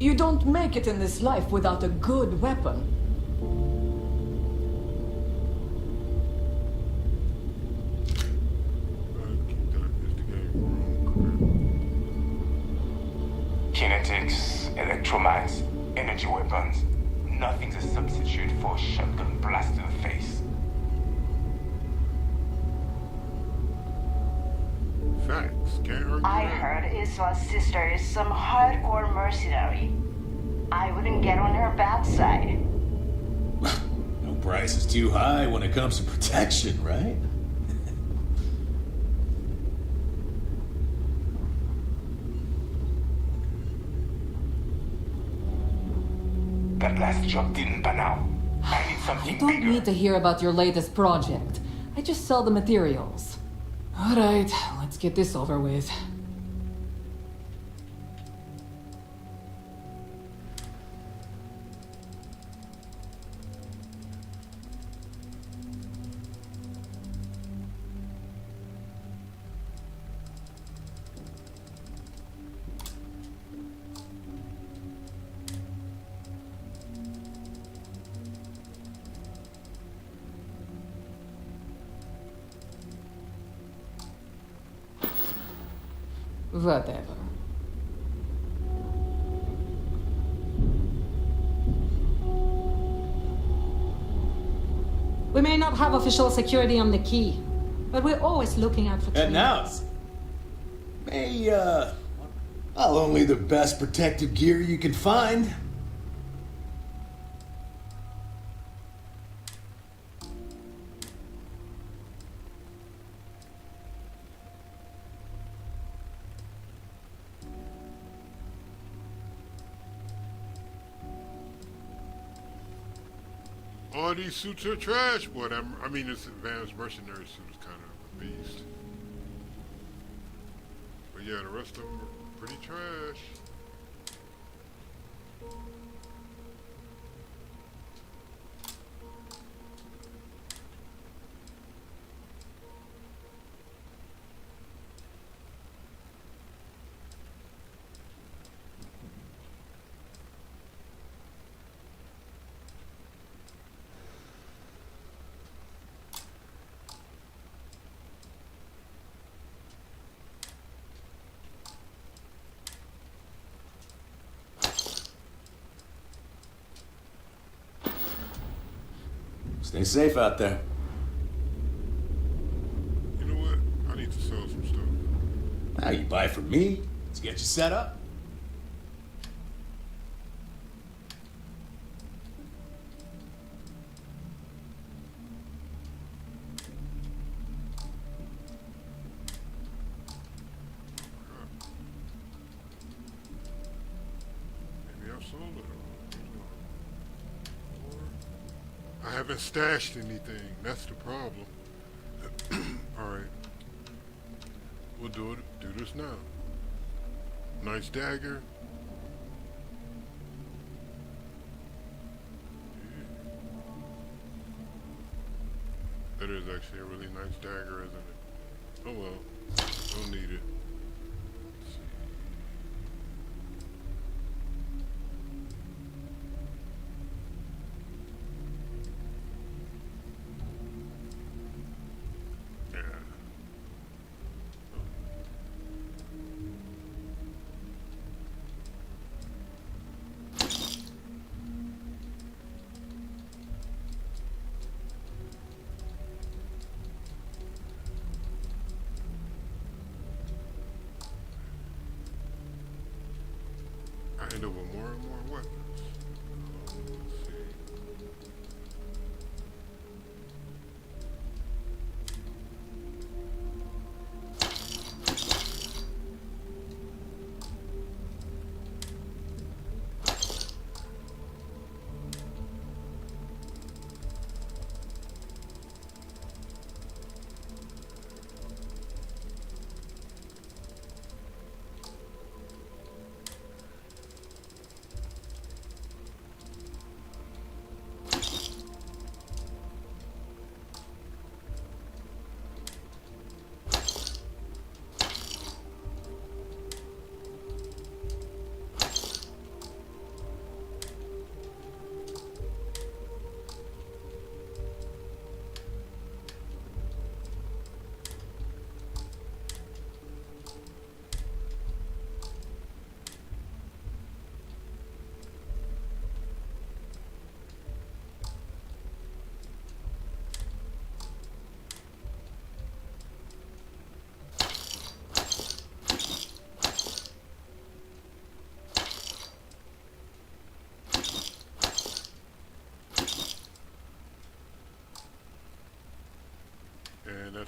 You don't make it in this life without a good weapon. Kinetics, electromags, energy weapons. Nothing's a substitute for a shotgun blast to the face. Facts. Can't argue I that. heard Iswa's sister is some hardcore mercenary. I wouldn't get on her bad side. No price is too high when it comes to protection, right? That last job didn't pan out. I need I something don't bigger. need to hear about your latest project. I just sell the materials. All right, let's get this over with. Whatever. We may not have official security on the key, but we're always looking out for And traitors. now, I'll only the best protective gear you can find. All these suits are trash, boy. I mean, this advanced mercenary suit is kind of a beast. But yeah, the rest of them are pretty trash. Stay safe out there. You know what? I need to sell some stuff. Now you buy from me. Let's get you set up. Maybe I sold it. I haven't stashed anything. That's the problem. All right. We'll do this now. Nice dagger. Yeah. That is actually a really nice dagger, isn't it? Oh well. Don't need it. Let's see. Yeah. I end up with more and more weapons. Let's see.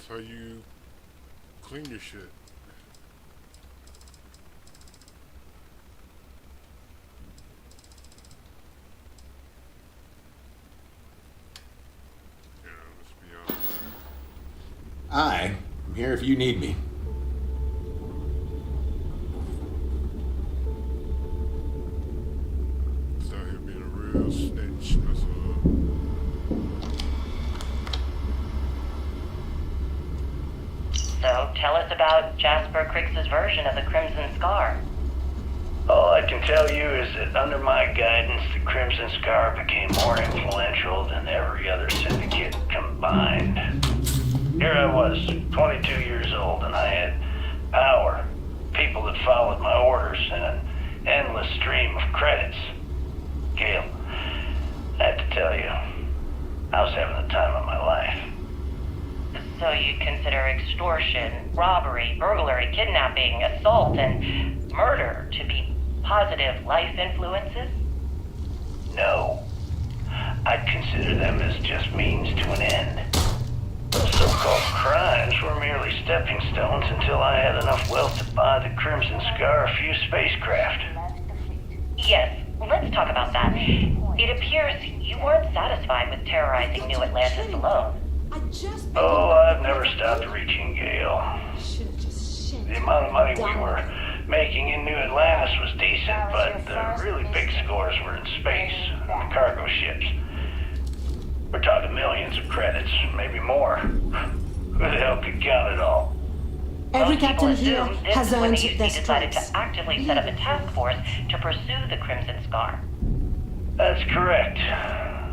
That's how you clean your shit. Yeah, let's be honest. I'm here if you need me. It's out here being a real snitch. That's all. So, tell us about Jasper Crix's version of the Crimson Scar. All I can tell you is that under my guidance, the Crimson Scar became more influential than every other syndicate combined. Here I was, 22 years old, and I had power, people that followed my orders, and an endless stream of credits. Gale, I have to tell you, I was having the time of my life. So you consider extortion, robbery, burglary, kidnapping, assault, and murder to be positive life influences? No. I'd consider them as just means to an end. Those so-called crimes were merely stepping stones until I had enough wealth to buy the Crimson Scar a few spacecraft. Yes, let's talk about that. It appears you weren't satisfied with terrorizing New Atlantis alone. Oh, I've never stopped reaching, Gale. The amount of money we were making in New Atlantis was decent, but the really big scores were in space, on the cargo ships. We're talking millions of credits, maybe more. Who the hell could count it all? Every Most people captain here assume this has is when earned the UC their decided stripes. to actively set up a task force to pursue the Crimson Scar. That's correct.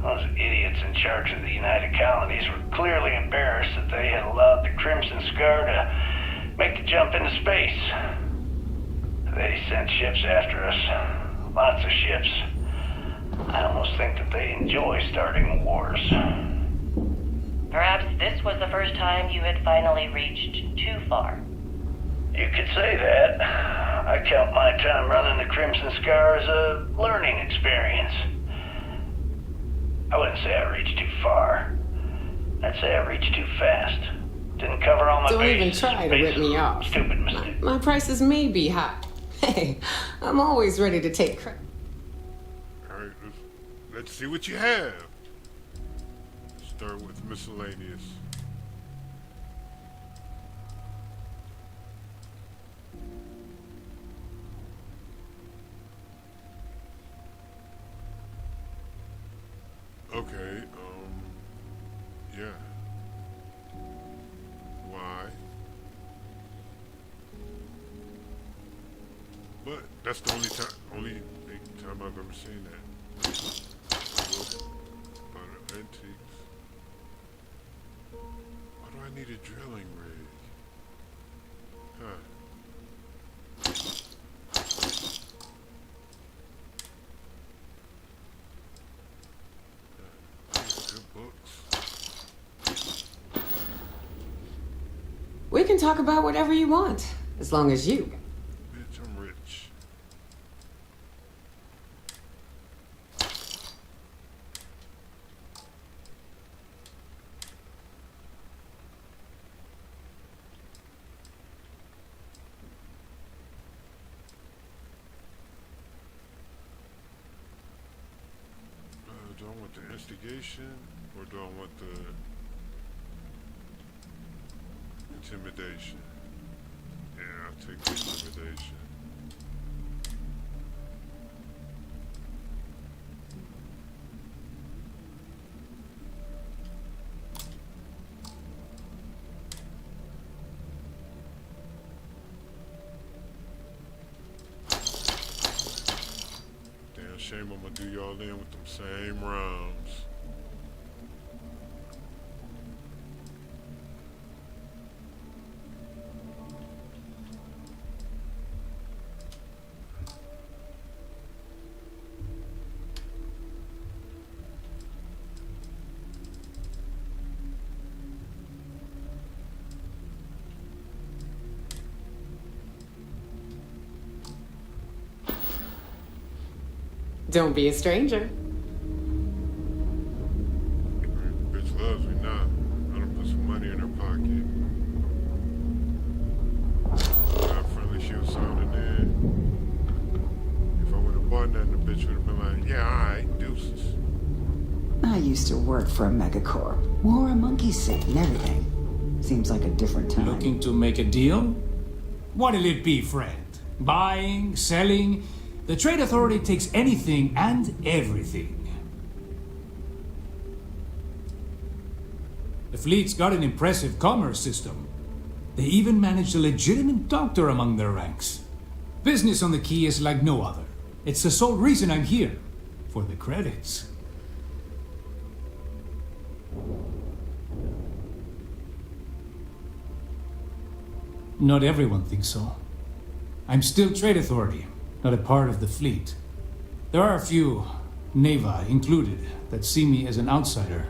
Those idiots in charge of the United Colonies were clearly embarrassed that they had allowed the Crimson Scar to make the jump into space. They sent ships after us. Lots of ships. I almost think that they enjoy starting wars. Perhaps this was the first time you had finally reached too far. You could say that. I count my time running the Crimson Scar as a learning experience. I wouldn't say I reached too far. I'd say I reached too fast. Didn't cover all my Don't even bases. try to rip me off. Stupid mistake. My prices may be high. Hey, I'm always ready to take credit. Alright, let's see what you have. Start with miscellaneous. Okay, yeah. Why? But that's the only time I've ever seen that. About antiques. Why do I need a drilling rig? Huh. Good books. We can talk about whatever you want, as long as you. Bitch, I'm rich. Do I want the instigation or do I want the intimidation? Yeah, I'll take the intimidation. Damn shame I'm gonna do y'all in with them same rounds. Don't be a stranger. Bitch loves me now. I done put some money in her pocket. bitch would have been like, yeah, alright, deuces. I used to work for a megacorp. Wore a monkey suit and everything. Seems like a different time. Looking to make a deal? What'll it be, friend? Buying, selling? The Trade Authority takes anything and everything. The fleet's got an impressive commerce system. They even managed a legitimate doctor among their ranks. Business on the Key is like no other. It's the sole reason I'm here. For the credits. Not everyone thinks so. I'm still Trade Authority, not a part of the fleet. There are a few, Neva included, that see me as an outsider.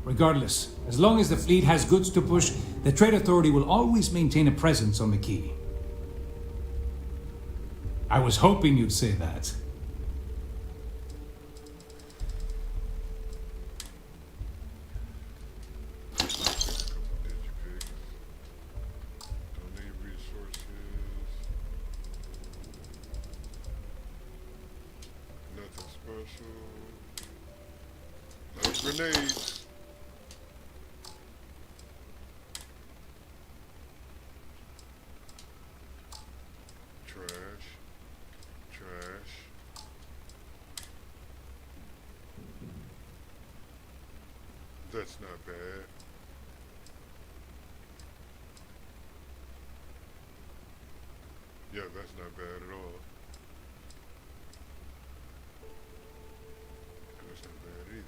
Regardless, as long as the fleet has goods to push, the Trade Authority will always maintain a presence on the Key. I was hoping you'd say that. Grenades. Trash. That's not bad. Yeah, that's not bad at all. That's not bad either.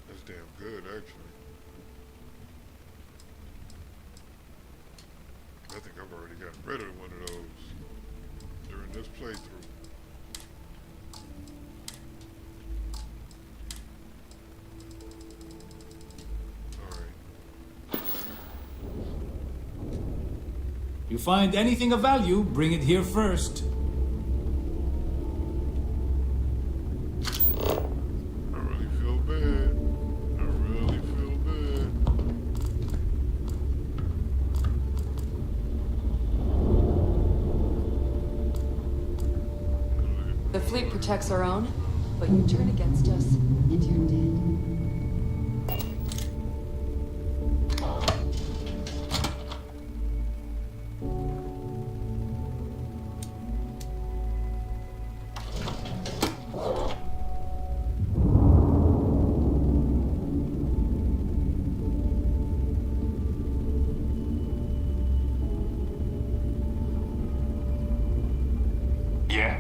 That's damn good, actually. I think I've already gotten rid of one of those during this playthrough. You find anything of value, bring it here first. I really feel bad. I really feel bad. The fleet protects our own, but you turn against us, and you're dead. Yeah?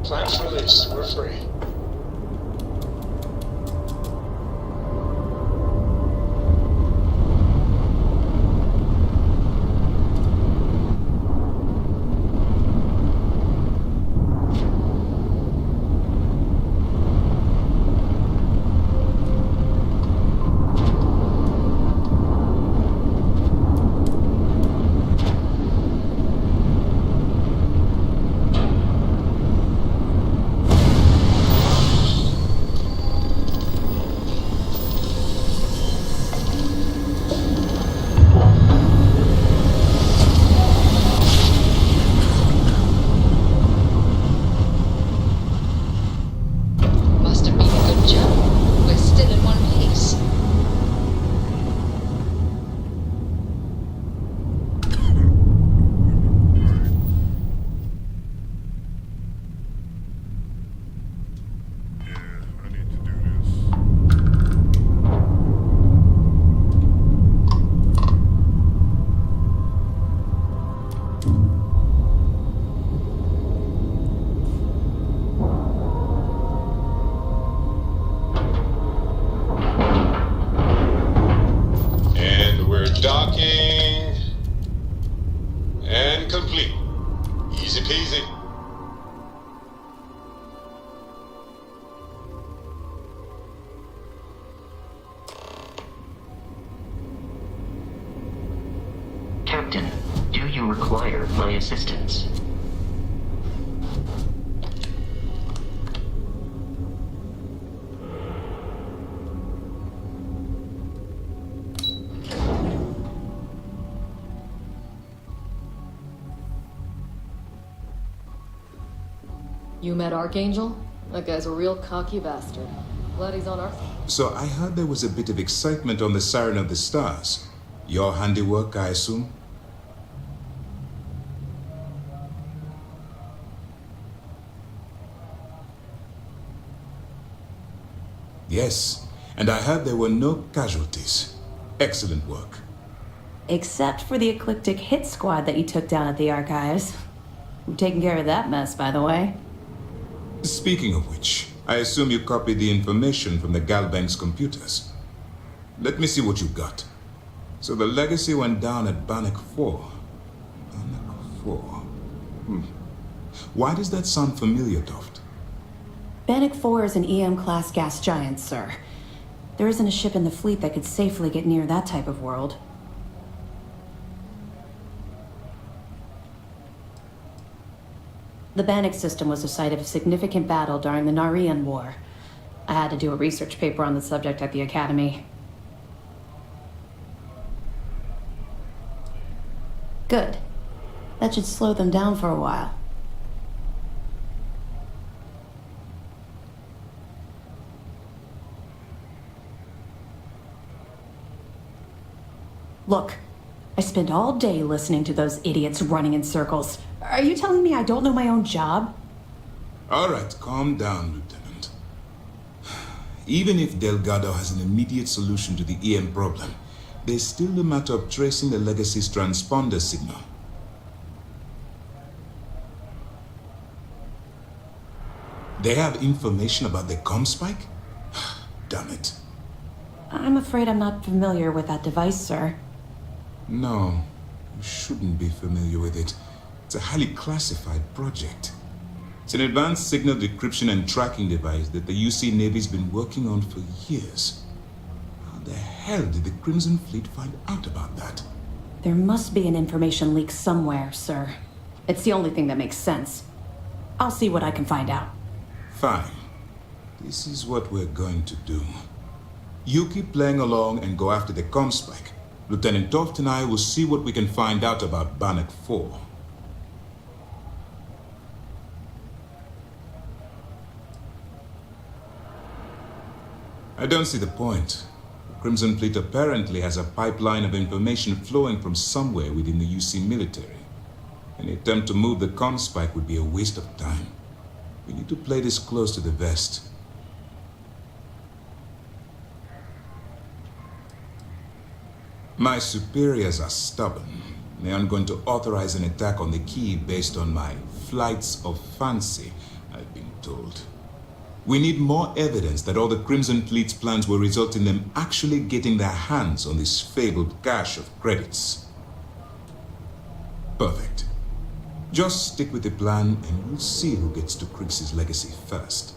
Plans released. We're free. require my assistance. You met Archangel? That guy's a real cocky bastard. Glad he's on our side. So I heard there was a bit of excitement on the Siren of the Stars. Your handiwork, I assume? Yes, and I heard there were no casualties. Excellent work. Except for the eclectic hit squad that you took down at the archives. We've taken care of that mess, by the way. Speaking of which, I assume you copied the information from the Galbank's computers. Let me see what you got. So the legacy went down at Bannock 4. Bannock 4. Why does that sound familiar, Toft? Bannock 4 is an EM-class gas giant, sir. There isn't a ship in the fleet that could safely get near that type of world. The Bannock system was the site of a significant battle during the Narian War. I had to do a research paper on the subject at the Academy. Good. That should slow them down for a while. Look, I spent all day listening to those idiots running in circles. Are you telling me I don't know my own job? All right, calm down, Lieutenant. Even if Delgado has an immediate solution to the EM problem, there's still the matter of tracing the Legacy's transponder signal. They have information about the comm spike? Damn it. I'm afraid I'm not familiar with that device, sir. No, you shouldn't be familiar with it. It's a highly classified project. It's an advanced signal decryption and tracking device that the UC Navy's been working on for years. How the hell did the Crimson Fleet find out about that? There must be an information leak somewhere, sir. It's the only thing that makes sense. I'll see what I can find out. Fine. This is what we're going to do. You keep playing along and go after the comm spike. Lieutenant Toft and I will see what we can find out about Bannock 4. I don't see the point. The Crimson Fleet apparently has a pipeline of information flowing from somewhere within the UC military. Any attempt to move the comm spike would be a waste of time. We need to play this close to the vest. My superiors are stubborn. They aren't going to authorize an attack on the key based on my flights of fancy, I've been told. We need more evidence that all the Crimson Fleet's plans will result in them actually getting their hands on this fabled cache of credits. Perfect. Just stick with the plan and we'll see who gets to Krix's legacy first.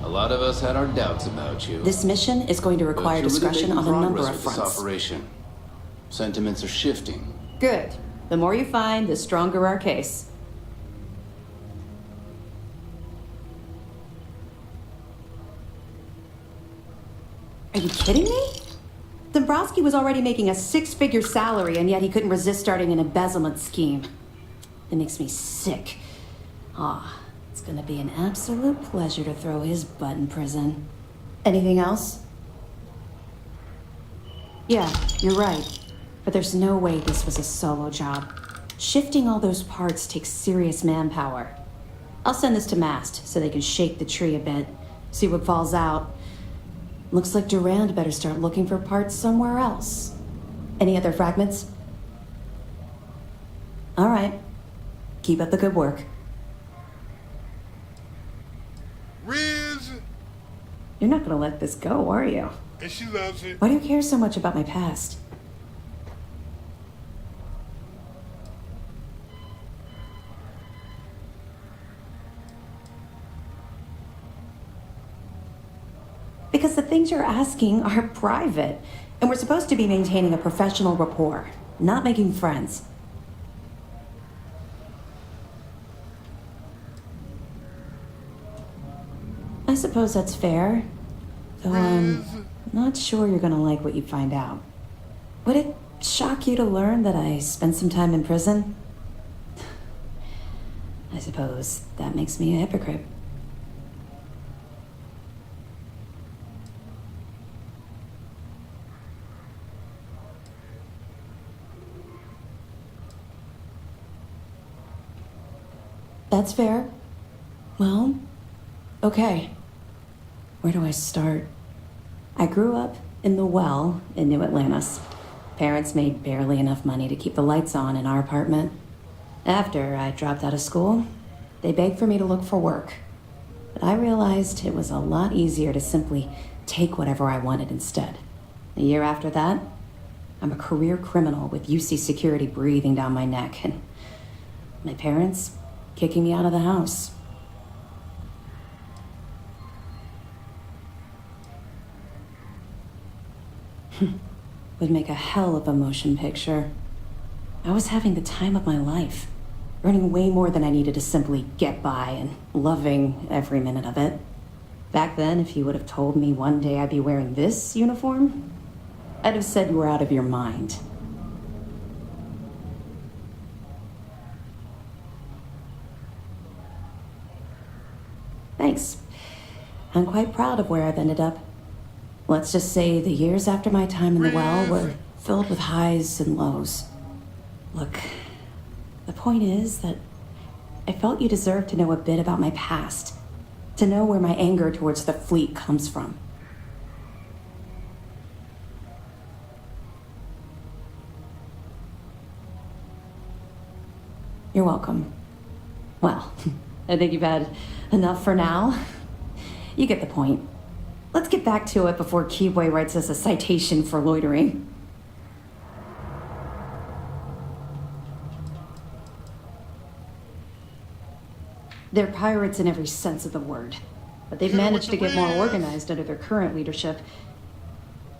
A lot of us had our doubts about you. This mission is going to require discretion on a number of This fronts. operation. Sentiments are shifting. Good. The more you find, the stronger our case. Are you kidding me? Dombrowski was already making a 6-figure salary, and yet he couldn't resist starting an embezzlement scheme. It makes me sick. Ah, it's gonna be an absolute pleasure to throw his butt in prison. Anything else? Yeah, you're right. But there's no way this was a solo job. Shifting all those parts takes serious manpower. I'll send this to Mast so they can shake the tree a bit, see what falls out. Looks like Durand better start looking for parts somewhere else. Any other fragments? All right. Keep up the good work. Riz! You're not gonna let this go, are you? And she loves it. Why do you care so much about my past? Because the things you're asking are private, and we're supposed to be maintaining a professional rapport, not making friends. I suppose that's fair, though I'm not sure you're gonna like what you find out. Would it shock you to learn that I spent some time in prison? I suppose that makes me a hypocrite. That's fair. Well, okay. Where do I start? I grew up in the Well in New Atlantis. Parents made barely enough money to keep the lights on in our apartment. After I dropped out of school, they begged for me to look for work. But I realized it was a lot easier to simply take whatever I wanted instead. A year after that, I'm a career criminal with UC security breathing down my neck, and my parents kicking me out of the house. Would make a hell of a motion picture. I was having the time of my life, earning way more than I needed to simply get by and loving every minute of it. Back then, if you would have told me one day I'd be wearing this uniform, I'd have said you were out of your mind. Thanks. I'm quite proud of where I've ended up. Let's just say the years after my time in the Well were filled with highs and lows. Look, the point is that I felt you deserved to know a bit about my past, to know where my anger towards the fleet comes from. You're welcome. Well, I think you've had enough for now. You get the point. Let's get back to it before Keyboy writes us a citation for loitering. They're pirates in every sense of the word, but they've managed to get more organized under their current leadership.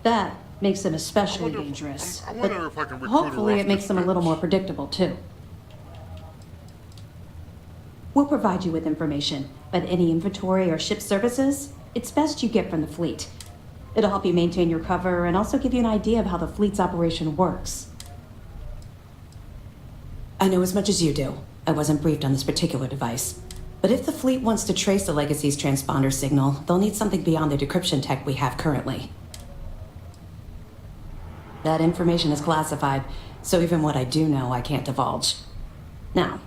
That makes them especially dangerous. I wonder if I can recruit Hopefully her it off makes this them a little more predictable, too. We'll provide you with information, but any inventory or ship services, it's best you get from the fleet. It'll help you maintain your cover and also give you an idea of how the fleet's operation works. I know as much as you do. I wasn't briefed on this particular device. But if the fleet wants to trace the Legacy's transponder signal, they'll need something beyond the decryption tech we have currently. That information is classified, so even what I do know, I can't divulge. Now,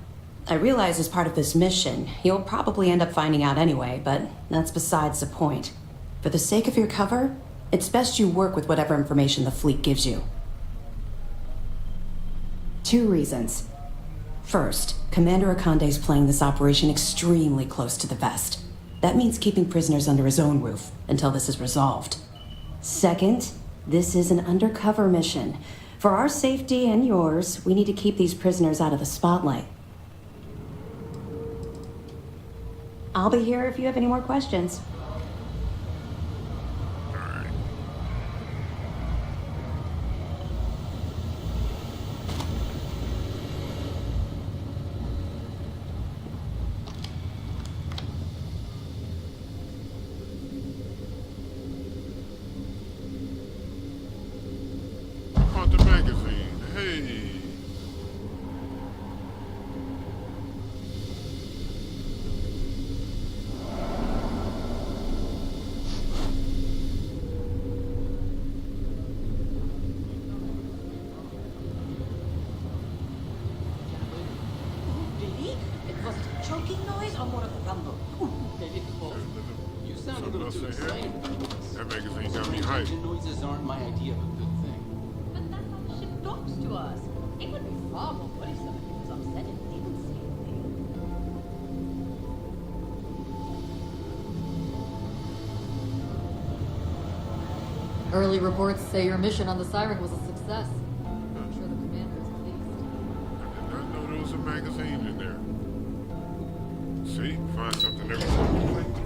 I realize as part of this mission, you'll probably end up finding out anyway, but that's besides the point. For the sake of your cover, it's best you work with whatever information the fleet gives you. 2 reasons. First, Commander Akande's playing this operation extremely close to the vest. That means keeping prisoners under his own roof until this is resolved. Second, this is an undercover mission. For our safety and yours, we need to keep these prisoners out of the spotlight. I'll be here if you have any more questions. Caught the magazine. Hey. the hell? That magazine got me hyped. Engine noises aren't my idea of a good thing. But that's how the ship talks to us. It would be far more worrisome if it was upset and didn't say anything. Early reports say your mission on the Siren was a success. I'm sure the commander is pleased. I did not know there was a magazine in there. See, find something every time you play through.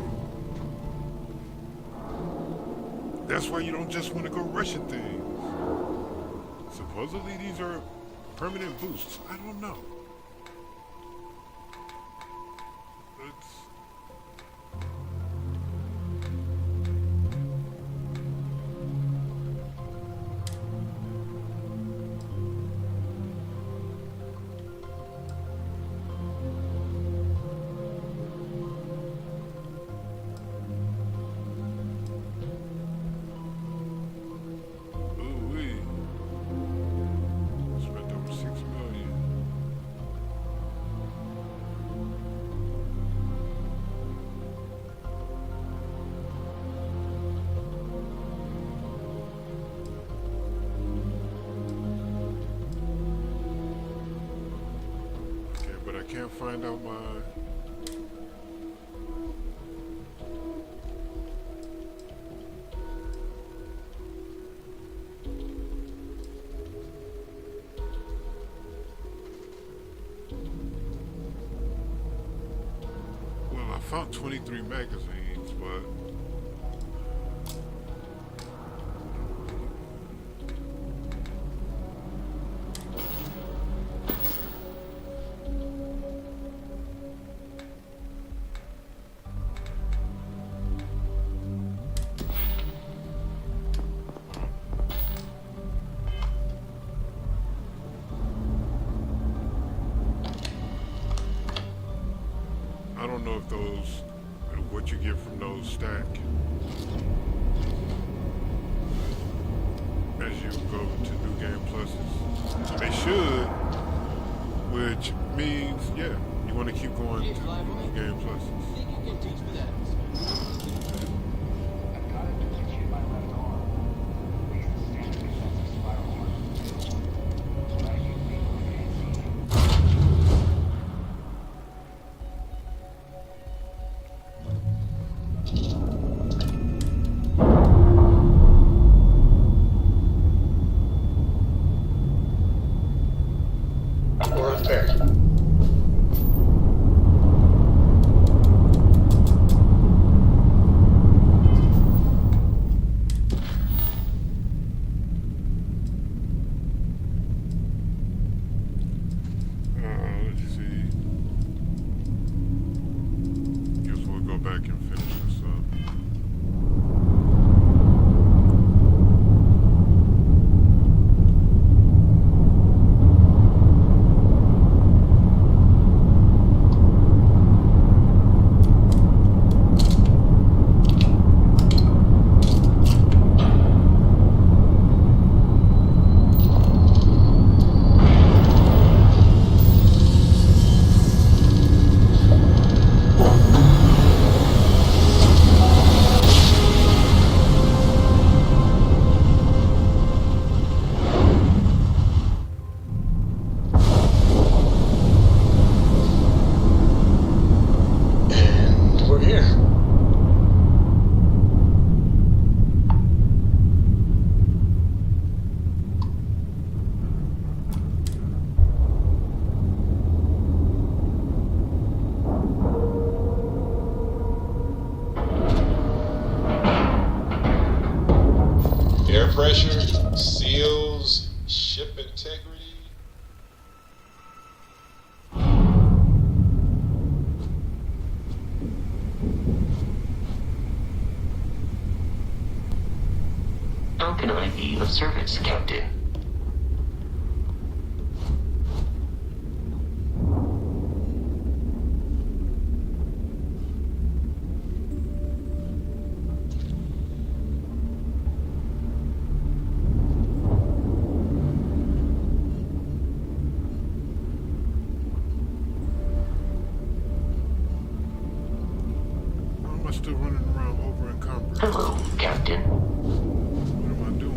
That's why you don't just want to go rushing things. Supposedly these are permanent boosts. I don't know. Can't find out my... Well, I found 23 magazines, but... I don't know if those, what you get from those stack as you go to New Game Pluses. They should, which means, yeah, you want to keep going to New Game Pluses. Back and finish this up. Air pressure, seals, ship integrity. How can I be of service, Captain? Still running around over encumbered. Captain. What am I doing?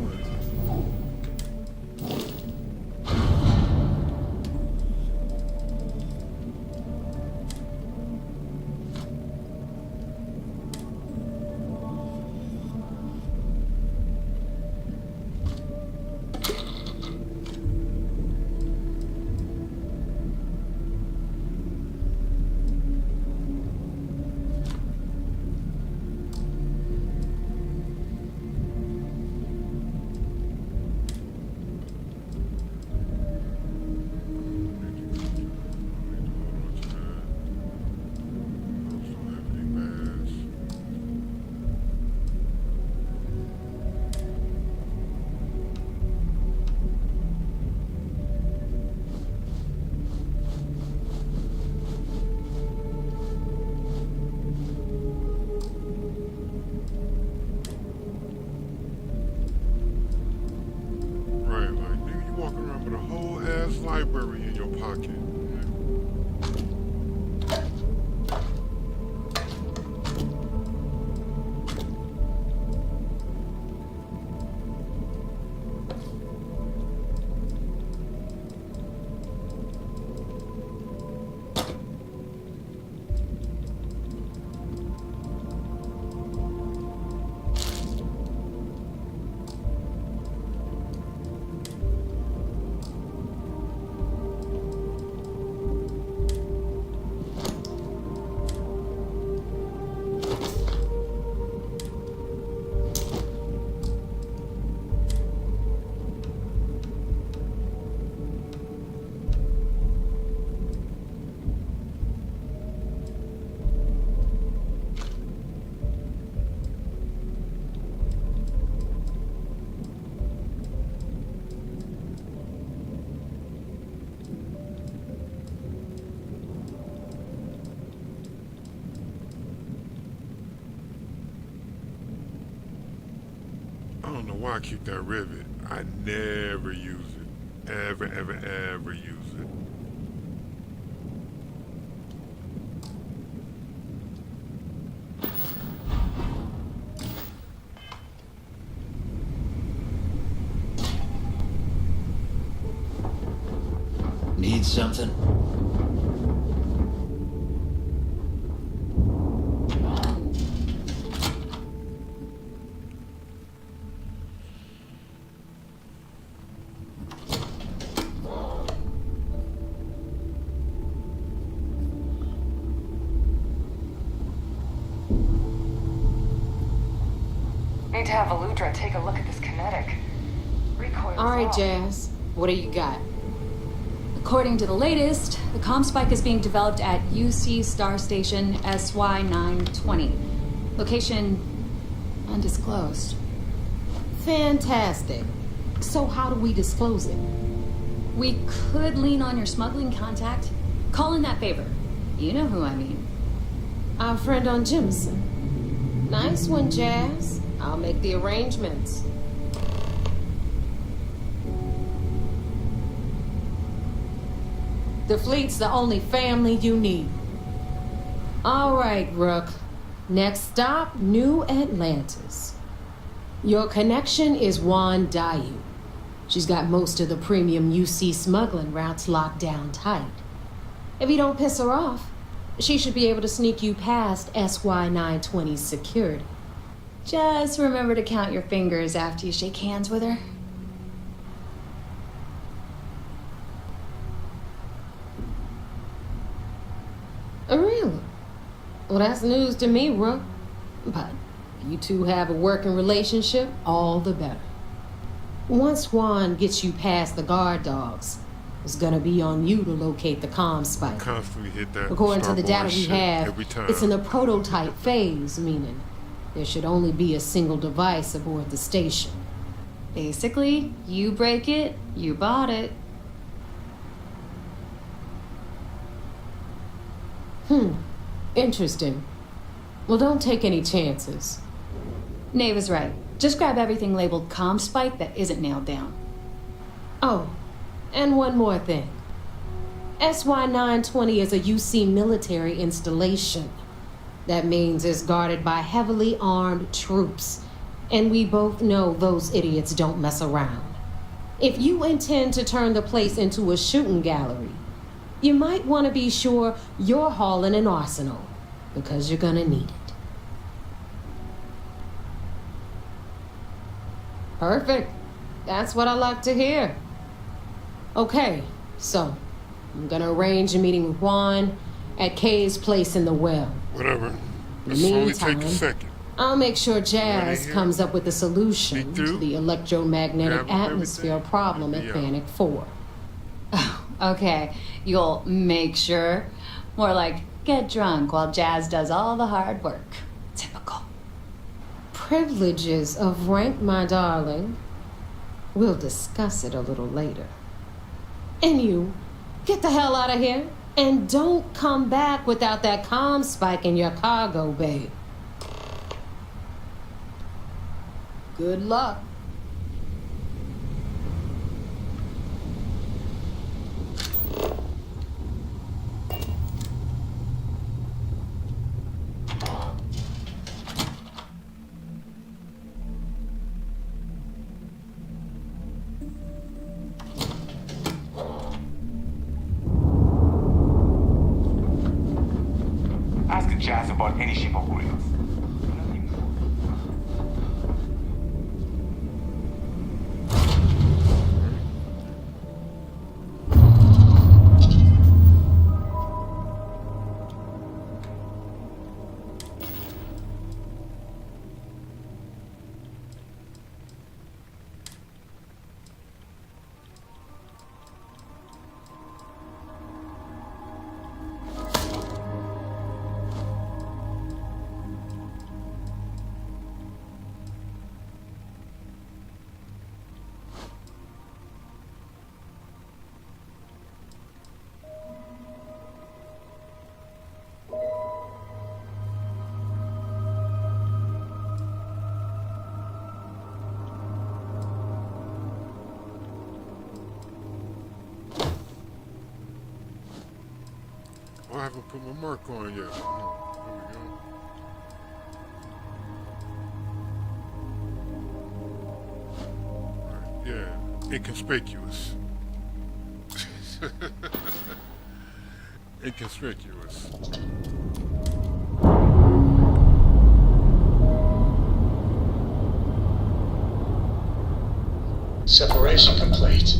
Right, like, nigga, you walking around with a whole ass library in your pocket. I don't know why I keep that rivet. I never use it. Ever use it. Need something? Need to have Aludra take a look at this kinetic. Recoil. All right, Jazz. What do you got? According to the latest, the comm spike is being developed at UC Star Station SY920. Location undisclosed. Fantastic. So how do we disclose it? We could lean on your smuggling contact. Call in that favor. You know who I mean. Our friend on Jimson. Nice one, Jazz. I'll make the arrangements. The fleet's the only family you need. All right, Rook. Next stop, New Atlantis. Your connection is Juan Dayu. She's got most of the premium UC smuggling routes locked down tight. If you don't piss her off, she should be able to sneak you past SY920's security. Just remember to count your fingers after you shake hands with her. Really? Well, that's news to me, Rook. But if you two have a working relationship, all the better. Once Juan gets you past the guard dogs, it's gonna be on you to locate the comm spike. Constantly hit that. According to the data we shit have, every time. it's in the prototype phase, meaning there should only be a single device aboard the station. Basically, you break it, you bought it. Interesting. Well, don't take any chances. Nave is right. Just grab everything labeled comm spike that isn't nailed down. Oh, and one more thing. SY920 is a UC military installation. That means it's guarded by heavily armed troops. And we both know those idiots don't mess around. If you intend to turn the place into a shooting gallery, you might want to be sure you're hauling an arsenal, because you're gonna need it. Perfect. That's what I like to hear. Okay, so I'm gonna arrange a meeting with Juan at Kay's place in the well. Whatever. In Let's the only meantime, take a second. I'll make sure Jazz comes up with a solution to the electromagnetic Grab up atmosphere problem at Bannock 4. Okay, you'll make sure. More like get drunk while Jazz does all the hard work. Typical. Privileges of rank, my darling. We'll discuss it a little later. And you, get the hell out of here. And don't come back without that comm spike in your cargo bay. Good luck. Ask Jazz about any ship upgrades. I haven't put my mark on yet. Oh, there we go. Right, yeah, inconspicuous. Inconspicuous. Separation complete.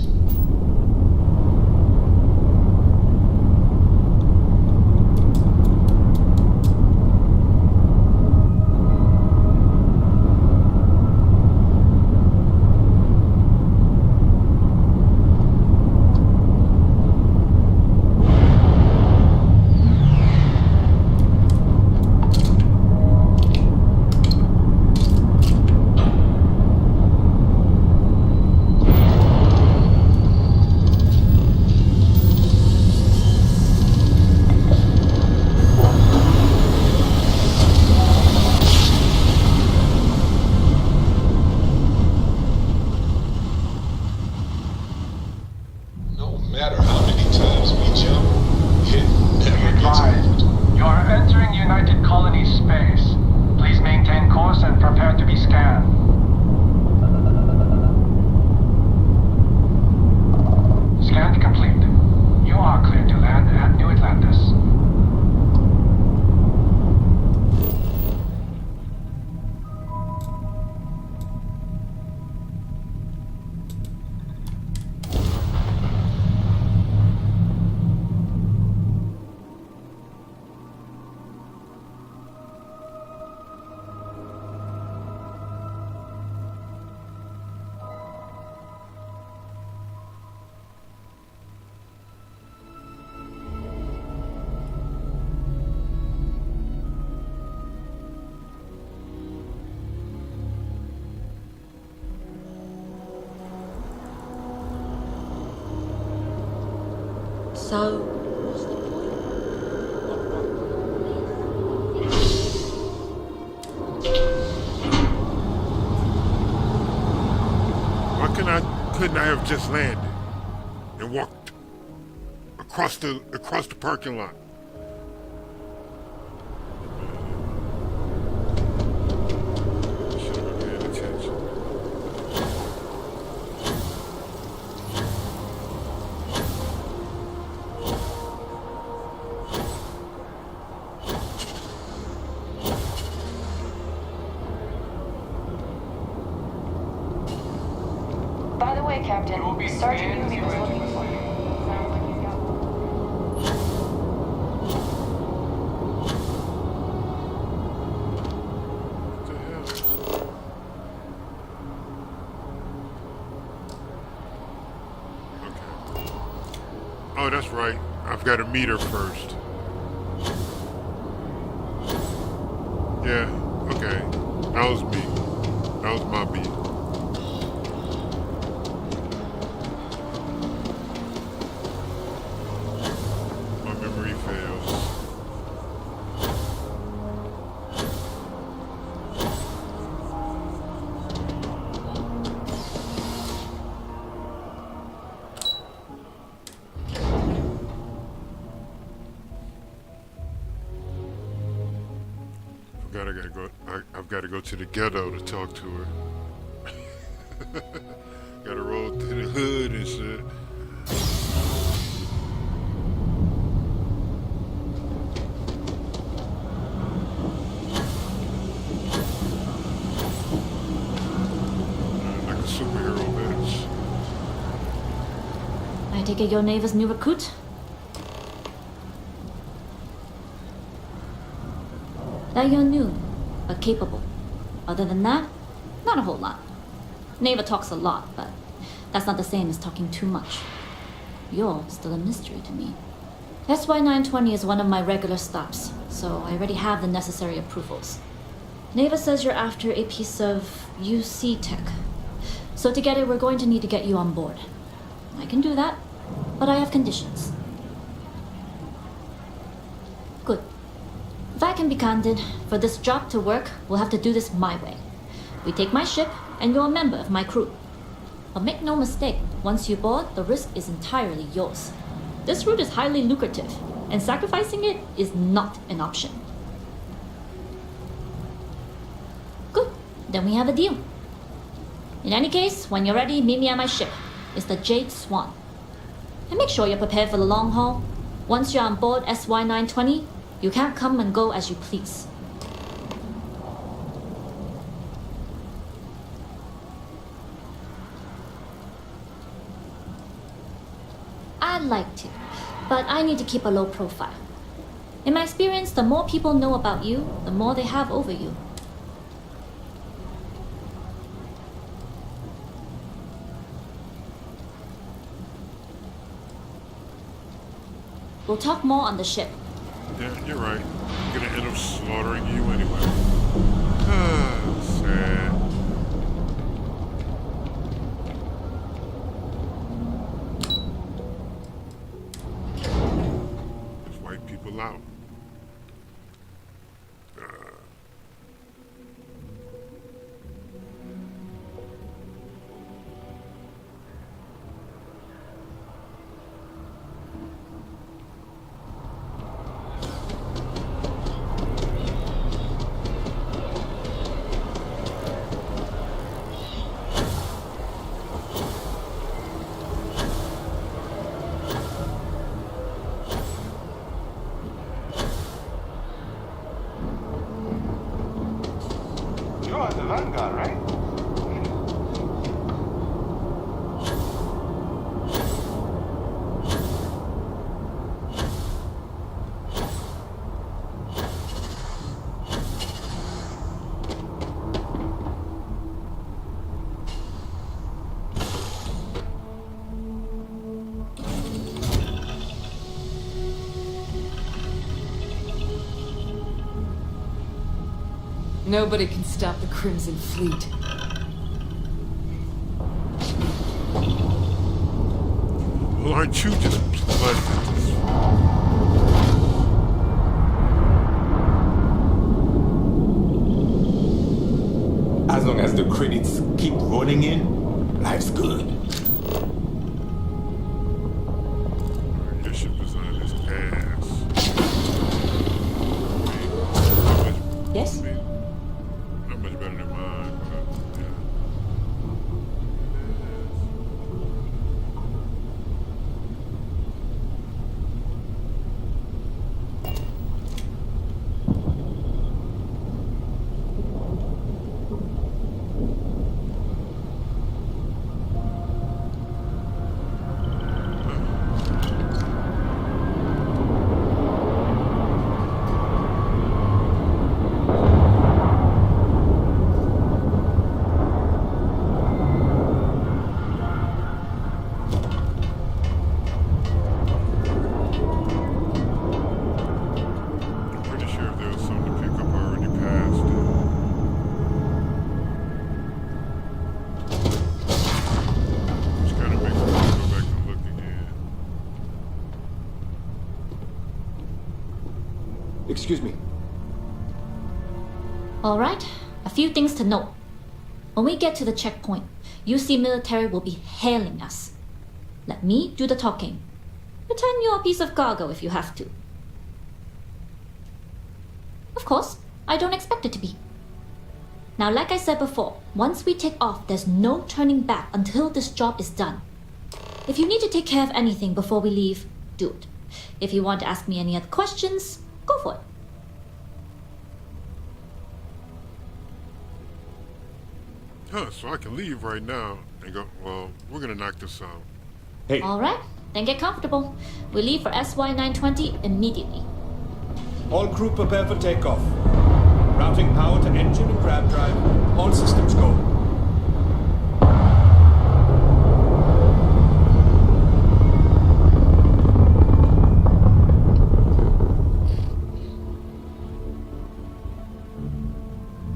So, what's the point? Couldn't I have just landed and walked across the parking lot? Should have been paying attention. way, Captain. Sergeant Yumi was looking for you. Sounds like he's got Oh, that's right. I've got to meet her first. Yeah, okay. That was me. That was my beat. My memory fails. I've got to go to the ghetto to talk to her. Gotta roll through the hood and shit. Like a superhero bitch. I take it your neighbor's new recruit? That you're new, but capable. Other than that, not a whole lot. Neighbor talks a lot, but that's not the same as talking too much. You're still a mystery to me. SY 920 is one of my regular stops, so I already have the necessary approvals. Neighbor says you're after a piece of UC tech. So to get it, we're going to need to get you on board. I can do that, but I have conditions. Good. If I can be candid, for this job to work, we'll have to do this my way. We take my ship, and you're a member of my crew. But make no mistake, once you board, the risk is entirely yours. This route is highly lucrative, and sacrificing it is not an option. Good, then we have a deal. In any case, when you're ready, meet me at my ship. It's the Jade Swan. And make sure you're prepared for the long haul. Once you're on board SY 920, you can't come and go as you please. I'd like to, but I need to keep a low profile. In my experience, the more people know about you, the more they have over you. We'll talk more on the ship. Yeah, you're right. I'm gonna end up slaughtering you anyway. Sad. Just wipe people out. You're the Vanguard, right? Nobody can stop the Crimson Fleet. Well, aren't you just pleasant? As long as the credits keep rolling in, life's good. Your ship is on his ass. Yes? Not much better than mine, but yeah. Excuse me. All right, a few things to note. When we get to the checkpoint, UC military will be hailing us. Let me do the talking. Pretend you're a piece of cargo if you have to. Of course, I don't expect it to be. Now, like I said before, once we take off, there's no turning back until this job is done. If you need to take care of anything before we leave, do it. If you want to ask me any other questions, go for it. Huh, so I can leave right now and go, well, we're gonna knock this out. Hey. All right, then get comfortable. We leave for SY-920 immediately. All crew prepare for takeoff. Routing power to engine and grab drive. All systems go.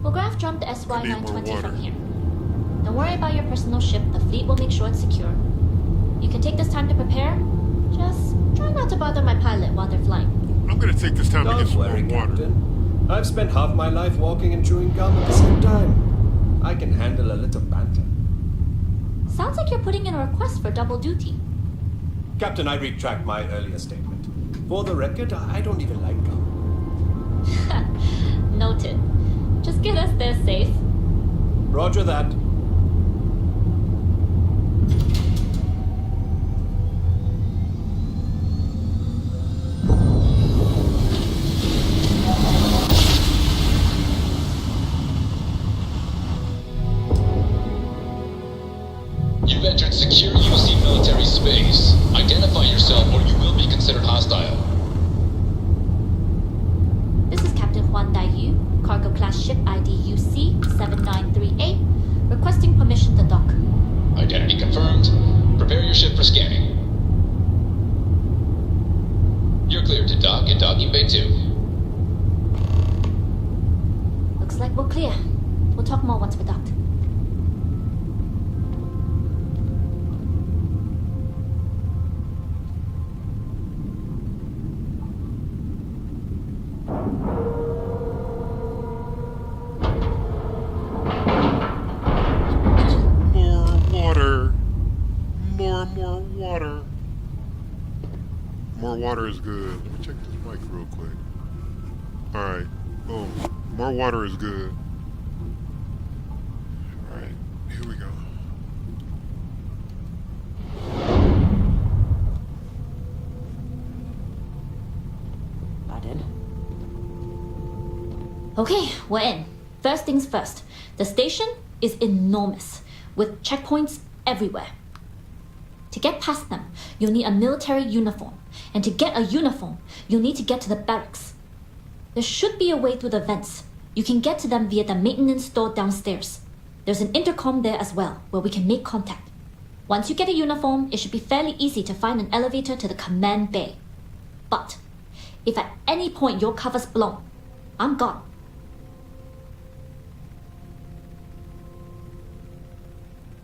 We'll graph jump the SY-920 from here. Don't worry about your personal ship. The fleet will make sure it's secure. You can take this time to prepare. Just try not to bother my pilot while they're flying. I'm gonna take this time to get some more Don't worry, water. Captain. I've spent half my life walking and chewing gum at the same time. I can handle a little banter. Sounds like you're putting in a request for double duty. Captain, I retract my earlier statement. For the record, I don't even like gum. Noted. Just get us there safe. Roger that. You've entered secure UC military space. Identify yourself or you will be considered hostile. This is Captain Huan Daiyu, cargo class ship ID UC-7938, requesting permission to dock. Identity confirmed. Prepare your ship for scanning. You're cleared to dock at docking bay 2. Looks like we're clear. We'll talk more once we're docked. More water is good. Let me check this mic real quick. Alright, boom. More water is good. Alright, here we go. Pardon? Okay, we're in. First things first. The station is enormous, with checkpoints everywhere. To get past them, you'll need a military uniform. And to get a uniform, you'll need to get to the barracks. There should be a way through the vents. You can get to them via the maintenance store downstairs. There's an intercom there as well, where we can make contact. Once you get a uniform, it should be fairly easy to find an elevator to the command bay. But if at any point your cover's blown, I'm gone.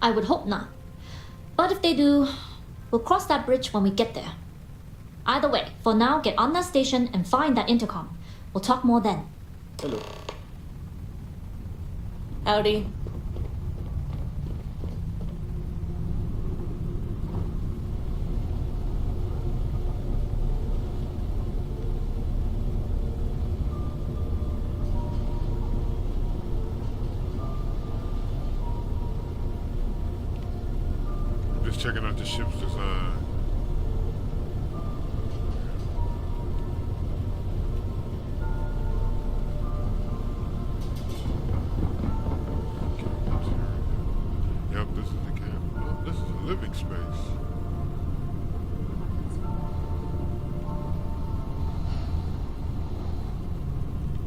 I would hope not. But if they do, we'll cross that bridge when we get there. Either way, for now, get on that station and find that intercom. We'll talk more then. Hello. Howdy. Just checking out the ship's design. Yep, this is the camp. Oh, this is a living space.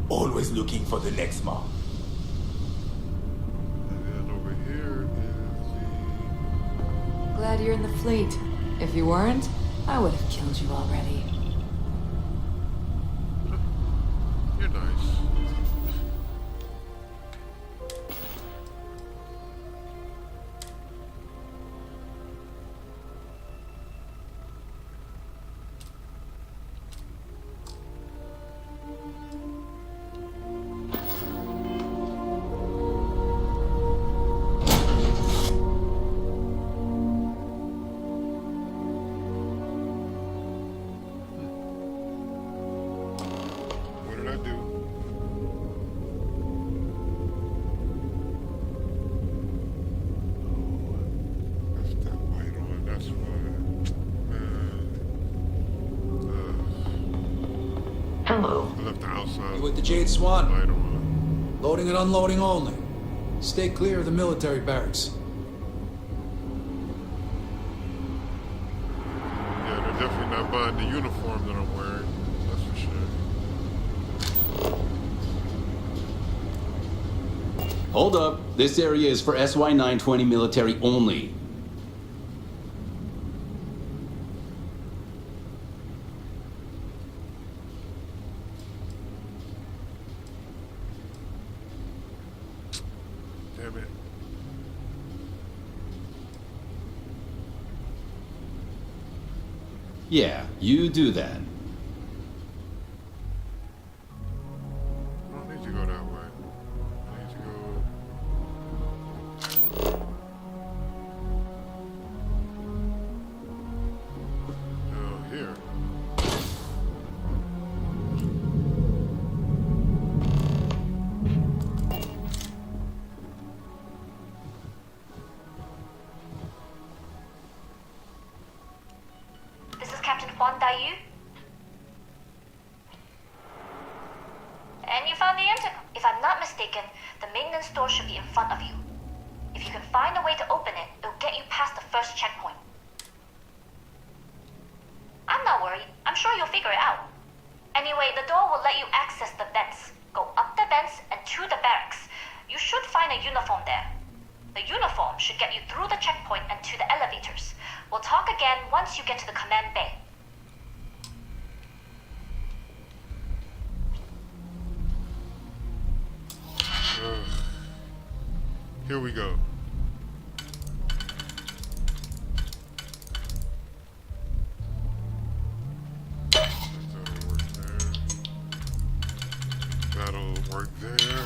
Always looking for the next mark. And then over here is Glad you're in the fleet. If you weren't, I would have killed you already. the... You're nice. outside. You with the Jade Swan? Light on. Loading and unloading only. Stay clear of the military barracks. Yeah, they're definitely not buying the uniform that I'm wearing. That's for sure. Hold up. This area is for SY-920 military only. Damn it. Yeah, you do that. I don't need to go that way. I need to go here. This is Captain Huan Daiyu. And you found the intercom. If I'm not mistaken, the maintenance door should be in front of you. If you can find a way to open it, it'll get you past the first checkpoint. I'm not worried. I'm sure you'll figure it out. Anyway, the door will let you access the vents. Go up the vents and to the barracks. You should find a uniform there. The uniform should get you through the checkpoint and to the elevators. We'll talk again once you get to the command bay. Here we go. That'll work there. That'll work there.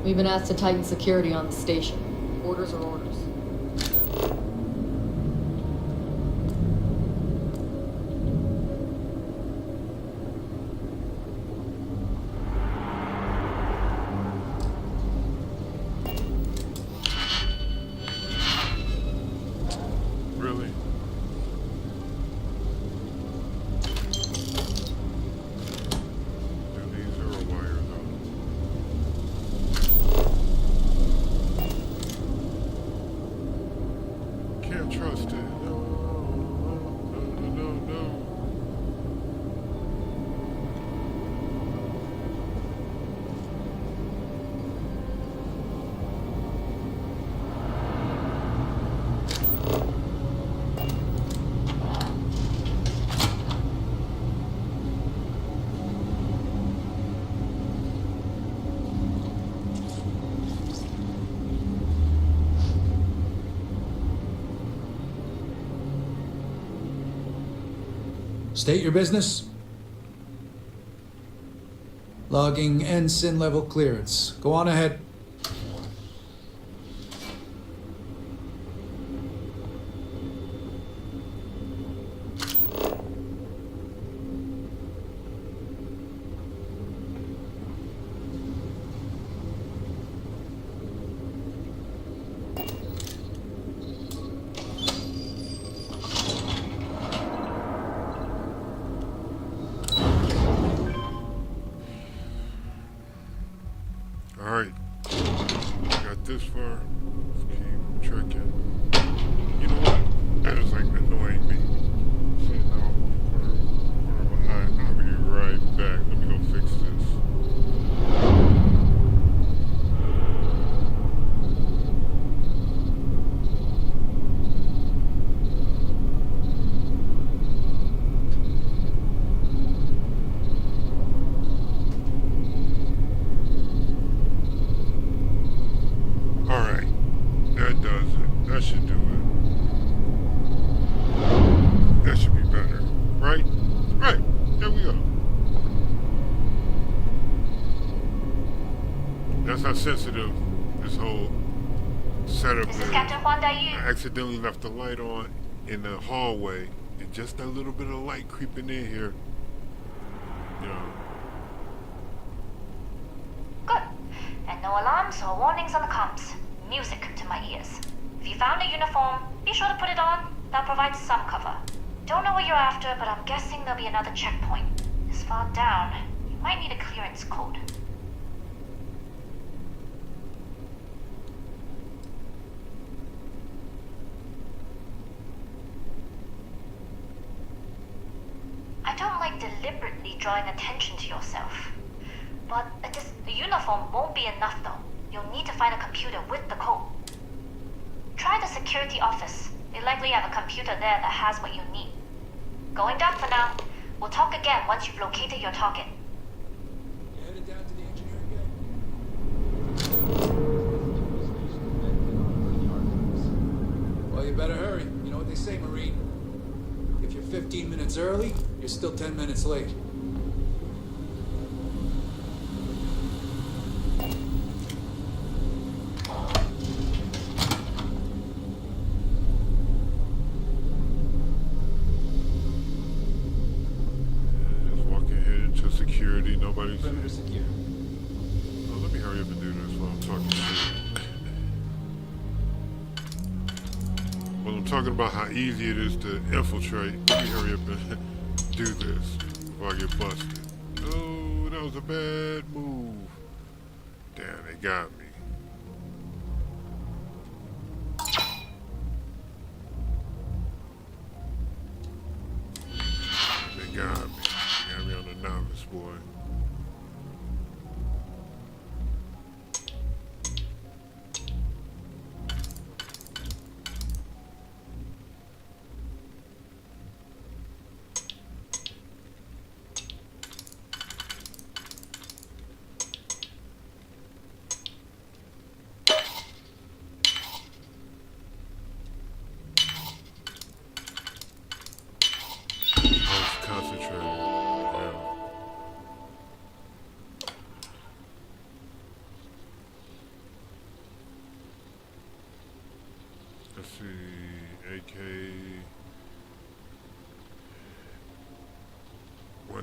We've been asked to tighten security on the station. Orders are orders. Really? Do these are a wire though. Can't trust it. No, no, no. State your business. Logging ensign level clearance. Go on ahead. Alright. Got this far. Let's keep trekking. You know what? That is like annoying me. See, now, corner behind. I'll be right back. Let me go fix this. Alright, that does it. That should do it. That should be better. Right? Right, there we go. That's how sensitive this whole setup This is. is Captain Huan Daiyu. I accidentally left the light on in the hallway, and just that little bit of light creeping in here, you know. Good. And no alarms or warnings on the comms. Music to my ears. If you found a uniform, be sure to put it on. That provides some cover. Don't know what you're after, but I'm guessing there'll be another checkpoint. This far down, you might need a clearance code. I don't like deliberately drawing attention to yourself. But the uniform won't be enough though. You'll need to find a computer with the code. Try the security office. They likely have a computer there that has what you need. Going down for now. We'll talk again once you've located your target. Headed down to the engineering gate. Well, you better hurry. You know what they say, Marine. If you're 15 minutes early, you're still 10 minutes late. Just walking ahead into security. Nobody's. Perimeter secure. Oh, let me hurry up and do this while I'm talking shit. Well, I'm talking about how easy it is to infiltrate. Let me hurry up and do this before I get busted. Oh, that was a bad move. Damn, they got me. They got me. They got me on the novice, boy. Concentrated. Yeah.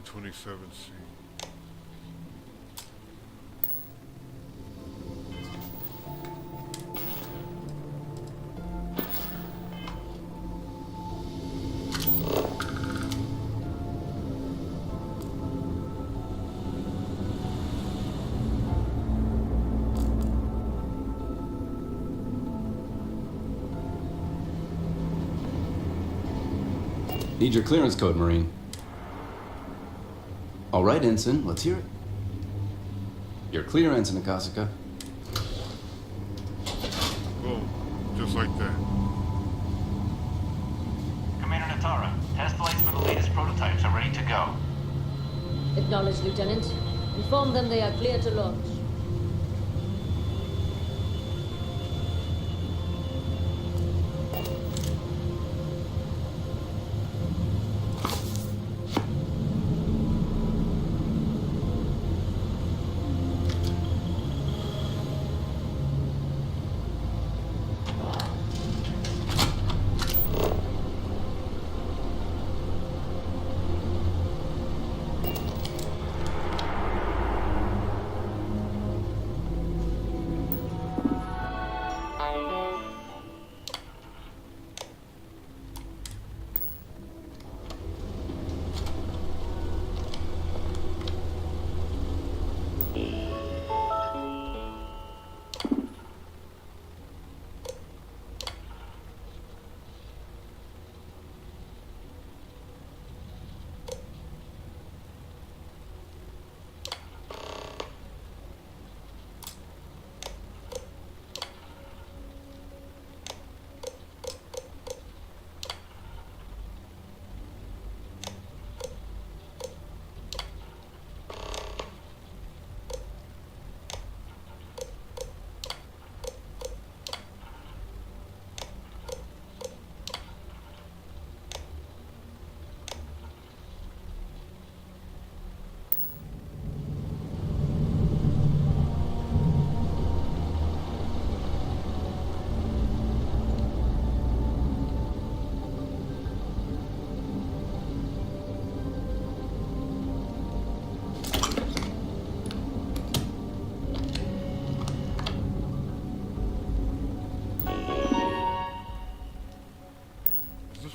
127C. Need your clearance code, Marine. All right, Ensign, let's hear it. You're clear, Ensign Akasaka. Boom. Just like that. Commander Natara, test flights for the latest prototypes are ready to go. Acknowledged, Lieutenant. Inform them they are clear to launch.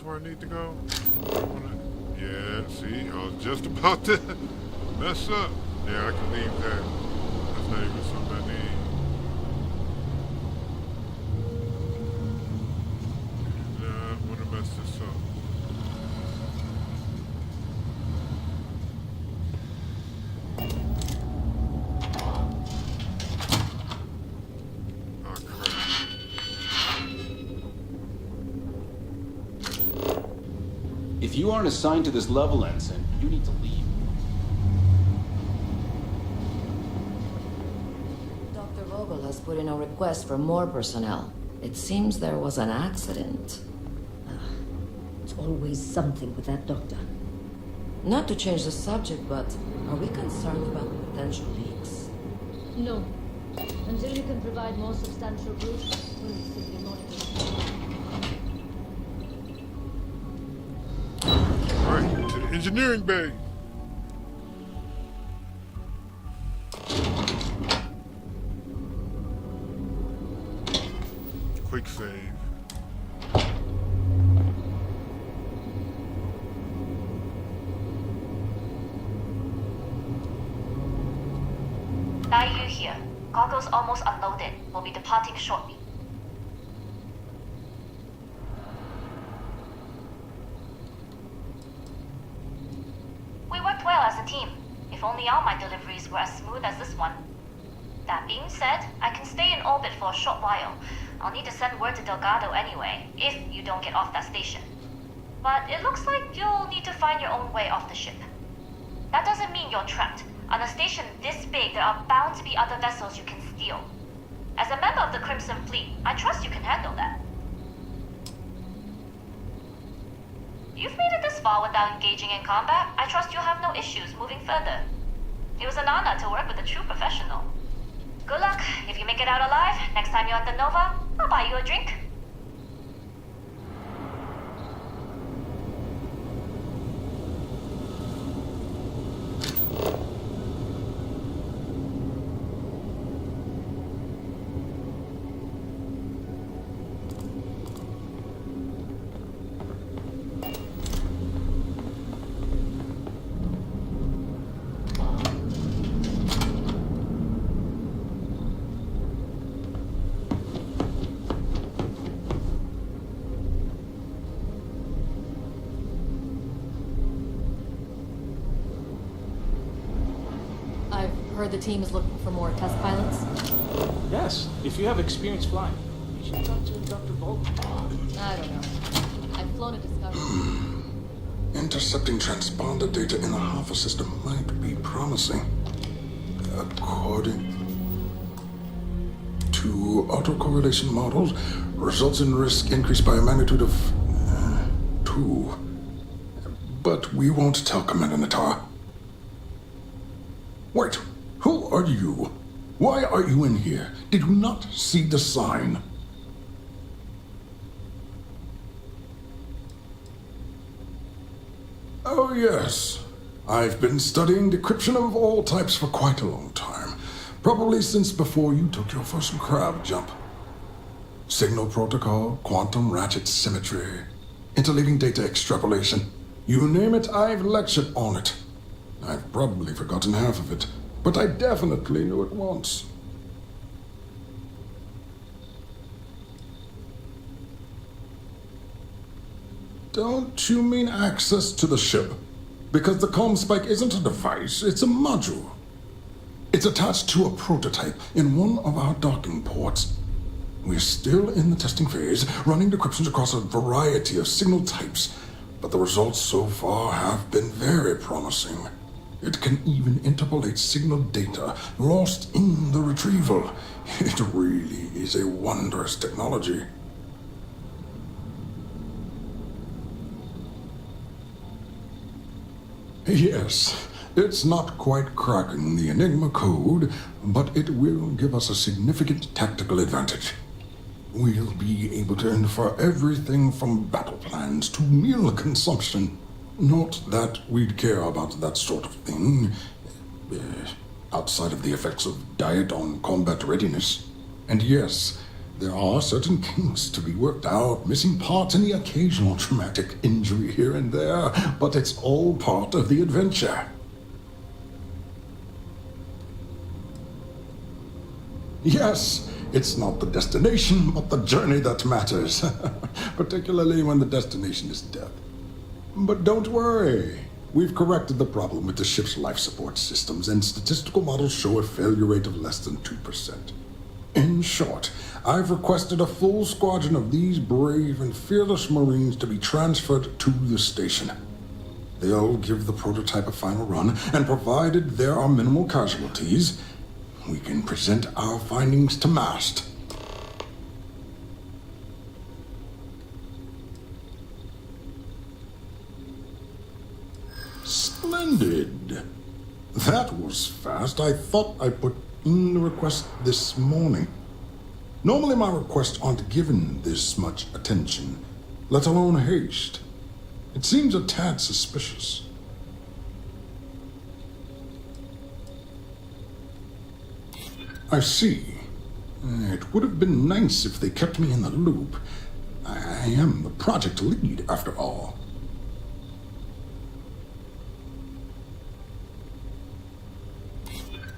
Where I need to go? Yeah, see, I was just about to mess up. Yeah, I can leave that. That's not even something I need. Nah, I want to mess this up. If you aren't assigned to this level, Ensign, you need to leave. Dr. Vogel has put in a request for more personnel. It seems there was an accident. It's always something with that doctor. Not to change the subject, but are we concerned about potential leaks? No. Until you can provide more substantial proof, we'll simply monitor. Alright, to the engineering bay. Quick save. Daiyu here. Cargo's almost unloaded. We'll be departing shortly. We worked well as a team. If only all my deliveries were as smooth as this one. That being said, I can stay in orbit for a short while. I'll need to send word to Delgado anyway, if you don't get off that station. But it looks like you'll need to find your own way off the ship. That doesn't mean you're trapped. On a station this big, there are bound to be other vessels you can steal. As a member of the Crimson Fleet, I trust you can handle that. You've made it this far without engaging in combat. I trust you'll have no issues moving further. It was an honor to work with a true professional. Good luck. If you make it out alive, next time you're at the Nova, I'll buy you a drink. Heard the team is looking for more test pilots? Yes, if you have experience flying, you should talk to Dr. Bolton. I don't know. I've flown a Discovery. Intercepting transponder data in the Alpha system might be promising. According to autocorrelation models, results in risk increased by a magnitude of 2. But we won't tell Commander Natar. Wait, who are you? Why are you in here? Did you not see the sign? Oh, yes. I've been studying decryption of all types for quite a long time. Probably since before you took your first crab jump. Signal protocol, quantum ratchet symmetry, interleaving data extrapolation. You name it, I've lectured on it. I've probably forgotten half of it, but I definitely knew it once. Don't you mean access to the ship? Because the comm spike isn't a device, it's a module. It's attached to a prototype in one of our docking ports. We're still in the testing phase, running decryptions across a variety of signal types, but the results so far have been very promising. It can even interpolate signal data lost in the retrieval. It really is a wondrous technology. Yes, it's not quite cracking the Enigma code, but it will give us a significant tactical advantage. We'll be able to infer everything from battle plans to meal consumption. Not that we'd care about that sort of thing, outside of the effects of diet on combat readiness. And yes, there are certain kinks to be worked out, missing parts and the occasional traumatic injury here and there, but it's all part of the adventure. Yes, it's not the destination, but the journey that matters, particularly when the destination is death. But don't worry, we've corrected the problem with the ship's life support systems, and statistical models show a failure rate of less than 2%. In short, I've requested a full squadron of these brave and fearless Marines to be transferred to the station. They'll give the prototype a final run, and provided there are minimal casualties, we can present our findings to Mast. Splendid. That was fast. I thought I put in the request this morning. Normally my requests aren't given this much attention, let alone haste. It seems a tad suspicious. I see. It would have been nice if they kept me in the loop. I am the project lead, after all.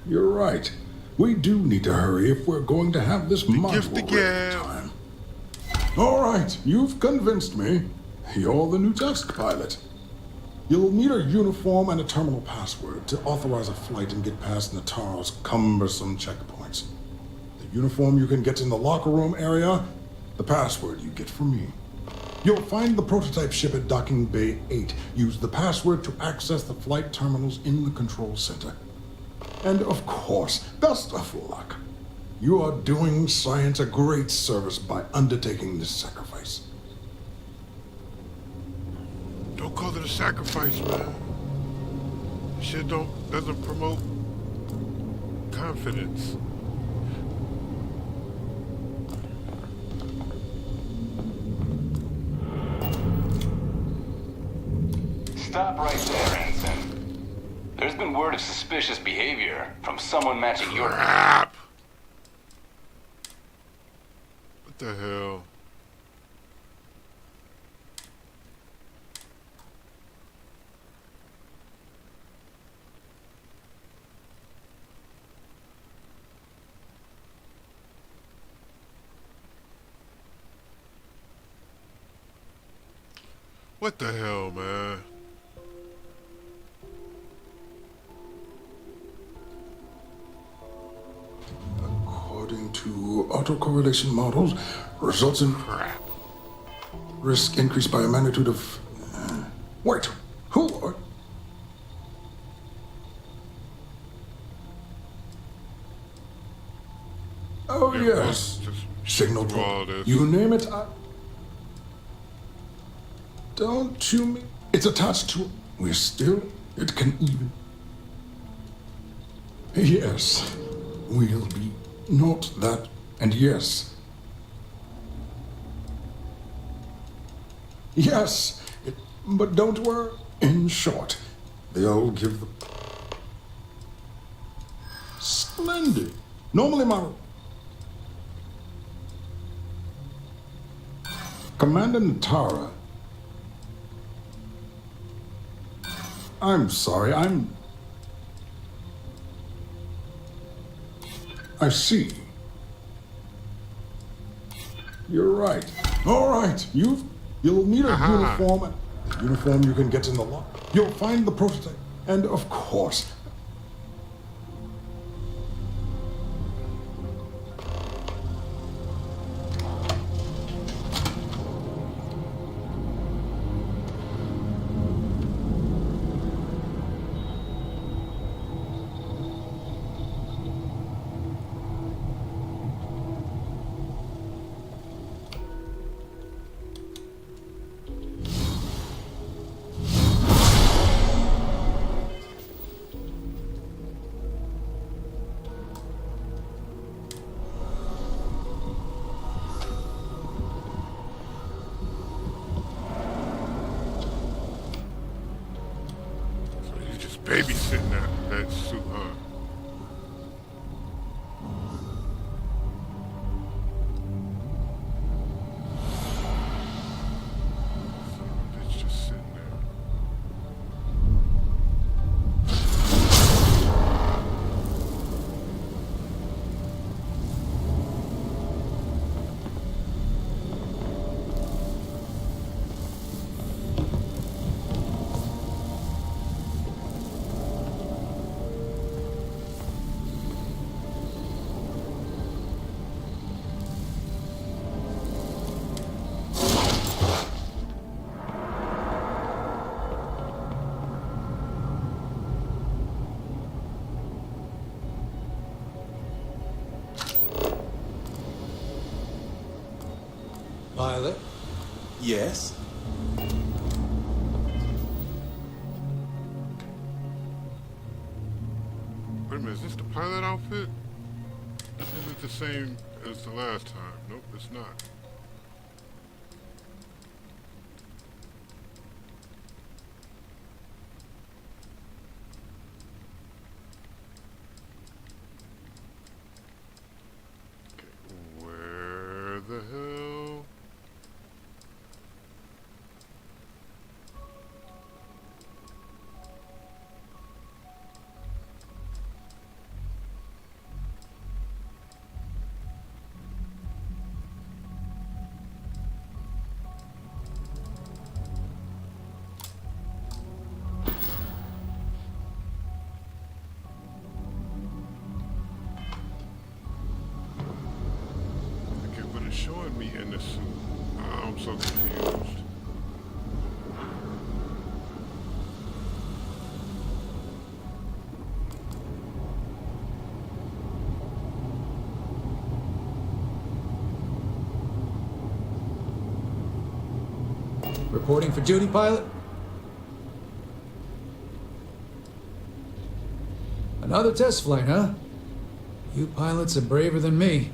You're right. We do need to hurry if we're going to have this module ready in time. All right, you've convinced me. You're the new test pilot. You'll need a uniform and a terminal password to authorize a flight and get past Natar's cumbersome checkpoints. The uniform you can get in the locker room area, the password you get from me. You'll find the prototype ship at Docking Bay 8. Use the password to access the flight terminals in the control center. And of course, best of luck. You are doing science a great service by undertaking this sacrifice. Don't call it a sacrifice, man. Shit doesn't promote confidence. Stop right there, Ensign. There's been word of suspicious behavior from someone matching your... Crap! What the hell? What the hell, man? autocorrelation models results in risk increased by a magnitude of... wait, who are... Oh, yes. Signal problem. You name it, Don't you mean... It's attached to... We're still... It can even... Yes. We'll be... Not that... And yes. Yes. But don't worry. In short, they'll give the... Splendid. Normally, my... Commander Natara. I'm sorry, I see. You're right. All right, you'll need a uniform. The uniform you can get in the lot. You'll find the prototype. And of course... Babysitting that suit, huh? Bitch just sitting there. Pilot? Yes? Wait a minute, is this the pilot outfit? Is it the same as the last time? Nope, it's not. Okay, where the hell? Showing me in the suit. I'm so confused. Reporting for duty, pilot? Another test flight, huh? You pilots are braver than me.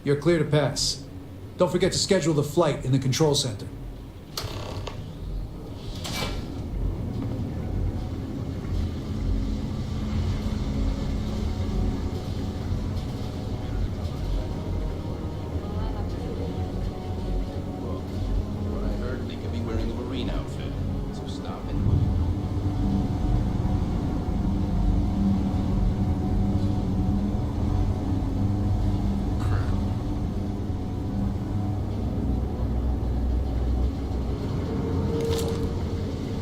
You're clear to pass. Don't forget to schedule the flight in the control center. What I heard, they could be wearing a Marine outfit. So stop and look.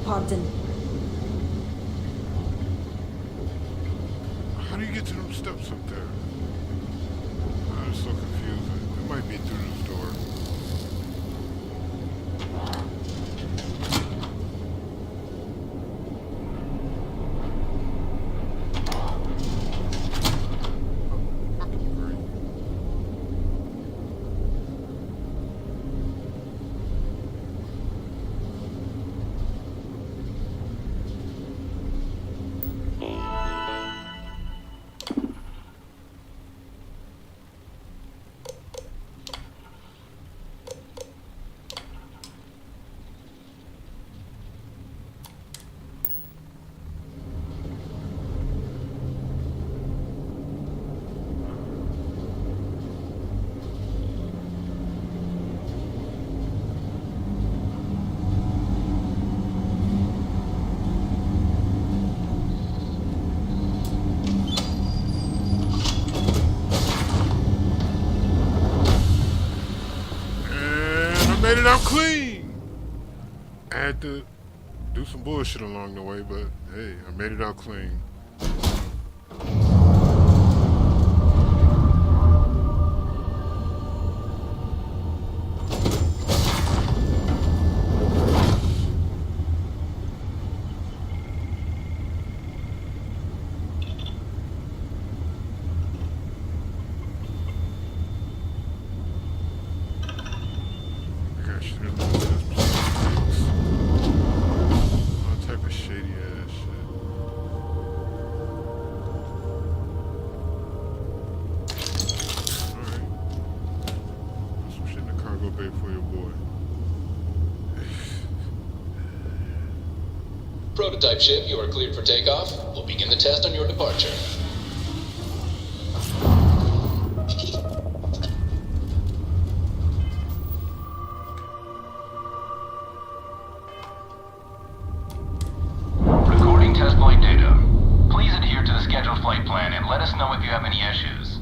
Compton. How do you get to them steps up there? so confusing. It might be through this door. Made it out clean. I had to do some bullshit along the way, but hey, I made it out clean. Prototype ship, you are cleared for takeoff. We'll begin the test on your departure. Recording test flight data. Please adhere to the scheduled flight plan and let us know if you have any issues.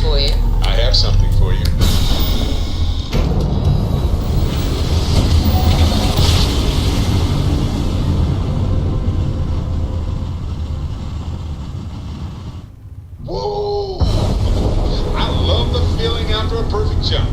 For you. I have something for you. Whoa! I love the feeling after a perfect jump.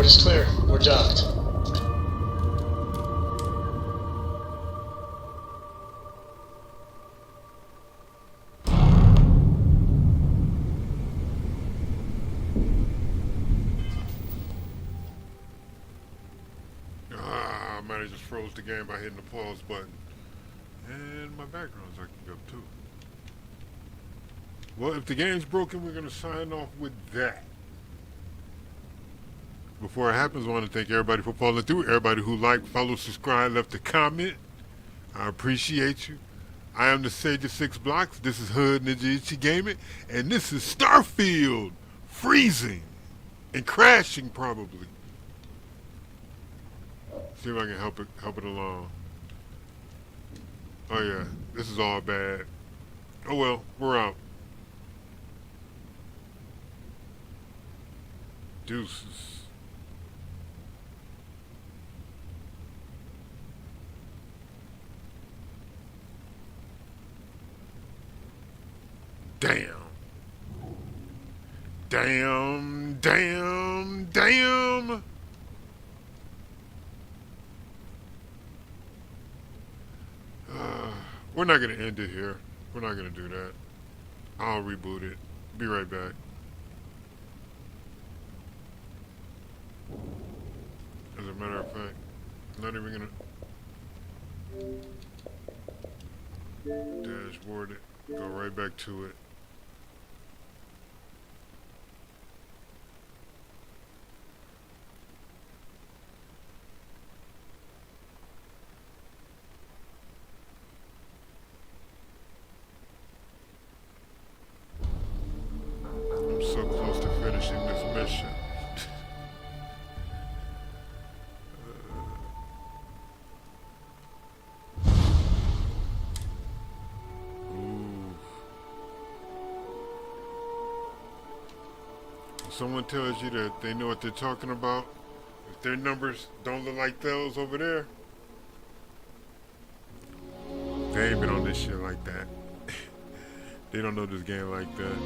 Is clear. We're docked. I might have just froze the game by hitting the pause button. And my background's acting up too. Well, if the game's broken, we're going to sign off with that. Before it happens, I want to thank everybody for following through. Everybody who liked, followed, subscribed, left a comment. I appreciate you. I am the Sage of 6 Blocks. This is Hood Ninja Ichi Gaming. And this is Starfield. Freezing. And crashing, probably. See if I can help it along. Oh, yeah. This is all bad. Oh, well. We're out. Deuces. Damn. Damn, damn, damn. We're not gonna end it here. We're not gonna do that. I'll reboot it. Be right back. As a matter of fact, not even gonna dashboard it. Go right back to it. I'm so close to finishing this mission. Someone tells you that they know what they're talking about, if their numbers don't look like those over there, they ain't been on this shit like that. They don't know this game like that.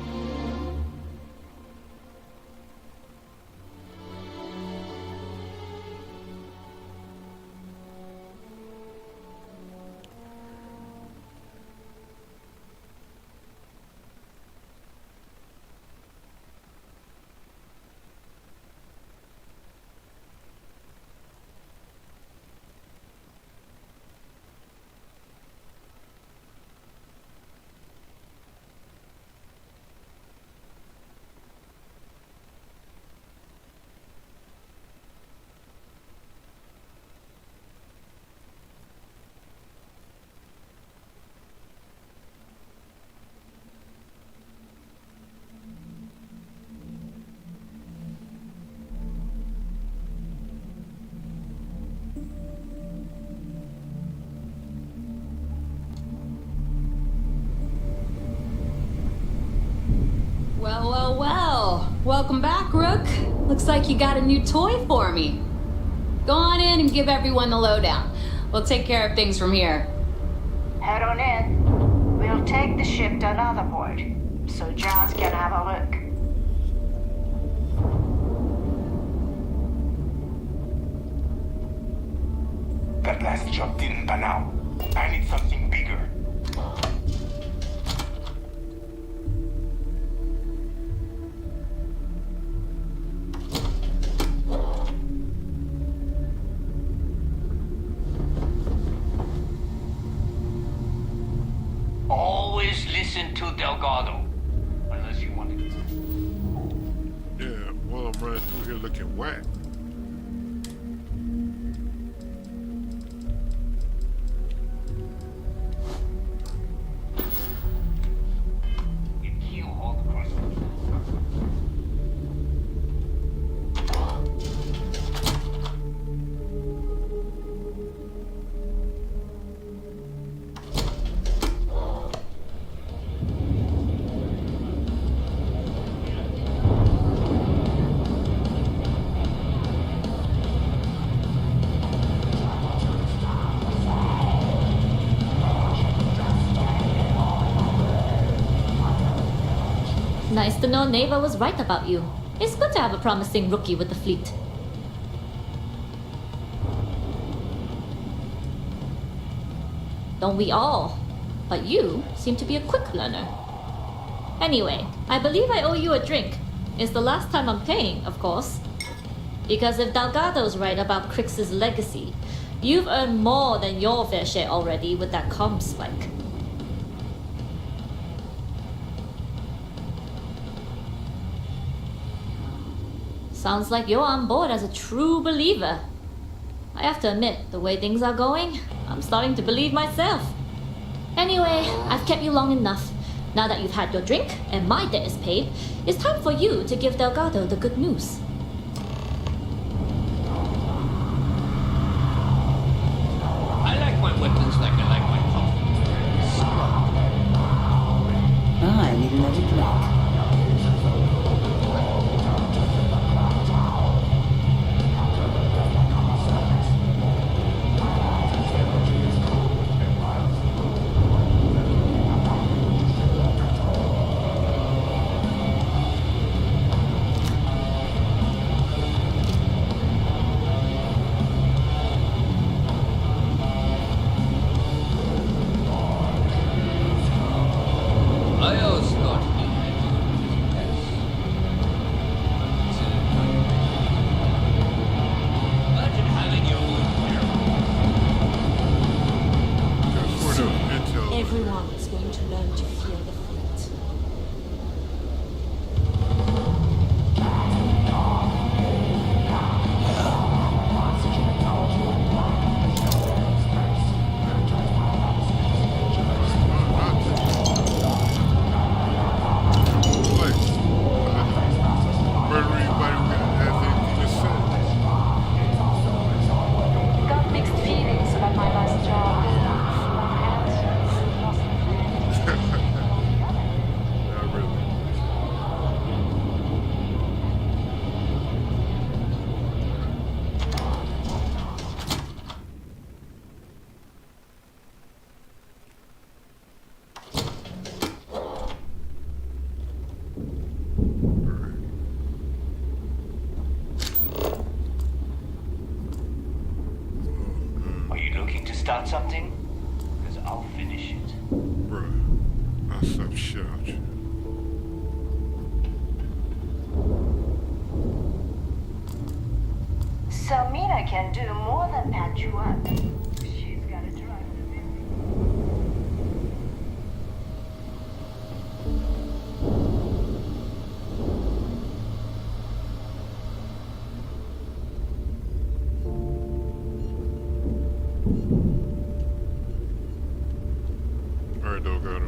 Well. Welcome back, Rook. Looks like you got a new toy for me. Go on in and give everyone the lowdown. We'll take care of things from here. Head on in. We'll take the ship to another port, so Jazz can have a look. That last job didn't pan out. I need something bigger. Always listen to Delgado. Unless you want to. Yeah, well, I'm running through here looking whack. Nice to know Neva was right about you. It's good to have a promising rookie with the fleet. Don't we all? But you seem to be a quick learner. Anyway, I believe I owe you a drink. It's the last time I'm paying, of course. Because if Delgado's right about Crix's legacy, you've earned more than your fair share already with that comm spike. Sounds like you're on board as a true believer. I have to admit, the way things are going, I'm starting to believe myself. Anyway, I've kept you long enough. Now that you've had your drink and my debt is paid, it's time for you to give Delgado the good news. I like my weapons like I like my coffee. I need another drink. start something? Because I'll finish it. Bruh, I'll slap shit out you. Selmina can do more than patch you up. She's got to drive the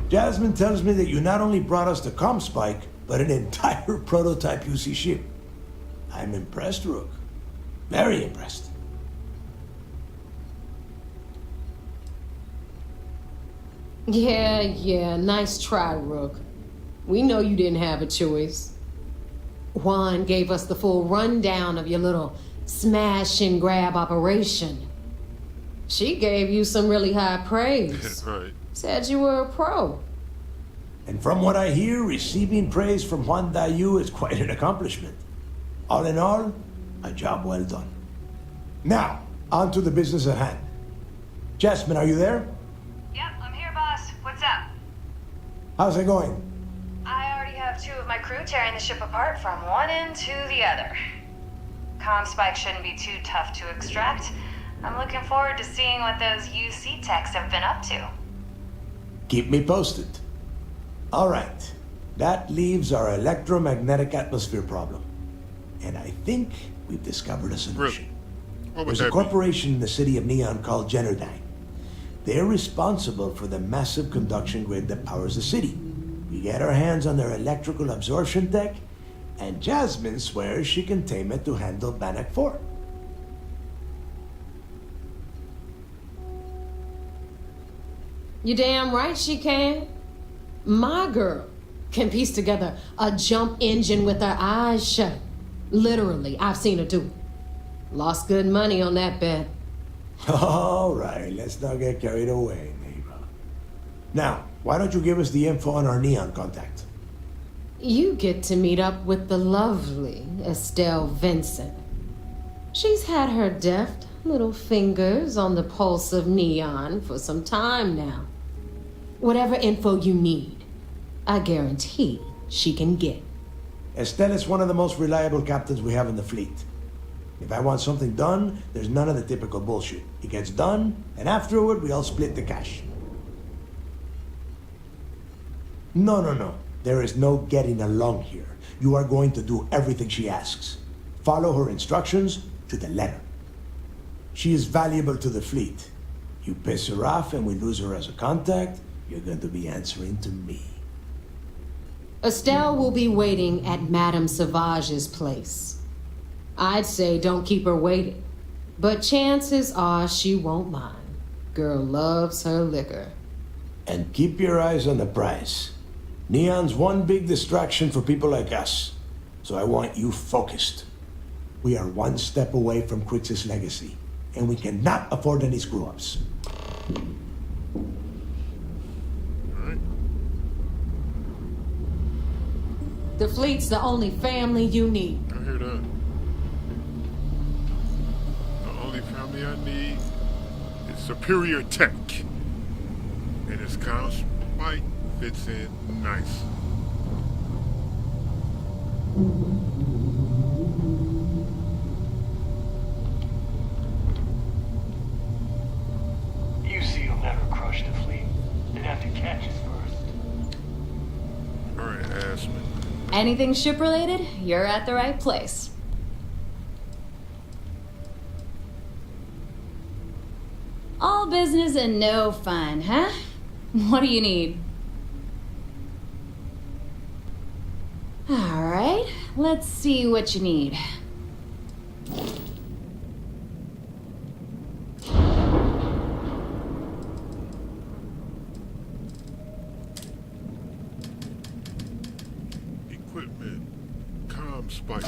Jasmine tells me that you not only brought us the Comspike, but an entire prototype UC ship. I'm impressed, Rook. Very impressed. Yeah, nice try, Rook. We know you didn't have a choice. Juan gave us the full rundown of your little smash and grab operation. She gave you some really high praise. Right. Said you were a pro. And from what I hear, receiving praise from Juan Dayu is quite an accomplishment. All in all, a job well done. Now, on to the business at hand. Jasmine, are you there? Yep, I'm here, boss. What's up? How's it going? I already have 2 of my crew tearing the ship apart from one end to the other. Comspike shouldn't be too tough to extract. I'm looking forward to seeing what those UC techs have been up to. Keep me posted. All right. That leaves our electromagnetic atmosphere problem. And I think we've discovered a solution. There's a corporation in the city of Neon called Generdyne. They're responsible for the massive conduction grid that powers the city. We get our hands on their electrical absorption tech, and Jasmine swears she can tame it to handle Bannock 4. You damn right she can. My girl can piece together a jump engine with her eyes shut. Literally, I've seen her do it. Lost good money on that bet. All right, let's not get carried away, neighbor. Now, why don't you give us the info on our Neon contact? You get to meet up with the lovely Estelle Vincent. She's had her deft little fingers on the pulse of Neon for some time now. Whatever info you need, I guarantee she can get. Estelle is one of the most reliable captains we have in the fleet. If I want something done, there's none of the typical bullshit. It gets done, and afterward, we all split the cash. No. There is no getting along here. You are going to do everything she asks. Follow her instructions to the letter. She is valuable to the fleet. You piss her off and we lose her as a contact, you're going to be answering to me. Estelle will be waiting at Madame Sauvage's place. I'd say don't keep her waiting, but chances are she won't mind. Girl loves her liquor. And keep your eyes on the prize. Neon's one big distraction for people like us, so I want you focused. We are one step away from Crix's legacy, and we cannot afford any screw-ups. The fleet's the only family you need. I hear that. The only family I need is superior tech. And its Comspike fits in nice. UC will never crush the fleet. They'd have to catch us first. Alright, Asman. Anything ship-related, you're at the right place. All business and no fun, huh? What do you need? Alright, let's see what you need. Equipment. Comspike.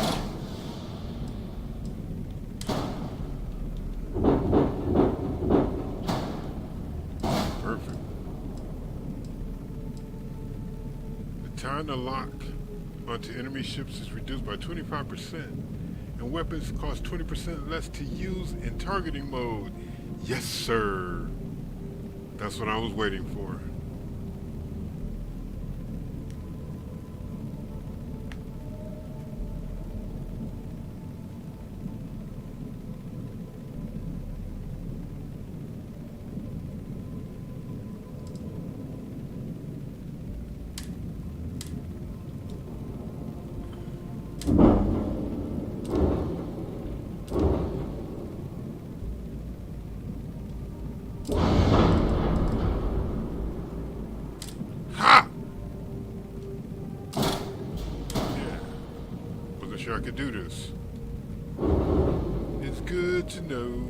Perfect. The time to lock onto enemy ships is reduced by 25%, and weapons cost 20% less to use in targeting mode. Yes, sir. That's what I was waiting for. Sure I could do this. It's good to know.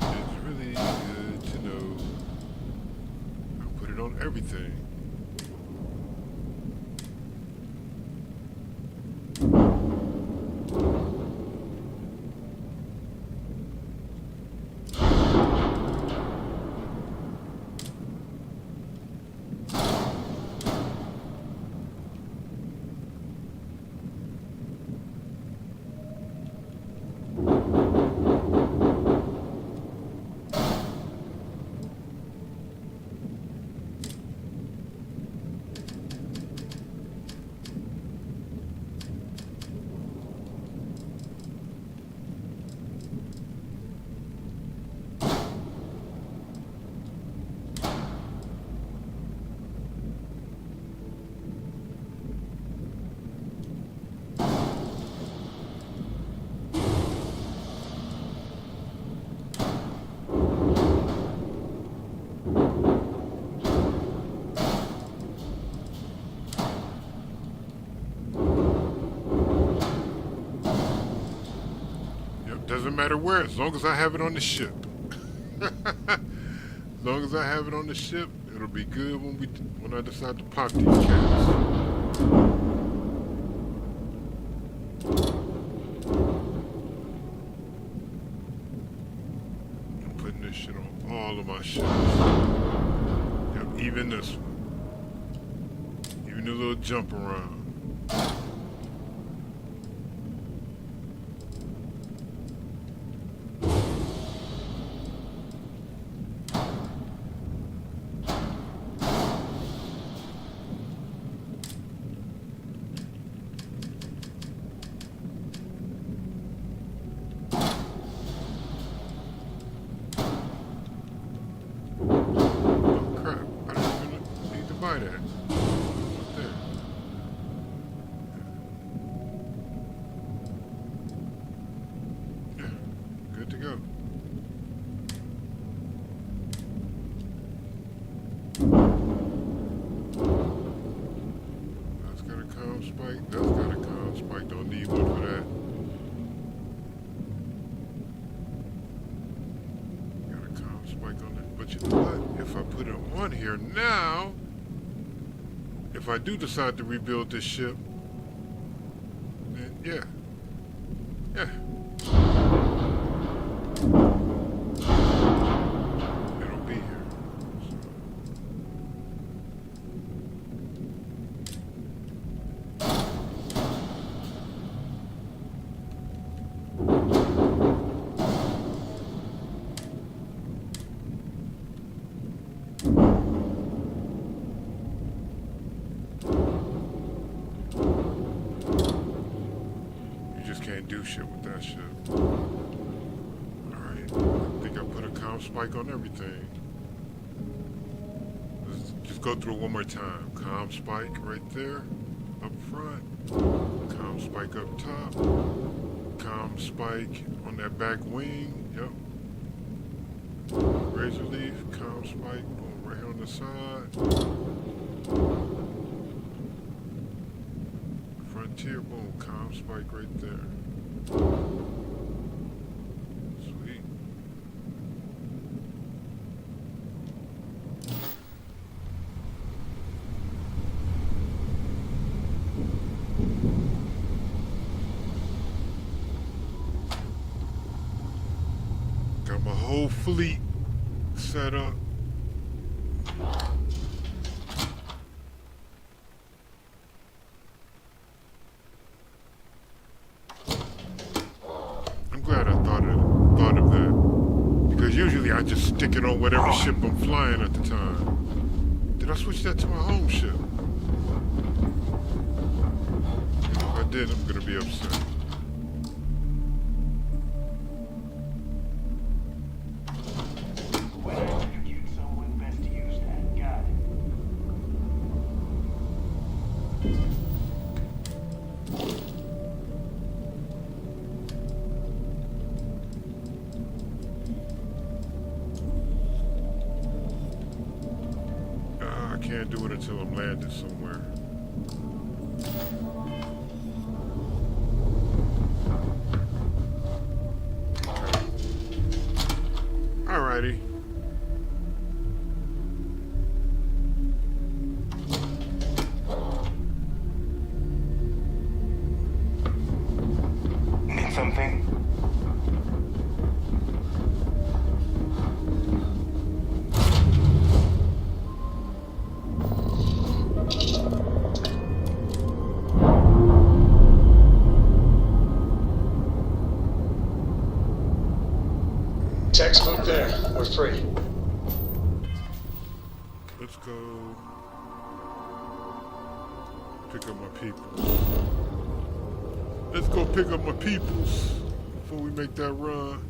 It's really good to know. I'll put it on everything. Doesn't matter where, as long as I have it on the ship. As long as I have it on the ship, it'll be good when I decide to pop these cats. I'm putting this shit on all of my ships. Yep, even this one. Even the little jump around. Spike, that's got a comm spike, don't need one for that. Got a comm spike on it. But you know what? If I put it on here now, if I do decide to rebuild this ship, then yeah. It'll be here. Do shit with that shit. Alright, I think I put a comm spike on everything. Let's just go through it one more time. Comm spike right there, up front. Comm spike up top. Comm spike on that back wing. Yep. Razor leaf, comm spike, boom, right here on the side. Frontier, boom, comm spike right there. Sweet. Got my whole fleet set up. sticking on whatever ship I'm flying at the time. Did I switch that to my home ship? If I did, I'm gonna be upset. I can't do it until I'm landed somewhere. Alrighty. Need something? Textbook there. We're free. Let's go pick up my people. Let's go pick up my peoples before we make that run.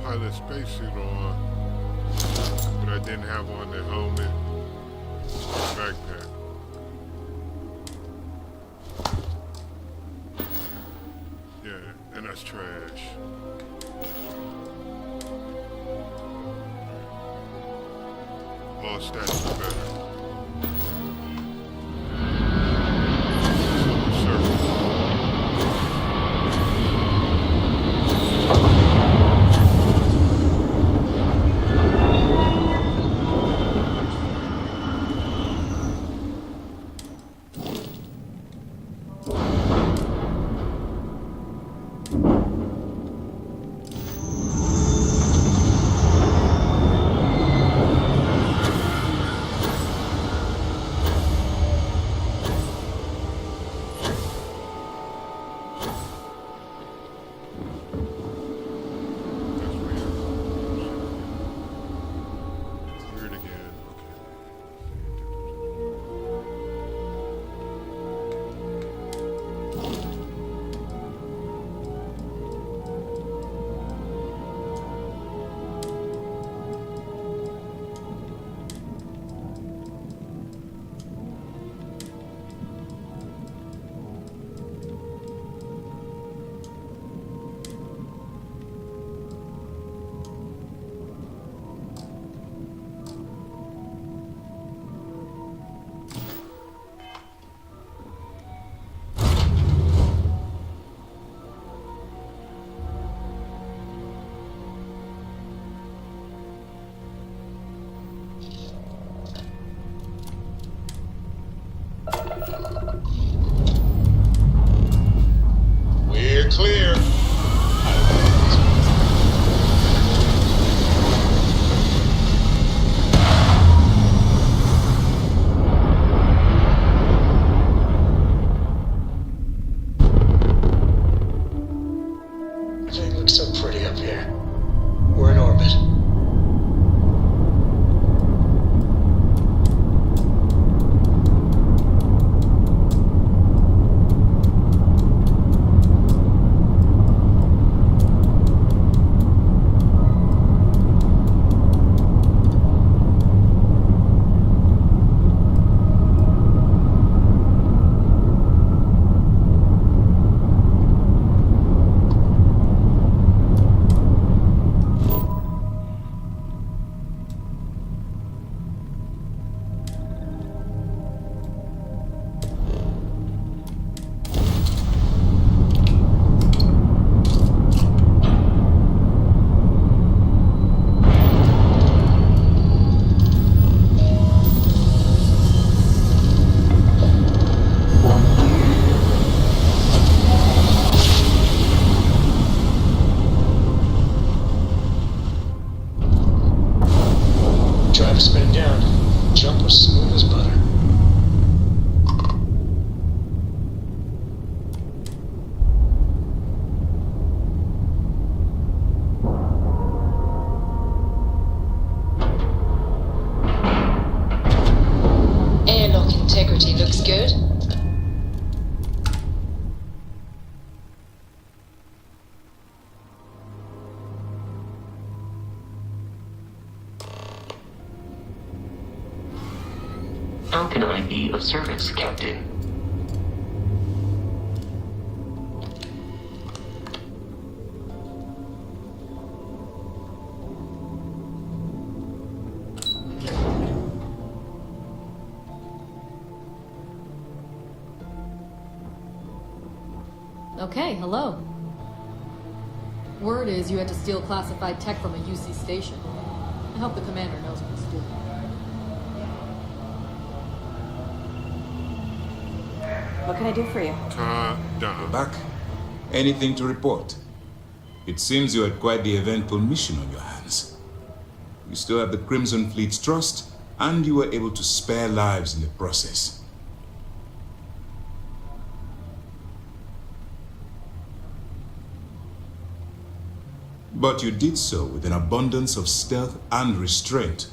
Pilot spacesuit on, but I didn't have on the helmet, backpack. Yeah, and that's trash. All stats are better. Driver spinning down. Jumper smooth as butter. Airlock integrity looks good. How can I be of service, Captain? Okay, hello. Word is you had to steal classified tech from a UC station. I hope the commander knows what he's doing. What can I do for you? We're back. Anything to report? It seems you had quite the eventful mission on your hands. You still have the Crimson Fleet's trust, and you were able to spare lives in the process. But you did so with an abundance of stealth and restraint.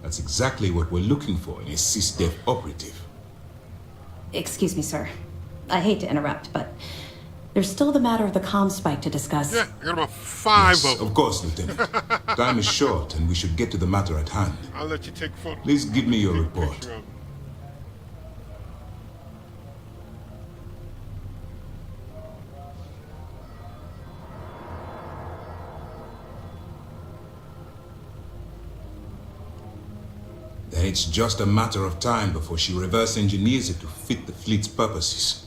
That's exactly what we're looking for in a SysDev operative. Excuse me, sir. I hate to interrupt, but there's still the matter of the comm spike to discuss. Yeah, I got about 5 of them. Of course, Lieutenant. Time is short, and we should get to the matter at hand. I'll let you take a photo. Please give me your report. Then it's just a matter of time before she reverse engineers it to fit the fleet's purposes.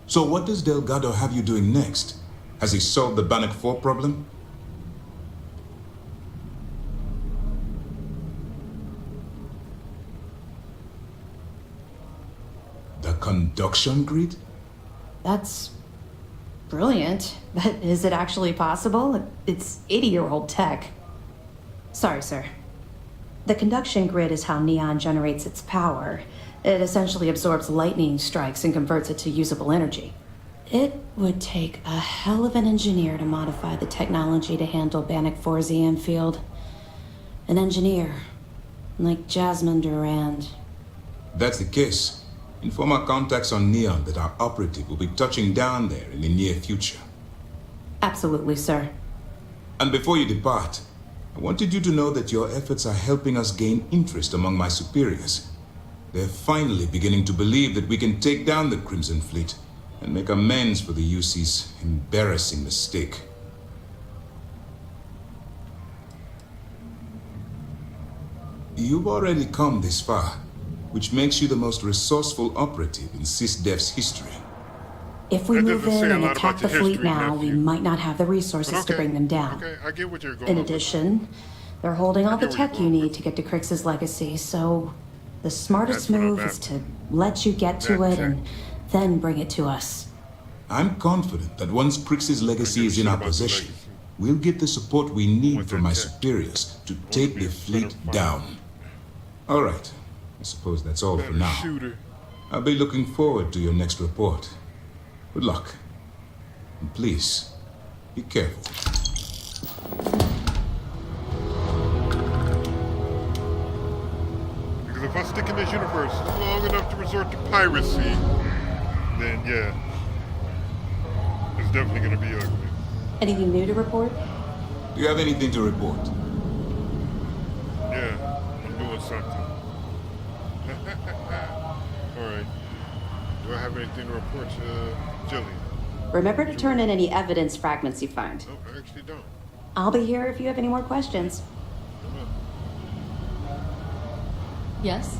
So what does Delgado have you doing next? Has he solved the Bannock 4 problem? The conduction grid? That's brilliant, but is it actually possible? It's 80-year-old tech. Sorry, sir. The conduction grid is how Neon generates its power. It essentially absorbs lightning strikes and converts it to usable energy. It would take a hell of an engineer to modify the technology to handle Bannock 4's EM field. An engineer, like Jasmine Durand. That's the case. Inform our contacts on Neon that our operative will be touching down there in the near future. Absolutely, sir. And before you depart, I wanted you to know that your efforts are helping us gain interest among my superiors. They're finally beginning to believe that we can take down the Crimson Fleet and make amends for the UC's embarrassing mistake. You've already come this far, which makes you the most resourceful operative in SysDev's history. If we move in and attack the fleet now, we might not have the resources to bring them down. Okay, I get what you're going In addition, they're holding all the tech you need to get to Crix's legacy, so the smartest move is to let you get to it and then bring it to us. I'm confident that once Crix's legacy is in our possession, we'll get the support we need from my superiors to take the fleet down. All right, I suppose that's all for now. I'll be looking forward to your next report. Good luck. And please, be careful. Because if I stick in this universe long enough to resort to piracy, then yeah, it's definitely going to be ugly. Anything new to report? Do you have anything to report? Yeah, I'm doing something. All right. Do I have anything to report to Jillian? Remember to turn in any evidence fragments you find. No, I actually don't. I'll be here if you have any more questions. Yes?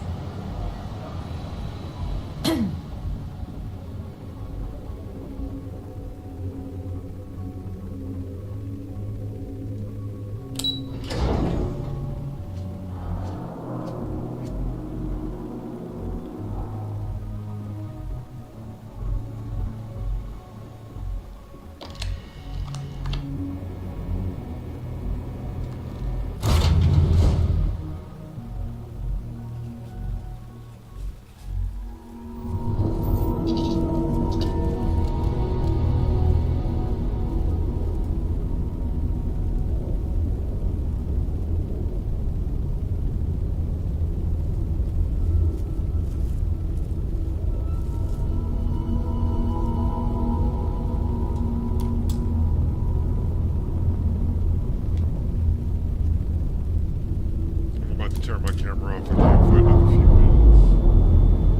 turn my camera off again for another few minutes.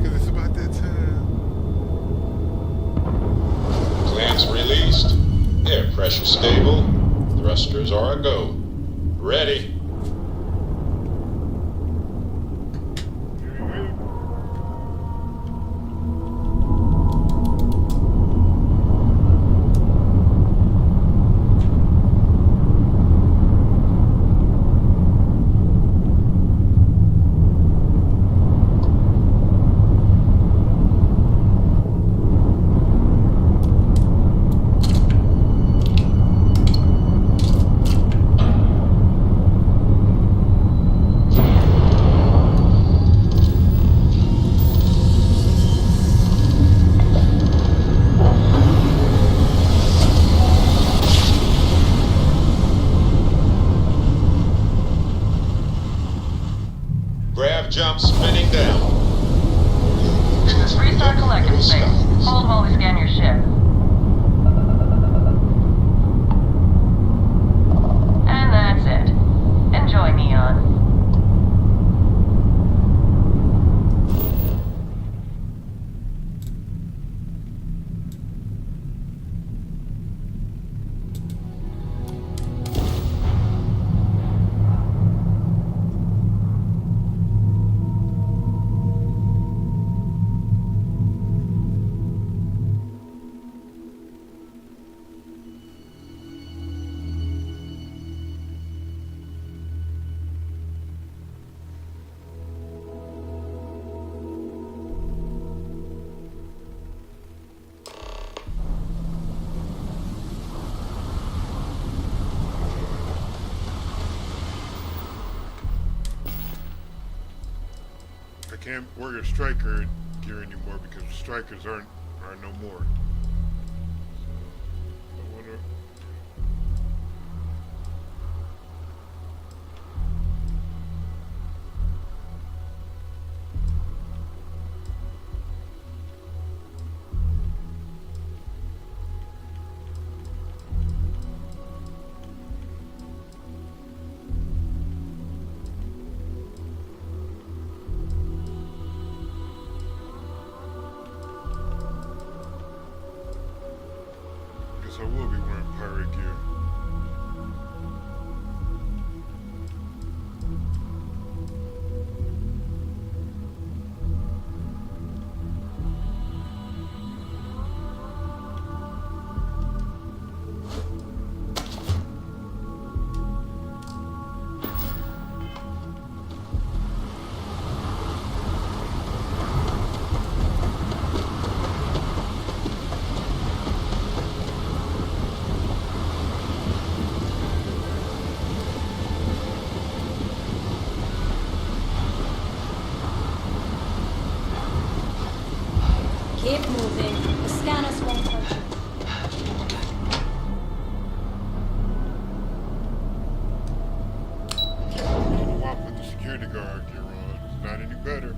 Because it's about that time. Clamps released. Air pressure stable. Thrusters are a go. Ready. Jump spinning down. Restart collective space. Hold while we scan your ship. And that's it. Enjoy, Neon. I can't wear a striker gear anymore because strikers are no more. So I wonder. I will be wearing pirate gear. Keep moving. The scanners won't touch you. I don't know why I put the security guard gear on. It's not any better.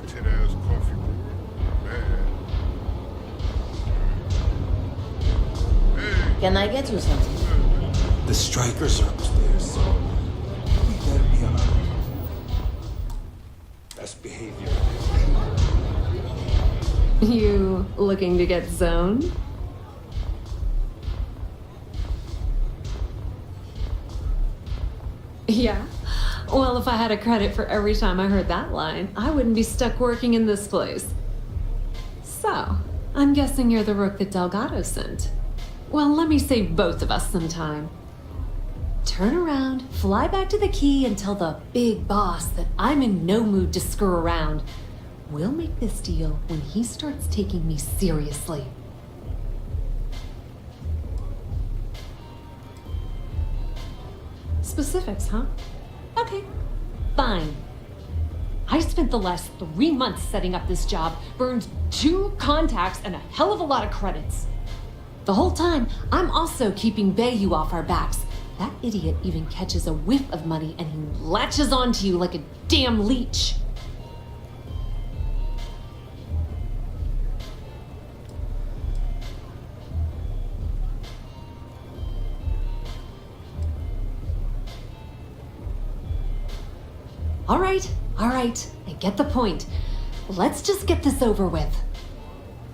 tin ass coffee brewer. Man. Hey. Can I get you something? The strikers are upstairs, so we better be on our best behavior. You looking to get zoned? Yeah. Well, if I had a credit for every time I heard that line, I wouldn't be stuck working in this place. So, I'm guessing you're the rook that Delgado sent. Well, let me save both of us some time. Turn around, fly back to the key, and tell the big boss that I'm in no mood to screw around. We'll make this deal when he starts taking me seriously. Specifics, huh? Okay, fine. I spent the last 3 months setting up this job, burned 2 contacts and a hell of a lot of credits. The whole time, I'm also keeping Bayou off our backs. That idiot even catches a whiff of money and he latches onto you like a damn leech. All right, I get the point. Let's just get this over with.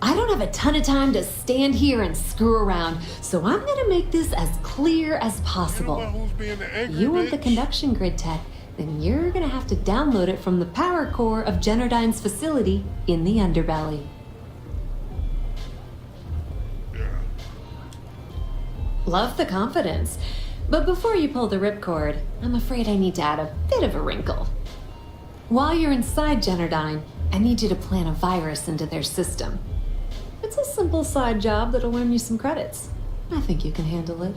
I don't have a ton of time to stand here and screw around, so I'm gonna make this as clear as possible. You want the conduction grid tech, then you're gonna have to download it from the power core of Generdyne's facility in the underbelly. Love the confidence, but before you pull the ripcord, I'm afraid I need to add a bit of a wrinkle. While you're inside Generdyne, I need you to plant a virus into their system. It's a simple side job that'll earn you some credits. I think you can handle it.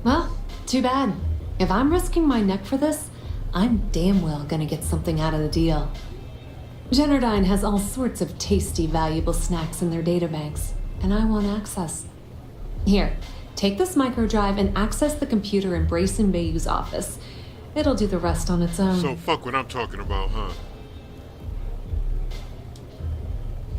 Well, too bad. If I'm risking my neck for this, I'm damn well gonna get something out of the deal. Generdyne has all sorts of tasty, valuable snacks in their databanks, and I want access. Here, take this microdrive and access the computer in Brayson Bayou's office. It'll do the rest on its own. So fuck what I'm talking about, huh?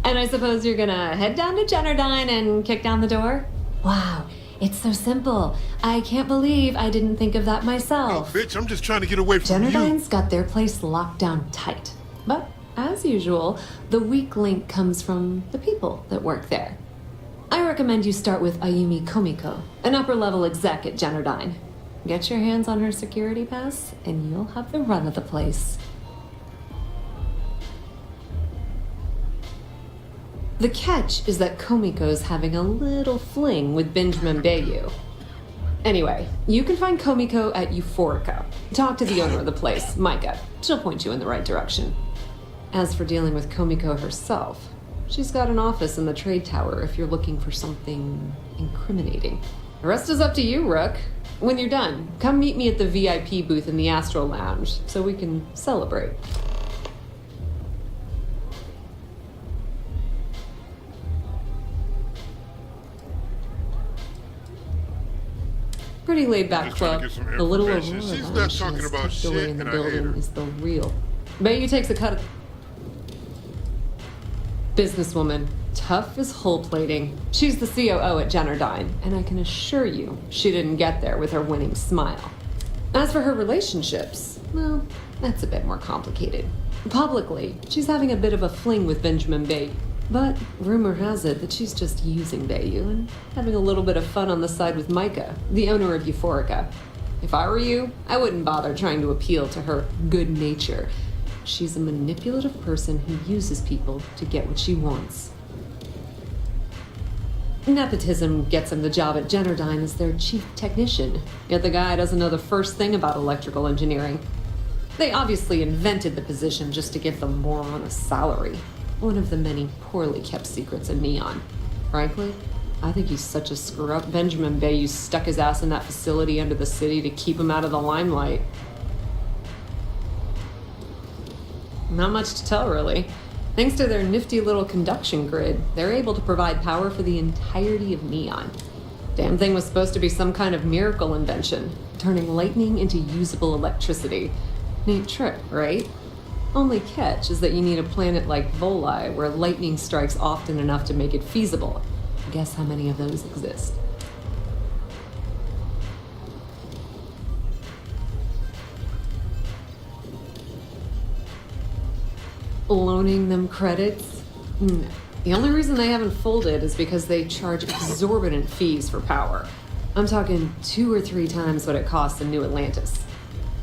And I suppose you're gonna head down to Generdyne and kick down the door? Wow, it's so simple. I can't believe I didn't think of that myself. Oh, bitch, I'm just trying to get away from Generdyne's got their place locked down tight. But, as usual, the weak link comes from the people that work there. I recommend you start with Ayumi Komiko, an upper-level exec at Generdyne. Get your hands on her security pass, and you'll have the run of the place. The catch is that Komiko's having a little fling with Benjamin Bayou. Anyway, you can find Komiko at Euphorica. Talk to the owner of the place, Micah. She'll point you in the right direction. As for dealing with Komiko herself, she's got an office in the trade tower if you're looking for something incriminating. The rest is up to you, Rook. When you're done, come meet me at the VIP booth in the Astro Lounge so we can celebrate. Pretty laid-back club. The little Aurora She's not talking about shit, away in the and I hate building her. is the real. Bayou takes a cut of... Businesswoman, tough as hull plating. She's the COO at Generdyne, and I can assure you she didn't get there with her winning smile. As for her relationships, well, that's a bit more complicated. Publicly, she's having a bit of a fling with Benjamin Bayou, but rumor has it that she's just using Bayou and having a little bit of fun on the side with Micah, the owner of Euphorica. If I were you, I wouldn't bother trying to appeal to her good nature. She's a manipulative person who uses people to get what she wants. Nepotism gets him the job at Generdyne as their chief technician, yet the guy doesn't know the first thing about electrical engineering. They obviously invented the position just to give the moron a salary. One of the many poorly kept secrets in Neon. Frankly, I think he's such a screw-up. Benjamin Bayou stuck his ass in that facility under the city to keep him out of the limelight. Not much to tell, really. Thanks to their nifty little conduction grid, they're able to provide power for the entirety of Neon. Damn thing was supposed to be some kind of miracle invention, turning lightning into usable electricity. Neat trick, right? Only catch is that you need a planet like Voli, where lightning strikes often enough to make it feasible. Guess how many of those exist? Loaning them credits? No. The only reason they haven't folded is because they charge exorbitant fees for power. I'm talking 2 or 3 times what it costs in New Atlantis.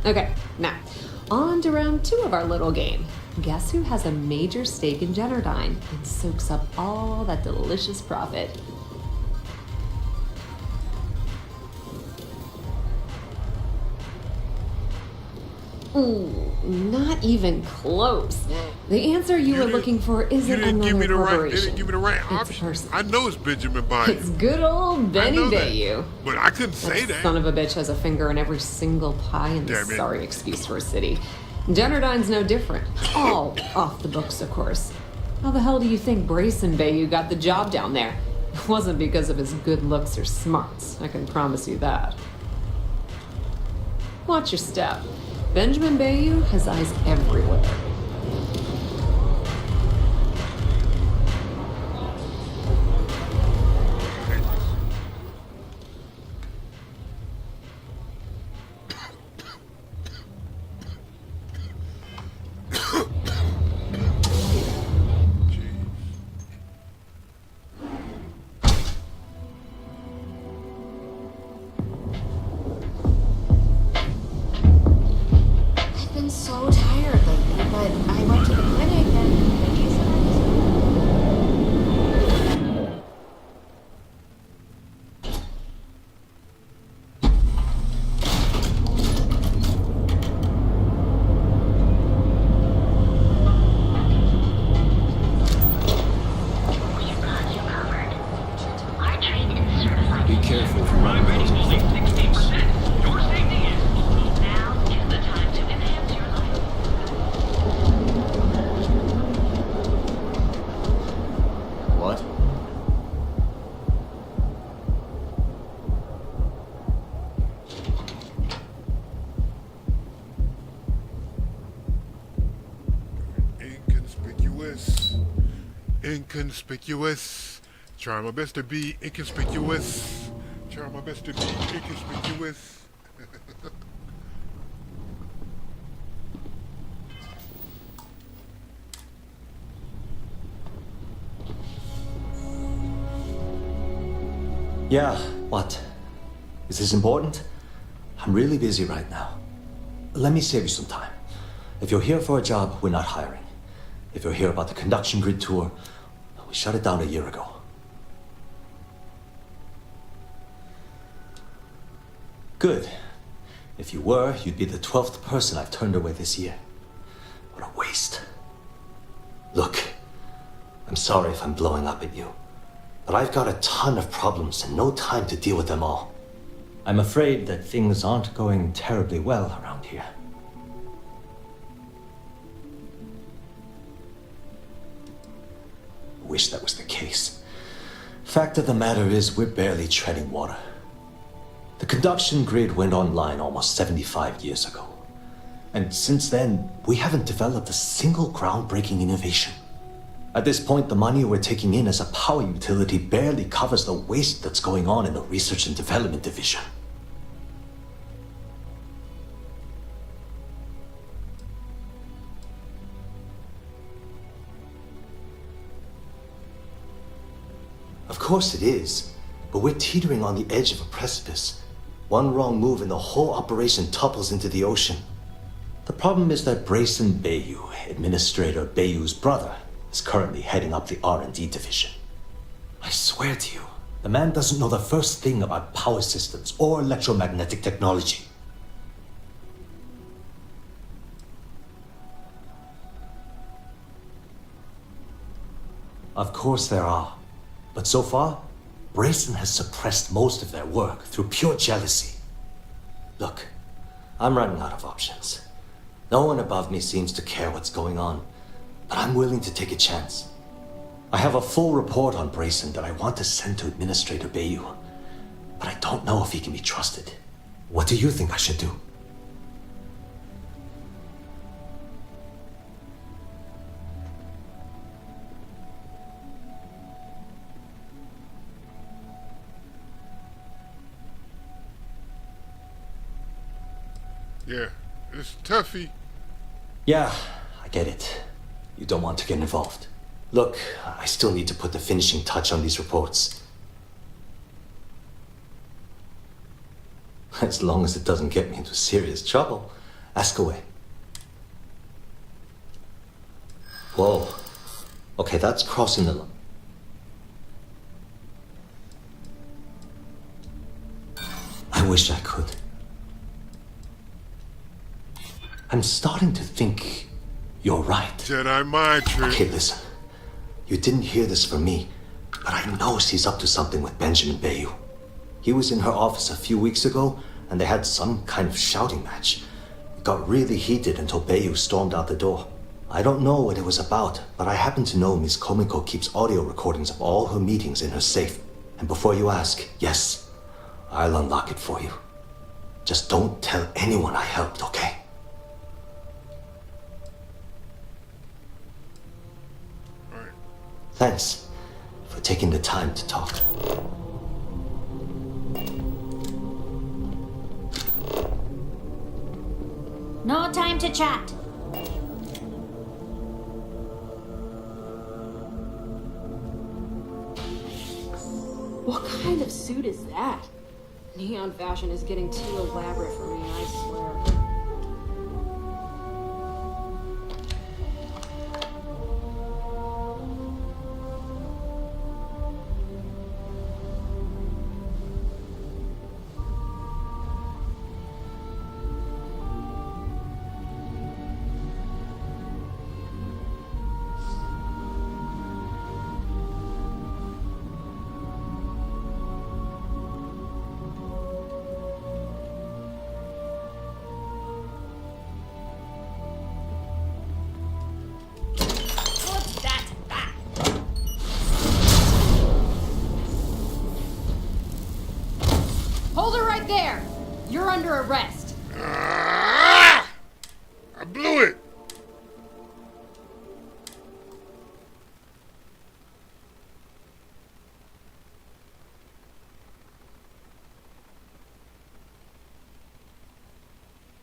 Okay, now, on to round 2 of our little game. Guess who has a major stake in Generdyne and soaks up all that delicious profit? Ooh, not even close. The answer you were looking for isn't another corporation. You didn't give me the right option. It's a person. I know it's Benjamin Bayou. It's good old Benny Bayou. But I couldn't say that. Son of a bitch has a finger in every single pie in this sorry excuse for a city. Generdyne's no different. All off the books, of course. How the hell do you think Brayson Bayou got the job down there? It wasn't because of his good looks or smarts, I can promise you that. Watch your step. Benjamin Bayou has eyes everywhere. So tired lately, but I went to the clinic and they said Be careful from running close. What? Inconspicuous. Try my best to be inconspicuous. Try my best to be inconspicuous. Yeah, what? Is this important? I'm really busy right now. Let me save you some time. If you're here for a job, we're not hiring. If you're here about the conduction grid tour, we shut it down a year ago. Good. If you were, you'd be the 12th person I've turned away this year. What a waste. Look, I'm sorry if I'm blowing up at you, but I've got a ton of problems and no time to deal with them all. I'm afraid that things aren't going terribly well around here. Wish that was the case. Fact of the matter is, we're barely treading water. The conduction grid went online almost 75 years ago. And since then, we haven't developed a single groundbreaking innovation. At this point, the money we're taking in as a power utility barely covers the waste that's going on in the research and development division. Of course it is, but we're teetering on the edge of a precipice. One wrong move and the whole operation topples into the ocean. The problem is that Brayson Bayou, Administrator Bayou's brother, is currently heading up the R&D division. I swear to you, the man doesn't know the first thing about power systems or electromagnetic technology. Of course there are. But so far, Brayson has suppressed most of their work through pure jealousy. Look, I'm running out of options. No one above me seems to care what's going on, but I'm willing to take a chance. I have a full report on Brayson that I want to send to Administrator Bayou. but I don't know if he can be trusted. What do you think I should do? Yeah, it's toughy. Yeah, I get it. You don't want to get involved. Look, I still need to put the finishing touch on these reports. As long as it doesn't get me into serious trouble. Ask away. Whoa. Okay, that's crossing the line. I wish I could. I'm starting to think you're right. Jedi mind trick. Okay, listen. You didn't hear this from me, but I know she's up to something with Benjamin Bayou. He was in her office a few weeks ago, and they had some kind of shouting match. It got really heated until Bayou stormed out the door. I don't know what it was about, but I happen to know Miss Komiko keeps audio recordings of all her meetings in her safe. And before you ask, yes, I'll unlock it for you. Just don't tell anyone I helped, okay? Thanks for taking the time to talk. No time to chat. What kind of suit is that? Neon fashion is getting too elaborate for me, I swear. Hold her right there! You're under arrest. I blew it.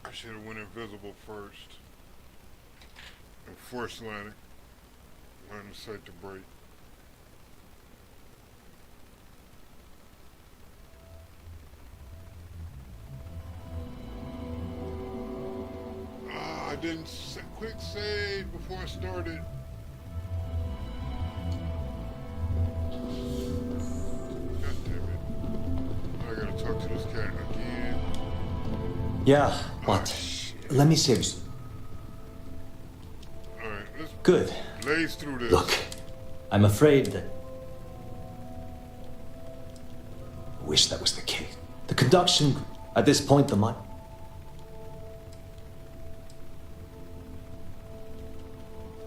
I should have went invisible first. And forced landing. Line of sight to break. I didn't quick save before I started. God damn it. I gotta talk to this cat again. Yeah, what? Let me save you. Alright, let's Good. blaze through this. Look, I'm afraid that... I wish that was the case. The conduction, at this point, the mic...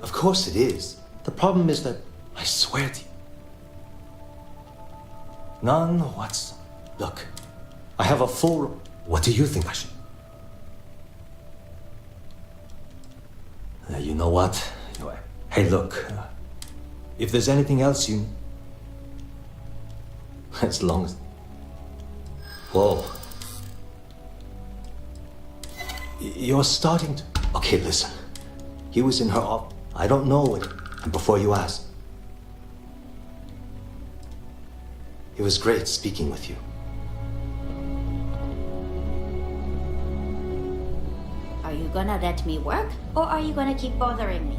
Of course it is. The problem is that, I swear to you... None what's... Look, I have a full... What do you think I should... You know what? Hey, look. If there's anything else you... As long as... Whoa. You're starting to... Okay, listen. He was in her office. I don't know what... And before you ask... It was great speaking with you. Are you gonna let me work, or are you gonna keep bothering me?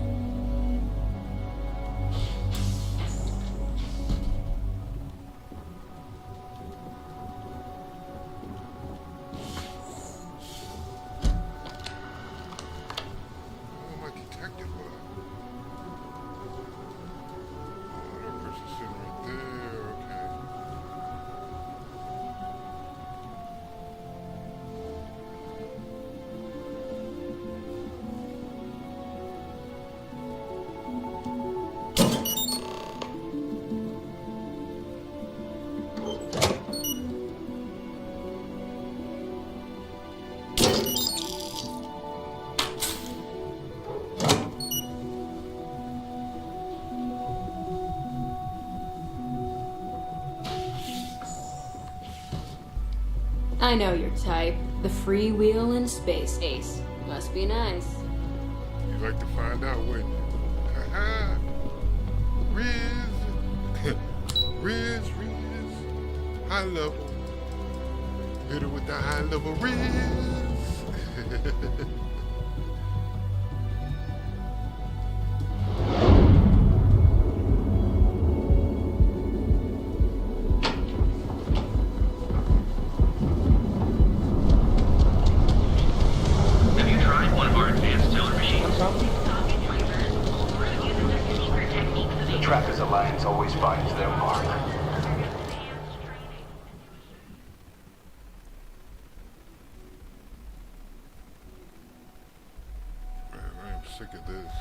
I know your type. The freewheel in space, Ace. Must be nice. You'd like to find out, wouldn't you? Haha. Riz. High level. Hit her with the high level Riz. Have you tried one of our advanced tiller machines? The Trackers Alliance always finds their mark. Man, I am sick of this.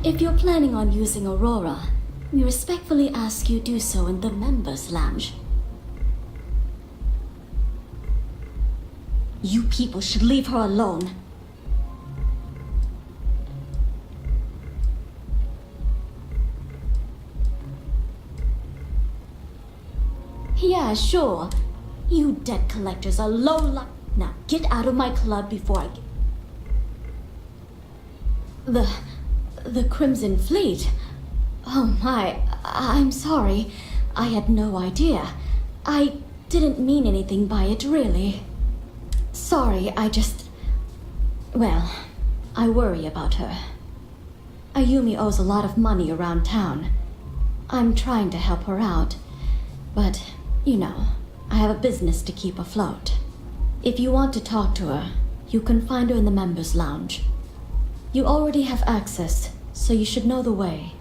If you're planning on using Aurora, we respectfully ask you do so in the members' lounge. You people should leave her alone. Yeah, sure. You debt collectors are low life. Now get out of my club before I get... The Crimson Fleet? Oh my, I'm sorry. I had no idea. I didn't mean anything by it, really. Sorry, well, I worry about her. Ayumi owes a lot of money around town. I'm trying to help her out, but, I have a business to keep afloat. If you want to talk to her, you can find her in the members' lounge. You already have access, so you should know the way.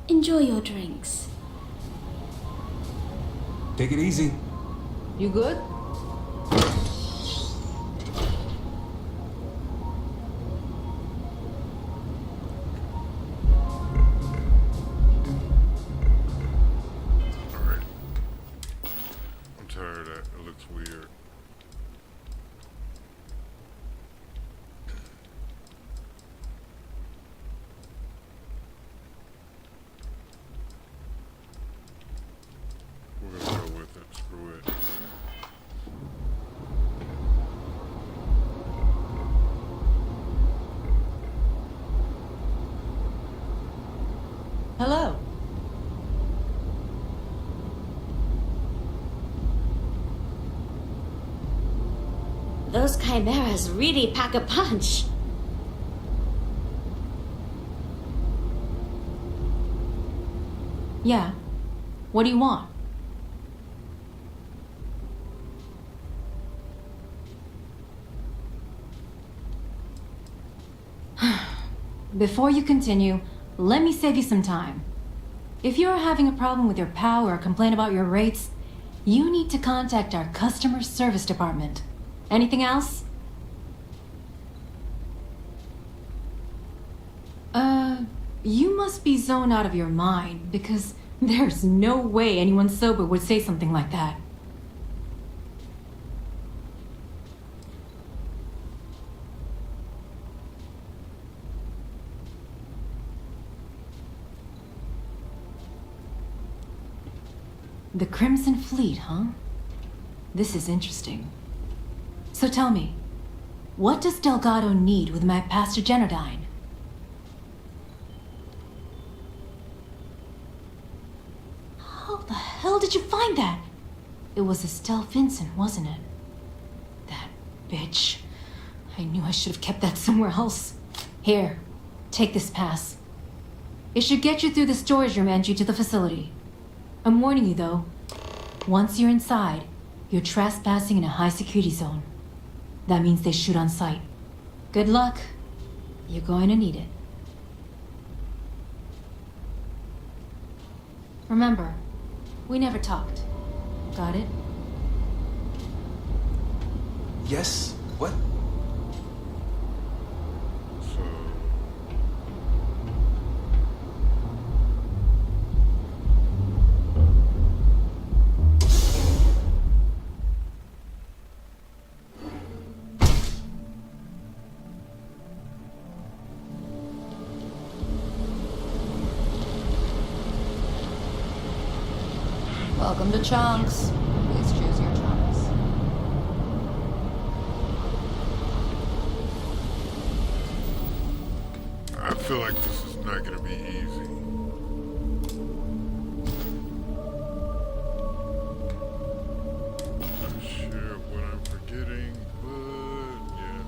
Enjoy your drinks. Take it easy. You good? Alright. I'm tired of that. It looks weird. We're gonna go with it. Screw it. Hello. Those chimeras really pack a punch. Yeah. What do you want? Before you continue, let me save you some time. If you're having a problem with your POW or complain about your rates, you need to contact our customer service department. Anything else? You must be zoned out of your mind, because there's no way anyone sober would say something like that. The Crimson Fleet, huh? This is interesting. So tell me, what does Delgado need with my Pastor Genodyne? How the hell did you find that? It was Estelle Vincent, wasn't it? That bitch. I knew I should have kept that somewhere else. Here, take this pass. It should get you through the storage room entry to the facility. I'm warning you, though. Once you're inside, you're trespassing in a high-security zone. That means they shoot on sight. Good luck. You're going to need it. Remember, we never talked. Got it? Yes? What? So Welcome to Chunks. Please choose your chunks. I feel like this is not gonna be easy. Not sure what I'm forgetting, but yeah.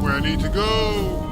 I need to go.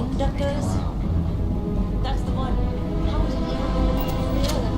conductors? That's the one. How did you feel that?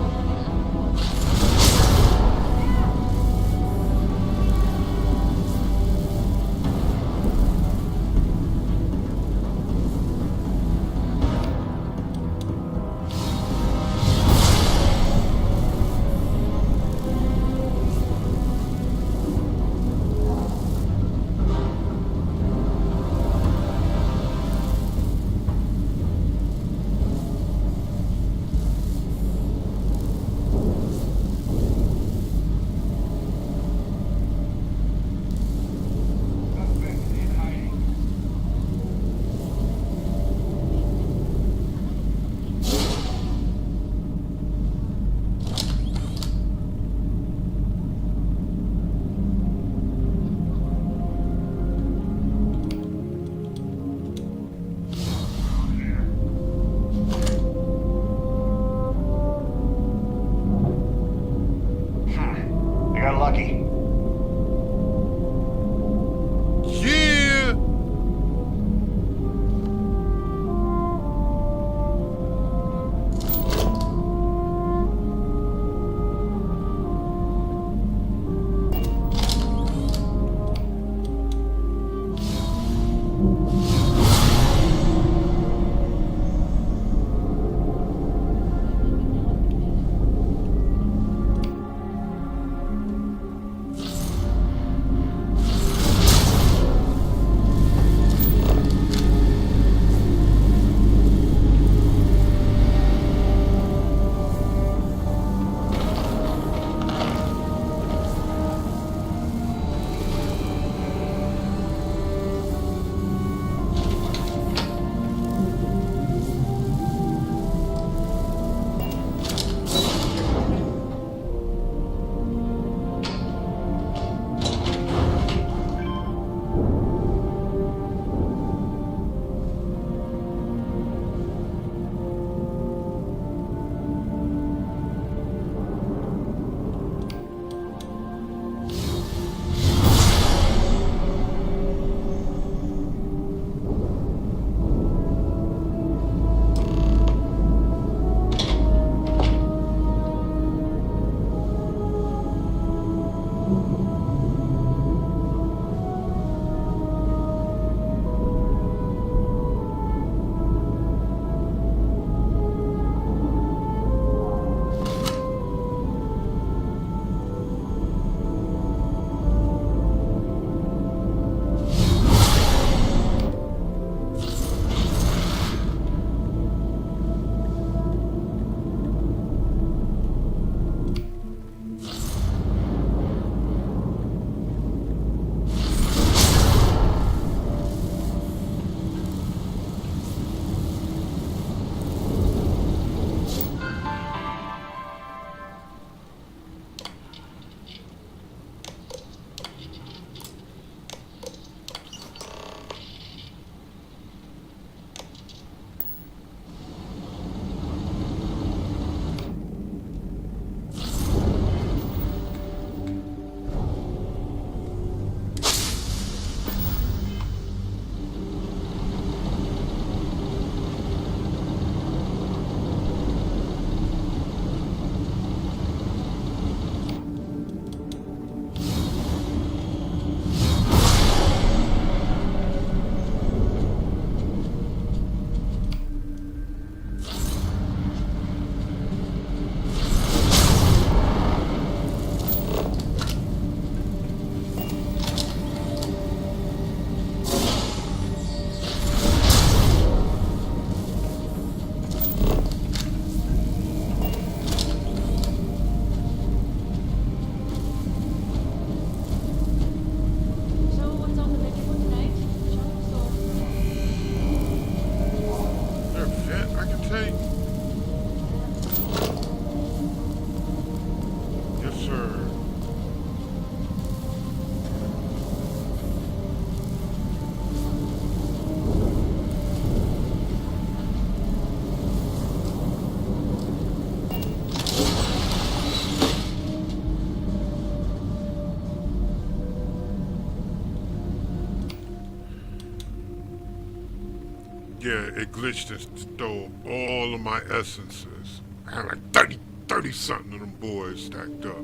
Yeah, it glitched and stole all of my essences. I had like 30 something of them boys stacked up.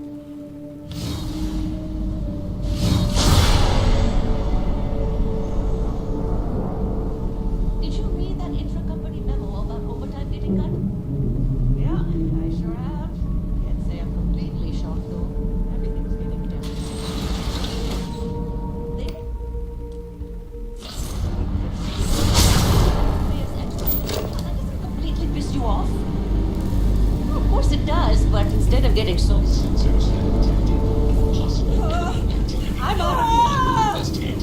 Did you read that intra-company memo about overtime getting cut? Yeah, I sure have. Can't say I'm completely shocked though. Everything's getting down. That doesn't completely piss you off? Well, of course it does, but instead of getting so... I'm out of here.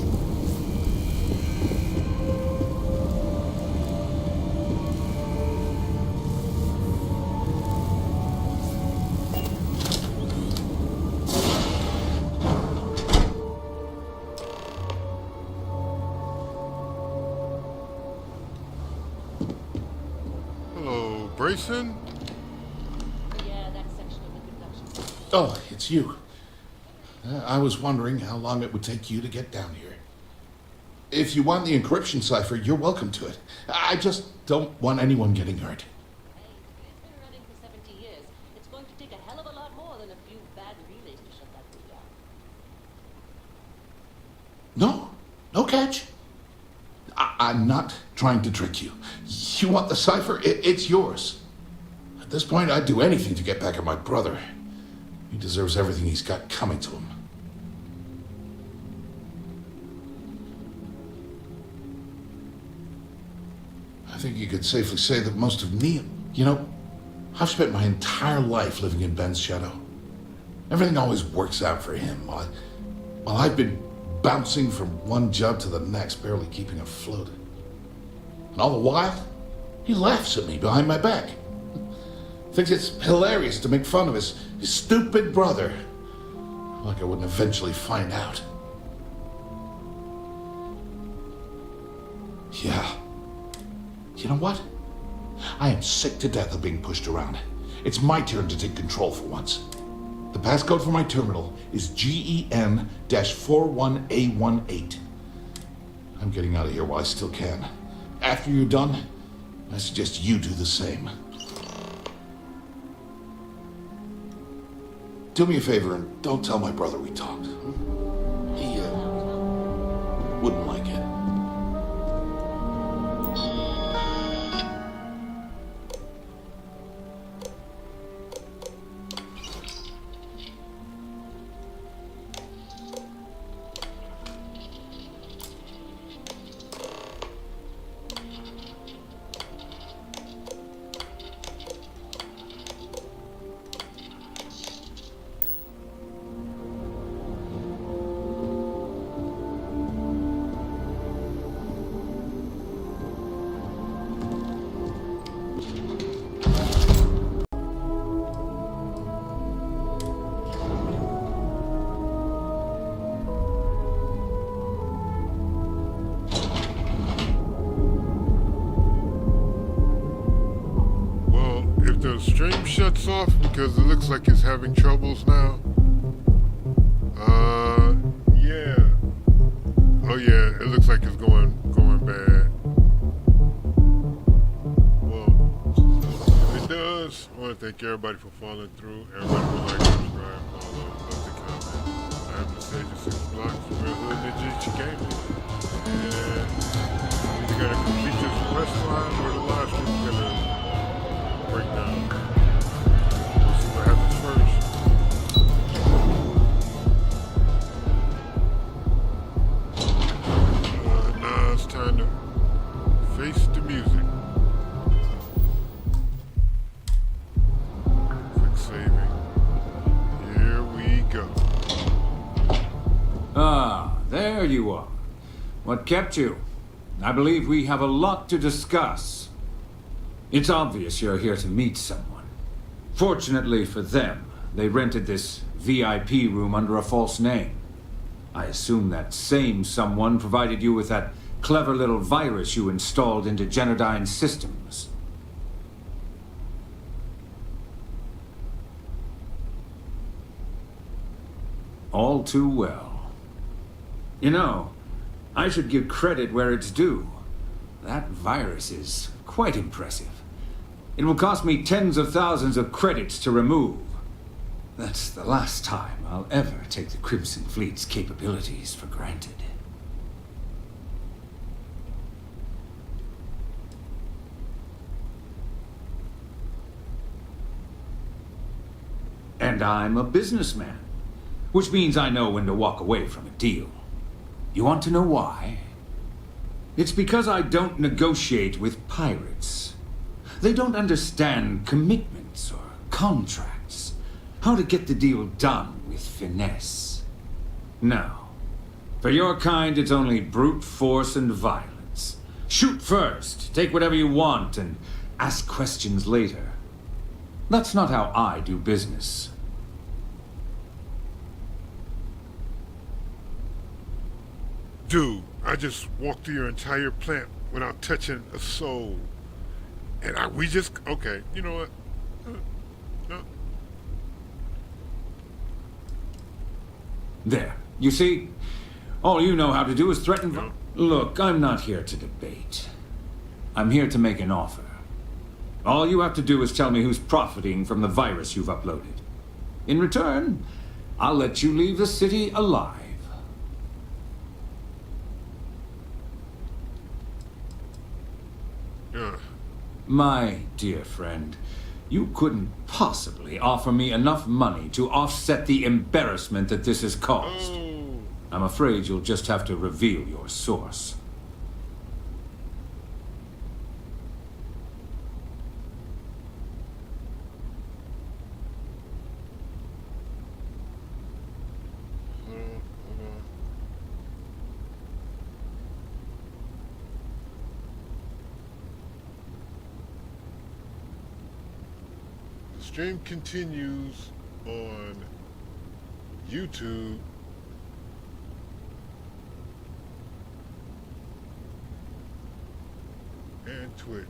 Hello, Brayson? Yeah, that section of the conduction. Oh, it's you. I was wondering how long it would take you to get down here. If you want the encryption cipher, you're welcome to it. I just don't want anyone getting hurt. It's been running for 70 years. It's going to take a hell of a lot more than a few bad relays to shut that thing down. No catch. I'm not trying to trick you. You want the cipher? It's yours. At this point, I'd do anything to get back at my brother. He deserves everything he's got coming to him. I think you could safely say that most of Neil... You know, I've spent my entire life living in Ben's shadow. Everything always works out for him, while I've been bouncing from one job to the next, barely keeping afloat. And all the while, he laughs at me behind my back. Thinks it's hilarious to make fun of his stupid brother. Like I wouldn't eventually find out. Yeah. You know what? I am sick to death of being pushed around. It's my turn to take control for once. The passcode for my terminal is GEN-41A18. I'm getting out of here while I still can. After you're done, I suggest you do the same. Do me a favor and don't tell my brother we talked. He wouldn't like it. The stream shuts off because it looks like it's having troubles now. Yeah. Oh yeah, it looks like it's going bad. Well, if it does, I want to thank everybody for following through. Everybody will like, subscribe, follow, love the comment. I have to say just 6 blocks from Real Hood Ninja Gaming. And we gotta complete this quest line or the live stream gonna break down. We'll see what happens first. Now it's time to face the music. Quick saving. Here we go. Ah, there you are. What kept you? I believe we have a lot to discuss. It's obvious you're here to meet someone. Fortunately for them, they rented this VIP room under a false name. I assume that same someone provided you with that clever little virus you installed into Genodyne's systems. All too well. You know, I should give credit where it's due. That virus is quite impressive. It will cost me tens of thousands of credits to remove. That's the last time I'll ever take the Crimson Fleet's capabilities for granted. And I'm a businessman, which means I know when to walk away from a deal. You want to know why? It's because I don't negotiate with pirates. They don't understand commitments or contracts, how to get the deal done with finesse. No. For your kind, it's only brute force and violence. Shoot first, take whatever you want, and ask questions later. That's not how I do business. Dude, I just walked through your entire plant without touching a soul. And okay, you know what? No. There. You see? All you know how to do is threaten... No. Look, I'm not here to debate. I'm here to make an offer. All you have to do is tell me who's profiting from the virus you've uploaded. In return, I'll let you leave the city alive. My dear friend, you couldn't possibly offer me enough money to offset the embarrassment that this has caused. I'm afraid you'll just have to reveal your source. Stream continues on YouTube and Twitch.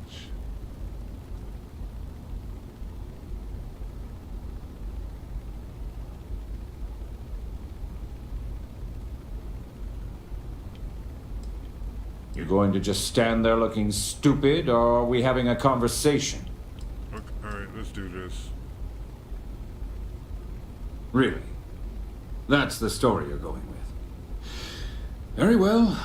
You're going to just stand there looking stupid, or are we having a conversation? Okay, all right, let's do this. Really? That's the story you're going with. Very well.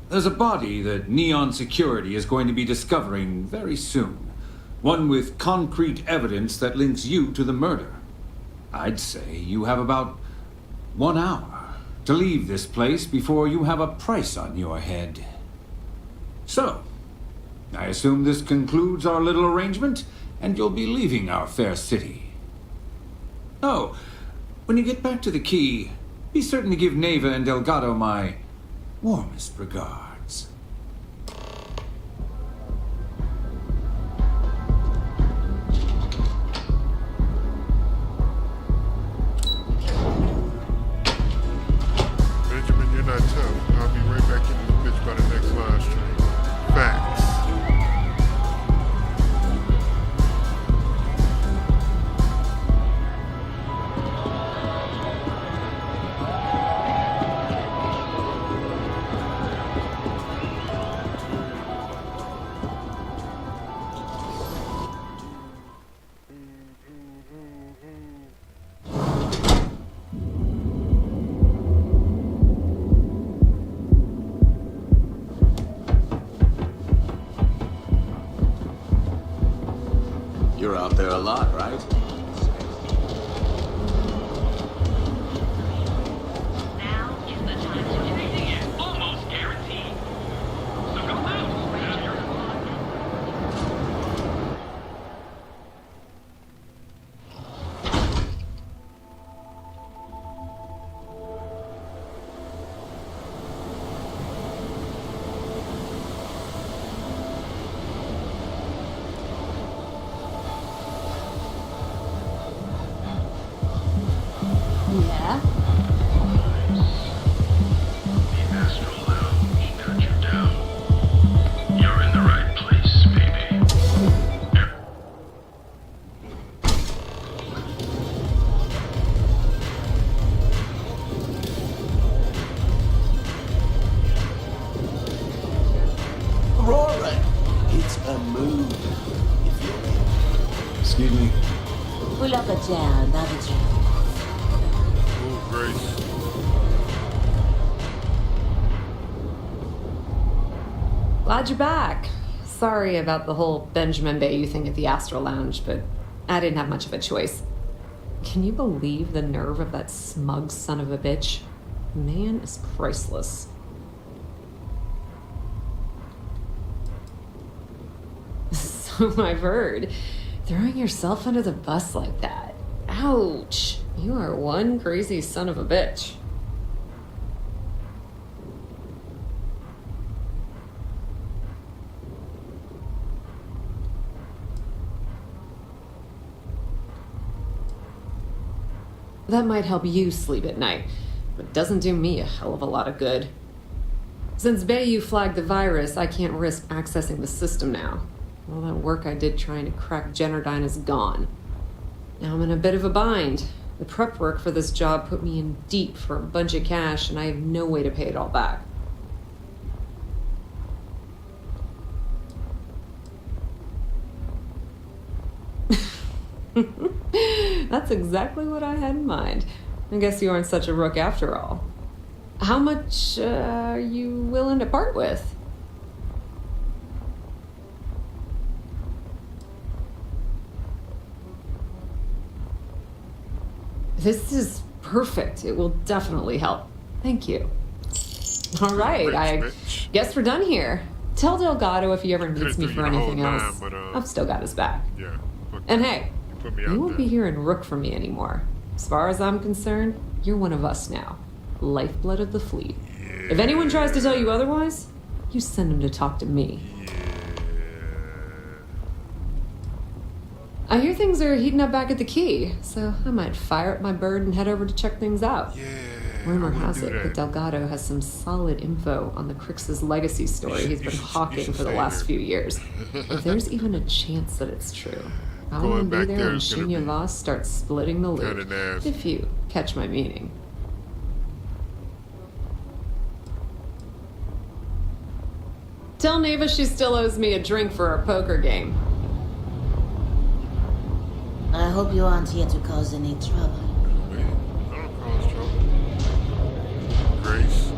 There's a body that Neon Security is going to be discovering very soon. One with concrete evidence that links you to the murder. I'd say you have about 1 hour to leave this place before you have a price on your head. So, I assume this concludes our little arrangement, and you'll be leaving our fair city. Oh, when you get back to the key, be certain to give Neva and Delgado my warmest regards. Benjamin, you're not tough. I'll be right back into the bitch by the next live stream. Facts. You're out there a lot, right? Aurora, it's a move. If you're in. Excuse me. Pull up a chair, another chair. Oh, Grace. Glad you're back. Sorry about the whole Benjamin Bayou thing at the Astro Lounge, but I didn't have much of a choice. Can you believe the nerve of that smug son of a bitch? Man is priceless. So I've heard. Throwing yourself under the bus like that. Ouch. You are one crazy son of a bitch. That might help you sleep at night, but doesn't do me a hell of a lot of good. Since Bayou flagged the virus, I can't risk accessing the system now. All that work I did trying to crack Generdyne is gone. Now I'm in a bit of a bind. The prep work for this job put me in deep for a bunch of cash, and I have no way to pay it all back. That's exactly what I had in mind. I guess you aren't such a rook after all. How much are you willing to part with? This is perfect. It will definitely help. Thank you. All right, I guess we're done here. Tell Delgado if he ever needs me for anything else. I've still got his back. Yeah. And hey, you won't be hearing Rook from me anymore. As far as I'm concerned, you're one of us now. Lifeblood of the fleet. If anyone tries to tell you otherwise, you send them to talk to me. I hear things are heating up back at the Key, so I might fire up my bird and head over to check things out. Rumor has it that Delgado has some solid info on the Crix's legacy story he's been hawking for the last few years. If there's even a chance that it's true, I'll only be there when Shinya Voss starts splitting the loot, if you catch my meaning. Tell Neva she still owes me a drink for our poker game. I hope you aren't here to cause any trouble. I don't cause trouble. Grace.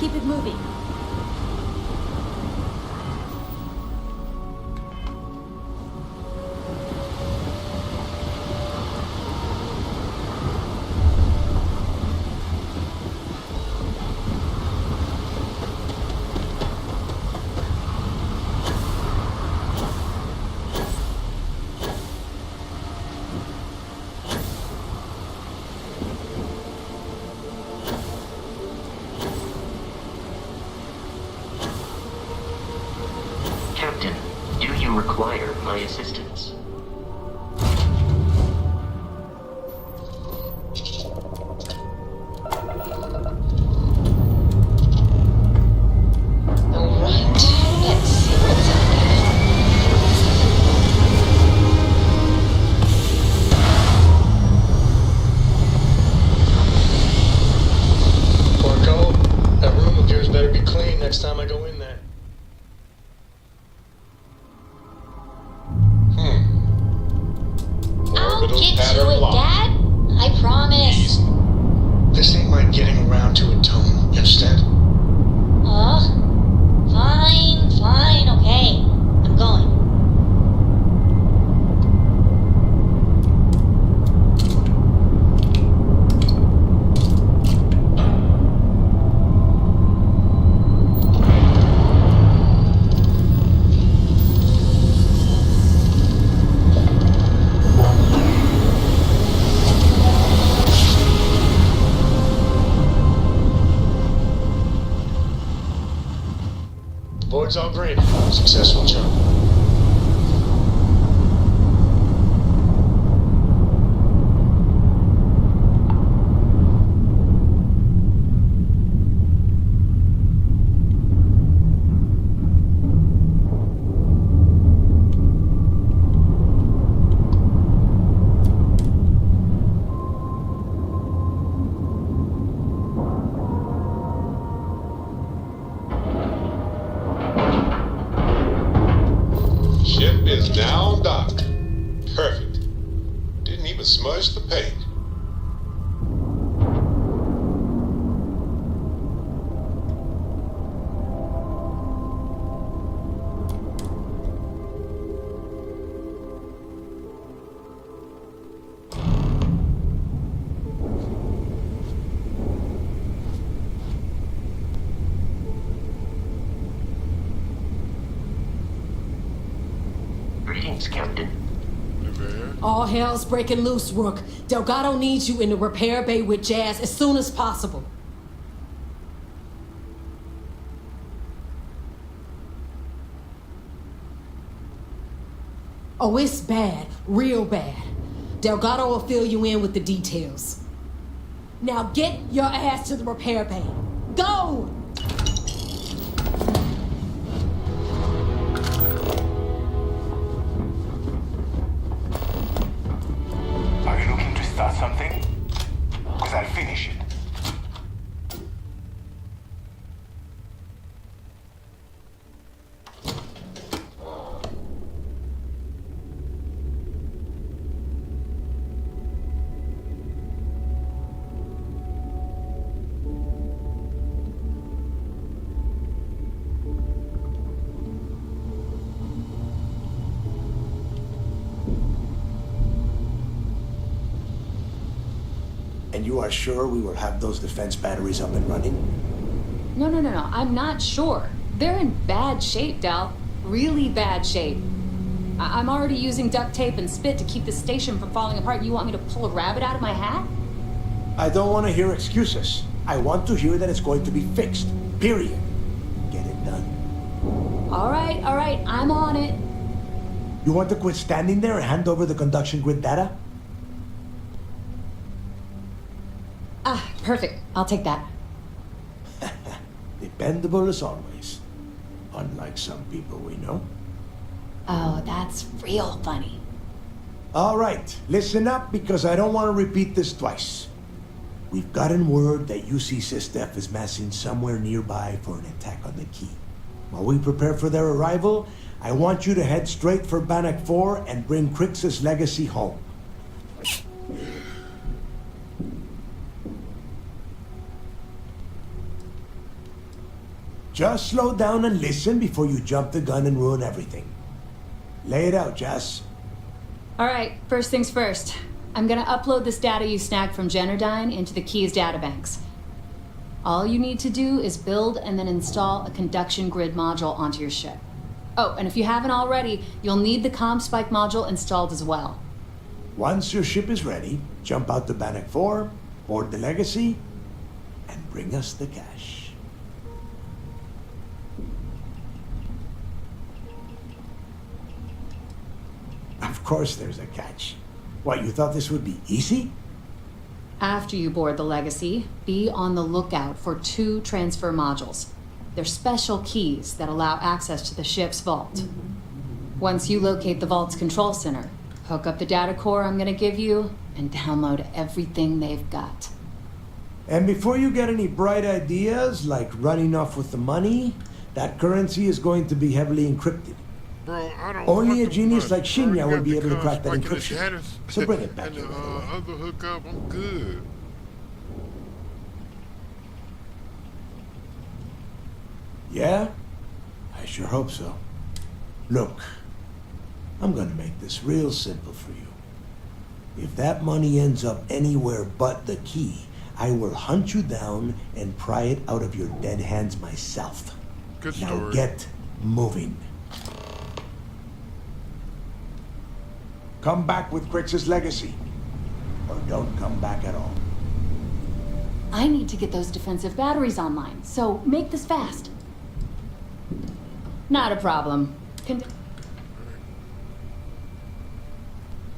Keep it moving. Captain, do you require my assistance? those Get to pattern it, locks. Dad. I promise. This ain't like getting around to a tone, you understand? Fine, okay. I'm going. Board's all green. Successful jump. Ship is now docked. Perfect. Didn't even smudge the paint. Greetings, Captain. All hell's breaking loose, Rook. Delgado needs you in the repair bay with Jazz as soon as possible. Oh, it's bad. Real bad. Delgado will fill you in with the details. Now get your ass to the repair bay. Go! Are you looking to start something? Because I'll finish it. And you are sure we will have those defense batteries up and running? No. I'm not sure. They're in bad shape, Del. Really bad shape. I'm already using duct tape and spit to keep the station from falling apart. You want me to pull a rabbit out of my hat? I don't want to hear excuses. I want to hear that it's going to be fixed. Period. Get it done. All right. I'm on it. You want to quit standing there and hand over the conduction grid data? Ah, perfect. I'll take that. Dependable as always. Unlike some people we know. Oh, that's real funny. All right, listen up because I don't want to repeat this twice. We've gotten word that UC SysDef is massing somewhere nearby for an attack on the key. While we prepare for their arrival, I want you to head straight for Bannock 4 and bring Crix's legacy home. Just slow down and listen before you jump the gun and ruin everything. Lay it out, Jess. All right, first things first. I'm gonna upload this data you snagged from Generdyne into the Keys databanks. All you need to do is build and then install a conduction grid module onto your ship. Oh, and if you haven't already, you'll need the CommSpike module installed as well. Once your ship is ready, jump out to Bannock 4, board the legacy, and bring us the cash. Of course there's a catch. What, you thought this would be easy? After you board the Legacy, be on the lookout for 2 transfer modules. They're special keys that allow access to the ship's vault. Once you locate the vault's control center, hook up the data core I'm gonna give you, and download everything they've got. And before you get any bright ideas, like running off with the money, that currency is going to be heavily encrypted. Bro, I don't Only want a the genius money. like Shinya I would already be got able the to crack that contract and the encryption. status So bring it back and here the right away. other hookup, I'm good. Yeah? I sure hope so. Look, I'm gonna make this real simple for you. If that money ends up anywhere but the key, I will hunt you down and pry it out of your dead hands myself. Good Now story. get moving. Come back with Crix's legacy, or don't come back at all. I need to get those defensive batteries online, so make this fast. Not a problem.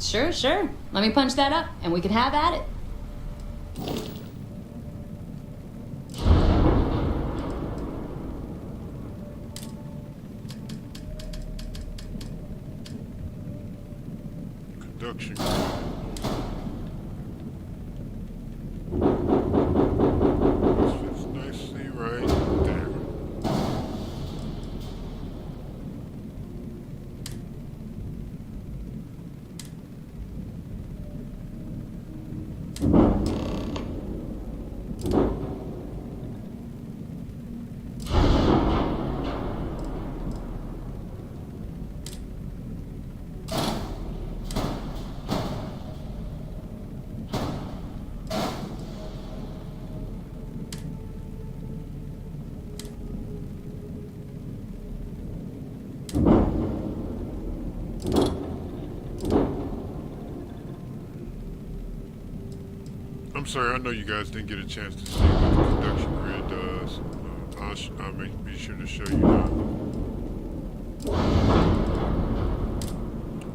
Sure. Let me punch that up, and we can have at it. Conduction. This fits nicely right there. I'm sorry, I know you guys didn't get a chance to see what the conduction grid does. I'll be sure to show you now.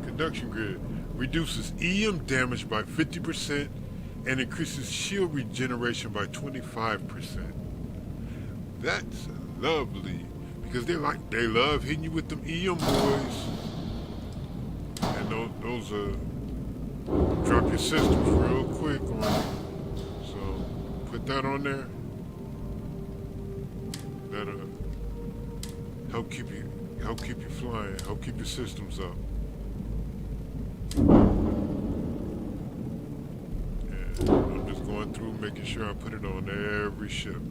Conduction grid reduces EM damage by 50% and increases shield regeneration by 25%. That's lovely because they love hitting you with them EM boys, and those drop your systems real quick on you. So put that on there. That'll help keep you flying, help keep your systems up. And I'm just going through making sure I put it on every ship.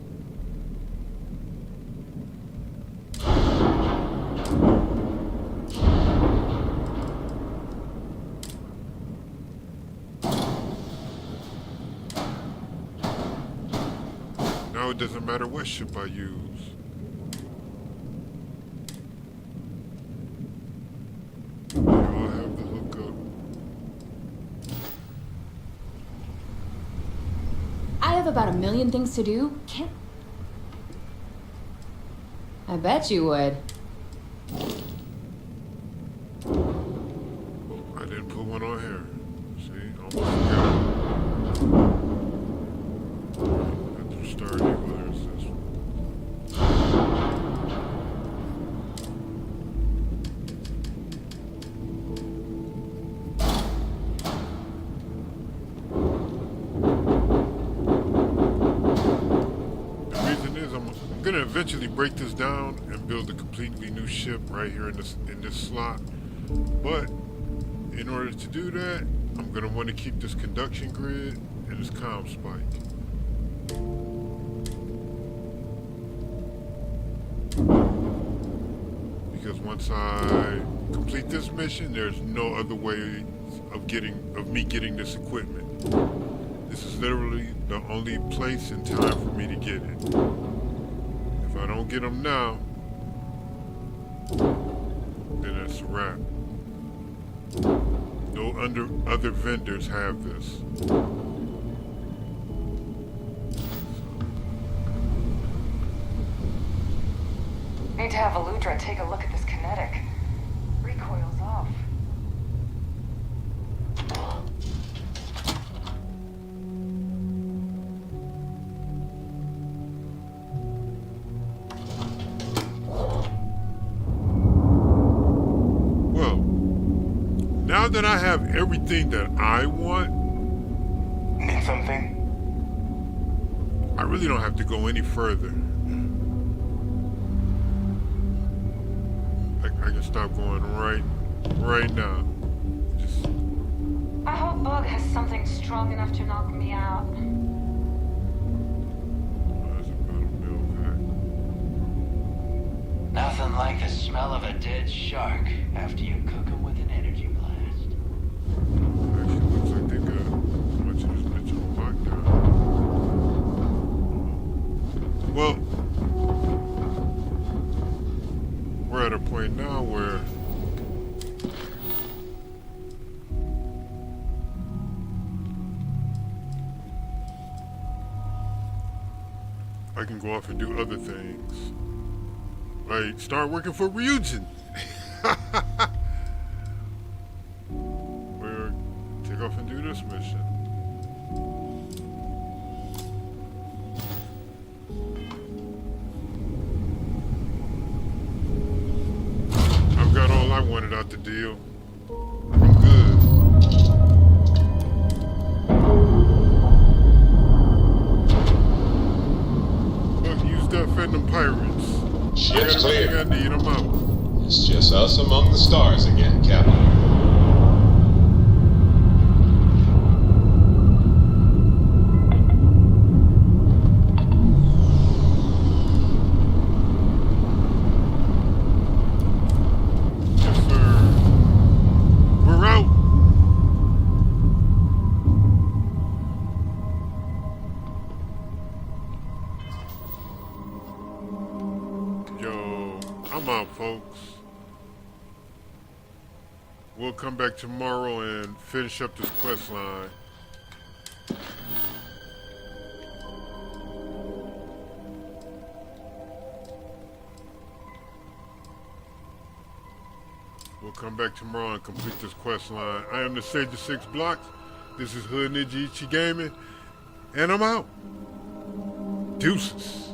Now it doesn't matter what ship I use. They all have the hookup. I have about 1 million things to do. Can't. I bet you would. I didn't put one on here. See, almost forgot. Got to start it. Where is this one? The reason is I'm gonna eventually break this down and build a completely new ship right here in this slot. But in order to do that, I'm gonna want to keep this conduction grid and this comm spike. Because once I complete this mission, there's no other way of me getting this equipment. This is literally the only place and time for me to get it. If I don't get them now, then it's a wrap. No other vendors have this. Need to have Aludra take a look at this kinetic. Recoil's off. Well, now that I have everything that I want, Need something? I really don't have to go any further. I can stop going right now. Just... I hope Bug has something strong enough to knock me out. Nothing like the smell of a dead shark after you cook him with an energy blast. Actually, looks like they got much of this bitch on lockdown. Well, we're at a point now where I can go off and do other things. Like, start working for Ryujin. Or take off and do this mission. I've got all I wanted out the deal. I'm good. Look, use that Phantom Pirates. Ship's clear. I need, I'm out. It's just us among the stars again, Captain. Yes, sir. We're out. Yo, I'm out, folks. We'll come back tomorrow and finish up this quest line. We'll come back tomorrow and complete this quest line. I am the Sage of Six Blocks. This is Hood Ninja Ichi Gaming, and I'm out. Deuces.